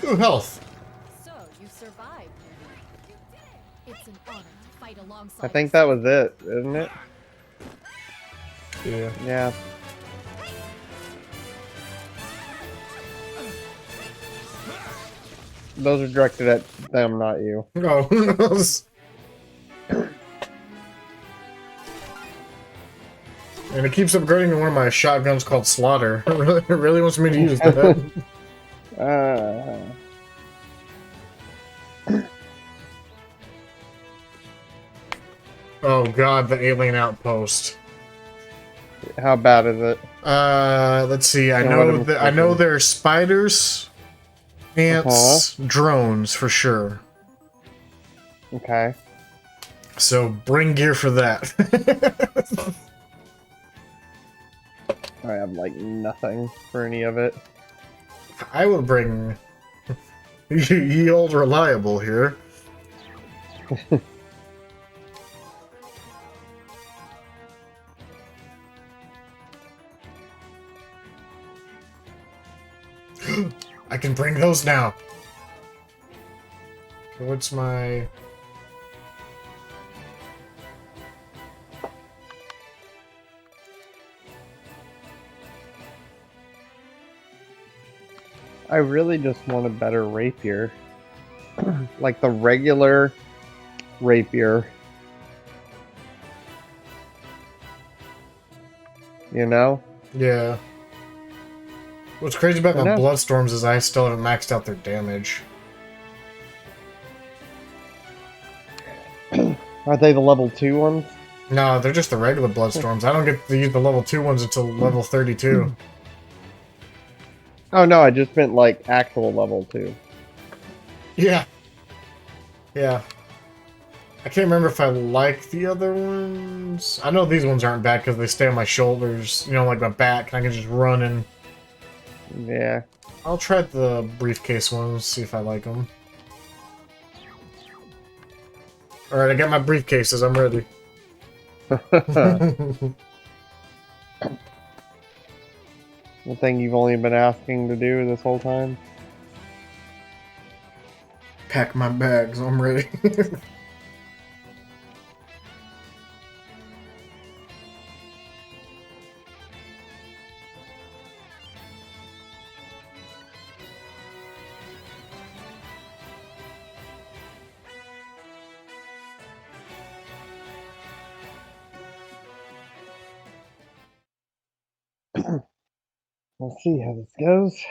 Ooh, health. So, you survived. It's an honor to fight alongside. I think that was it, isn't it? Yeah. Yeah. Those are directed at them, not you. Oh, who knows? And it keeps upgrading to one of my shotguns called Slaughter. It really wants me to use that. Oh god, the alien outpost. How bad is it? Let's see. I know there's spiders, ants, drones for sure. Okay. So bring gear for that. I have like nothing for any of it. I will bring ye old reliable here. I can bring those now. Okay, what's my... I really just want a better rapier. Like the regular rapier. You know? Yeah. What's crazy about my Bloodstorms is I still haven't maxed out their damage. Are they the level 2 ones? No, they're just the regular Bloodstorms. I don't get to use the level 2 ones until level 32. Oh no, I just meant like actual level 2. Yeah. Yeah. I can't remember if I like the other ones. I know these ones aren't bad because they stay on my shoulders, you know, like my back, and I can just run and... Yeah. I'll try the briefcase ones, see if I like them. Alright, I got my briefcases, I'm ready. The thing you've only been asking to do this whole time? Pack my bags, I'm ready. We'll see how this goes.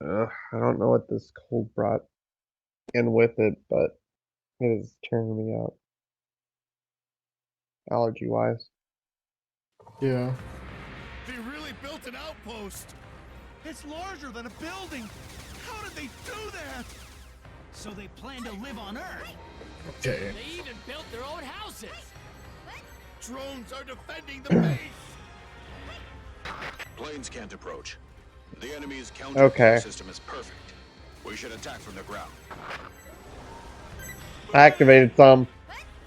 I don't know what this cold brought in with it, but it is turning me up. Allergy wise. Yeah. They really built an outpost. It's larger than a building. How did they do that? So they plan to live on Earth. Okay. They even built their own houses. Drones are defending the base. Planes can't approach. The enemy's counter system is perfect. We should attack from the ground. Activated some.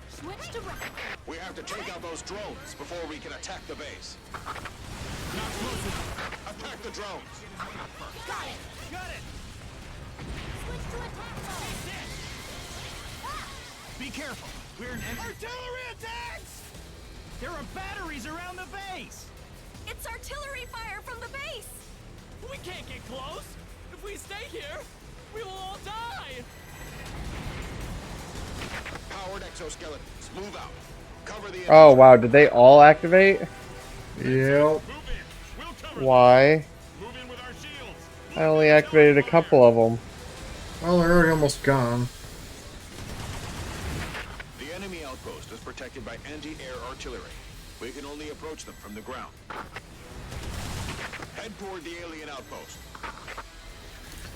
Switch to rocket. We have to take out those drones before we can attack the base. Attack the drones. Got it. Switch to attack mode. Be careful. We're an Artillery attacks! There are batteries around the base. It's artillery fire from the base. We can't get close. If we stay here, we will all die. Powered exoskeletons, move out. Cover the. Oh wow, did they all activate? Yep. Why? I only activated a couple of them. Well, they're already almost gone. The enemy outpost is protected by anti-air artillery. We can only approach them from the ground. Head toward the alien outpost.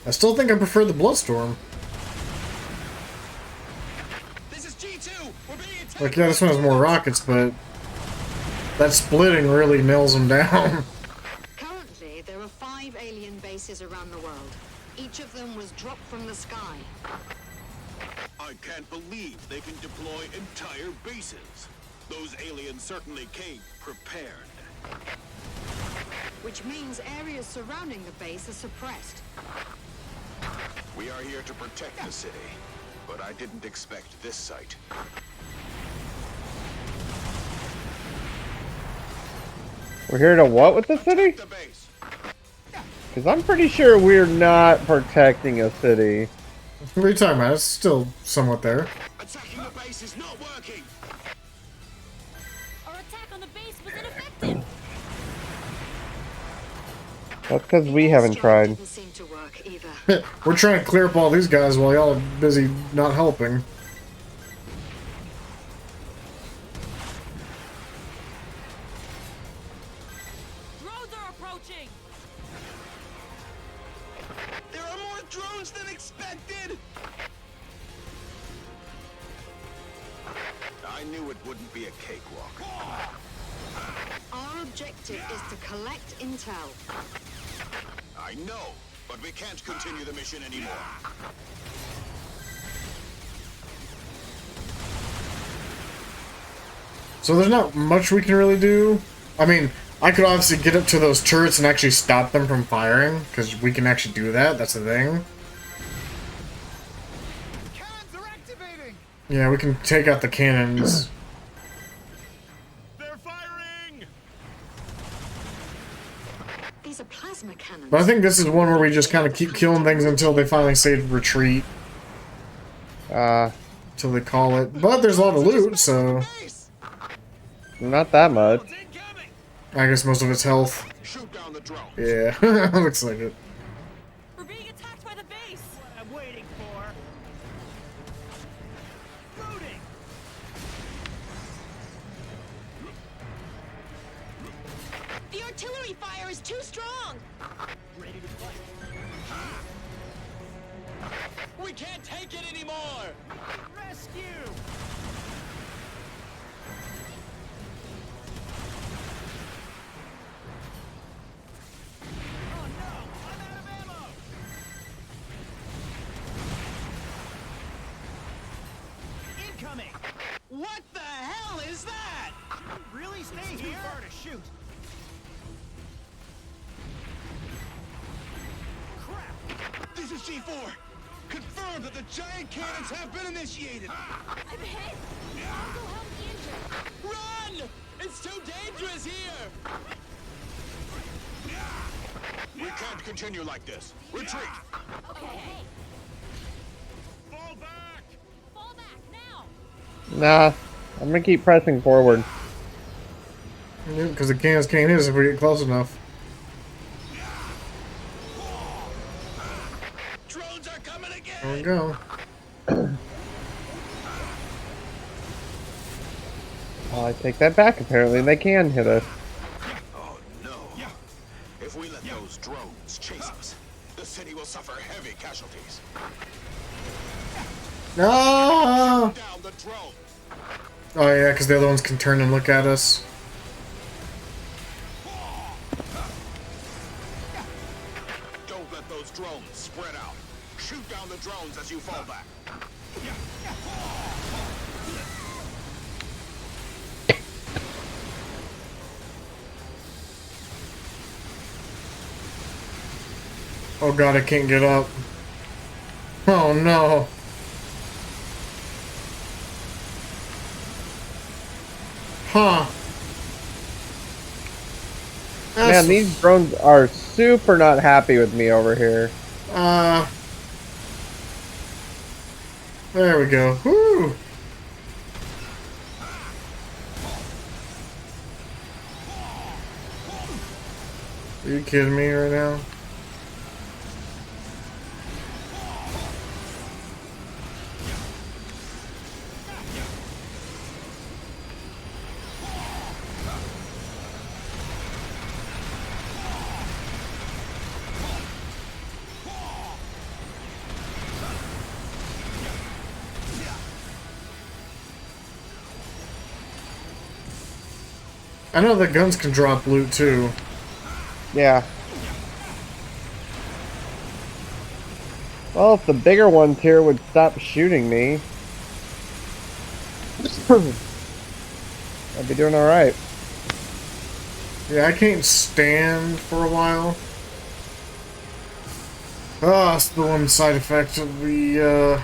I still think I prefer the Bloodstorm. This is G2. We're being attacked. Like, yeah, this one has more rockets, but that splitting really nails them down. Currently, there are 5 alien bases around the world. Each of them was dropped from the sky. I can't believe they can deploy entire bases. Those aliens certainly came prepared. Which means areas surrounding the base are suppressed. We are here to protect the city, but I didn't expect this site. We're here to what with the city? The base. Because I'm pretty sure we're not protecting a city. What are you talking about? It's still somewhat there. Attacking the base is not working. Our attack on the base was ineffective. That's because we haven't tried. Didn't seem to work either. We're trying to clear up all these guys while y'all are busy not helping. Drones are approaching. There are more drones than expected. I knew it wouldn't be a cakewalk. Our objective is to collect intel. I know, but we can't continue the mission anymore. So there's not much we can really do. I mean, I could obviously get up to those turrets and actually stop them from firing, because we can actually do that, that's the thing. Cannons are activating! Yeah, we can take out the cannons. They're firing! These are plasma cannons. But I think this is one where we just kind of keep killing things until they finally say retreat. Till they call it. But there's a lot of loot, so... Not that much. I guess most of it's health. Shoot down the drone. Yeah, looks like it. We're being attacked by the base. What I'm waiting for. Loading. The artillery fire is too strong. Ready to fight. We can't take it anymore! Rescue. Oh no! I'm out of ammo. Incoming. What the hell is that? Really? Stay here. Too far to shoot. Crap. This is G4. Confirm that the giant cannons have been initiated. I'm hit. I'll go help Run! It's too dangerous here! We can't continue like this. Retreat! Okay. Fall back! Fall back now. Nah, I'm gonna keep pressing forward. Because the cannons can't hit us if we get close enough. Drones are coming again! There we go. Well, I take that back. Apparently, they can hit us. Oh no. If we let those drones chase us, the city will suffer heavy casualties. No! Down the drone. Oh yeah, because the other ones can turn and look at us. Don't let those drones spread out. Shoot down the drones as you fall back. Oh god, I can't get up. Oh no. Huh. Man, these drones are super not happy with me over here. There we go. Woo! Are you kidding me right now? I know that guns can drop loot too. Yeah. Well, if the bigger ones here would stop shooting me, I'd be doing alright. Yeah, I can't stand for a while. Oh, that's the one side effect of the,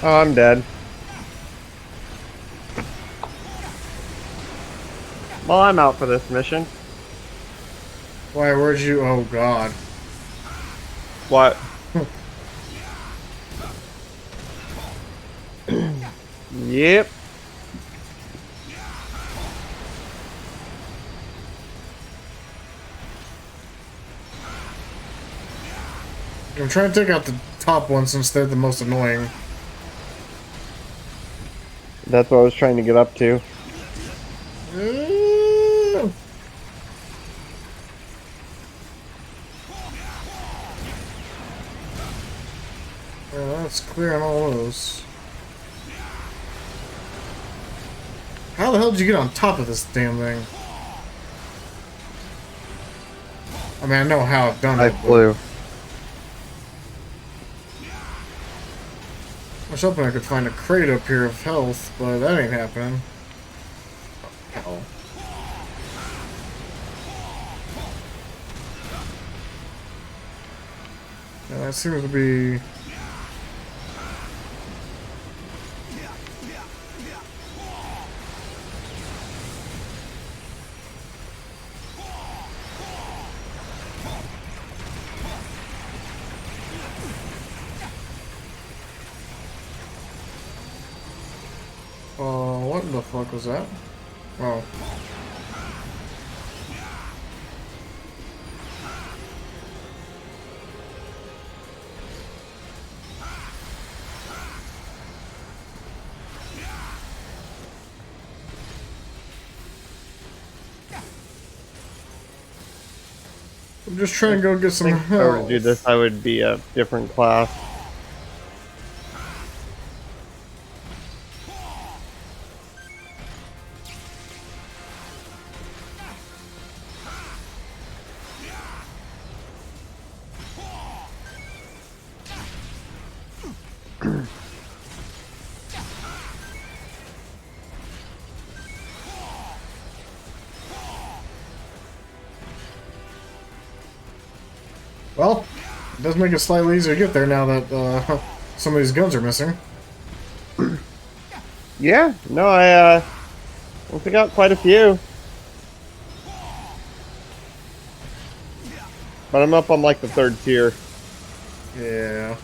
Oh, I'm dead. Well, I'm out for this mission. Why, where'd you... Oh, God. What? Yep. I'm trying to take out the top one since they're the most annoying. That's what I was trying to get up to. Yeah, that's clearing all those. How the hell did you get on top of this damn thing? I mean, I know how I've done it. I flew. I was hoping I could find a crate up here of health, but that ain't happening. Oh. Yeah, that seems to be... what the fuck was that? Oh. I'm just trying to go get some If I were to help. do this, I would be a different class. Well, it does make it slightly easier to get there now that some of these guns are missing. Yeah, no, I took out quite a few. But I'm up on like the 3rd tier. Yeah.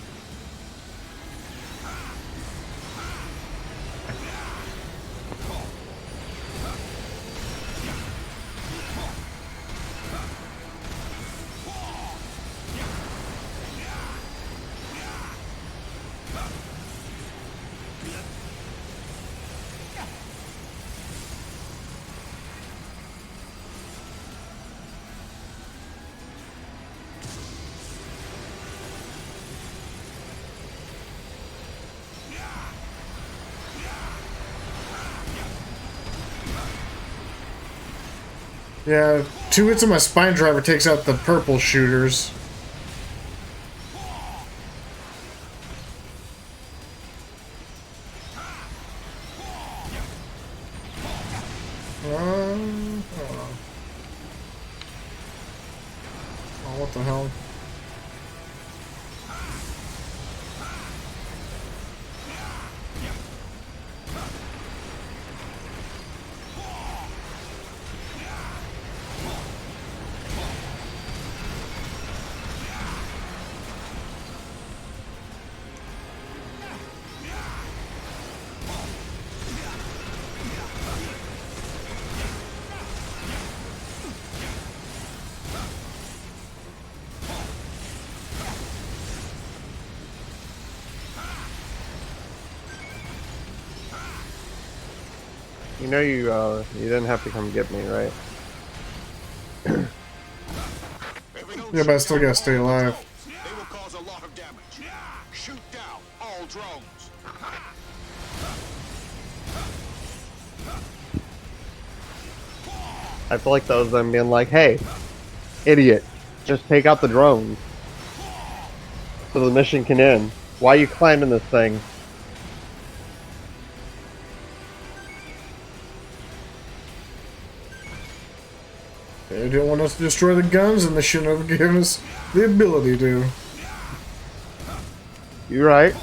Yeah, 2 hits of my spine driver takes out the purple shooters. Oh, what the hell? You know you didn't have to come get me, right? Yeah, but I still gotta stay alive. They will cause a lot of damage. Shoot down all drones. I feel like that was them being like, hey, idiot, just take out the drones. So the mission can end. Why are you climbing this thing? They didn't want us to destroy the guns, and they shouldn't have given us the ability to. You're right.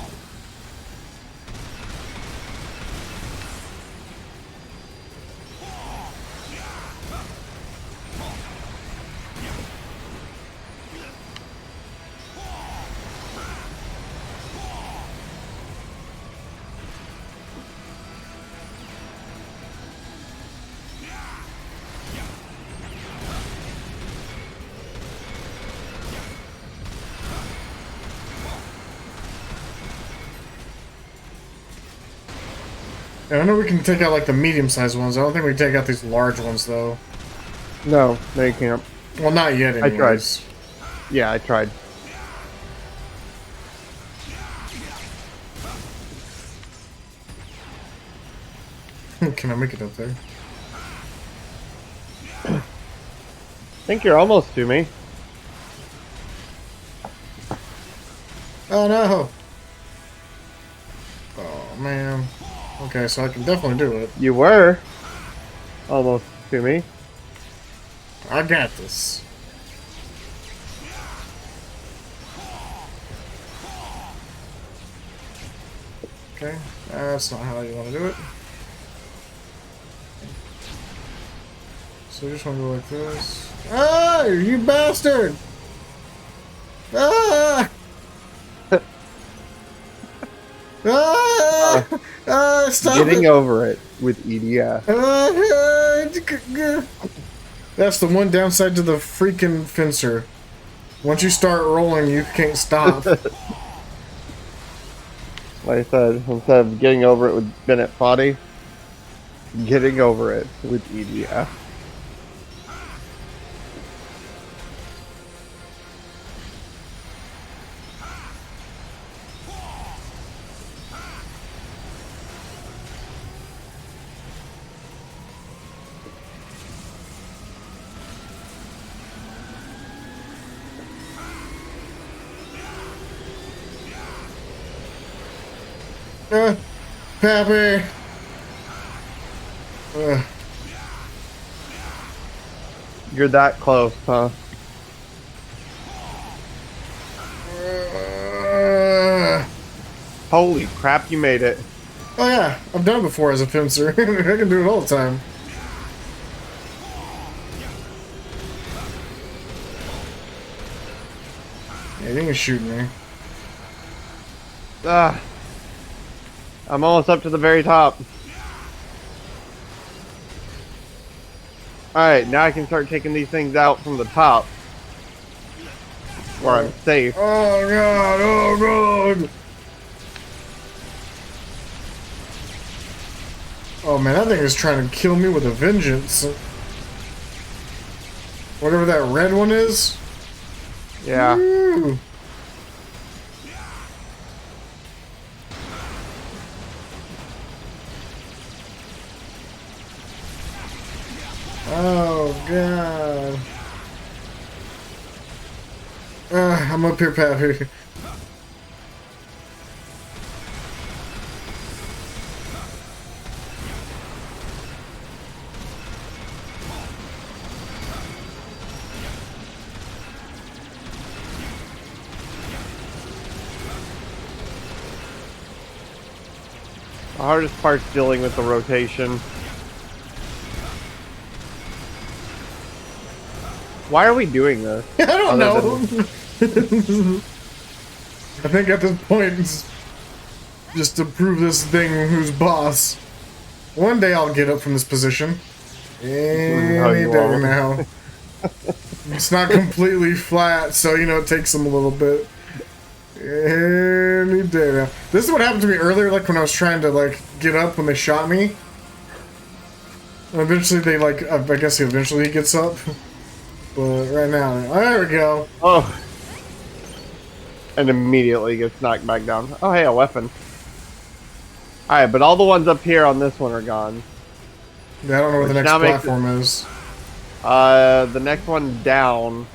Yeah, I know we can take out like the medium-sized ones. I don't think we can take out these large ones though. No, you can't. Well, not yet. Anyways. I tried. Yeah, I tried. Can I make it up there? I think you're almost to me. Oh no! Oh man. Okay, so I can definitely do it. You were almost to me. I got this. Okay, that's not how you want to do it. So you just want to go like this. Ah, you bastard! Ah! Stop Getting it. over it with EDF. That's the one downside to the freaking fencer. Once you start rolling, you can't stop. Like I said, instead of getting over it with Bennett Foddy, getting over it with EDF. Pappy. You're that close, huh? Holy crap, you made it. Oh yeah, I've done it before as a fencer. I can do it all the time. Yeah, you can shoot me. Ah. I'm almost up to the very top. Alright, now I can start taking these things out from the top. Where I'm safe. Oh god, oh god! Oh man, that thing is trying to kill me with a vengeance. Whatever that red one is. Yeah. Woo. Oh god. I'm up here, Pappy. The hardest part's dealing with the rotation. Why are we doing this? I don't know. I think at this point, it's just to prove this thing who's boss. One day I'll get up from this position. Any day now. It's not completely flat, so you know it takes them a little bit. Any day now. This is what happened to me earlier, like when I was trying to like get up when they shot me. And eventually they like, I guess he eventually gets up. But right now, oh, there we go. Oh. And immediately gets knocked back down. Oh, hey, a weapon. Alright, but all the ones up here on this one are gone. Yeah, I don't know where the next platform is. The next one down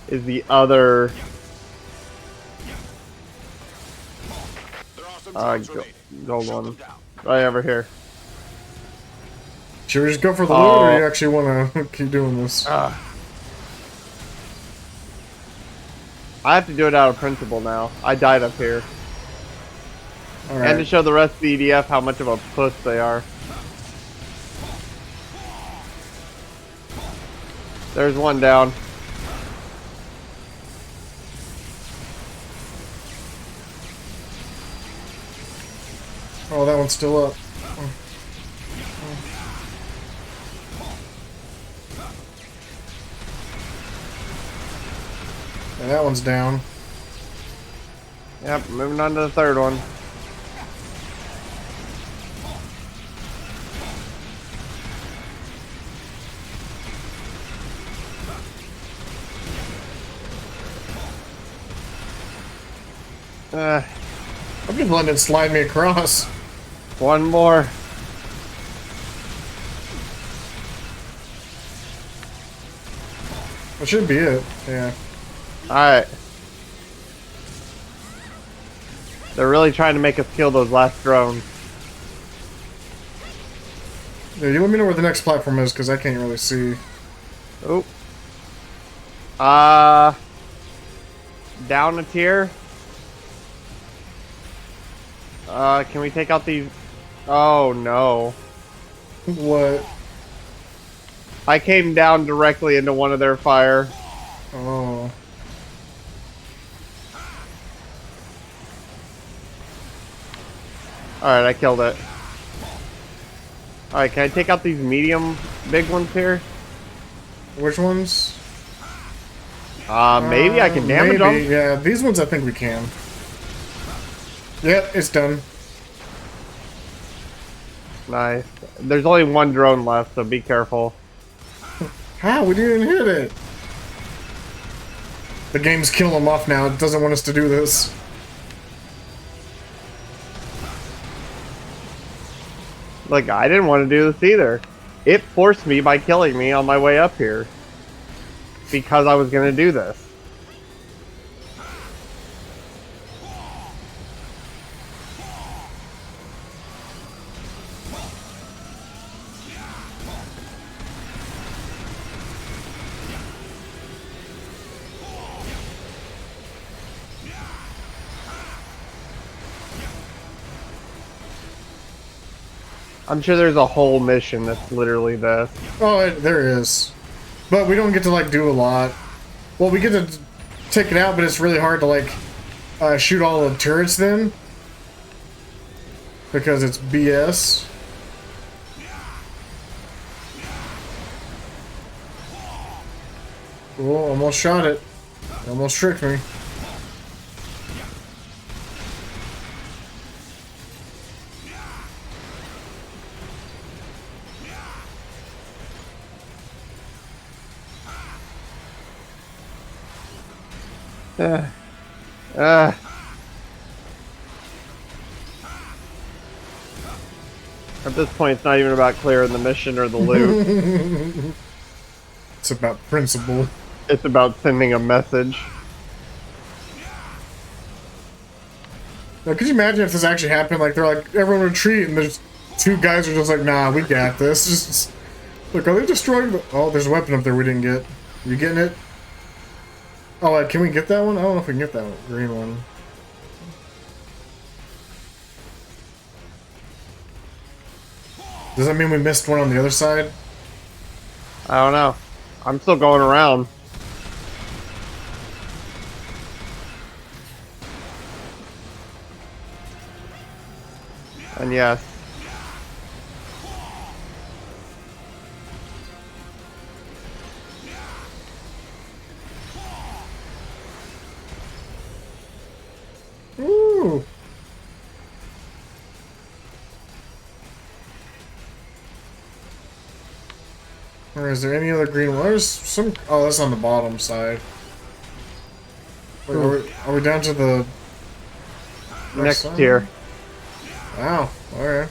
is the other... gold one. Right over here. Should we just go for the loot, or do you actually want to keep doing this? I have to do it out of principle now. I died up here. Right. And to show the rest of the EDF how much of a puss they are. There's one down. Oh, that one's still up. And that one's down. Yep, moving on to the third one. I'm just letting it slide me across. One more. That should be it. Yeah. Alright. They're really trying to make us kill those last drones. Yeah, you let me know where the next platform is, because I can't really see. Oh. Down a tier. Can we take out these? Oh no. What? I came down directly into one of their fire. Oh. Alright, I killed it. Alright, can I take out these medium big ones here? Which ones? Maybe I can damage them. Yeah, these ones I think we can. Yep, it's done. Nice. There's only one drone left, so be careful. How? We didn't hit it. The game's killing them off now. It doesn't want us to do this. Look, I didn't want to do this either. It forced me by killing me on my way up here. Because I was going to do this. I'm sure there's a whole mission that's literally this. Oh, there is. But we don't get to, like, do a lot. Well, we get to take it out, but it's really hard to, like, shoot all the turrets then. Because it's BS. Cool, almost shot it. Almost tricked me. At this point, it's not even about clearing the mission or the loot. It's about principle. It's about sending a message. Now, could you imagine if this actually happened? Like, they're like, everyone retreat, and there's two guys who are just like, nah, we got this. Just look, are they destroying the... Oh, there's a weapon up there we didn't get. You getting it? Oh, can we get that one? I don't know if we can get that one. Green one. Does that mean we missed one on the other side? I don't know. I'm still going around. And yes. Ooh. Or is there any other green one? There's some... Oh, that's on the bottom side. Wait, are we down to the... Next tier. Wow, alright.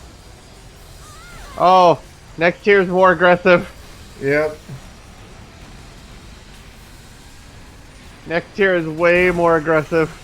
Oh, next tier is more aggressive. Yep. Next tier is way more aggressive.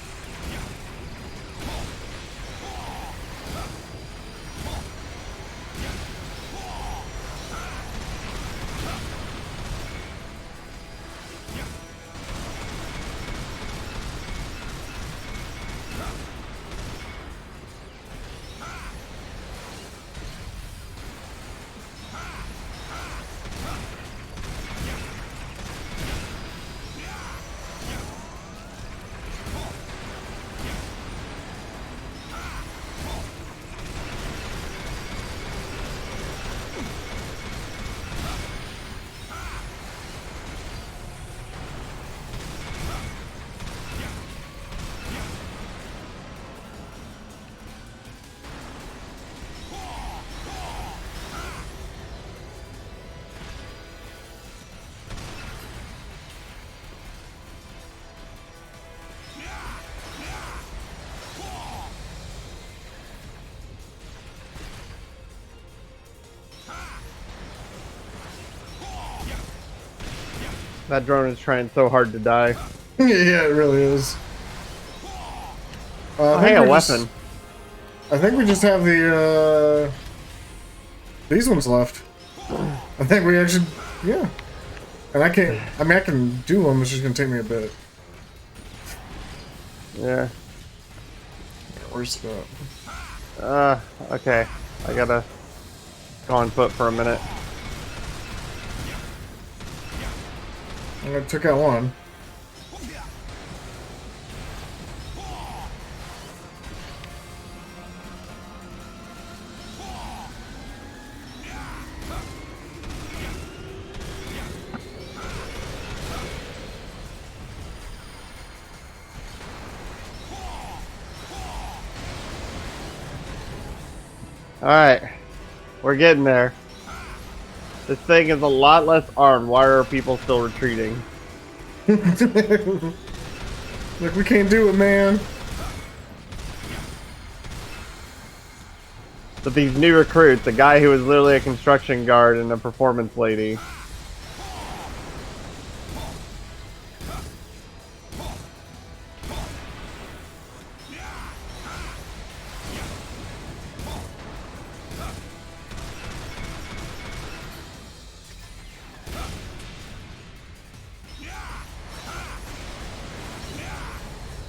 That drone is trying so hard to die. Yeah, it really is. Hey, a weapon. I think we just have the, these ones left. I think we actually, yeah. And I can't, I mean, I can do them, it's just gonna take me a bit. Yeah. Where's the... Okay. I gotta go on foot for a minute. I took out one. Alright. We're getting there. This thing is a lot less armed. Why are people still retreating? Look, we can't do it, man. But these new recruits, a guy who was literally a construction guard and a performance lady.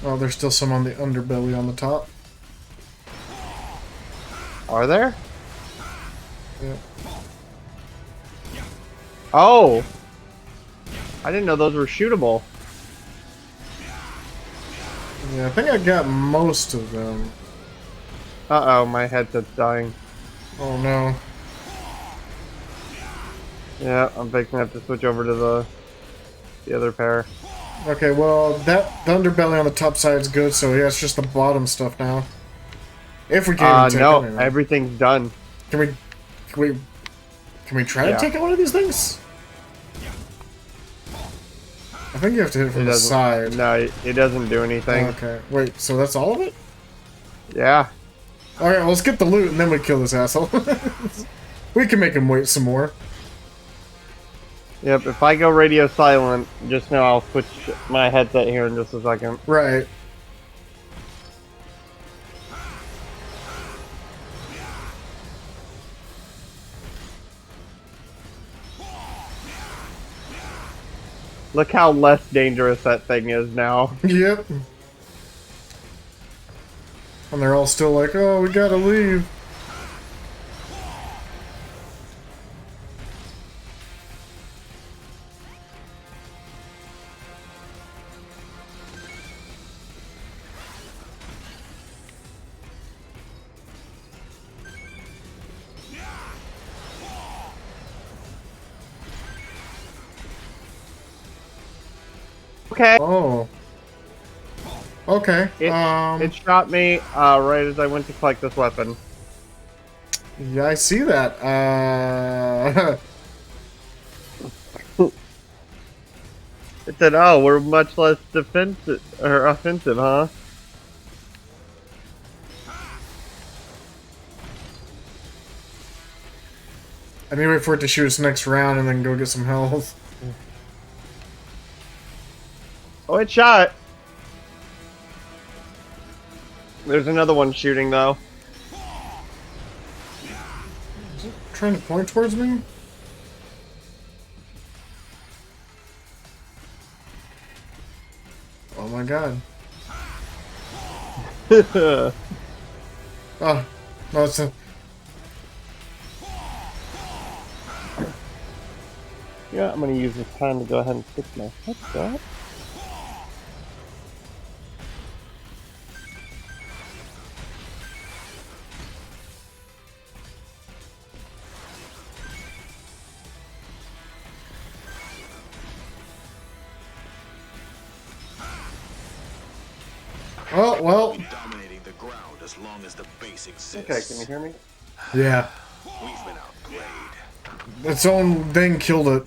Oh, there's still some on the underbelly on the top. Are there? Yeah. Oh! I didn't know those were shootable. Yeah, I think I got most of them. Uh-oh, my headset's dying. Oh no. Yeah, I'm fixing to have to switch over to the other pair. Okay, well, the underbelly on the top side is good, so yeah, it's just the bottom stuff now. If we can even take No, anything. everything's done. Can we try to Yeah. take out one of these things? I think you have to hit it from the doesn't- side. No, it doesn't do anything. Okay, wait, so that's all of it? Yeah. Alright, well, let's get the loot and then we kill this asshole. We can make him wait some more. Yep, if I go radio silent, just know I'll switch my headset here in just a second. Right. Look how less dangerous that thing is now. Yep. And they're all still like, oh, we gotta leave. Okay. Oh. Okay. It shot me right as I went to collect this weapon. Yeah, I see that. It said, "Oh, we're much less defensive or offensive, huh?" I need to wait for it to shoot its next round and then go get some health. Oh, it shot. There's another one shooting though. Is it trying to point towards me? Oh my god. Oh, no, it's a... Yeah, I'm gonna use this time to go ahead and fix my headset. Oh, well. Dominating the ground as long as the base exists. Okay, can you hear me? Yeah. We've been outplayed. Its own thing killed it.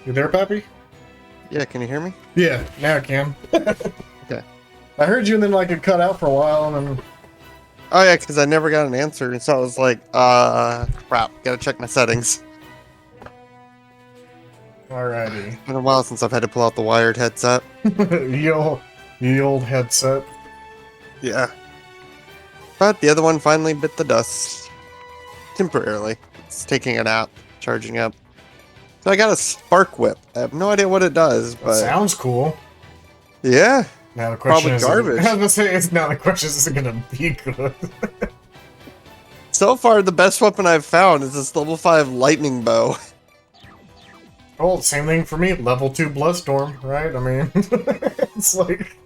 You there, Pappy? Yeah, can you hear me? Yeah, now I can. Okay. I heard you and then like it cut out for a while and then... Oh yeah, because I never got an answer, and so I was like, crap, gotta check my settings. Alrighty. It's been a while since I've had to pull out the wired headset. the old headset. Yeah. But the other one finally bit the dust. Temporarily. It's taking a nap, charging up. So I got a spark whip. I have no idea what it does, That but... sounds cool. Yeah. Now the question is... Probably garbage. I was gonna say, it's now the question is it gonna be good? So far, the best weapon I've found is this level 5 lightning bow. Well, same thing for me. Level 2 Bloodstorm, right? I mean, it's like...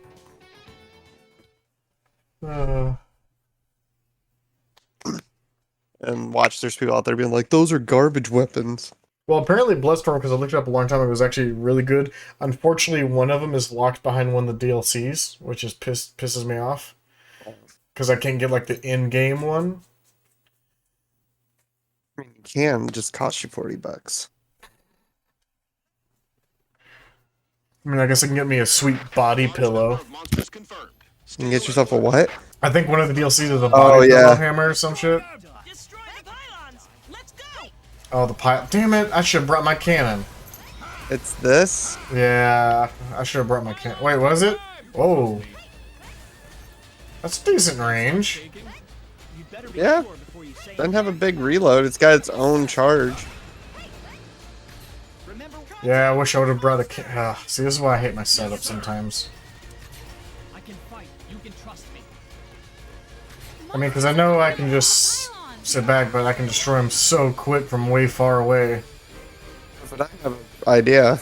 And watch, there's people out there being like, those are garbage weapons. Well, apparently Bloodstorm, because I looked it up a long time ago, was actually really good. Unfortunately, one of them is locked behind one of the DLCs, which just pisses me off. Because I can't get, like, the in-game one. I mean, you can, it just cost you $40. I mean, I guess I can get me a sweet body pillow. You can get yourself a what? I think one of the DLCs is a body pillow hammer or some shit. Oh, the pile. Damn it, I should have brought my cannon. It's this? Yeah, I should have brought my cannon. Wait, what is it? Whoa. That's decent range. Yeah. Doesn't have a big reload. It's got its own charge. Yeah, I wish I would have brought a see, this is why I hate my setup sometimes. I can fight. You can trust me. I mean, because I know I can just sit back, but I can destroy him so quick from way far away. But I have an idea.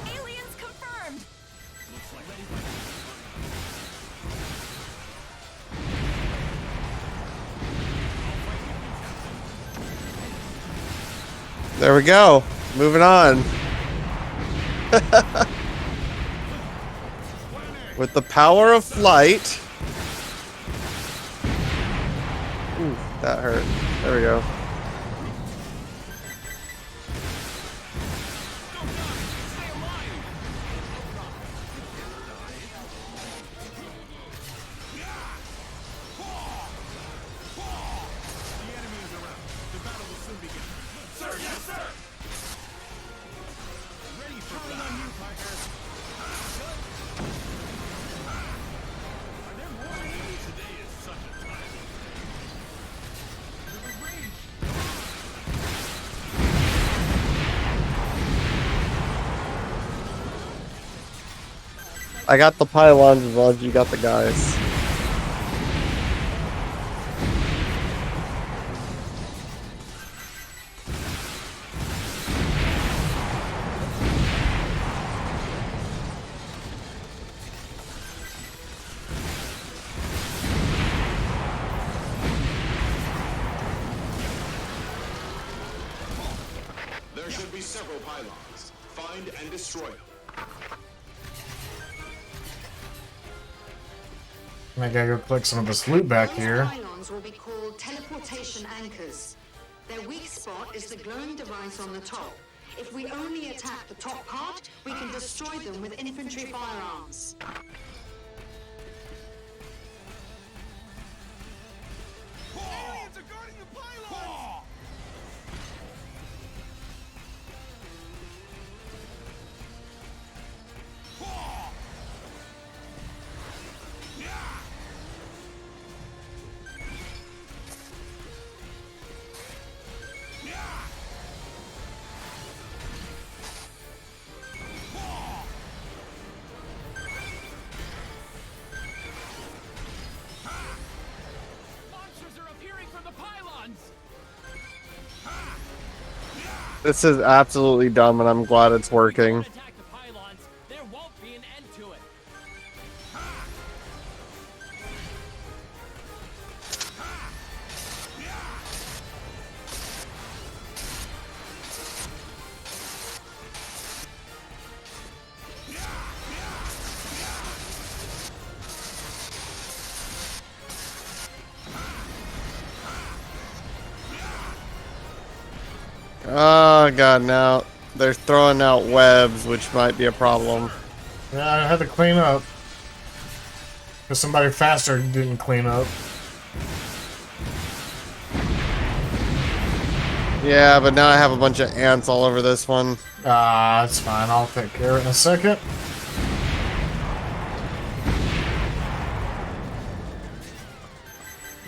Aliens confirmed. There we go. Moving on. With the power of flight. Ooh, that hurt. There we go. I got the pylons as well as you got the guys. There should be several pylons. Find and destroy them. I gotta go collect some of this loot back here. Pylons will be called teleportation anchors. Their weak spot is the glowing device on the top. If we only attack the top part, we can destroy them with infantry firearms. Aliens are guarding the pylons! Monsters are appearing from the pylons. This is absolutely dumb, and I'm glad it's working. Attack the pylons. There won't be an end to it. Oh god, now they're throwing out webs, which might be a problem. Yeah, I had to clean up. Because somebody faster didn't clean up. Yeah, but now I have a bunch of ants all over this one. Ah, it's fine. I'll take care of it in a second.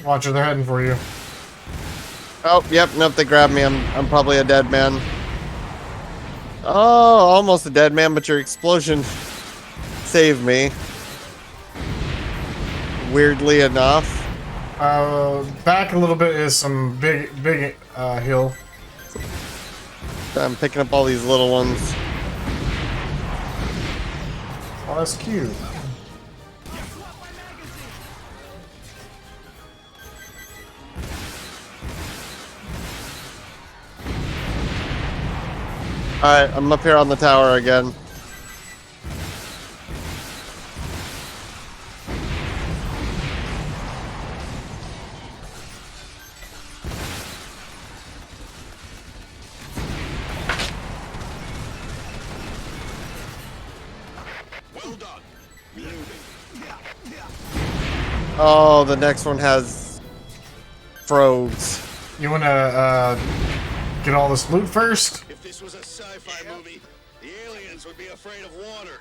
Watch it, they're heading for you. Oh, yep, nope, they grabbed me. I'm probably a dead man. Oh, almost a dead man, but your explosion saved me. Weirdly enough. Back a little bit is some big hill. I'm picking up all these little ones. Oh, that's cute. Alright, I'm up here on the tower again. Well done. Moving. Oh, the next one has frogs. You wanna get all this loot first? If this was a sci-fi movie, the aliens would be afraid of water.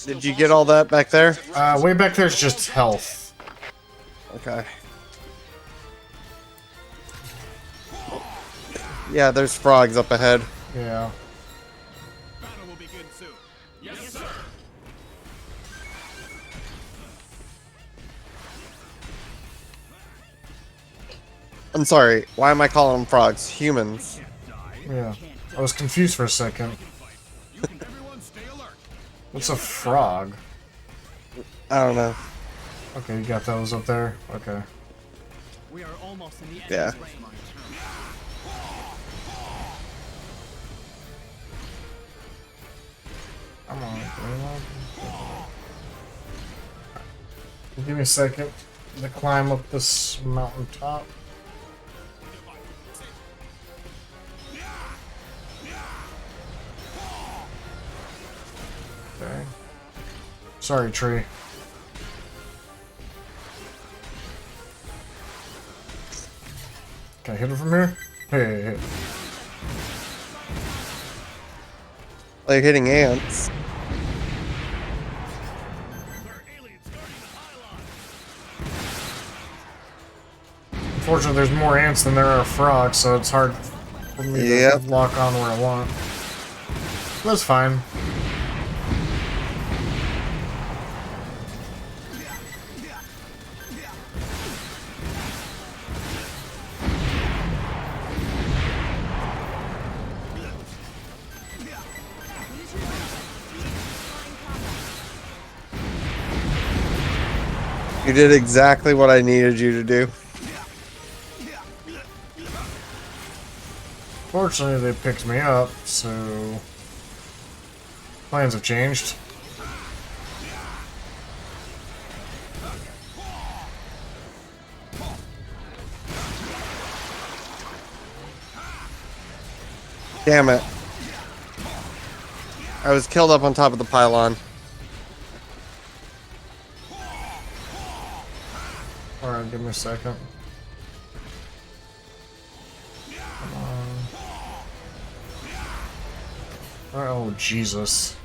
Did you get all that back there? Way back there's just health. Okay. Yeah, there's frogs up ahead. Yeah. Battle will begin soon. Yes, sir. I'm sorry, why am I calling them frogs? Humans. Yeah. I was confused for a second. What's a frog? I don't know. Okay, you got those up there? Okay. We are almost in the Yeah. enemy's range. Come on. Give me a second to climb up this mountain top. Okay. Sorry, tree. Can I hit it from here? Hey. Like hitting ants. Unfortunately, there's more ants than there are frogs, so it's hard for me to lock on where I want. That's fine. You did exactly what I needed you to do. Fortunately, they picked me up, so plans have changed. Damn it. I was killed up on top of the pylon. Alright, give me a second. Come on. Oh, Jesus.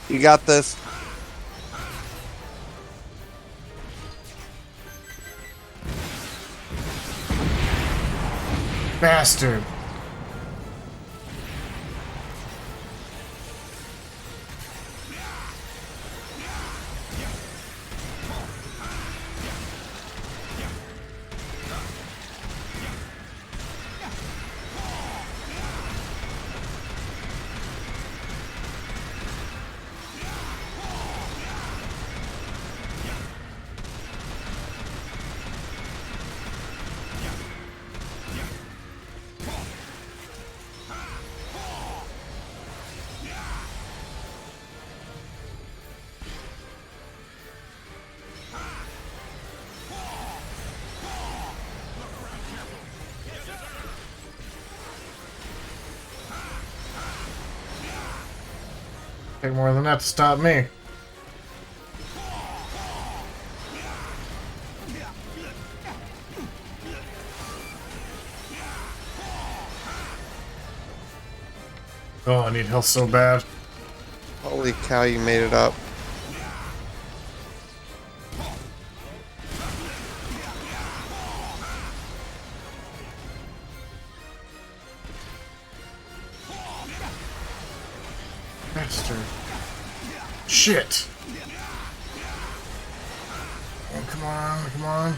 You got this. Bastard. Take more than that to stop me. Oh, I need health so bad. Holy cow, you made it up. Bastard. Shit. Oh, come on, come on.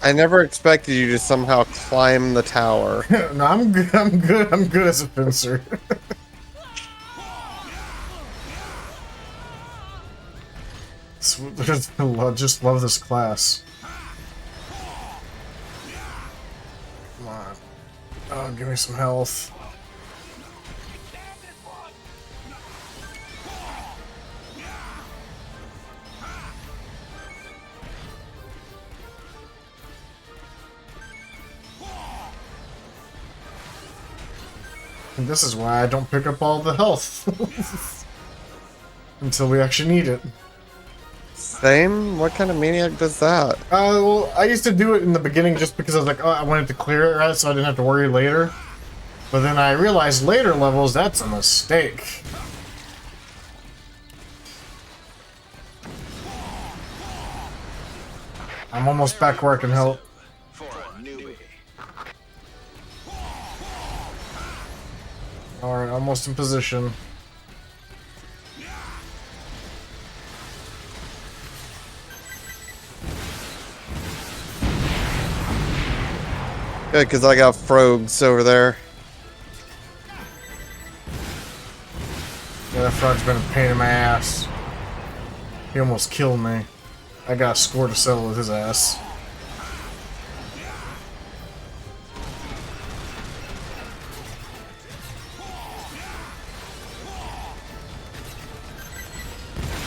I never expected you to somehow climb the tower. No, I'm good. I'm good. I'm good as a fencer. I just love this class. Come on. Oh, give me some health. And this is why I don't pick up all the health. Until we actually need it. Same? What kind of maniac does that? Well, I used to do it in the beginning just because I was like, oh, I wanted to clear it, right, so I didn't have to worry later. But then I realized later levels, that's a mistake. I'm almost back where I can help. Alright, almost in position. Good, because I got frogs over there. Yeah, that frog's been a pain in my ass. He almost killed me. I got a score to settle with his ass.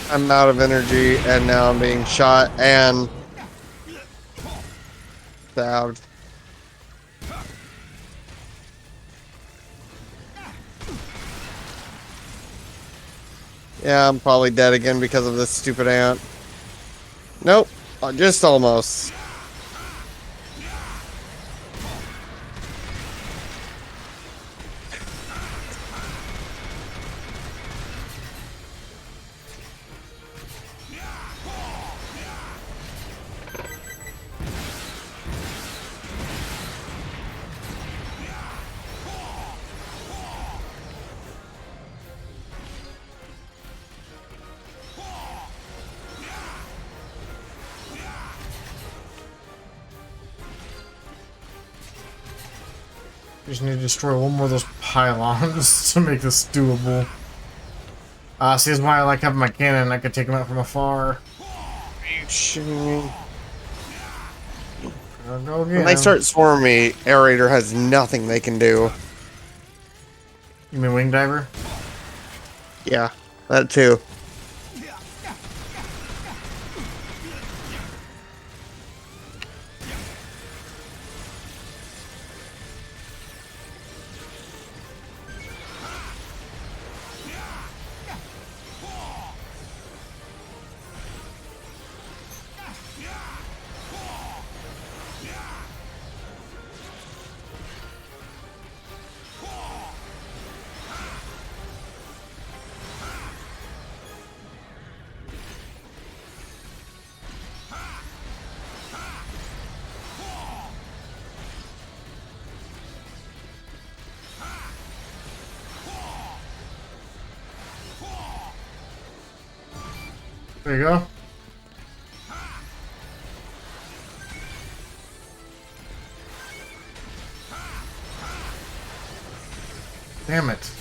I'm out of energy, and now I'm being shot and stabbed. Yeah, I'm probably dead again because of this stupid ant. Nope, just almost. We just need to destroy one more of those pylons to make this doable. See, that's why I like having my cannon. I can take them out from afar. I'll go again. When they start swarming me, Aerator has nothing they can do. You mean Wing Diver? Yeah, that too. There you go. Damn it.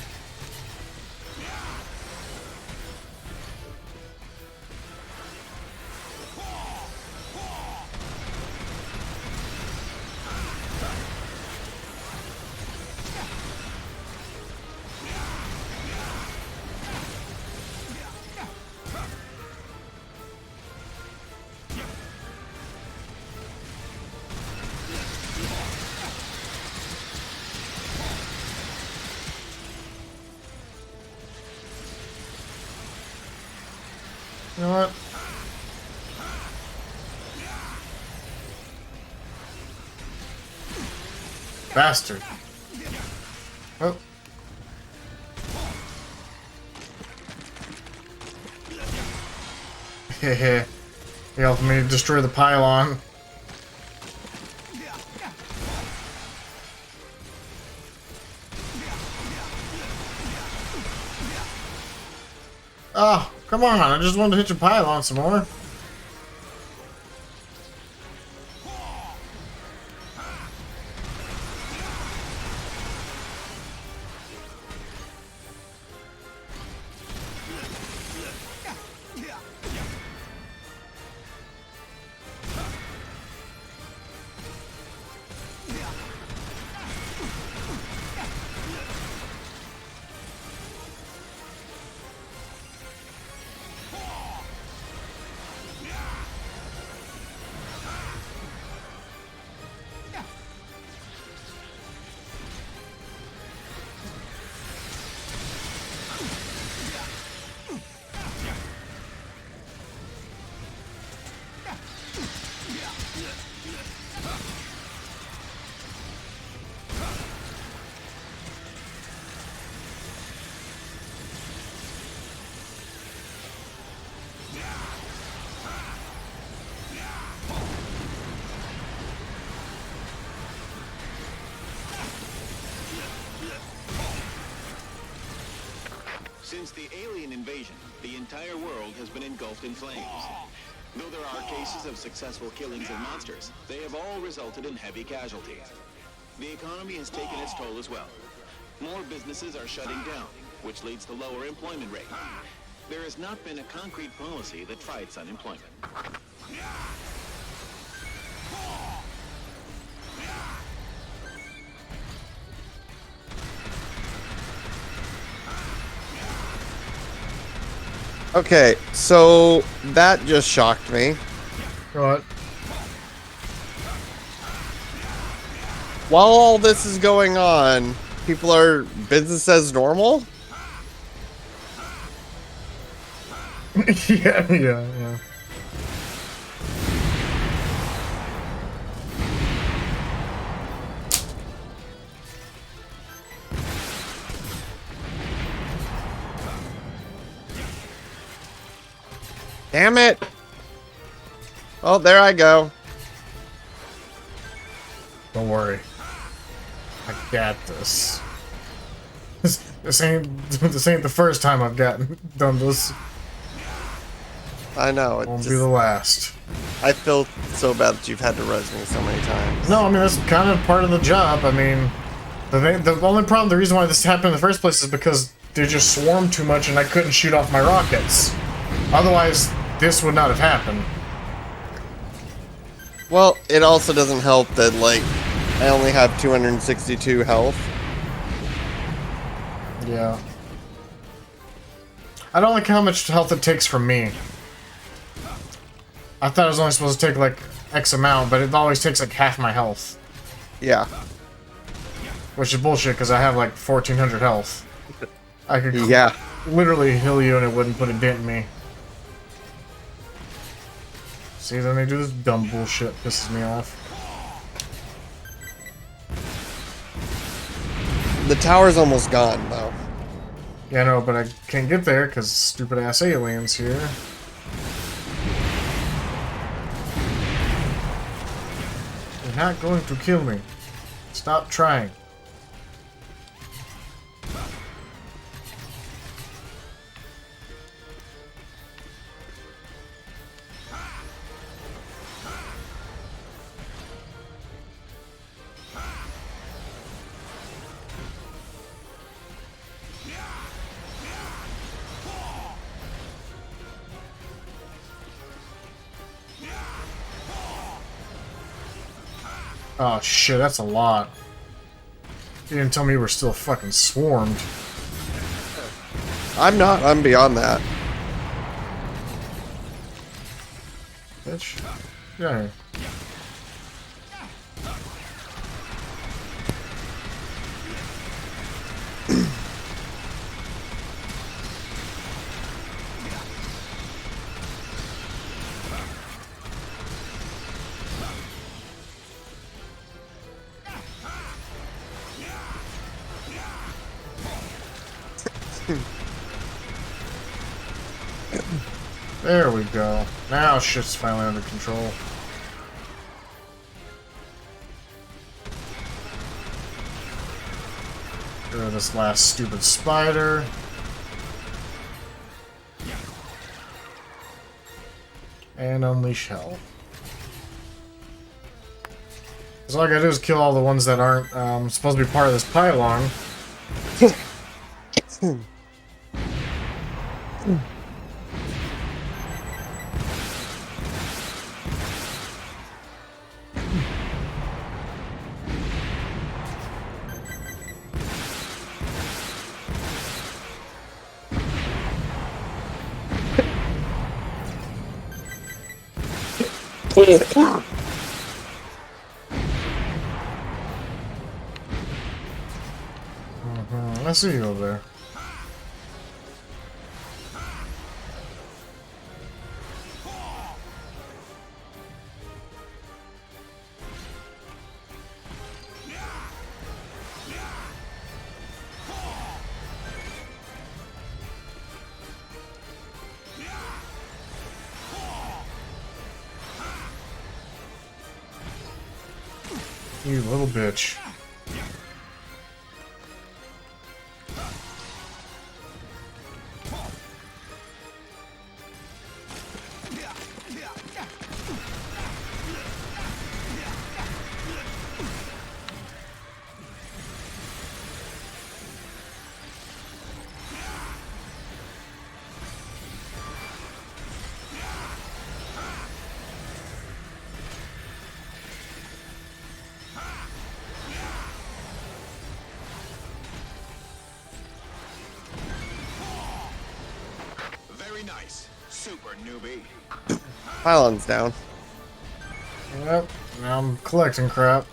You know what? Bastard. Oh. Hehe. He helped me destroy the pylon. Oh, come on. I just wanted to hit your pylon some more. Since the alien invasion, the entire world has been engulfed in flames. Though there are cases of successful killings of monsters, they have all resulted in heavy casualties. The economy has taken its toll as well. More businesses are shutting down, which leads to lower employment rate. There has not been a concrete policy that fights unemployment. Okay, so that just shocked me. What? While all this is going on, people are business as normal? Yeah. Damn it! Oh, there I go. Don't worry. I got this. This ain't the first time I've done this. I know. Won't be the last. I feel so bad that you've had to res me so many times. No, I mean that's kind of part of the job. I mean, the only problem, the reason why this happened in the first place is because they just swarmed too much and I couldn't shoot off my rockets. Otherwise, this would not have happened. Well, it also doesn't help that, like, I only have 262 health. Yeah. I don't like how much health it takes from me. I thought it was only supposed to take, like, X amount, but it always takes, like, half my health. Yeah. Which is bullshit, because I have, like, 1,400 health. I could yeah. literally heal you and it wouldn't put a dent in me. See, then they do this dumb bullshit. Pisses me off. The tower's almost gone, though. Yeah, I know, but I can't get there because stupid-ass aliens here. You're not going to kill me. Stop trying. Oh shit, that's a lot. You didn't tell me you were still fucking swarmed. I'm not. I'm beyond that. Bitch. Yeah. There we go. Now shit's finally under control. Get rid of this last stupid spider. And unleash hell. So all I gotta do is kill all the ones that aren't supposed to be part of this pylon. I see you over there. You little bitch. Very nice. Super newbie. Pylon's down. Yep, now I'm collecting crap.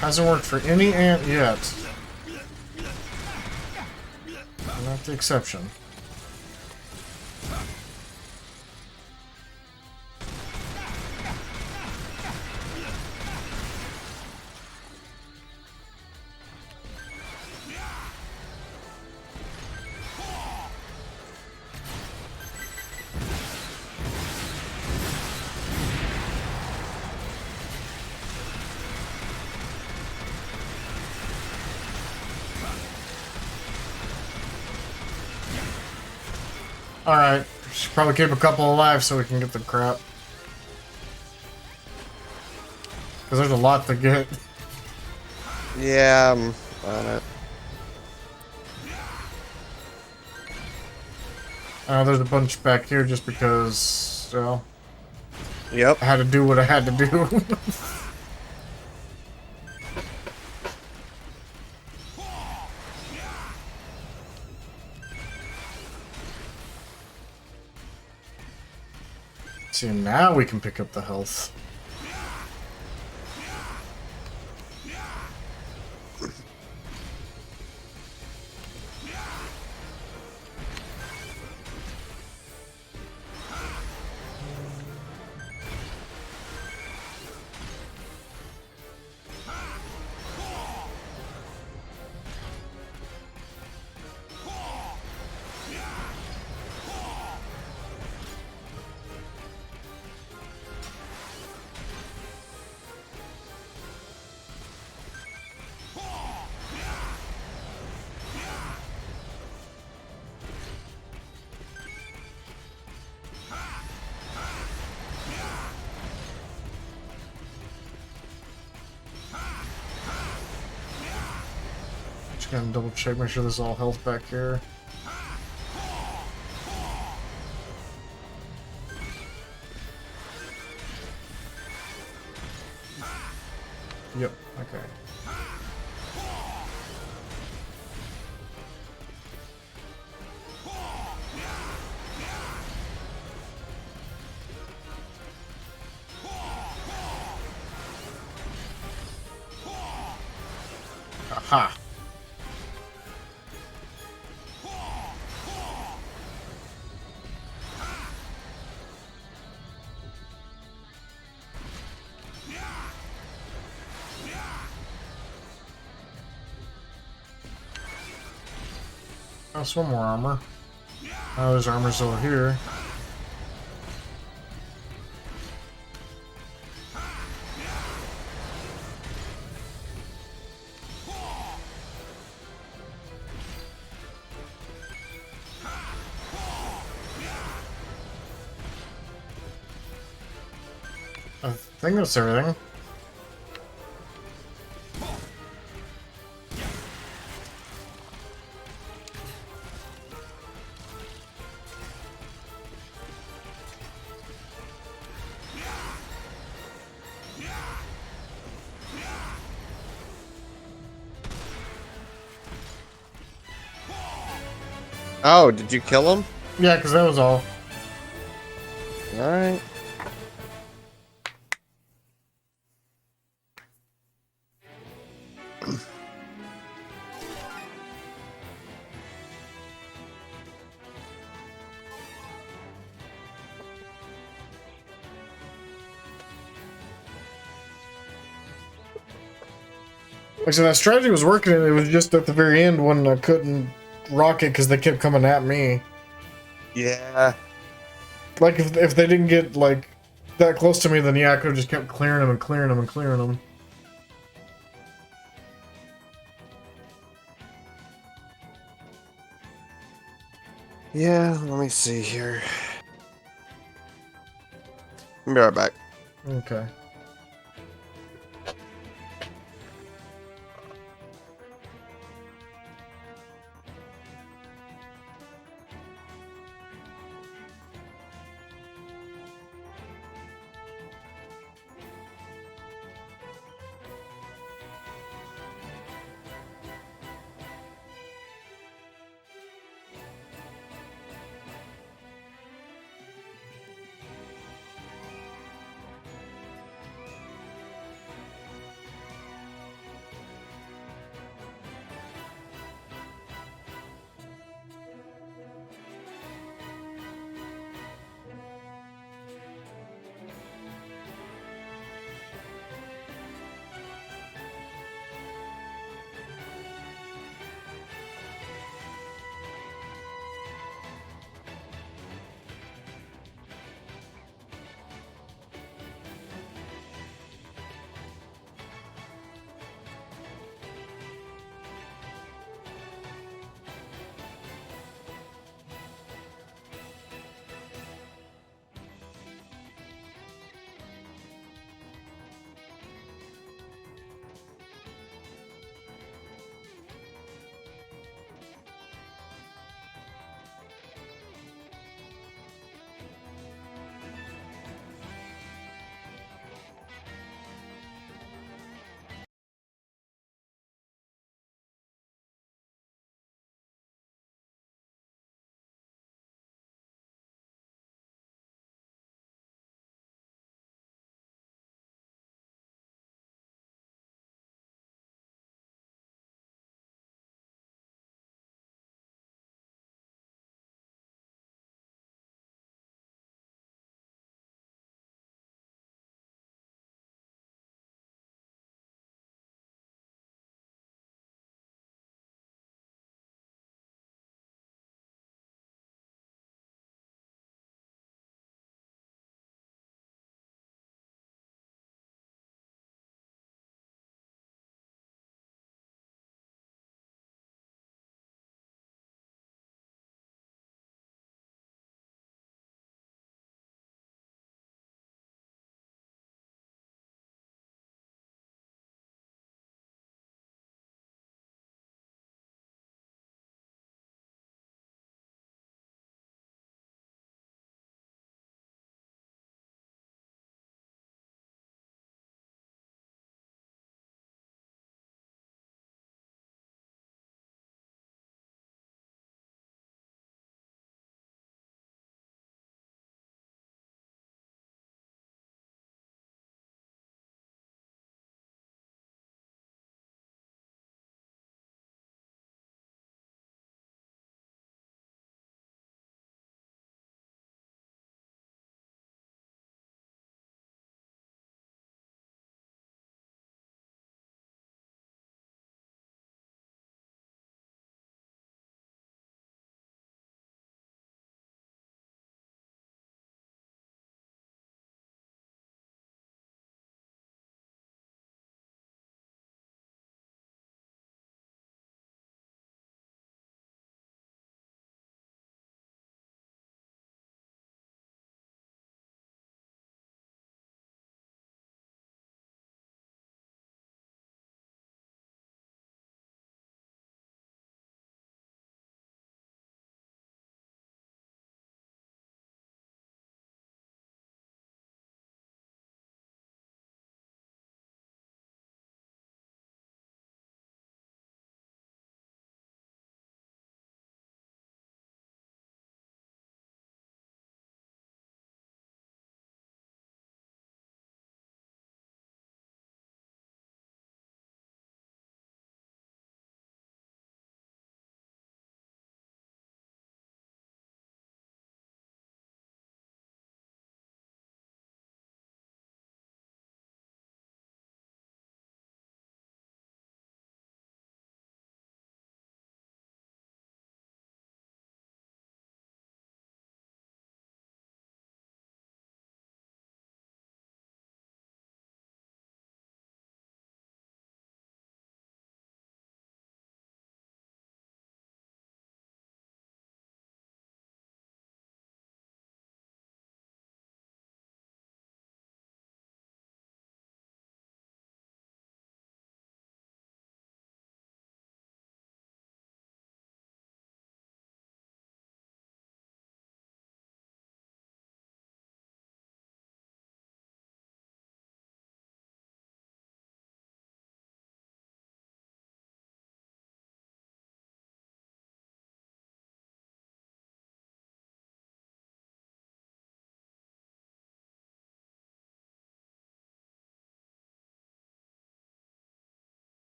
Hasn't worked for any ant yet. Not the exception. Alright, should probably keep a couple alive so we can get the crap. Because there's a lot to get. Yeah, I'm on it. There's a bunch back here just because, well... Yep. I had to do what I had to do. See, now we can pick up the health. Just gonna double check, make sure there's all health back here. Yep, okay. Aha. Oh, some more armor. Oh, there's armor's over here. I think that's everything. Oh, did you kill him? Yeah, because that was all. Alright. Like, so that strategy was working, and it was just at the very end when I couldn't rock it because they kept coming at me. Yeah. Like, if they didn't get, like, that close to me, then yeah, I could have just kept clearing them and clearing them and clearing them. Yeah, let me see here. I'll be right back. Okay.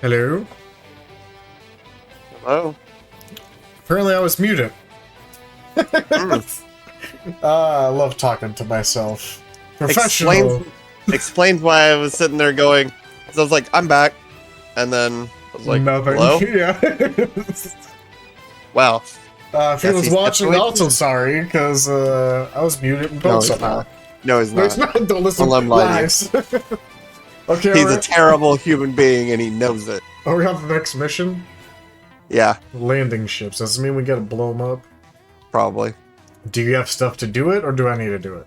Hello? Hello? Apparently I was muted. I love talking to myself. Professional. Explains why I was sitting there going, so I was like, I'm back. And then I was like, Nothing. hello? Yeah. Wow. If he was watching, also sorry, because I was muted and told somehow. No, he's not. Don't listen Don't to let him lie lies. Okay, He's a terrible human being and he knows it. Are we on the next mission? Yeah. Landing ships. Does this mean we gotta blow them up? Probably. Do you have stuff to do it, or do I need to do it?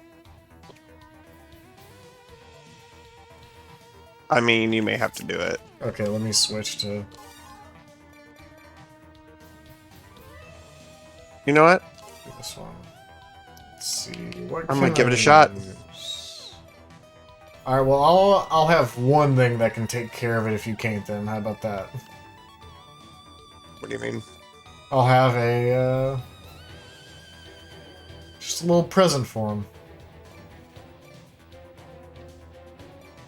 I mean, you may have to do it. Okay, let me switch to... You know what? This one. Let's see. What I'm gonna can give it a I shot. use? Alright, well, I'll have one thing that can take care of it if you can't, then. How about that? What do you mean? I'll have a, just a little present for him.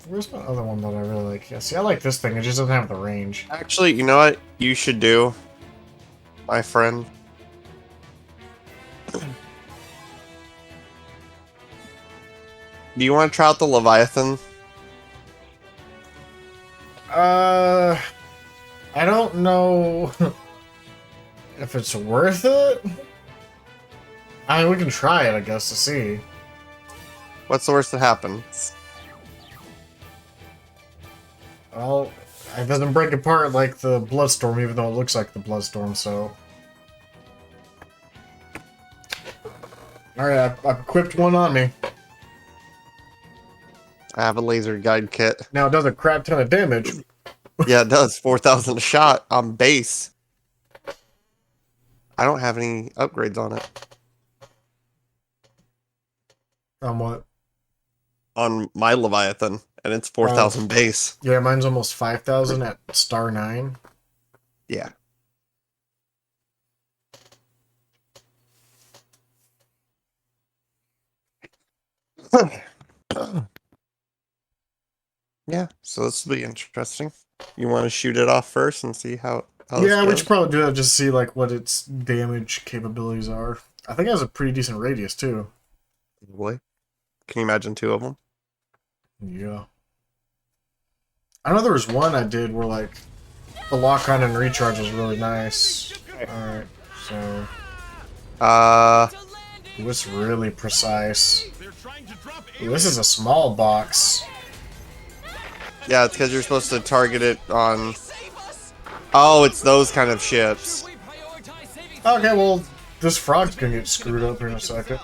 Where's my other one that I really like? Yeah, see, I like this thing. It just doesn't have the range. Actually, you know what you should do, my friend? Do you want to try out the Leviathan? I don't know if it's worth it. I mean, we can try it, I guess, to see. What's the worst that happens? Well, it doesn't break apart like the Bloodstorm, even though it looks like the Bloodstorm, so... Alright, I've equipped one on me. I have a laser guide kit. Now it does a crap ton of damage. Yeah, it does. 4,000 a shot on base. I don't have any upgrades on it. On what? On my Leviathan, and it's 4,000 base. Yeah, mine's almost 5,000 at star 9. Yeah. Yeah, so this will be interesting. You want to shoot it off first and see how Yeah, we should probably do that just to see like what its damage capabilities are. I think it has a pretty decent radius too. Probably. Can you imagine 2 of them? Yeah. I know there was one I did where like the lock on and recharge was really nice. Alright, so Ooh, it's really precise. Ooh, this is a small box. Yeah, it's because you're supposed to target it on... Oh, it's those kind of ships. Okay, well, this frog's gonna get screwed up here in a second.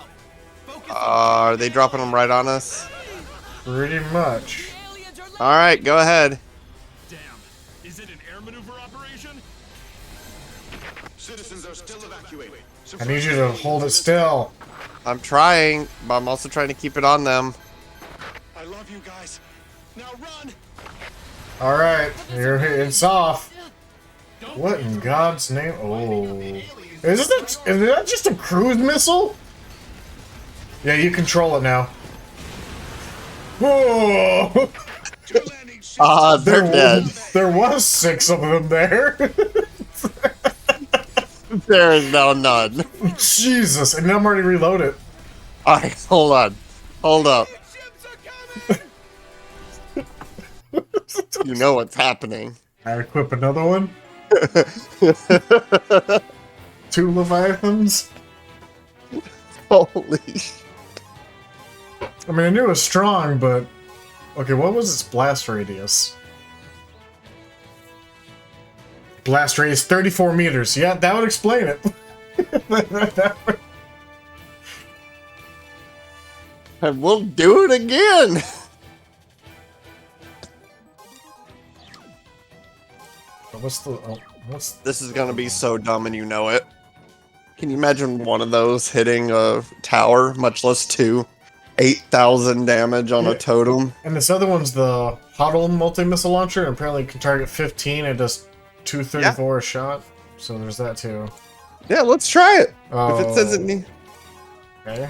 Are they dropping them right on us? Pretty much. Alright, go ahead. Damn. Is it an air maneuver operation? Citizens are still evacuating. I need you to hold it still. I'm trying, but I'm also trying to keep it on them. I love you guys. Now run! Alright, it's off. What in God's name? Oh. Is that just a cruise missile? Yeah, you control it now. Whoa! They're dead. There was 6 of them there. There is now none. Jesus, and I'm already reloaded. Alright, hold on. Hold up. You know what's happening. I equip another one. 2 Leviathans. Holy. I mean, I knew it was strong, but... Okay, what was its blast radius? Blast radius 34 meters. Yeah, that would explain it. And we'll do it again. What's This is gonna be so dumb and you know it. Can you imagine one of those hitting a tower, much less 2? 8,000 damage on a totem. And this other one's the Huddle multi-missile launcher, and apparently can target 15 and does 234 a shot. So there's that too. Yeah, let's try it. Oh. If it says it needs... Okay.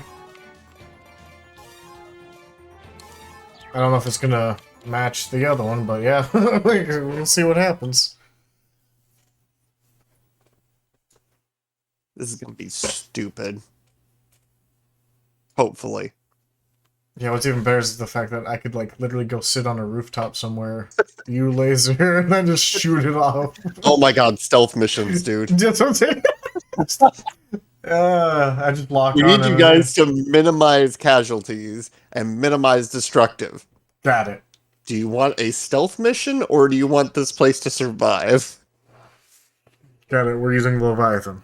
I don't know if it's gonna match the other one, but yeah, we'll see what happens. This is gonna be stupid. Hopefully. Yeah, what's even better is the fact that I could like literally go sit on a rooftop somewhere, you laser, and then just shoot it off. Oh my god, stealth missions, dude. That's what I'm saying. I just lock We on. need you guys to minimize casualties and minimize destructive. Got it. Do you want a stealth mission or do you want this place to survive? Got it. We're using Leviathan.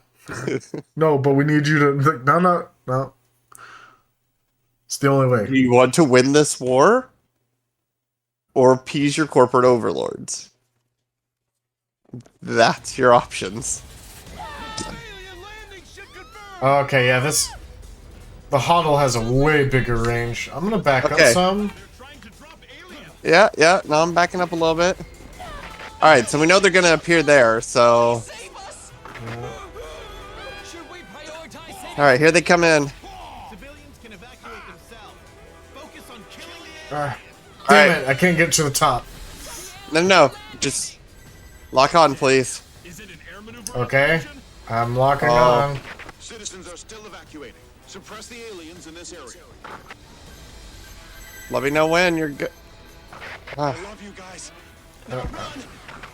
No, but we need you to. No. It's the only way. Do you want to win this war? Or appease your corporate overlords? That's your options. Okay, yeah, the HODL has a way bigger range. I'm gonna back up some. Yeah, no, I'm backing up a little bit. Alright, so we know they're gonna appear there, so... Alright, here they come in. Damn it, I can't get to the top. No, just lock on, please. Okay, I'm locking on. Citizens are still evacuating. Suppress the aliens in this area. Let me know when you're good. I love you guys.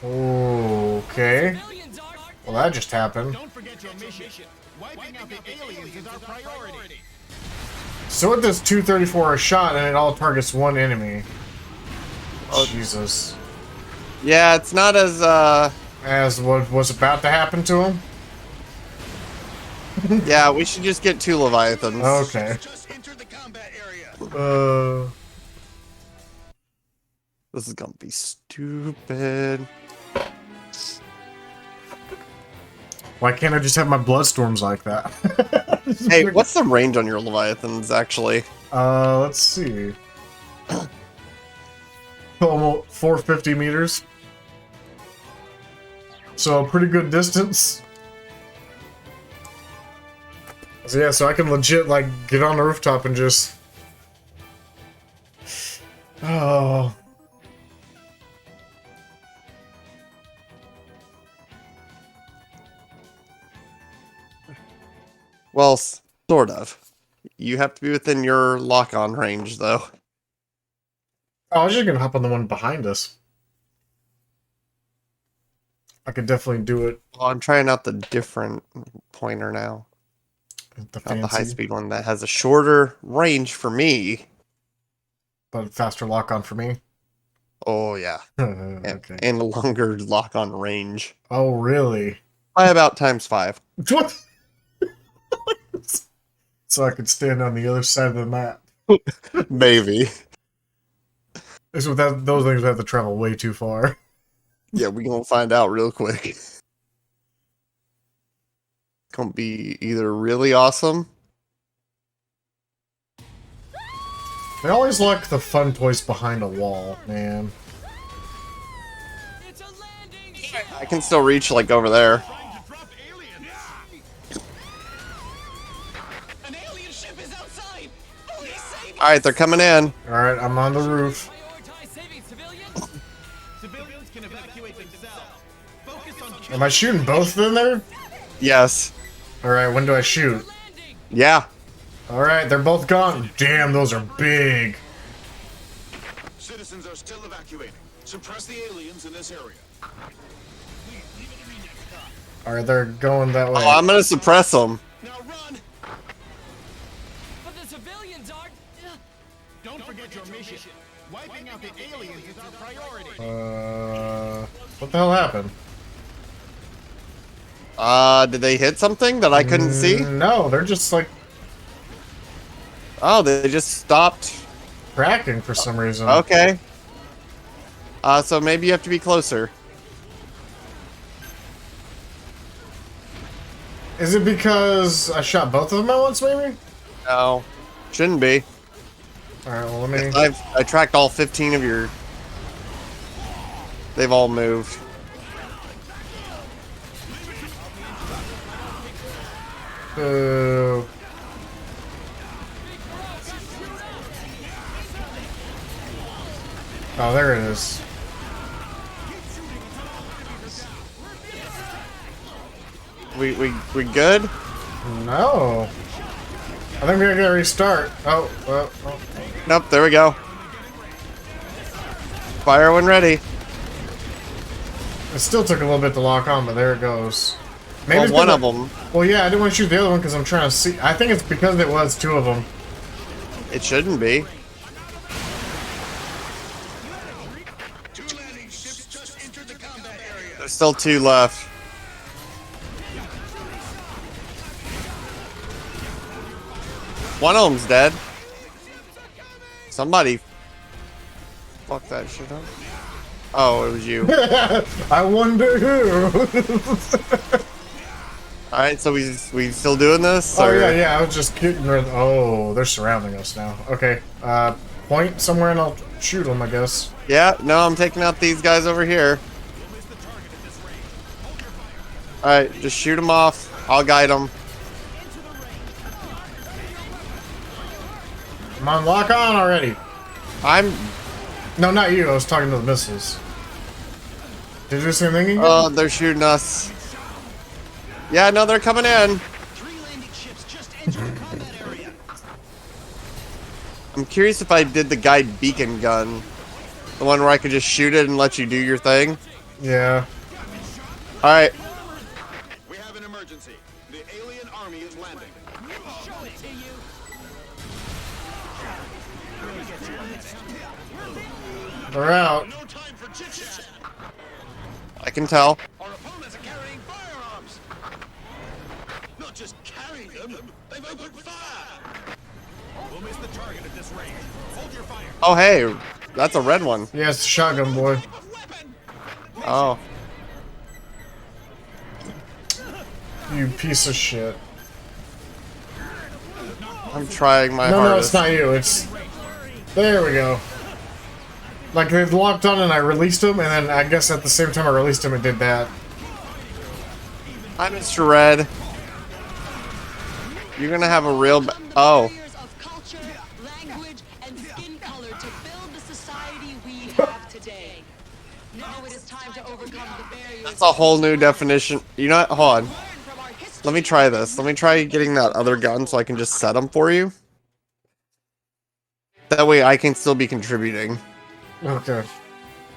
Okay. Well, that just happened. Don't forget your mission. Wiping out the aliens is our priority. So it does 234 a shot, and it all targets one enemy. Oh Jesus! Yeah, it's not as what was about to happen to him. Yeah, we should just get 2 Leviathans. Okay. This is gonna be stupid. Why can't I just have my Bloodstorms like that? Hey, what's the range on your Leviathans, actually? Let's see. Almost 450 meters. So a pretty good distance. So yeah, so I can legit like get on the rooftop and just... Oh... Well, sort of. You have to be within your lock-on range, though. Oh, I was just gonna hop on the one behind us. I could definitely do it. Well, I'm trying out the different pointer now. The Not the high-speed one that has a shorter range for me. But faster lock-on for me? Oh, yeah. Okay. And a longer lock-on range. Oh, really? By about ×5. What? So I could stand on the other side of the map. Maybe. Those things have to travel way too far. Yeah, we're gonna find out real quick. It's gonna be either really awesome. They always lock the fun toys behind a wall, man. I can still reach, like, over there. Alright, they're coming in. Alright, I'm on the roof. Civilians can evacuate themselves. Focus on Am I shooting both in there? Yes. Alright, when do I shoot? Yeah. Alright, they're both gone. Damn, those are big. Citizens are still evacuating. Suppress the aliens in this area. Alright, they're going that way. Oh, I'm gonna suppress them. But the civilians are. Don't forget your mission. Wiping out the aliens is our priority. What the hell happened? Did they hit something that I couldn't see? No, they're just like... Oh, they just stopped. Cracking for some reason. Okay. So maybe you have to be closer. Is it because I shot both of them at once, maybe? No. Shouldn't be. Alright, well, let me... I tracked all 15 of your... They've all moved. Boo. Oh, there it is. We good? No. I think we're gonna restart. Oh, well. Oh. Nope, there we go. Fire when ready. It still took a little bit to lock on, but there it goes. Maybe Well, it's one 'cause of them. Well, yeah, I didn't want to shoot the other one because I'm trying to see. I think it's because it was two of them. It shouldn't be. There's still two left. One of them's dead. Somebody fuck that shit up. Oh, it was you. I wonder who. Alright, so we still doing this? Oh, or? yeah, I was just getting rid of... Oh, they're surrounding us now. Okay, point somewhere and I'll shoot them, I guess. Yeah, no, I'm taking out these guys over here. Alright, just shoot them off. I'll guide them. Come on, lock on already. No, not you. I was talking to the missiles. Did you do the same thing again? Oh, they're shooting us. Yeah, no, they're coming in. I'm curious if I did the guide beacon gun. The one where I could just shoot it and let you do your thing. Yeah. Alright. We have an emergency. The alien army is landing. Show it to you. They're out. No time for chit-chat. I can tell. Our opponents are carrying firearms. Not just carrying them, they've opened fire. We'll miss the target at this range. Hold your fire. Oh, hey. That's a red one. Yeah, it's a shotgun, boy. Oh. You piece of shit. I'm trying my no, hardest. No, it's not you. It's... There we go. Like, they locked on and I released them, and then I guess at the same time I released them, it did that. Hi, Mr. Red. You're gonna have a real oh. That's a whole new definition. You know what? Hold on. Let me try this. Let me try getting that other gun so I can just set them for you. That way I can still be contributing. Okay.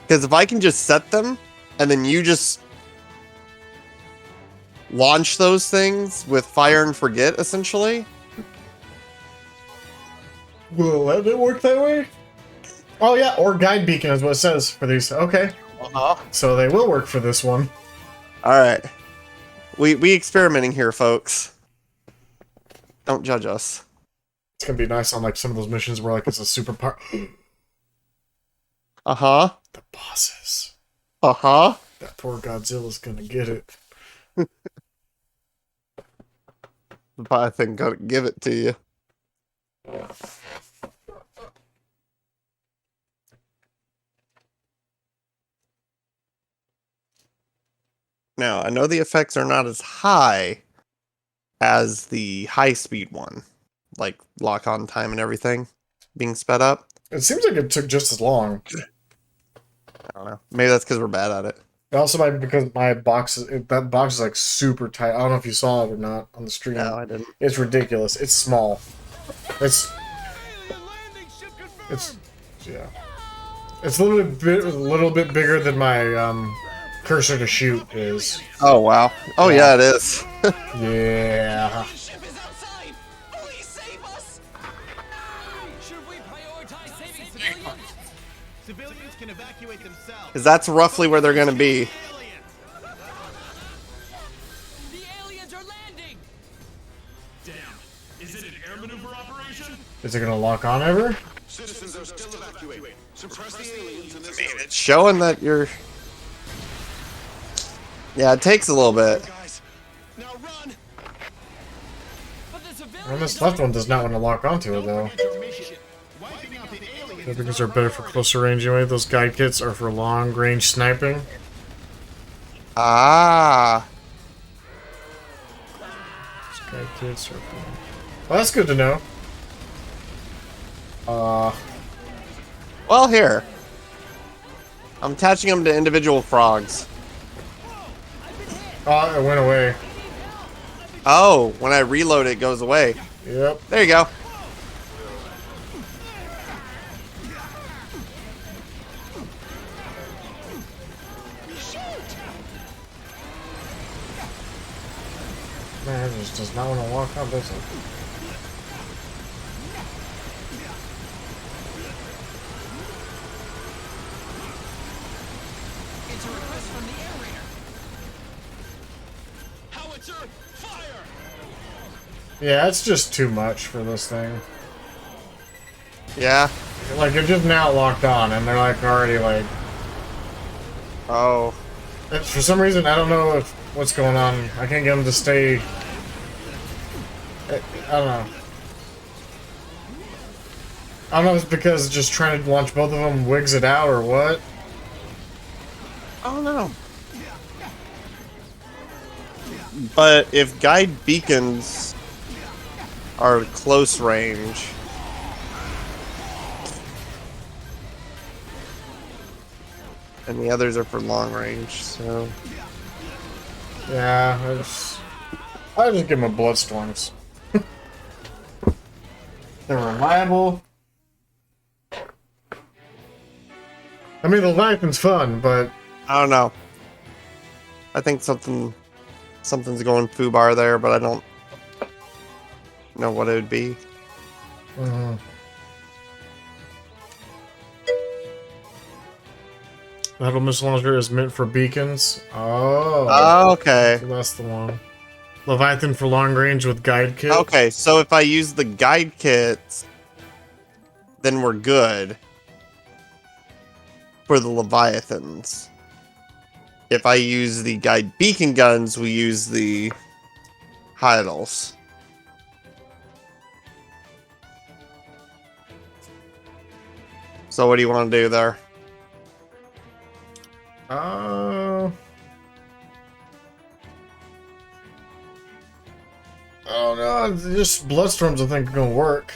Because if I can just set them, and then you just launch those things with fire and forget, essentially. Will it work that way? Oh yeah, or guide beacon is what it says for these. Okay. So they will work for this one. Alright. We experimenting here, folks. Don't judge us. It's gonna be nice on like some of those missions where like it's a super power. Uh-huh. The bosses. Uh-huh. That poor Godzilla's gonna get it. I think gotta give it to you. Now, I know the effects are not as high as the high-speed one. Like, lock-on time and everything being sped up. It seems like it took just as long. I don't know. Maybe that's because we're bad at it. It also might be because my box is, that box is like super tight. I don't know if you saw it or not on the stream. No, I didn't. It's ridiculous. It's small. It's yeah. It's a little bit bigger than my cursor to shoot is. Oh wow. Oh yeah, it is. Yeah. Civilians can evacuate themselves. Because that's roughly where they're gonna be. The aliens are landing. Damn. Is it an air maneuver operation? Is it gonna lock on ever? Citizens are still evacuating. Suppress the aliens in this I mean, it's showing that you're... Yeah, it takes a little bit. And this left one does not want to lock onto it though. Yeah, because they're better for closer range anyway. Those guide kits are for long range sniping. Ah. Those guide kits are for... Well, that's good to know. Well, here. I'm attaching them to individual frogs. Oh, it went away. Oh, when I reload it goes away. Yep. There you go. Man, it just does not want to walk up, does it? It's a request from the air raider. Howitzer, fire! Yeah, it's just too much for this thing. Yeah. Like, they're just now locked on, and they're like already like... Oh. For some reason, I don't know what's going on. I can't get them to stay... I don't know. I don't know if it's because just trying to launch both of them wigs it out or what. I don't know. But if guide beacons are close range, and the others are for long range, so Yeah, I just give them Bloodstorms. They're reliable. I mean, the Leviathan's fun, but I don't know. I think something's going foobar there, but I don't know what it would be. Metal Missile Launcher is meant for beacons. Oh. Oh, okay. So that's the one. Leviathan for long range with guide kit. Okay, so if I use the guide kits, then we're good for the Leviathans. If I use the guide beacon guns, we use the Heidels. So what do you want to do there? Oh no, just Bloodstorms I think are gonna work.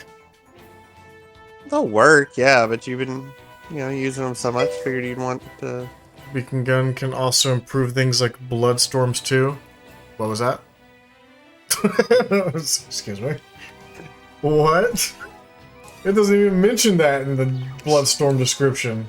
They'll work, yeah, but you've been, using them so much, figured you'd want to... Beacon gun can also improve things like Bloodstorms too. What was that? Excuse me. What? It doesn't even mention that in the Bloodstorm description.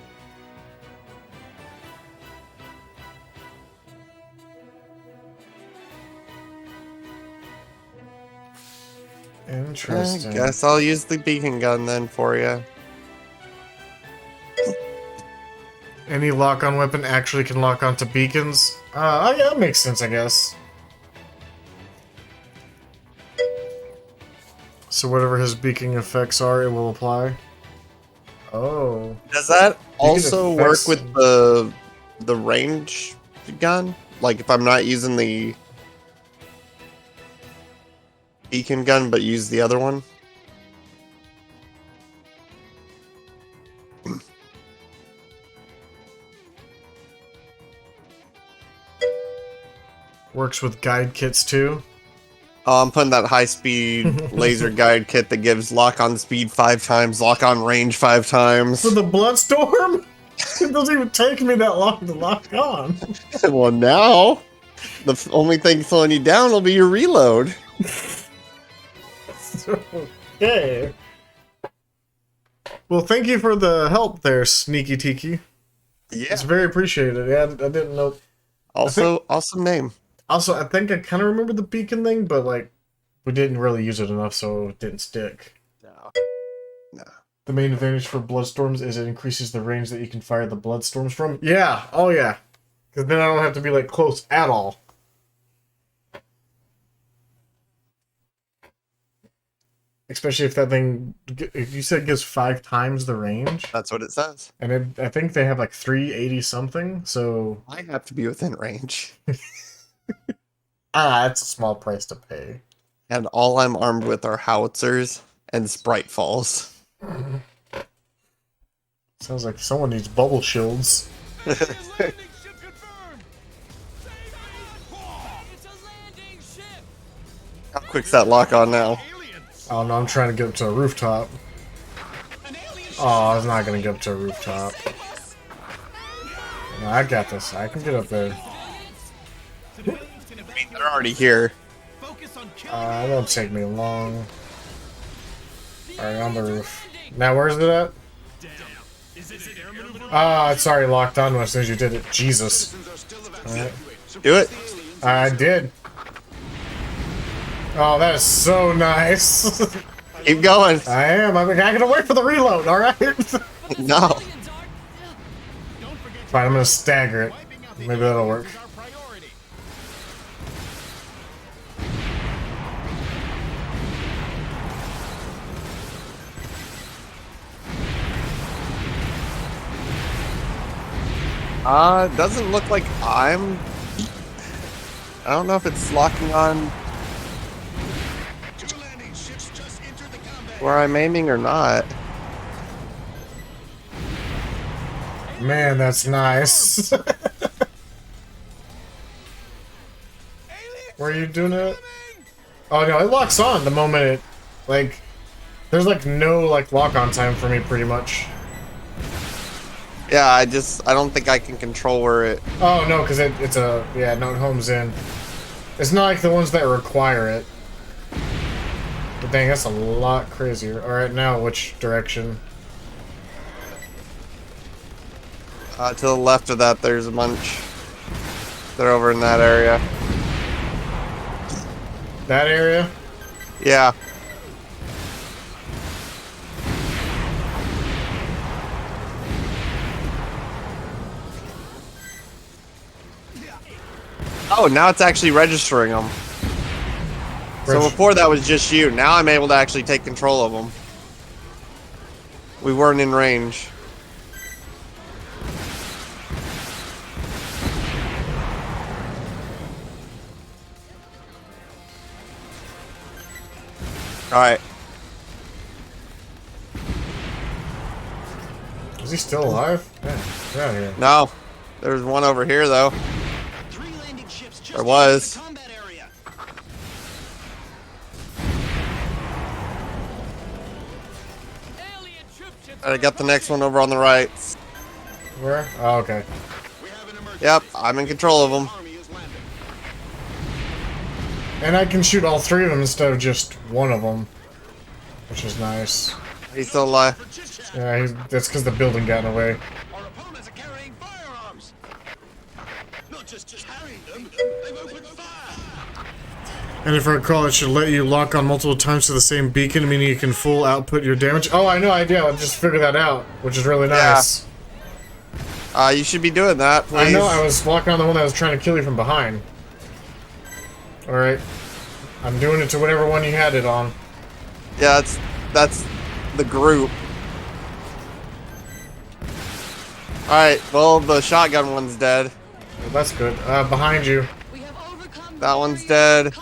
Interesting. I guess I'll use the beacon gun then for you. Any lock-on weapon actually can lock onto beacons? Oh yeah, that makes sense, I guess. So whatever his beacon effects are, it will apply. Oh. Does that also work effects- with the range gun? Like if I'm not using the beacon gun but use the other one? Works with guide kits too. Oh, I'm putting that high-speed laser guide kit that gives lock-on speed 5 times, lock-on range 5 times. For the Bloodstorm? It doesn't even take me that long to lock on. Well, now, the only thing slowing you down will be your reload. Okay. Well, thank you for the help there, Sneaky Tiki. Yeah. It's very appreciated. Yeah, I didn't know. Also, awesome name. Also, I think I kind of remember the beacon thing, but like, we didn't really use it enough, so it didn't stick. No. The main advantage for Bloodstorms is it increases the range that you can fire the Bloodstorms from. Yeah, oh yeah. Because then I don't have to be like close at all. Especially if that thing, if you said it gives 5 times the range. That's what it says. And I think they have like 380 something, so... I have to be within range. That's a small price to pay. And all I'm armed with are howitzers and sprite falls. Sounds like someone needs bubble shields. How quick's that lock on now? Oh no, I'm trying to get up to a rooftop. Oh, I was not gonna get up to a rooftop. No, I got this. I can get up there. I mean, they're already here. It won't take me long. Alright, on the roof. Now, where's it at? Ah, it's already locked on as soon as you did it. Jesus. Alright. Do it. I did. Oh, that is so nice. Keep going. I am. I'm gonna wait for the reload, alright? No. Fine, I'm gonna stagger it. Maybe that'll work. It doesn't look like I don't know if it's locking on where I'm aiming or not. Man, that's nice. Where are you doing it? Oh no, it locks on the moment it, like, there's like no like lock-on time for me pretty much. Yeah, I don't think I can control where it. Oh no, because it's a, yeah, no, it homes in. It's not like the ones that require it. But dang, that's a lot crazier. Alright, now which direction? To the left of that, there's a bunch. They're over in that area. That area? Yeah. Oh, now it's actually registering them. So before that was just you. Now I'm able to actually take control of them. We weren't in range. Alright. Is he still alive? Yeah, get out of here. No. There's one over here, though. There was. I got the next one over on the right. Where? Oh, okay. Yep, I'm in control of them. And I can shoot all three of them instead of just one of them, which is nice. He's still alive. Yeah, that's because the building got in the way. Our opponents are carrying firearms. Not just carrying them, they've opened fire. And if I recall, it should let you lock on multiple times to the same beacon, meaning you can full output your damage. Oh, I know, I did. I just figured that out, which is really nice. Yeah. You should be doing that, please. I know, I was locking on the one that was trying to kill you from behind. Alright. I'm doing it to whatever one you had it on. Yeah, that's the group. Alright, well, the shotgun one's dead. Well, that's good. Behind you. That one's dead.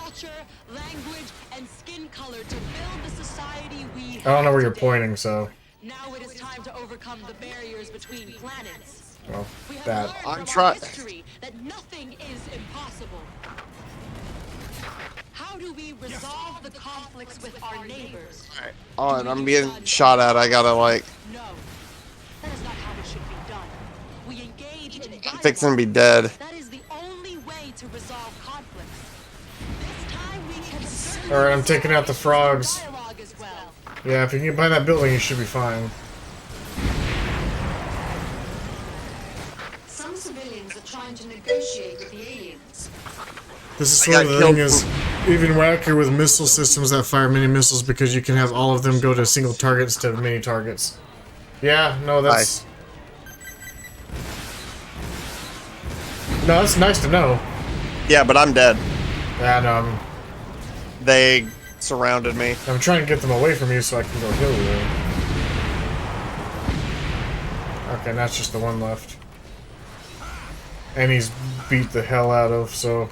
I don't know where you're pointing, so. Now it is time to overcome the barriers between planets. Well, that. I'm trying. That nothing is impossible. How do we resolve the conflicts with our neighbors? Alright. Oh, and I'm being shot at. I gotta, like. No, that is not how it should be done. We engage in dialogue. Fixing to be dead. That is the only way to resolve conflicts. This time we can. Alright, I'm taking out the frogs. Dialogue as well. Yeah, if you can get by that building, you should be fine. Some civilians are trying to negotiate with the aliens. This is sort of the thing is even wackier with missile systems that fire many missiles because you can have all of them go to a single target instead of many targets. Yeah, no, that's... No, that's nice to know. Yeah, but I'm dead. Yeah, no, They surrounded me. I'm trying to get them away from you so I can go heal you. Okay, that's just the one left. And he's beat the hell out of, so...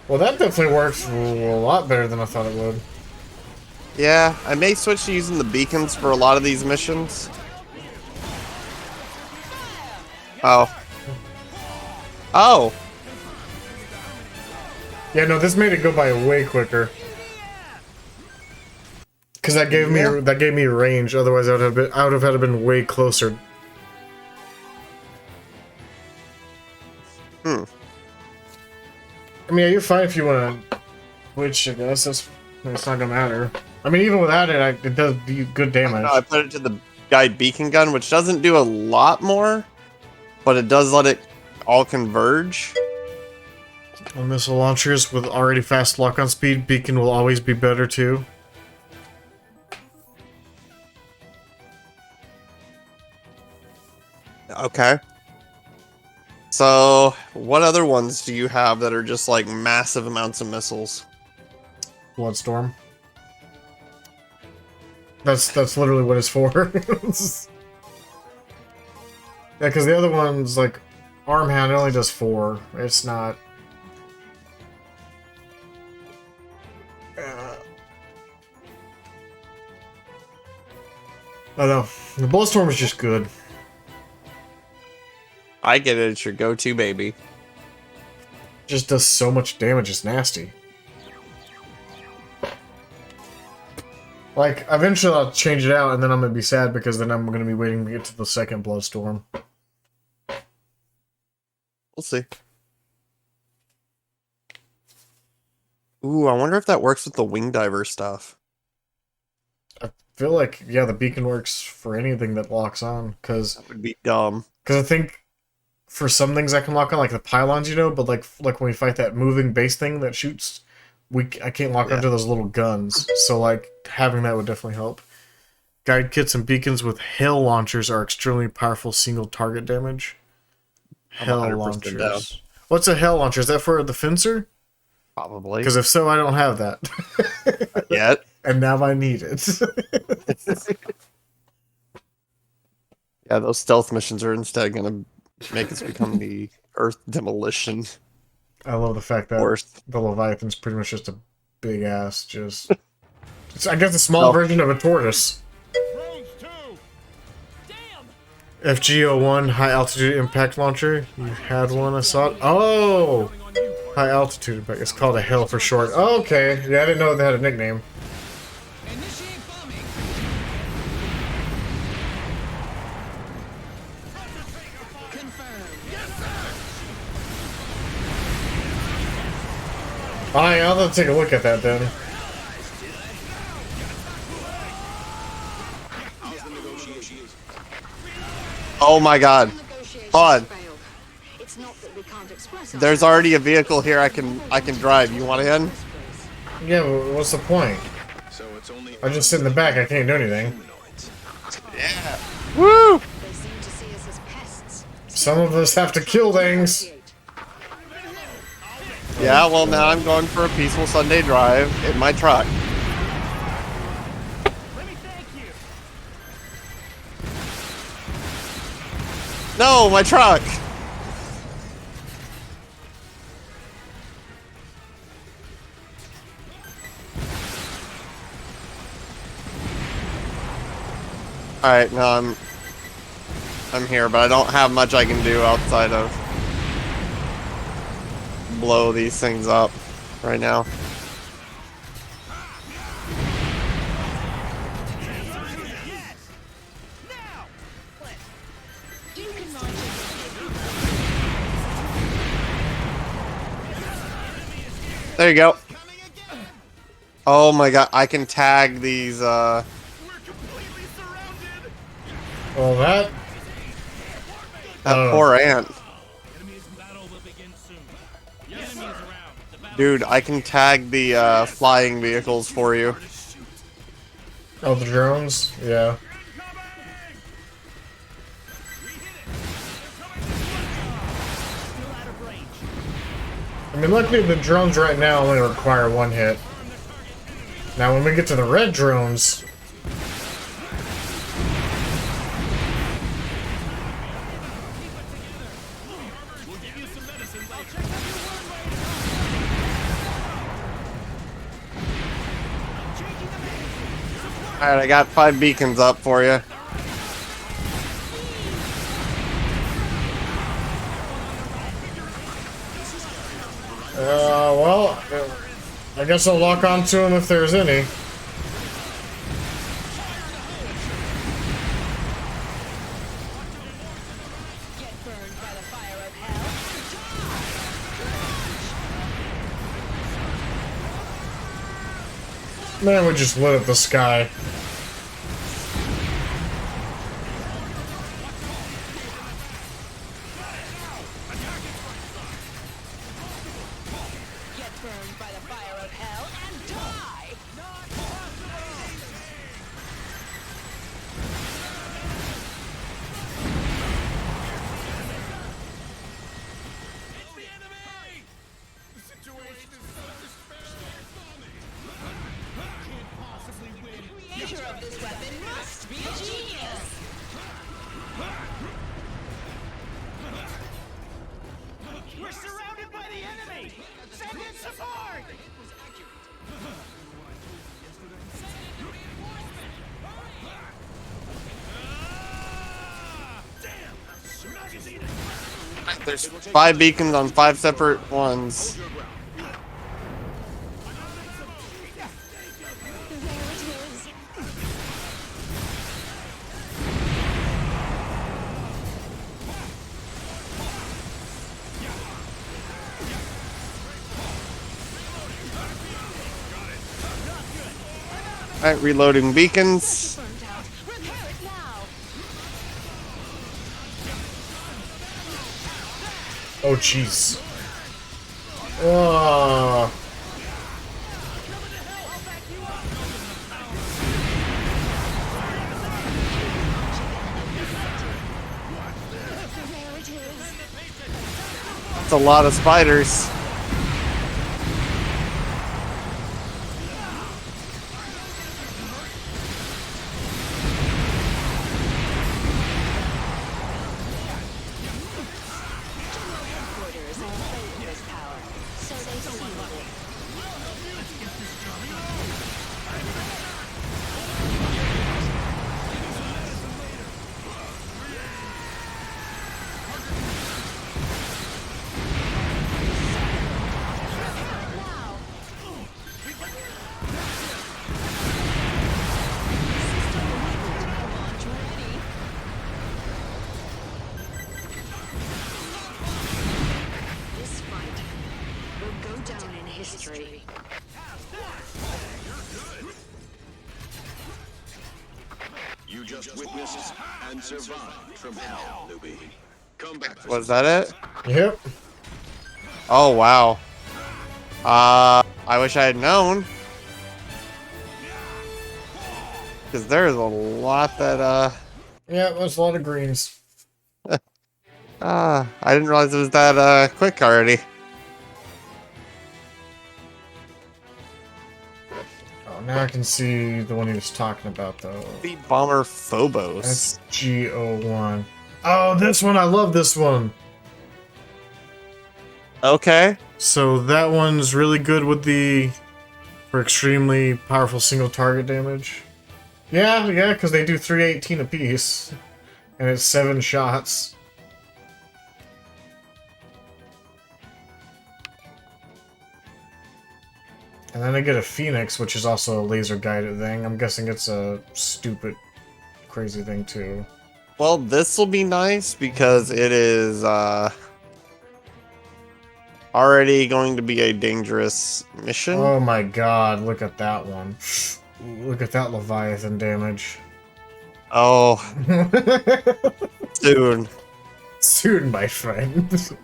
Well, that definitely works a lot better than I thought it would. Yeah, I may switch to using the beacons for a lot of these missions. Oh. Oh! Yeah, no, this made it go by way quicker. Because that gave me range. Otherwise, I would have had to been way closer. Hmm. I mean, yeah, you're fine if you want to switch. I guess it's not gonna matter. I mean, even without it, it does do good damage. I put it to the guide beacon gun, which doesn't do a lot more, but it does let it all converge. On missile launchers with already fast lock-on speed, beacon will always be better too. Okay. So, what other ones do you have that are just like massive amounts of missiles? Bloodstorm. That's literally what it's for. Yeah, because the other one's like Armhound only does 4. It's not. I don't know. The Bloodstorm is just good. I get it. It's your go-to baby. Just does so much damage. It's nasty. Like, eventually I'll change it out, and then I'm gonna be sad because then I'm gonna be waiting to get to the second Bloodstorm. We'll see. Ooh, I wonder if that works with the wing diver stuff. I feel like, yeah, the beacon works for anything that locks on, because... That would be dumb. Because I think for some things I can lock on, like the pylons, you know, but like when we fight that moving base thing that shoots, I can't lock onto those little guns. So like having that would definitely help. Guide kits and beacons with hail launchers are extremely powerful single target damage. Hail launchers. Down. What's a hail launcher? Is that for the fencer? Probably. Because if so, I don't have that. Not yet. And now I need it. Yeah, those stealth missions are instead going to make us become the Earth demolition. I love the fact that the Leviathan's pretty much just a big ass, just... It's, I guess, a small version of a tortoise. FG-01 high altitude impact launcher. You had one, I saw it. Oh! High altitude impact. It's called a HAL for short. Oh, okay. Yeah, I didn't know they had a nickname. Alright, I'll take a look at that then. Oh my god. Hold on. There's already a vehicle here I can drive. You want in? Yeah, but what's the point? I just sit in the back, I can't do anything. Yeah. Woo! Some of us have to kill things. Yeah, well now I'm going for a peaceful Sunday drive in my truck. No, my truck! Alright, now I'm here, but I don't have much I can do outside of blow these things up right now. There you go. Oh my god, I can tag these Well, that poor ant. Dude, I can tag the flying vehicles for you. Oh, the drones? Yeah. I mean, luckily the drones right now only require 1 hit. Now when we get to the red drones... Alright, I got 5 beacons up for you. Well, I guess I'll lock on to them if there's any. Man, we just lit up the sky. Get burned by the fire of hell and die! It's the enemy! The situation is so despairing. Can't possibly win. The creator of this weapon must be a genius! We're surrounded by the enemy! Send in support! There's 5 beacons on 5 separate ones. Alright, reloading beacons. Oh, jeez. Oh. That's a lot of spiders. This fight will go down in history. You just witnessed and survived from hell, newbie. Come back for Was that it? Yep. Oh, wow. I wish I had known. Because there's a lot that, Yeah, there's a lot of greens. I didn't realize it was that, quick already. Oh, now I can see the one he was talking about, though. The bomber Phobos. That's G01. Oh, this one! I love this one! Okay. So that one's really good with for extremely powerful single target damage. Yeah, because they do 318 apiece. And it's 7 shots. And then I get a Phoenix, which is also a laser guided thing. I'm guessing it's a stupid, crazy thing too. Well, this will be nice because it is, already going to be a dangerous mission. Oh my god, look at that one. Look at that Leviathan damage. Oh. Soon. Soon, my friend.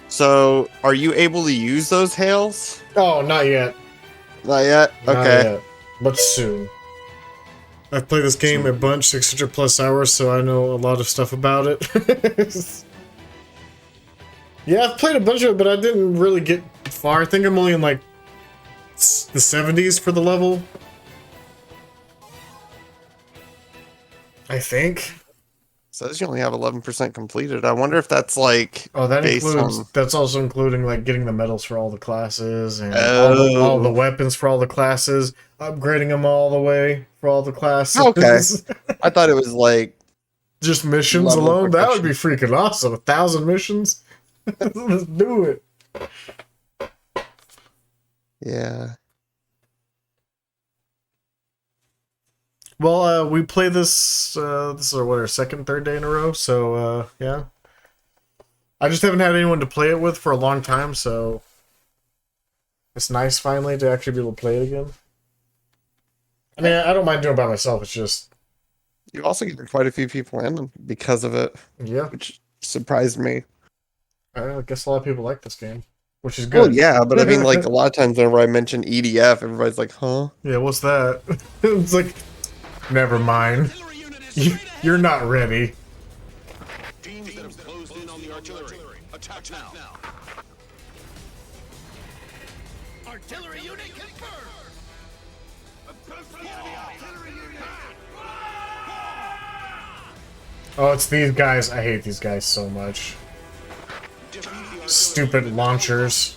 So, are you able to use those hails? Oh, not yet. Not yet? Not Okay. yet, but soon. I've played this game a bunch, 600 plus hours, so I know a lot of stuff about it. Yeah, I've played a bunch of it, but I didn't really get far. I think I'm only in like the 70s for the level. I think. says you only have 11% completed. I wonder if that's like Oh, that based includes. on. That's also including like getting the medals for all the classes and all the Oh. weapons for all the classes, upgrading them all the way for all the classes. Okay. I thought it was like Just missions level alone. That would be progression. freaking awesome. 1,000 missions. Let's do it. Yeah. Well, we play this. This is our second, third day in a row. So yeah, I just haven't had anyone to play it with for a long time. So it's nice finally to actually be able to play it again. I mean, I don't mind doing it by myself. It's just You also get quite a few people in because of it. Yeah. Which surprised me. I guess a lot of people like this game, which is Oh good. yeah, but I mean, like a lot of times whenever I mention EDF, everybody's like, "Huh?" Yeah, what's that? It's like, never mind. You're not ready. Teams that have closed in on the artillery. Attack now. Artillery unit confirmed. Oh, it's these guys. I hate these guys so much. Stupid launchers.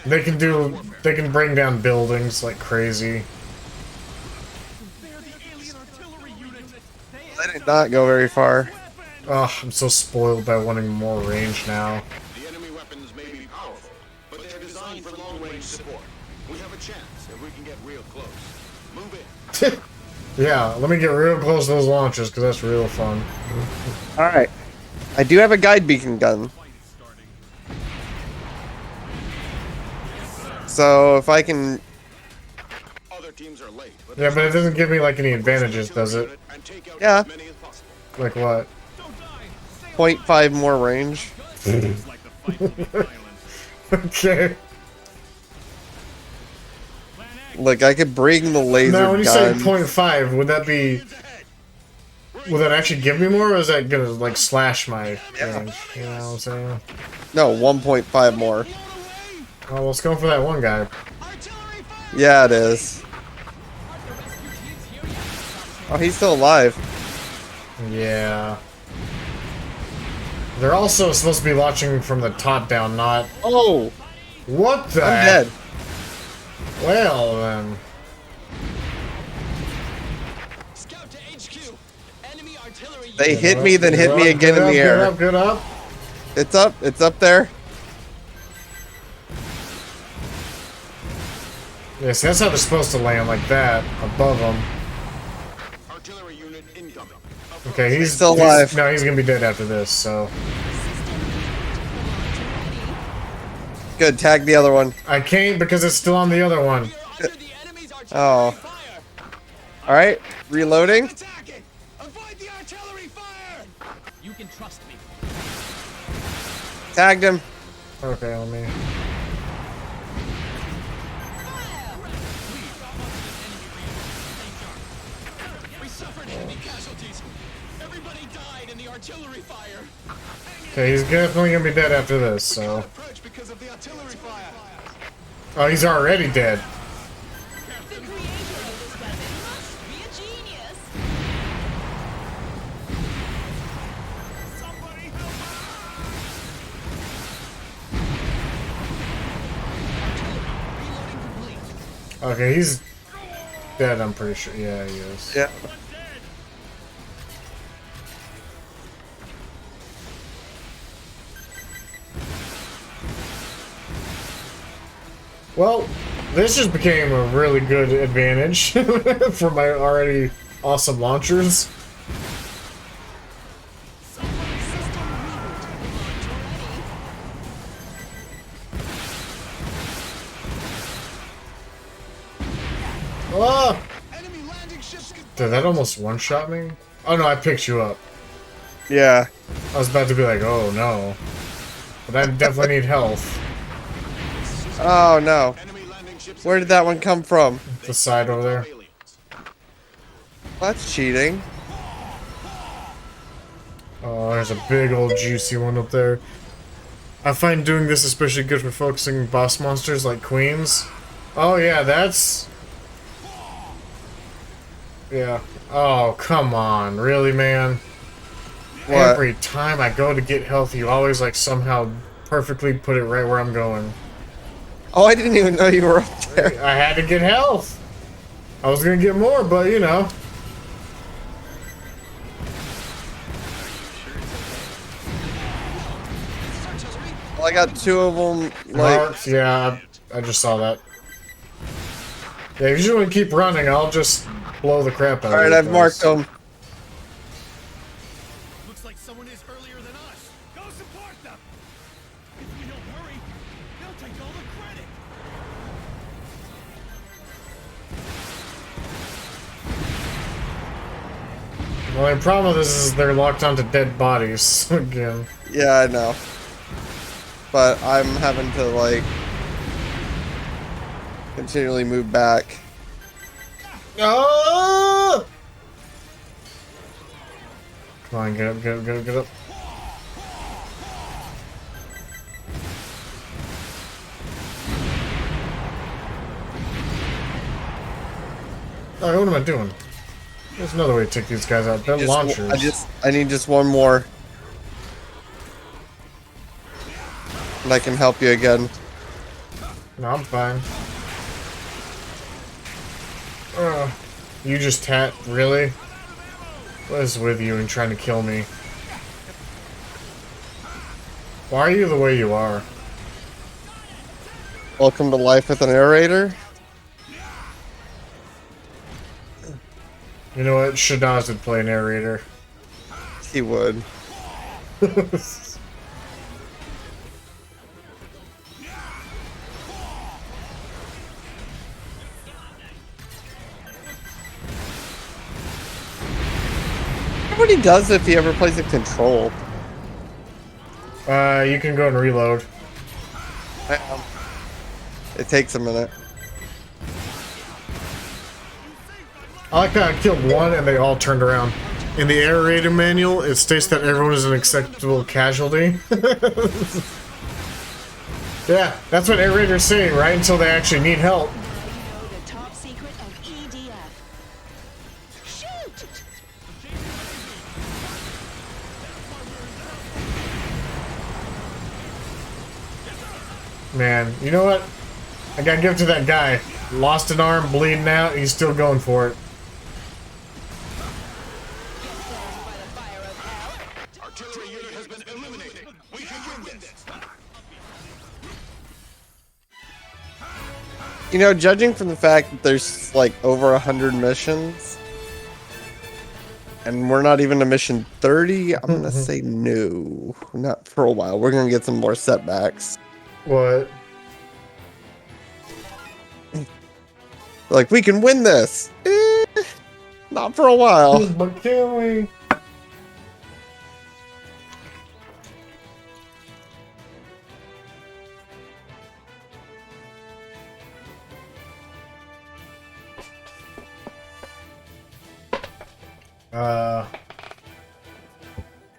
They can bring down buildings like crazy. They did not go very far. Oh, I'm so spoiled by wanting more range now. The enemy weapons may be powerful, but they're designed for long-range support. We have a chance if we can get real close. Move in. Yeah, let me get real close to those launchers because that's real fun. All right, I do have a guide beacon gun. So if I can. Other teams are late. Yeah, but it doesn't give me like any advantages, does it? Yeah. Like what? 0.5 more range. Okay. Like I could bring the laser Now, when you gun. say 0.5, would that be? Would that actually give me more, or is that gonna like slash my range? You know what I'm saying? No, 1.5 more. Oh, well, let's go for that one guy. Yeah, it is. Oh, he's still alive. Yeah. They're also supposed to be launching from the top down, not. Oh! What the? I'm dead. Well then. Scout to HQ. Enemy artillery. They hit me, then hit me again in the air. Good up. It's up. It's up there. Yes, that's how they're supposed to land, like that, above them. Artillery unit incoming. Okay, he's still alive. No, he's gonna be dead after this. So. Good. Tag the other one. I can't because it's still on the other one. Oh. All right. Reloading. Avoid the artillery fire. You can trust me. Tagged him. Okay, let me. We suffered heavy casualties. Everybody died in the artillery fire. Okay, he's definitely gonna be dead after this. So. Approach because of the artillery fire. Oh, he's already dead. The creator of this weapon must be a genius. Somebody help! Okay, he's dead. I'm pretty sure. Yeah, he is. Yeah. Well, this just became a really good advantage for my already awesome launchers. Ah! Dude, that almost one-shot me? Oh no, I picked you up. Yeah. I was about to be like, oh no. But I definitely need health. Oh no. Where did that one come from? The side over there. That's cheating. Oh, there's a big old juicy one up there. I find doing this especially good for focusing boss monsters like queens. Oh yeah, that's... Yeah. Oh, come on. Really, man? What? Every time I go to get health, you always, like, somehow perfectly put it right where I'm going. Oh, I didn't even know you were up there. I had to get health. I was gonna get more, but, you know. Well, I got 2 of them, like... Marks, yeah, I just saw that. Yeah, if you just want to keep running, I'll just blow the crap out of you. Alright, I've marked them. Looks like someone is earlier than us. Go support them. If we don't hurry, they'll take all the credit. The only problem with this is they're locked onto dead bodies again. Yeah, I know. But I'm having to, like, continually move back. Oh! Come on, get up, get up, get up, get up. Oh, what am I doing? There's another way to take these guys out. They're launchers. I need just one more. And I can help you again. No, I'm fine. You just really? What is with you and trying to kill me? Why are you the way you are? Welcome to life with an aerator. You know what? Shadaz would play narrator. He would. What he does if he ever plays a control. You can go and reload. It takes a minute. I like that I killed one and they all turned around. In the aerator manual, it states that everyone is an acceptable casualty. Yeah, that's what aerators say, right? Until they actually need help. The top secret of EDF. Shoot! Man, you know what? I gotta give it to that guy. Lost an arm, bleeding out, he's still going for it. Artillery unit has been eliminated. We can win this. You know, judging from the fact that there's like over 100 missions, and we're not even to mission 30, I'm gonna say no. Not for a while. We're gonna get some more setbacks. What? Like, we can win this. Not for a while. But can we?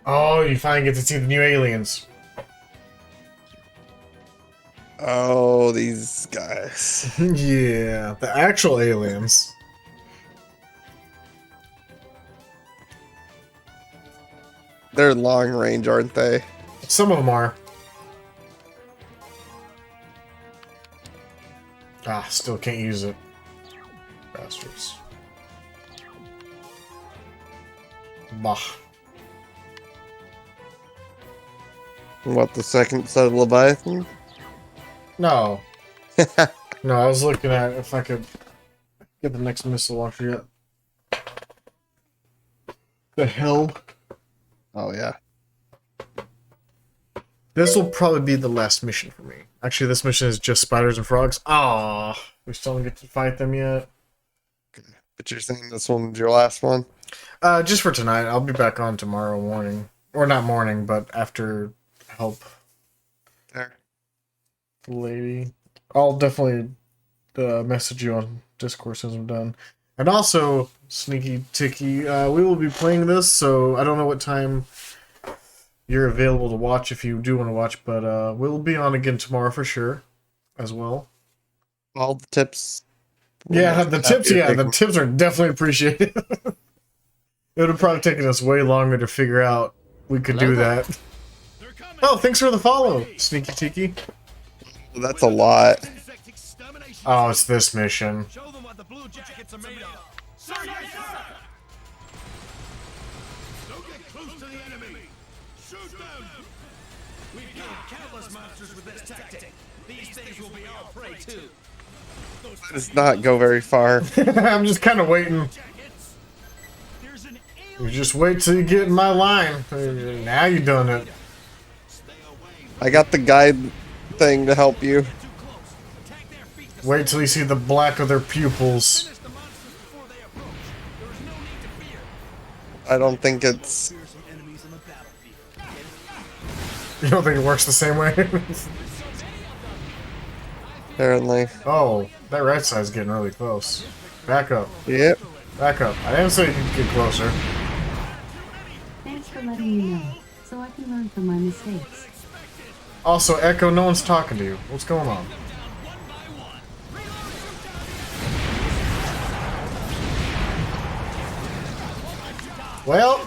Oh, you finally get to see the new aliens. Oh, these guys. Yeah, the actual aliens. They're long range, aren't they? Some of them are. Ah, still can't use it. Bastards. Bah. What, the second set of Leviathan? No. No, I was looking at if I could get the next missile launcher yet. The hell? Oh, yeah. This will probably be the last mission for me. Actually, this mission is just spiders and frogs. Ah, we still don't get to fight them yet. But you're saying this one's your last one? Just for tonight. I'll be back on tomorrow morning. Or not morning, but after help. There. The lady. I'll definitely message you on Discord as I'm done. And also, Sneaky Ticky, we will be playing this, so I don't know what time you're available to watch if you do want to watch, but we'll be on again tomorrow for sure, as well. All the tips Yeah, the tips. Happy to Yeah, take the them. tips are definitely appreciated. It would have probably taken us way longer to figure out we could do that. Oh, thanks for the follow, Sneaky Tiki. That's a lot. Oh, it's this mission. Show them what the blue jackets are made of. Sir, yes, sir! Don't get close to the enemy. Shoot them! We've killed countless monsters with this tactic. These things will be our prey too. Does not go very far. I'm just kind of waiting. You just wait till you get in my line. Now you done it. I got the guide thing to help you. Wait till you see the black of their pupils. I don't think it's... You don't think it works the same way? Apparently. Oh, that right side's getting really close. Back up. Yep. Back up. I didn't say you could get closer. Thanks for letting me know, so I can learn from my mistakes. Also, Echo, no one's talking to you. What's going on? Well,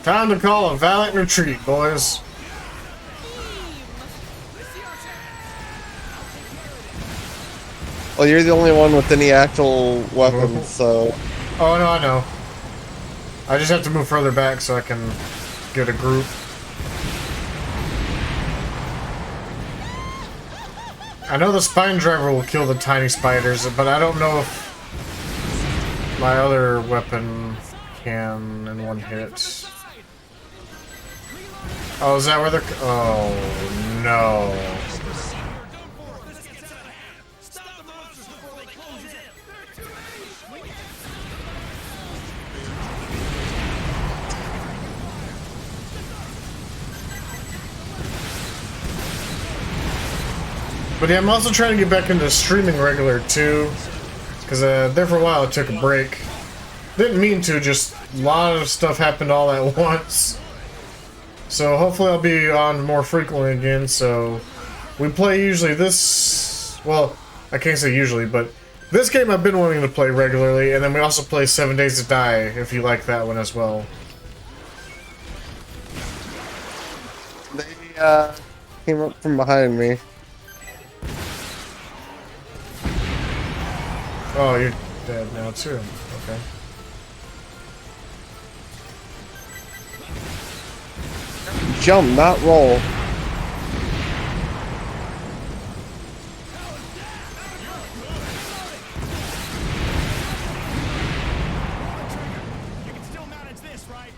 time to call a valiant retreat, boys. Well, you're the only one with any actual weapons, so... Oh, no, I know. I just have to move further back so I can get a group. I know the spine driver will kill the tiny spiders, but I don't know if my other weapon can in one hit. Oh, is that where they're... Oh, no. But yeah, I'm also trying to get back into streaming regular too, because there for a while I took a break. Didn't mean to, just a lot of stuff happened all at once. So hopefully I'll be on more frequently again. So we play usually this, well, I can't say usually, but this game I've been wanting to play regularly, and then we also play 7 Days to Die, if you like that one as well. They came up from behind me. Oh, you're dead now too. Okay. Jump, not roll. You can still manage this, right?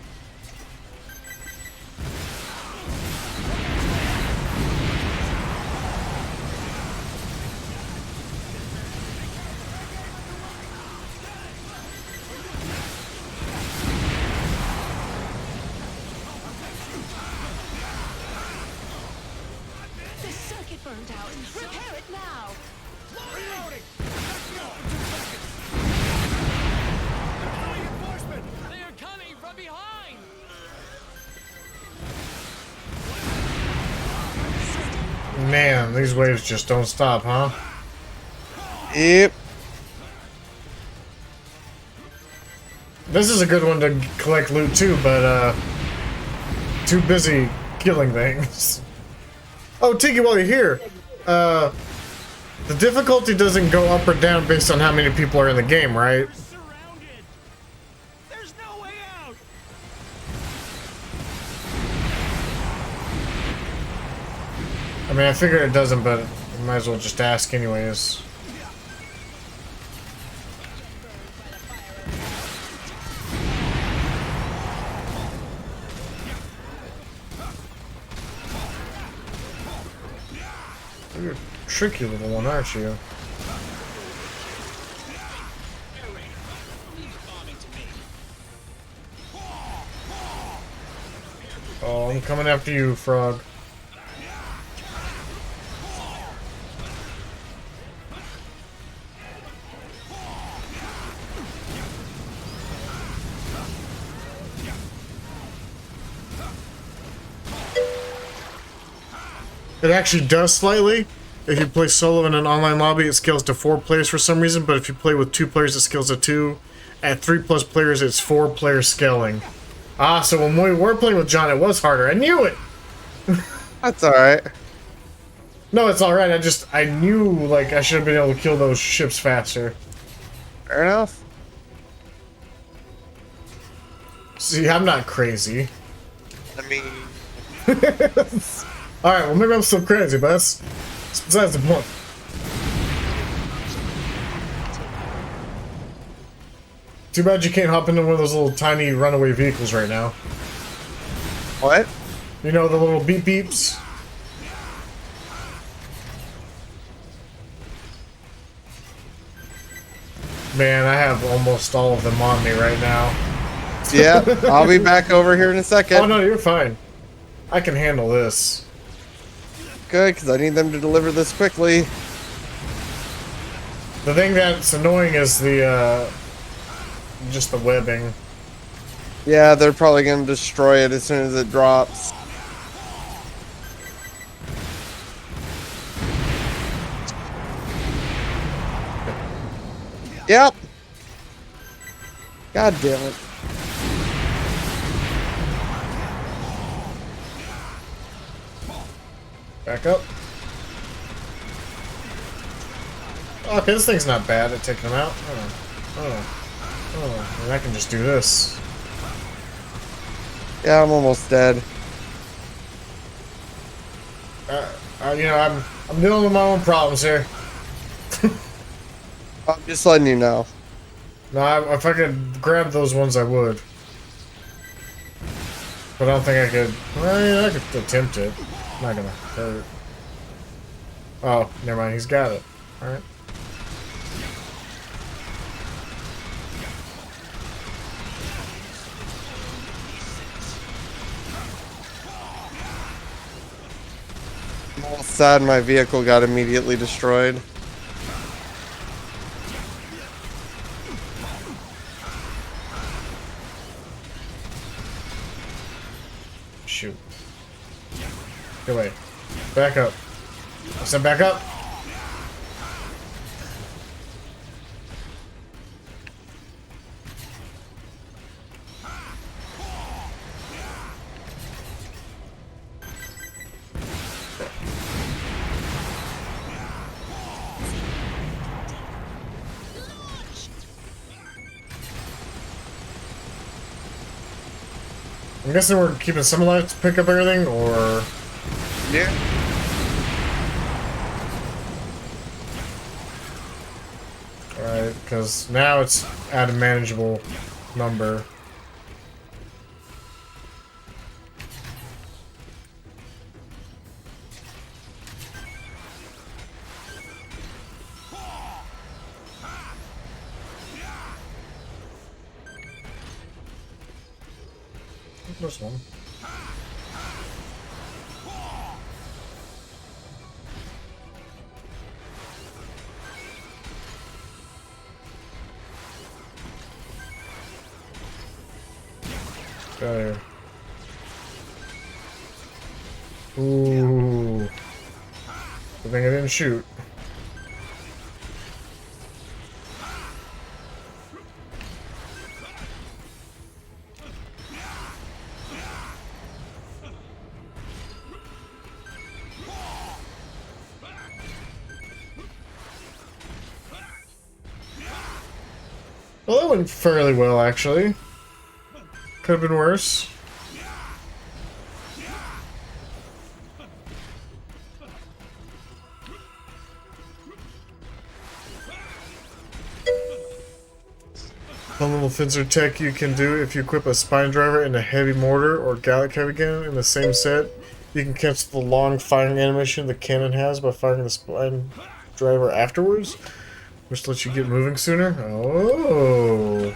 The circuit burned out. Repair it now. Reloading! They are coming from behind! Man, these waves just don't stop, huh? Yep. This is a good one to collect loot too, but too busy killing things. Oh, Tiki, while you're here, the difficulty doesn't go up or down based on how many people are in the game, right? There's no way out! I mean, I figured it doesn't, but I might as well just ask anyways. You're a tricky little one, aren't you? Oh, I'm coming after you, Frog. It actually does slightly. if you play solo in an online lobby, it scales to 4 players for some reason, but if you play with 2 players, it scales to 2. At 3+ players, it's 4 player scaling. Ah, so when we were playing with John, it was harder. I knew it! That's alright. No, it's alright. I knew, like, I should have been able to kill those ships faster. Fair enough. See, I'm not crazy. I mean... Alright, well, maybe I'm still crazy, but that's besides the point. Too bad you can't hop into one of those little tiny runaway vehicles right now. What? You know, the little beep beeps? Man, I have almost all of them on me right now. Yeah, I'll be back over here in a second. Oh no, you're fine. I can handle this. Good, because I need them to deliver this quickly. The thing that's annoying is the, just the webbing. Yeah, they're probably going to destroy it as soon as it drops. Yep. God damn it. Back up. Okay, this thing's not bad at taking them out. Oh, and I can just do this. Yeah, I'm almost dead. You know, I'm dealing with my own problems here. I'm just letting you know. No, if I could grab those ones, I would. But I don't think I could. Well, yeah, I could attempt it. Not gonna hurt. Oh, never mind. He's got it. All right. I'm all sad my vehicle got immediately destroyed. Shoot. Get away. Back up. I said back up. I'm guessing we're keeping some alive to pick up everything, or... Yeah. Alright, because now it's at a manageable number. This one. Get out of here. Ooh. Good thing I didn't shoot. Well, that went fairly well, actually. Could have been worse. One little Finzer tech you can do if you equip a spine driver and a heavy mortar or Gallic heavy cannon in the same set. You can cancel the long firing animation the cannon has by firing the spine driver afterwards, which lets you get moving sooner. Oh.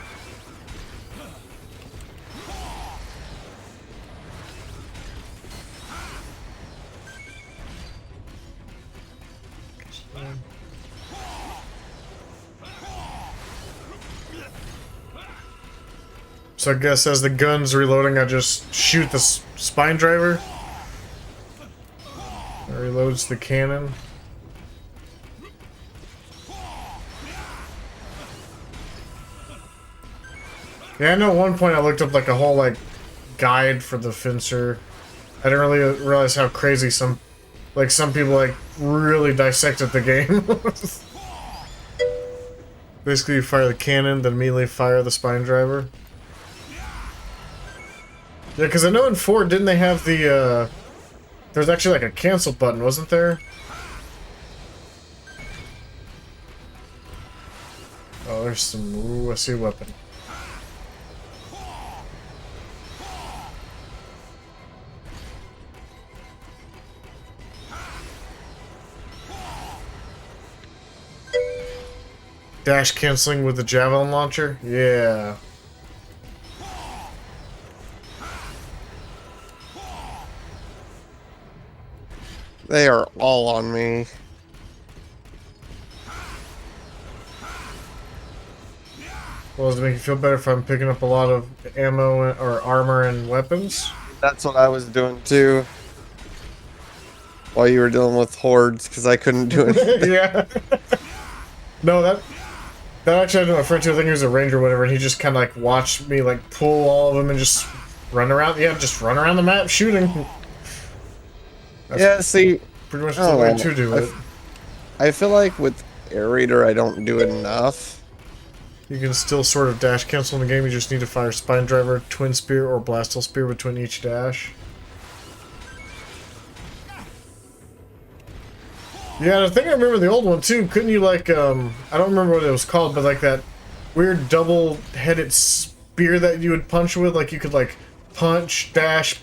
So I guess as the gun's reloading, I just shoot the spine driver. It reloads the cannon. Yeah, I know at one point I looked up like a whole like guide for the fencer. I didn't really realize how crazy some people like really dissected the game. Basically, you fire the cannon, then immediately fire the spine driver. Yeah, because I know in 4, didn't they have the, there's actually like a cancel button, wasn't there? Oh, there's some... Ooh, I see a weapon. Dash canceling with the javelin launcher? Yeah. They are all on me. Well, does it make you feel better if I'm picking up a lot of ammo or armor and weapons? That's what I was doing too. While you were dealing with hordes, because I couldn't do anything. Yeah. No, that actually I know my friend too. I think he was a ranger or whatever, and he just kind of like watched me like pull all of them and just run around. Yeah, just run around the map shooting. That's Yeah, see, pretty much the way to do it. I feel like with Aerator, I don't do it enough. You can still sort of dash cancel in the game. You just need to fire spine driver, twin spear, or blastal spear between each dash. Yeah, I think I remember the old one too. Couldn't you like I don't remember what it was called, but like that weird double-headed spear that you would punch with, like you could like punch, dash.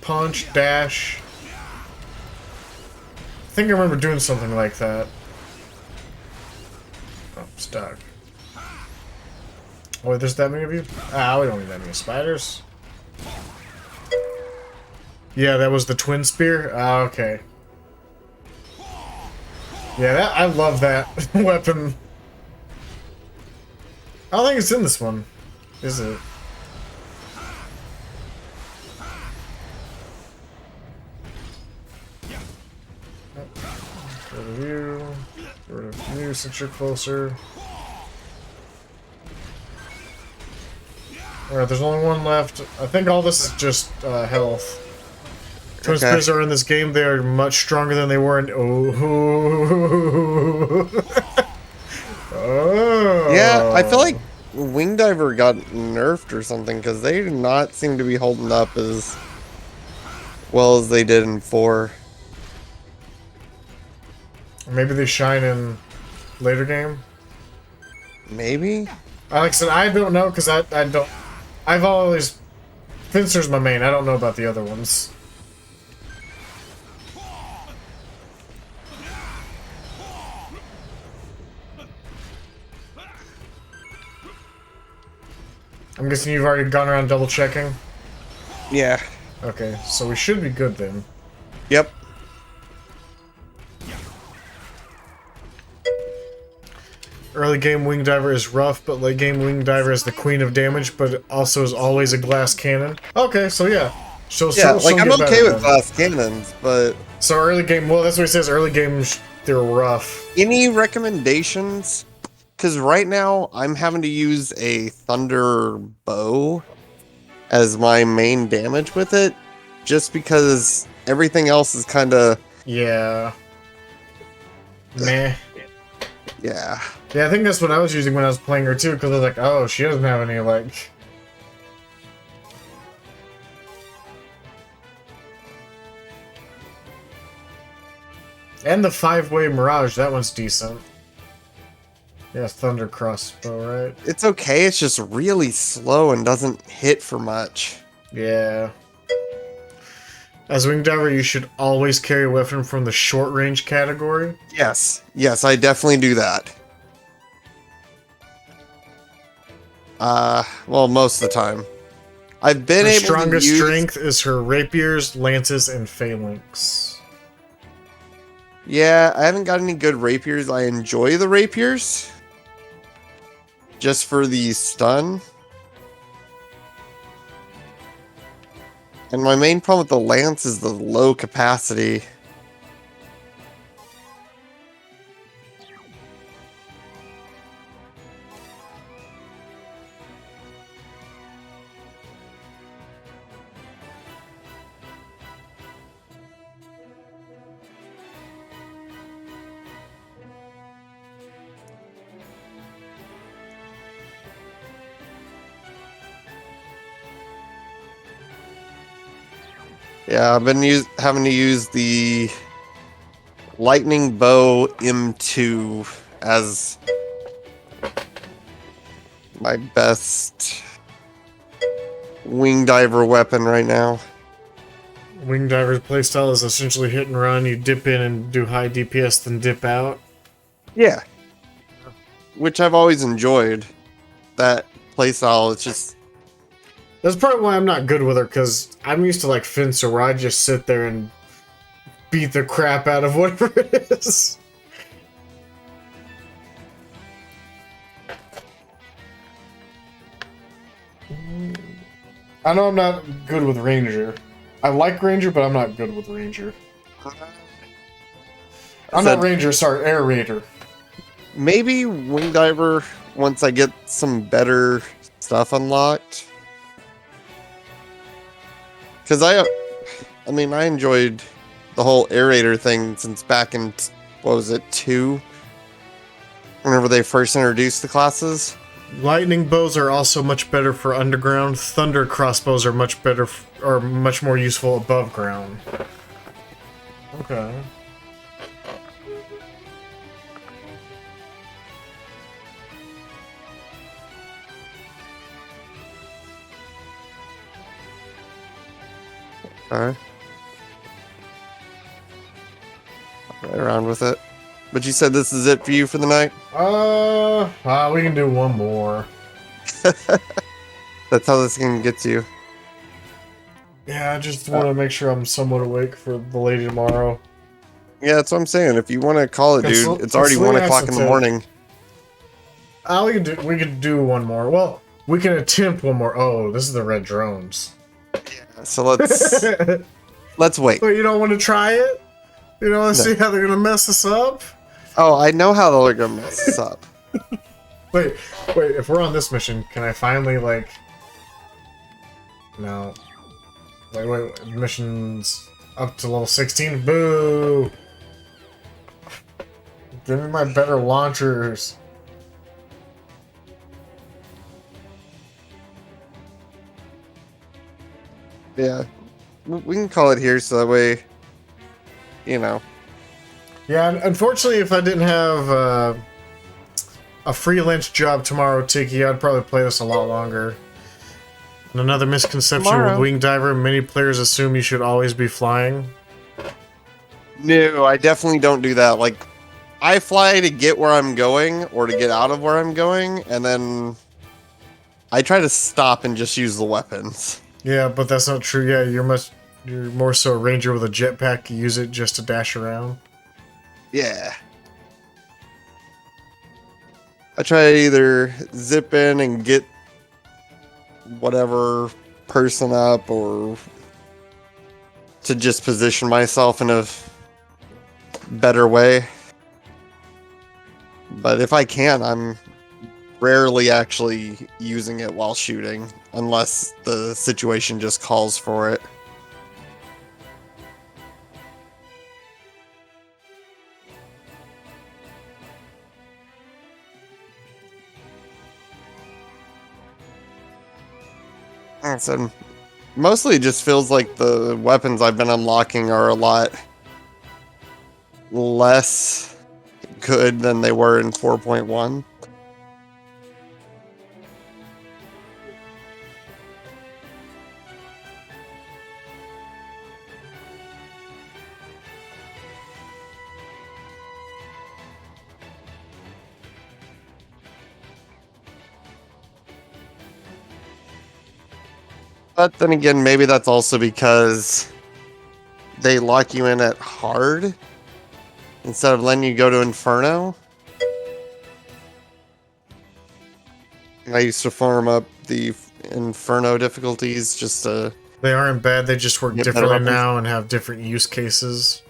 I think I remember doing something like that. Oh, I'm stuck. Oh, wait, there's that many of you? Ah, we don't need that many spiders. Yeah, that was the twin spear? Ah, okay. Yeah, I love that weapon. I don't think it's in this one, is it? Get rid of you. Get rid of you since you're closer. Alright, there's only one left. I think all this is just health. Twin spears are in this game. They are much stronger than they were in. Oh. Oh. Yeah, I feel like Wing Diver got nerfed or something because they do not seem to be holding up as well as they did in 4. Maybe they shine in later game. Maybe. Like I said, I don't know because I don't. I've always Fencer's my main. I don't know about the other ones. I'm guessing you've already gone around double checking? Yeah. Okay, so we should be good then. Yep. Early game Wing Diver is rough, but late game Wing Diver is the queen of damage, but also is always a glass cannon. Okay, so yeah. Yeah, like I'm okay with glass cannons, but... So early game, well that's what he says, early games, they're rough. Any recommendations? Because right now, I'm having to use a Thunder Bow as my main damage with it, just because everything else is kind of... Yeah. Meh. Yeah. Yeah, I think that's what I was using when I was playing her too, because I was like, oh, she doesn't have any, like... And the 5-way Mirage, that one's decent. Yeah, Thunder Crossbow, right? It's okay, it's just really slow and doesn't hit for much. Yeah. As Wing Diver, you should always carry a weapon from the short range category. Yes. Yes, I definitely do that. Well, most of the time. I've been her able to strongest use... strength is her rapiers, lances, and phalanx. Yeah, I haven't got any good rapiers. I enjoy the rapiers. Just for the stun. And my main problem with the lance is the low capacity. Yeah, I've been having to use the lightning bow M2 as my best wing diver weapon right now. Wing Diver's playstyle is essentially hit and run. You dip in and do high DPS, then dip out. Yeah. Which I've always enjoyed. That playstyle, it's just... That's probably why I'm not good with her, because I'm used to like Fencer, where I just sit there and beat the crap out of whatever it is. I know I'm not good with Ranger. I like Ranger, but I'm not good with Ranger. I'm not Ranger, sorry, Air Raider. Maybe Wing Diver once I get some better stuff unlocked. Because I mean, I enjoyed the whole aerator thing since back in, what was it, 2? Whenever they first introduced the classes. Lightning bows are also much better for underground. Thunder crossbows are much better, or much more useful above ground. Okay. Alright. Play around with it. But you said this is it for you for the night? We can do one more. That's how this game gets you. Yeah, I just want to make sure I'm somewhat awake for the lady tomorrow. Yeah, that's what I'm saying. If you want to call it, dude, it's already 1 o'clock in the morning. We could do one more. Well, we can attempt one more. Oh, this is the red drones. Yeah, so let's wait. Wait, you don't want to try it? You don't want to see how they're gonna mess us up? Oh, I know how they're gonna mess us up. Wait, if we're on this mission, can I finally, like... No. Wait, mission's up to level 16? Boo! Give me my better launchers. Yeah. We can call it here so that way, you know. Yeah, unfortunately, if I didn't have a freelance job tomorrow, Tiki, I'd probably play this a lot longer. And another misconception with Wing Diver, many players assume you should always be flying. No, I definitely don't do that. Like, I fly to get where I'm going, or to get out of where I'm going, and then I try to stop and just use the weapons. Yeah, but that's not true. Yeah, you're more so a ranger with a jetpack. You use it just to dash around. Yeah. I try to either zip in and get whatever person up, or to just position myself in a better way. But if I can, I'm rarely actually using it while shooting, unless the situation just calls for it. So mostly it just feels like the weapons I've been unlocking are a lot less good than they were in 4.1. But then again, maybe that's also because they lock you in at hard instead of letting you go to Inferno. I used to farm up the Inferno difficulties just to... They aren't bad, they just work differently now and have different use cases.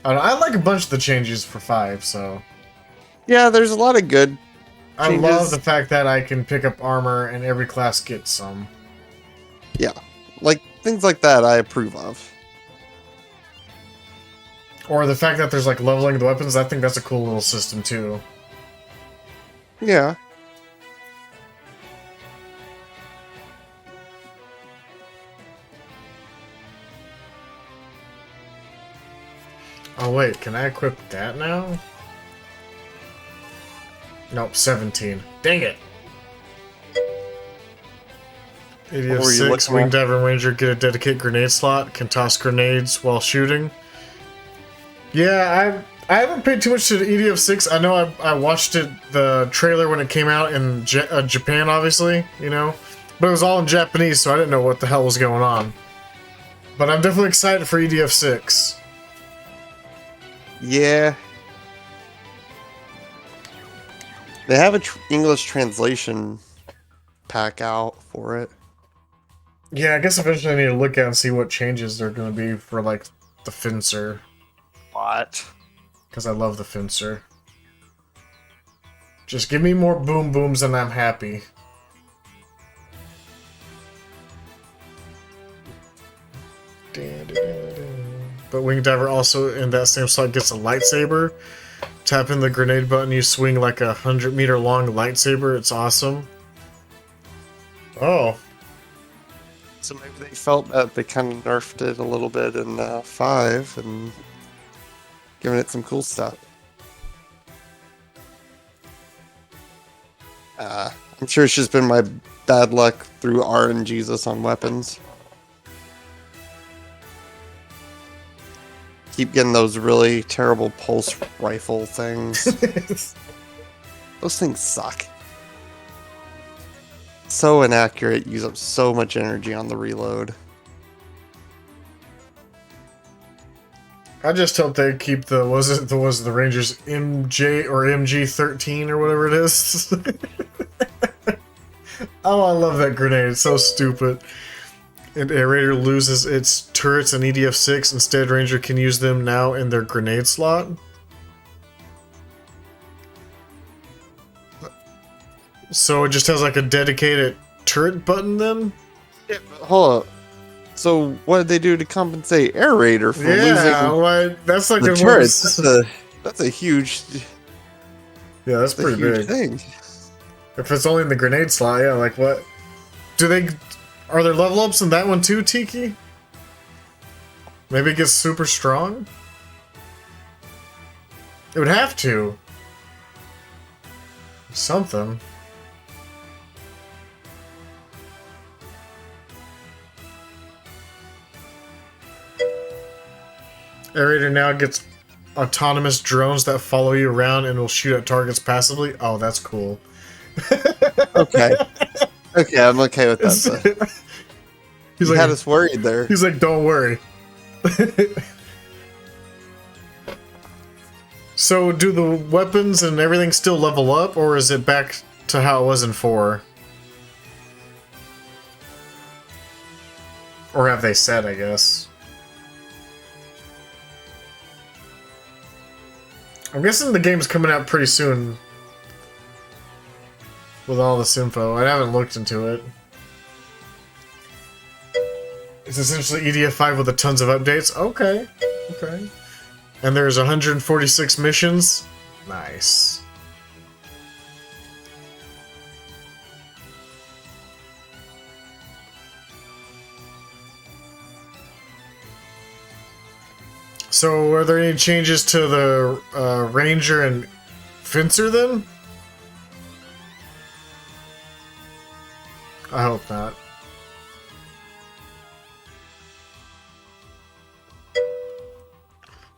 I like a bunch of the changes for 5, so... Yeah, there's a lot of good changes. I love the fact that I can pick up armor and every class gets some. Yeah, like things like that I approve of. Or the fact that there's like leveling the weapons, I think that's a cool little system too. Yeah. Oh wait, can I equip that now? Nope, 17. Dang it! What were you 6, looking Winged at? Diver Ranger, get a dedicated grenade slot, can toss grenades while shooting. Yeah, I haven't paid too much to the EDF 6. I know I watched it, the trailer when it came out in Japan, obviously, you know? But it was all in Japanese, so I didn't know what the hell was going on. But I'm definitely excited for EDF 6. Yeah. They have a English translation pack out for it. Yeah, I guess eventually I need to look at and see what changes they're going to be for, like, the Fencer. What? Because I love the Fencer. Just give me more boom booms and I'm happy. But Wing Diver also in that same slot gets a lightsaber. Tapping the grenade button, you swing like a 100-meter long lightsaber. It's awesome. Oh. So maybe they felt that they kind of nerfed it a little bit in 5 and giving it some cool stuff. I'm sure it's just been my bad luck through RNGesus on weapons. Keep getting those really terrible pulse rifle things. Those things suck. So inaccurate, use up so much energy on the reload. I just hope they keep the the Rangers MJ or MG13 or whatever it is. Oh, I love that grenade. It's so stupid. And Aerator loses its turrets and EDF 6. Instead, Ranger can use them now in their grenade slot. So it just has like a dedicated turret button then? Yeah, but hold up. So what did they do to compensate Aerator for losing? Like, that's like the a turrets? That's a huge. Yeah, that's pretty huge big. thing. If it's only in the grenade slot, yeah, like what? Do they... Are there level ups in that one too, Tiki? Maybe it gets super strong? It would have to. Something. Aerator now gets autonomous drones that follow you around and will shoot at targets passively. Oh, that's cool. Okay. Okay, I'm okay with that. He's you like, had us worried there. He's like, don't worry. So, do the weapons and everything still level up, or is it back to how it was in 4? Or have they said, I guess? I'm guessing the game's coming out pretty soon. With all this info. I haven't looked into it. It's essentially EDF 5 with a tons of updates. Okay. Okay. And there's 146 missions. Nice. So, are there any changes to the Ranger and Fencer then? I hope not.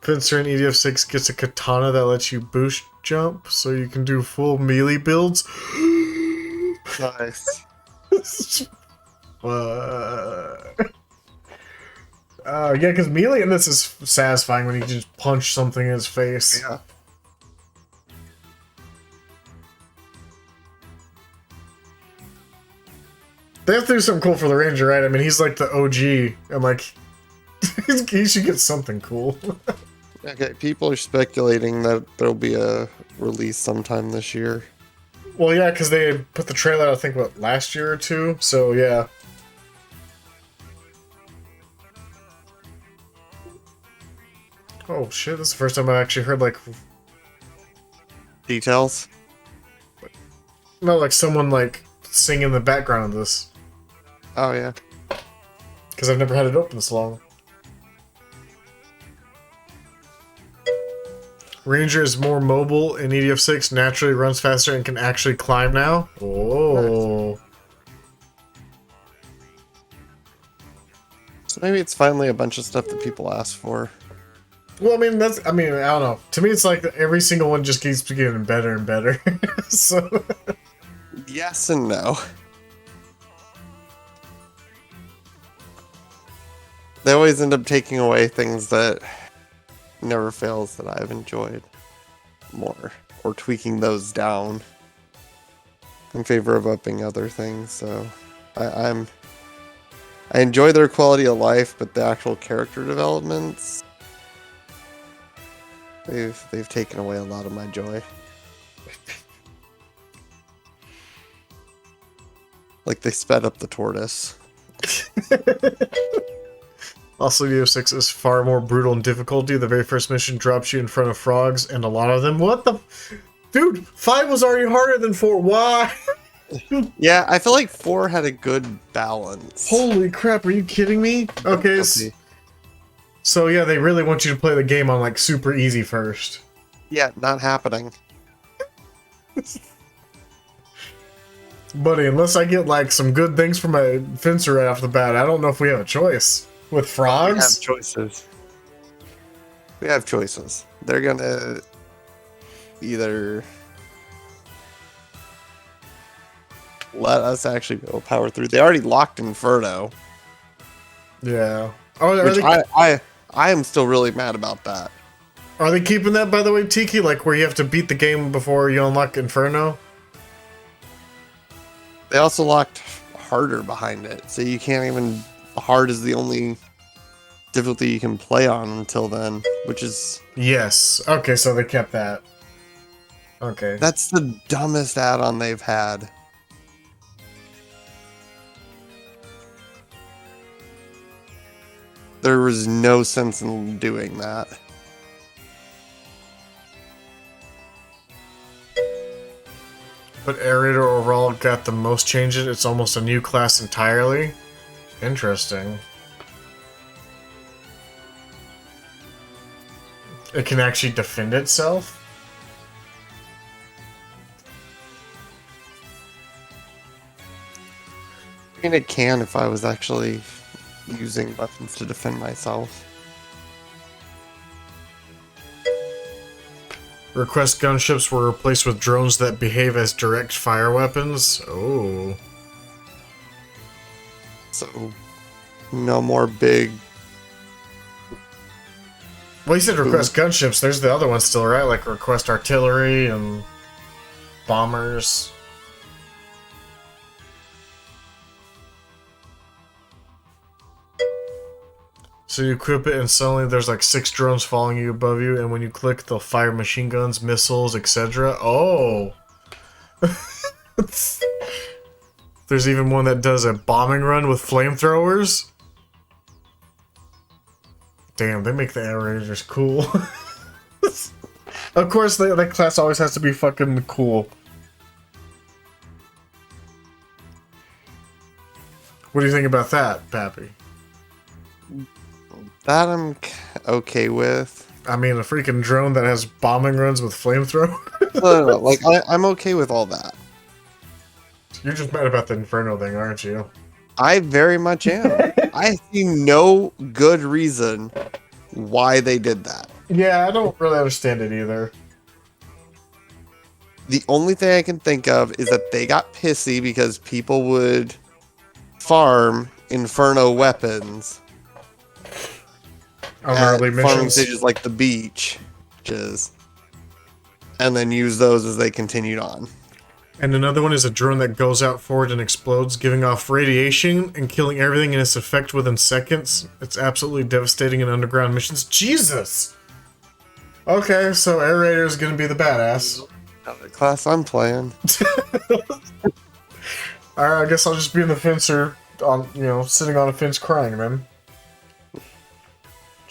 Fencer in EDF 6 gets a katana that lets you boost jump, so you can do full melee builds. Nice. Yeah, because melee in this is satisfying when you just punch something in his face. Yeah. They have to do something cool for the Ranger, right? I mean, he's like the OG, and like, he should get something cool. Okay, people are speculating that there'll be a release sometime this year. Well, yeah, because they put the trailer out, I think, what, last year or two? So, yeah. Oh, shit, this is the first time I've actually heard, like... Details? No, like, someone, like, sing in the background of this. Oh, yeah. Because I've never had it open this long. Ranger is more mobile in EDF6, naturally runs faster, and can actually climb now. Oh. So maybe it's finally a bunch of stuff that people ask for. Well, I mean, I don't know. To me, it's like every single one just keeps getting better and better. So. Yes and no. They always end up taking away things that never fails that I've enjoyed more, or tweaking those down in favor of upping other things. So I enjoy their quality of life, but the actual character developments, they've taken away a lot of my joy. Like they sped up the tortoise. Also, EDF6 is far more brutal in difficulty. The very first mission drops you in front of frogs, and a lot of them. What the? Dude, 5 was already harder than 4. Why? Yeah, I feel like 4 had a good balance. Holy crap, are you kidding me? Okay, so yeah, they really want you to play the game on like super easy first. Yeah, not happening. Buddy, unless I get like some good things from my fencer right off the bat, I don't know if we have a choice. With frogs? We have choices. We have choices. They're gonna either let us actually go power through. They already locked Inferno. Yeah. Oh, which I am still really mad about that. Are they keeping that, by the way, Tiki? Like where you have to beat the game before you unlock Inferno? They also locked harder behind it, so you can't even. Hard is the only difficulty you can play on until then, which is... Yes. Okay, so they kept that. Okay. That's the dumbest add-on they've had. There was no sense in doing that. But Aerator overall got the most changes. It's almost a new class entirely. Interesting. It can actually defend itself? I mean, it can if I was actually using weapons to defend myself. Request gunships were replaced with drones that behave as direct fire weapons. Oh. So, no more big... Well, you said request gunships. There's the other ones still, right? Like request artillery and bombers. So you equip it and suddenly there's like 6 drones following you above you, and when you click, they'll fire machine guns, missiles, etc. Oh! There's even one that does a bombing run with flamethrowers. Damn, they make the aerators cool. Of course, that class always has to be fucking cool. What do you think about that, Pappy? That I'm okay with. I mean, a freaking drone that has bombing runs with flamethrower? No. Like, I'm okay with all that. You're just mad about the Inferno thing, aren't you? I very much am. I see no good reason why they did that. Yeah, I don't really understand it either. The only thing I can think of is that they got pissy because people would farm Inferno weapons on at early farming missions. stages like the beach, and then use those as they continued on. And another one is a drone that goes out forward and explodes, giving off radiation and killing everything in its effect within seconds. It's absolutely devastating in underground missions. Jesus! Okay, so Aerator is gonna be the badass. Not the class I'm playing. Alright, I guess I'll just be in the fencer, sitting on a fence crying then.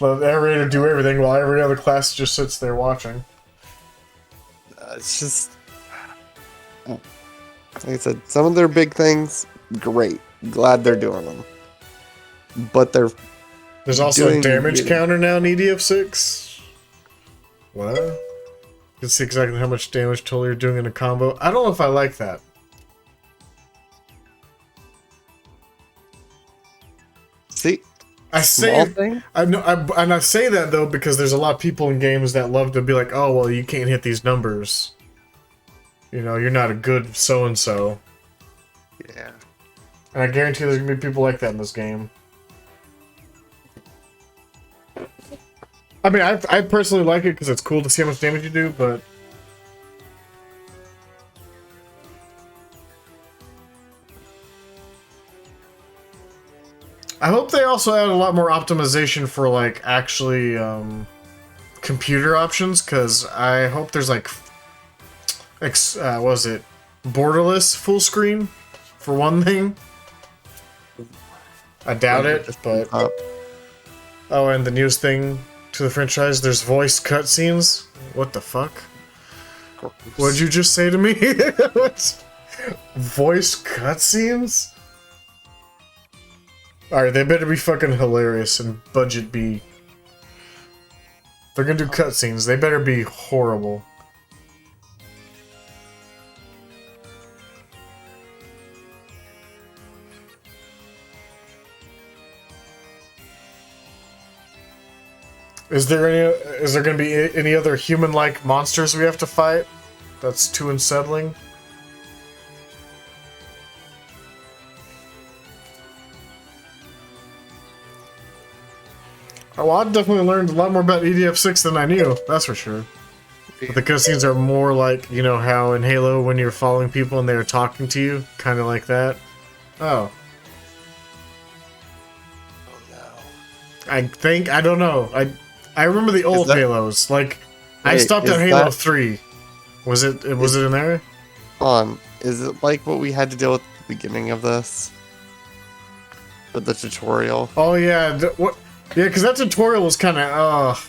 Let the Aerator do everything while every other class just sits there watching. It's just... Like I said, some of their big things, great. Glad they're doing them. But there's also a damage counter now in EDF6? What? can see exactly how much damage total you're doing in a combo. I don't know if I like that. See, I small say thing. and I say that though because there's a lot of people in games that love to be like, oh well, you can't hit these numbers. You know, you're not a good so and so. Yeah. And I guarantee there's gonna be people like that in this game. I mean, I personally like it because it's cool to see how much damage you do, but I hope they also add a lot more optimization for like actually computer options, because I hope there's like what was it, borderless full screen for one thing. I doubt it, but oh, and the newest thing to the franchise, there's voice cutscenes. What the fuck? What'd you just say to me? Voice cutscenes? Alright, they better be fucking hilarious and budget be. They're gonna do cutscenes. They better be horrible. Is there gonna be any other human-like monsters we have to fight? That's too unsettling. Oh, well, I've definitely learned a lot more about EDF6 than I knew, that's for sure. But the cutscenes are more like, you know, how in Halo when you're following people and they're talking to you, kind of like that. Oh. Oh no. I don't know. I remember the old Halos. Like, I stopped at Halo 3. Was it in there? Is it like what we had to deal with at the beginning of this? With the tutorial? Oh yeah, what? Yeah, because that tutorial was kind of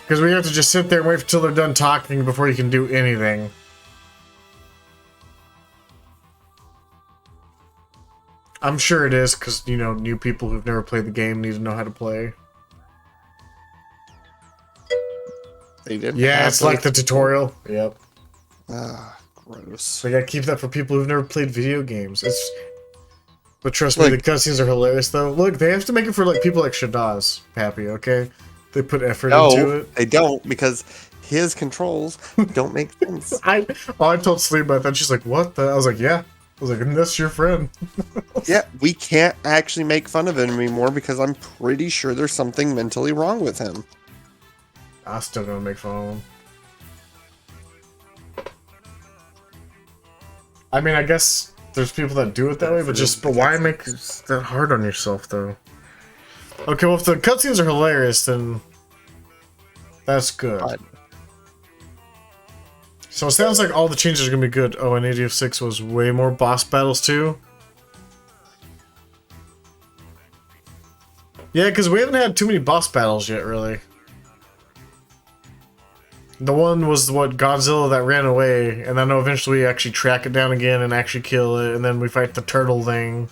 because we have to just sit there and wait until they're done talking before you can do anything. I'm sure it is, because, you know, new people who've never played the game need to know how to play. They did. Yeah, it's like the tutorial. Yep. Ah, gross. So you gotta keep that for people who've never played video games. But trust me, the cutscenes are hilarious, though. Look, they have to make it for like people like Shadaz, Pappy, okay? They put effort into it. They don't, because his controls don't make sense. I told Sleep about that. She's like, what the? I was like, yeah. I was like, that's your friend. Yeah, we can't actually make fun of him anymore because I'm pretty sure there's something mentally wrong with him. I'm still gonna make fun of him. I mean, I guess there's people that do it that way, but why make it that hard on yourself, though? Okay, well, if the cutscenes are hilarious, then that's good. So it sounds like all the changes are gonna be good. Oh, and ADF6 was way more boss battles, too? Yeah, because we haven't had too many boss battles yet, really. The one was, what, Godzilla that ran away, and then eventually we actually track it down again and actually kill it, and then we fight the turtle thing.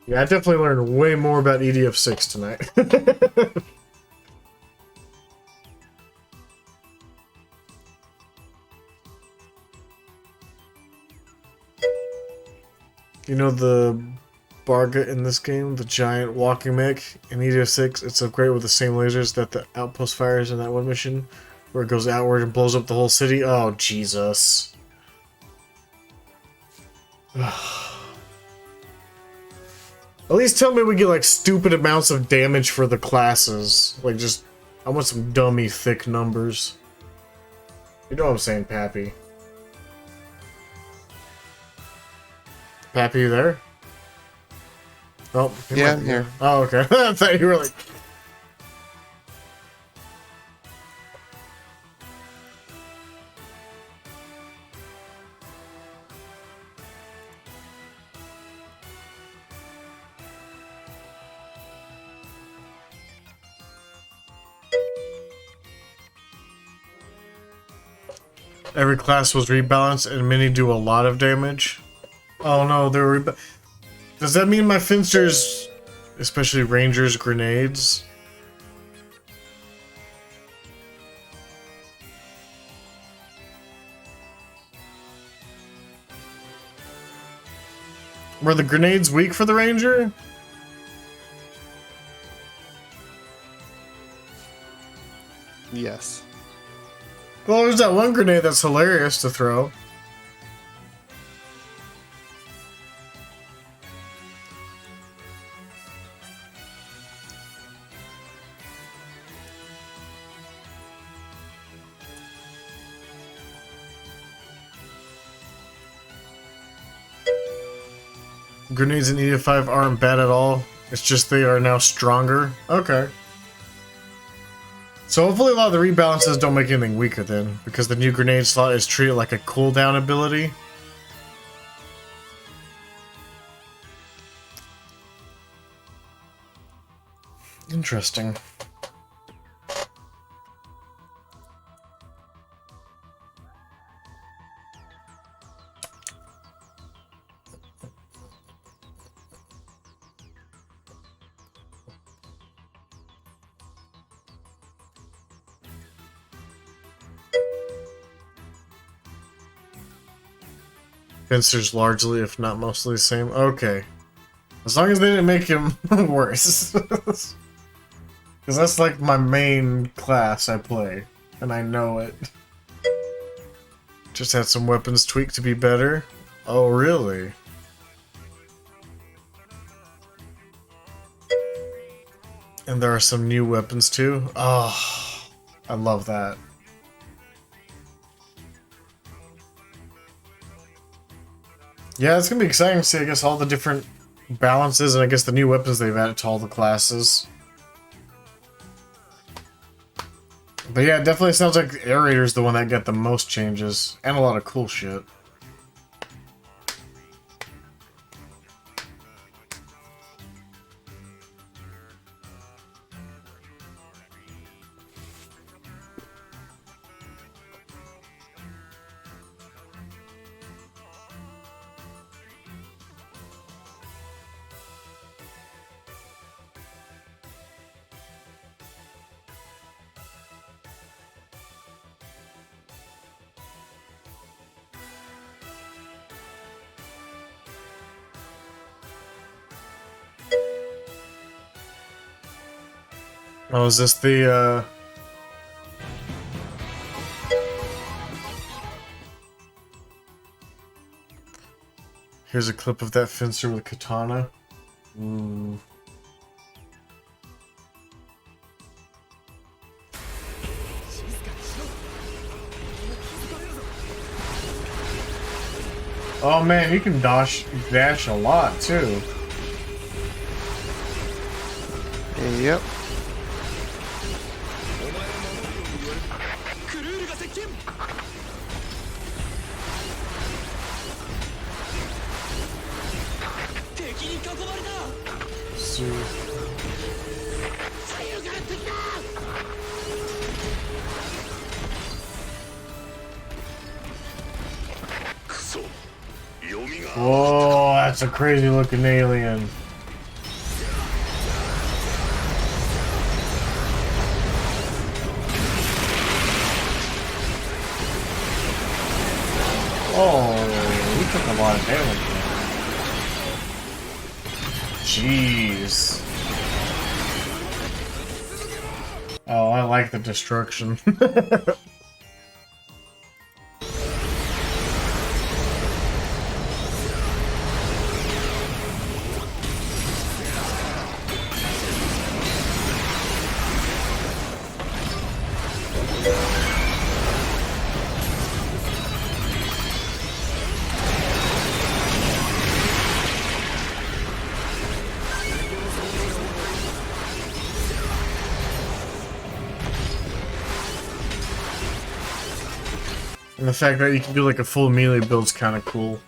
Yeah, I definitely learned way more about EDF6 tonight. You know the Barga in this game, the giant walking mech in EDF6, it's upgraded with the same lasers that the outpost fires in that one mission, where it goes outward and blows up the whole city. Oh, Jesus. At least tell me we get, like, stupid amounts of damage for the classes. Like, just, I want some dummy thick numbers. You know what I'm saying, Pappy. Pappy, you there? Oh, Yeah, here. Oh, okay. I thought you were like. Every class was rebalanced and many do a lot of damage. Oh no, they're does that mean my fencers, especially rangers, grenades? Were the grenades weak for the ranger? Yes. Well, there's that one grenade that's hilarious to throw. Grenades in EDF5 aren't bad at all. It's just they are now stronger. Okay. So hopefully a lot of the rebalances don't make anything weaker then, because the new grenade slot is treated like a cooldown ability. Interesting. Fencers largely, if not mostly the same. Okay. As long as they didn't make him worse. Because that's like my main class I play. And I know it. Just had some weapons tweaked to be better. Oh, really? And there are some new weapons too. Oh, I love that. Yeah, it's gonna be exciting to see, I guess, all the different balances and I guess the new weapons they've added to all the classes. But yeah, it definitely sounds like Aerator's the one that got the most changes and a lot of cool shit. Oh, is this the, Here's a clip of that fencer with katana. Ooh. Oh man, you can dash a lot too. Yep. Whoa, that's a crazy looking alien. Oh, he took a lot of damage. Jeez. Oh, I like the destruction. And the fact that you can do like a full melee build's kind of cool.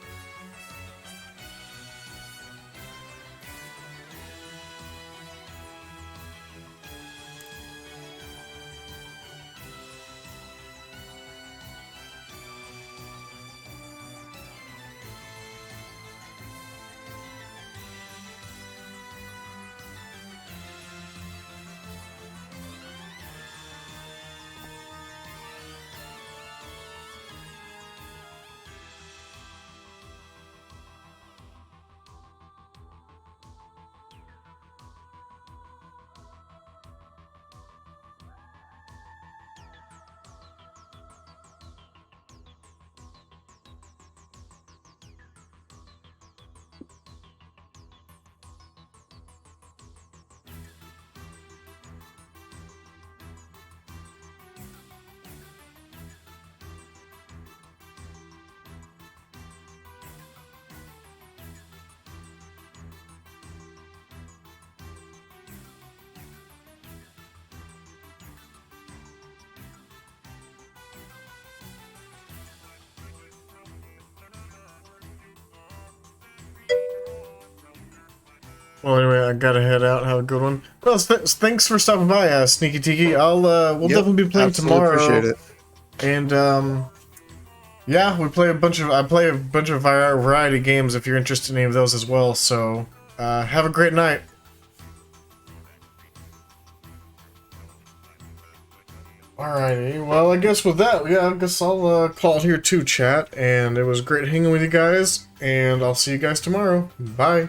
Well, anyway, I gotta head out. Have a good one. Well, thanks for stopping by, Sneaky Tiki. We'll definitely be playing tomorrow. Appreciate it. And yeah, I play a bunch of variety games. If you're interested in any of those as well. So, have a great night. Alrighty. Well, I guess with that, yeah, I guess I'll call it here too, chat. And it was great hanging with you guys. And I'll see you guys tomorrow. Bye.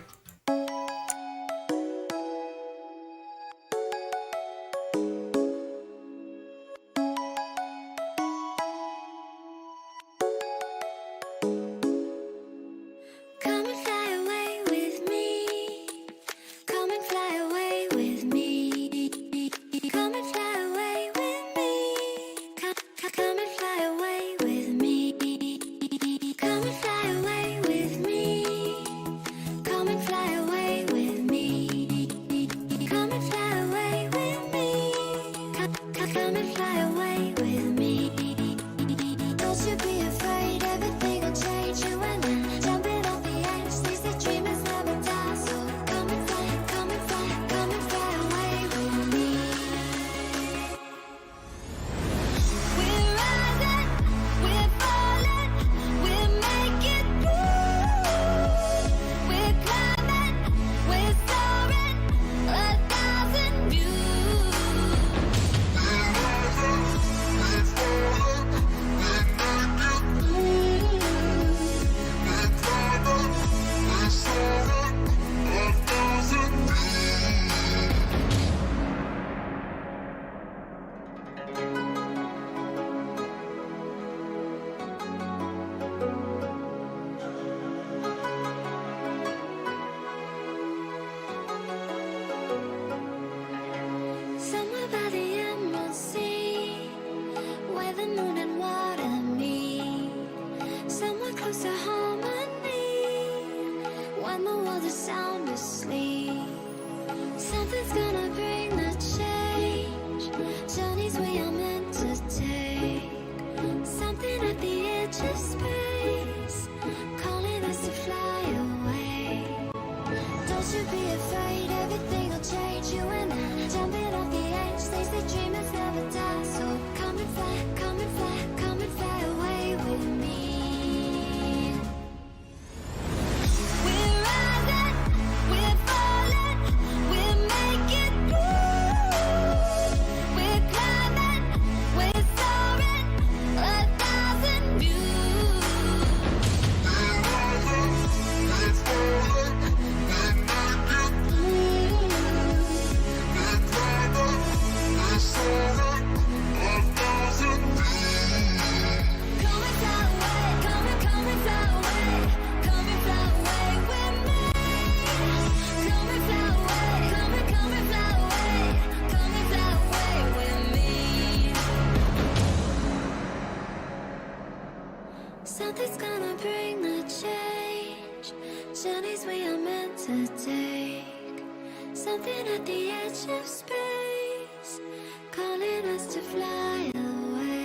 Something's gonna bring the change. Journeys we are meant to take. Something at the edge of space, calling us to fly away.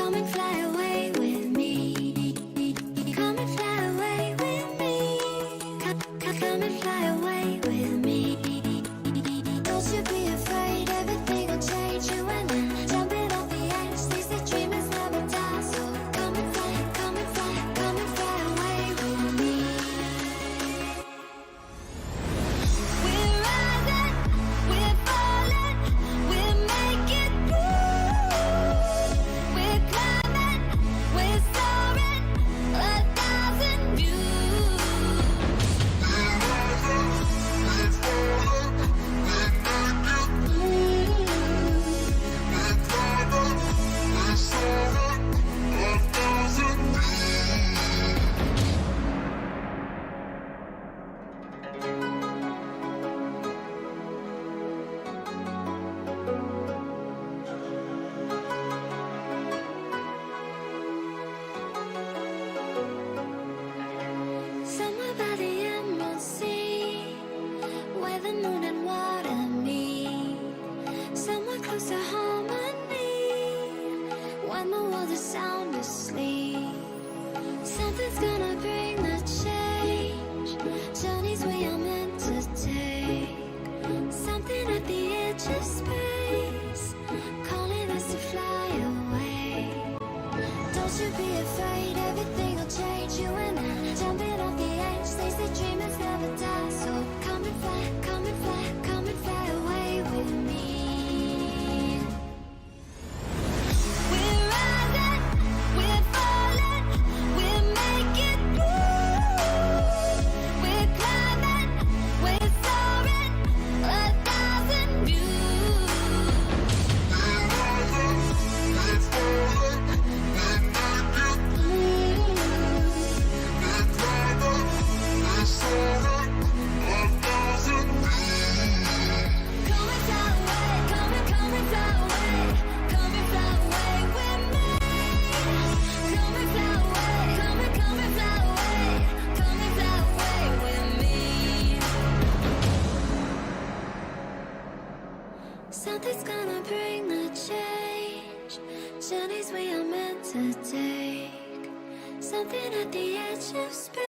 Come and fly away with me. Come and fly away with me. Come and fly away with me. Don't you be afraid, everything will change. You and I, jumping off the edge. They say dreamers never die. So come and fly, come and fly, come and fly away with me. We're rising, we're falling, we're making moves. We're climbing, we're soaring, 1,000 views. We're rising, we're falling, we're making moves. We're climbing, we're soaring, 1,000 views. Somewhere by the Emerald Sea, where the moon and water meet. Somewhere close to harmony, when the world is sound asleep. Something's gonna bring the change, journeys we are meant to take. Something at the edge of space, calling us to fly away. Don't you be afraid, everything will change. You and I, jumping off the edge. They say dreamers never die. So come and fly, come and fly, come and fly away with me. We're rising, we're falling, we're making moves. We're climbing, we're soaring, 1,000 views. We're rising, we're falling, we're making moves. We're climbing, we're soaring, 1,000 views. Come and fly away, come and fly away, come and fly away with me. Come and fly away, come and fly away, come and fly away with me. Something's gonna bring the change, journeys we are meant to take. Something at the edge of space.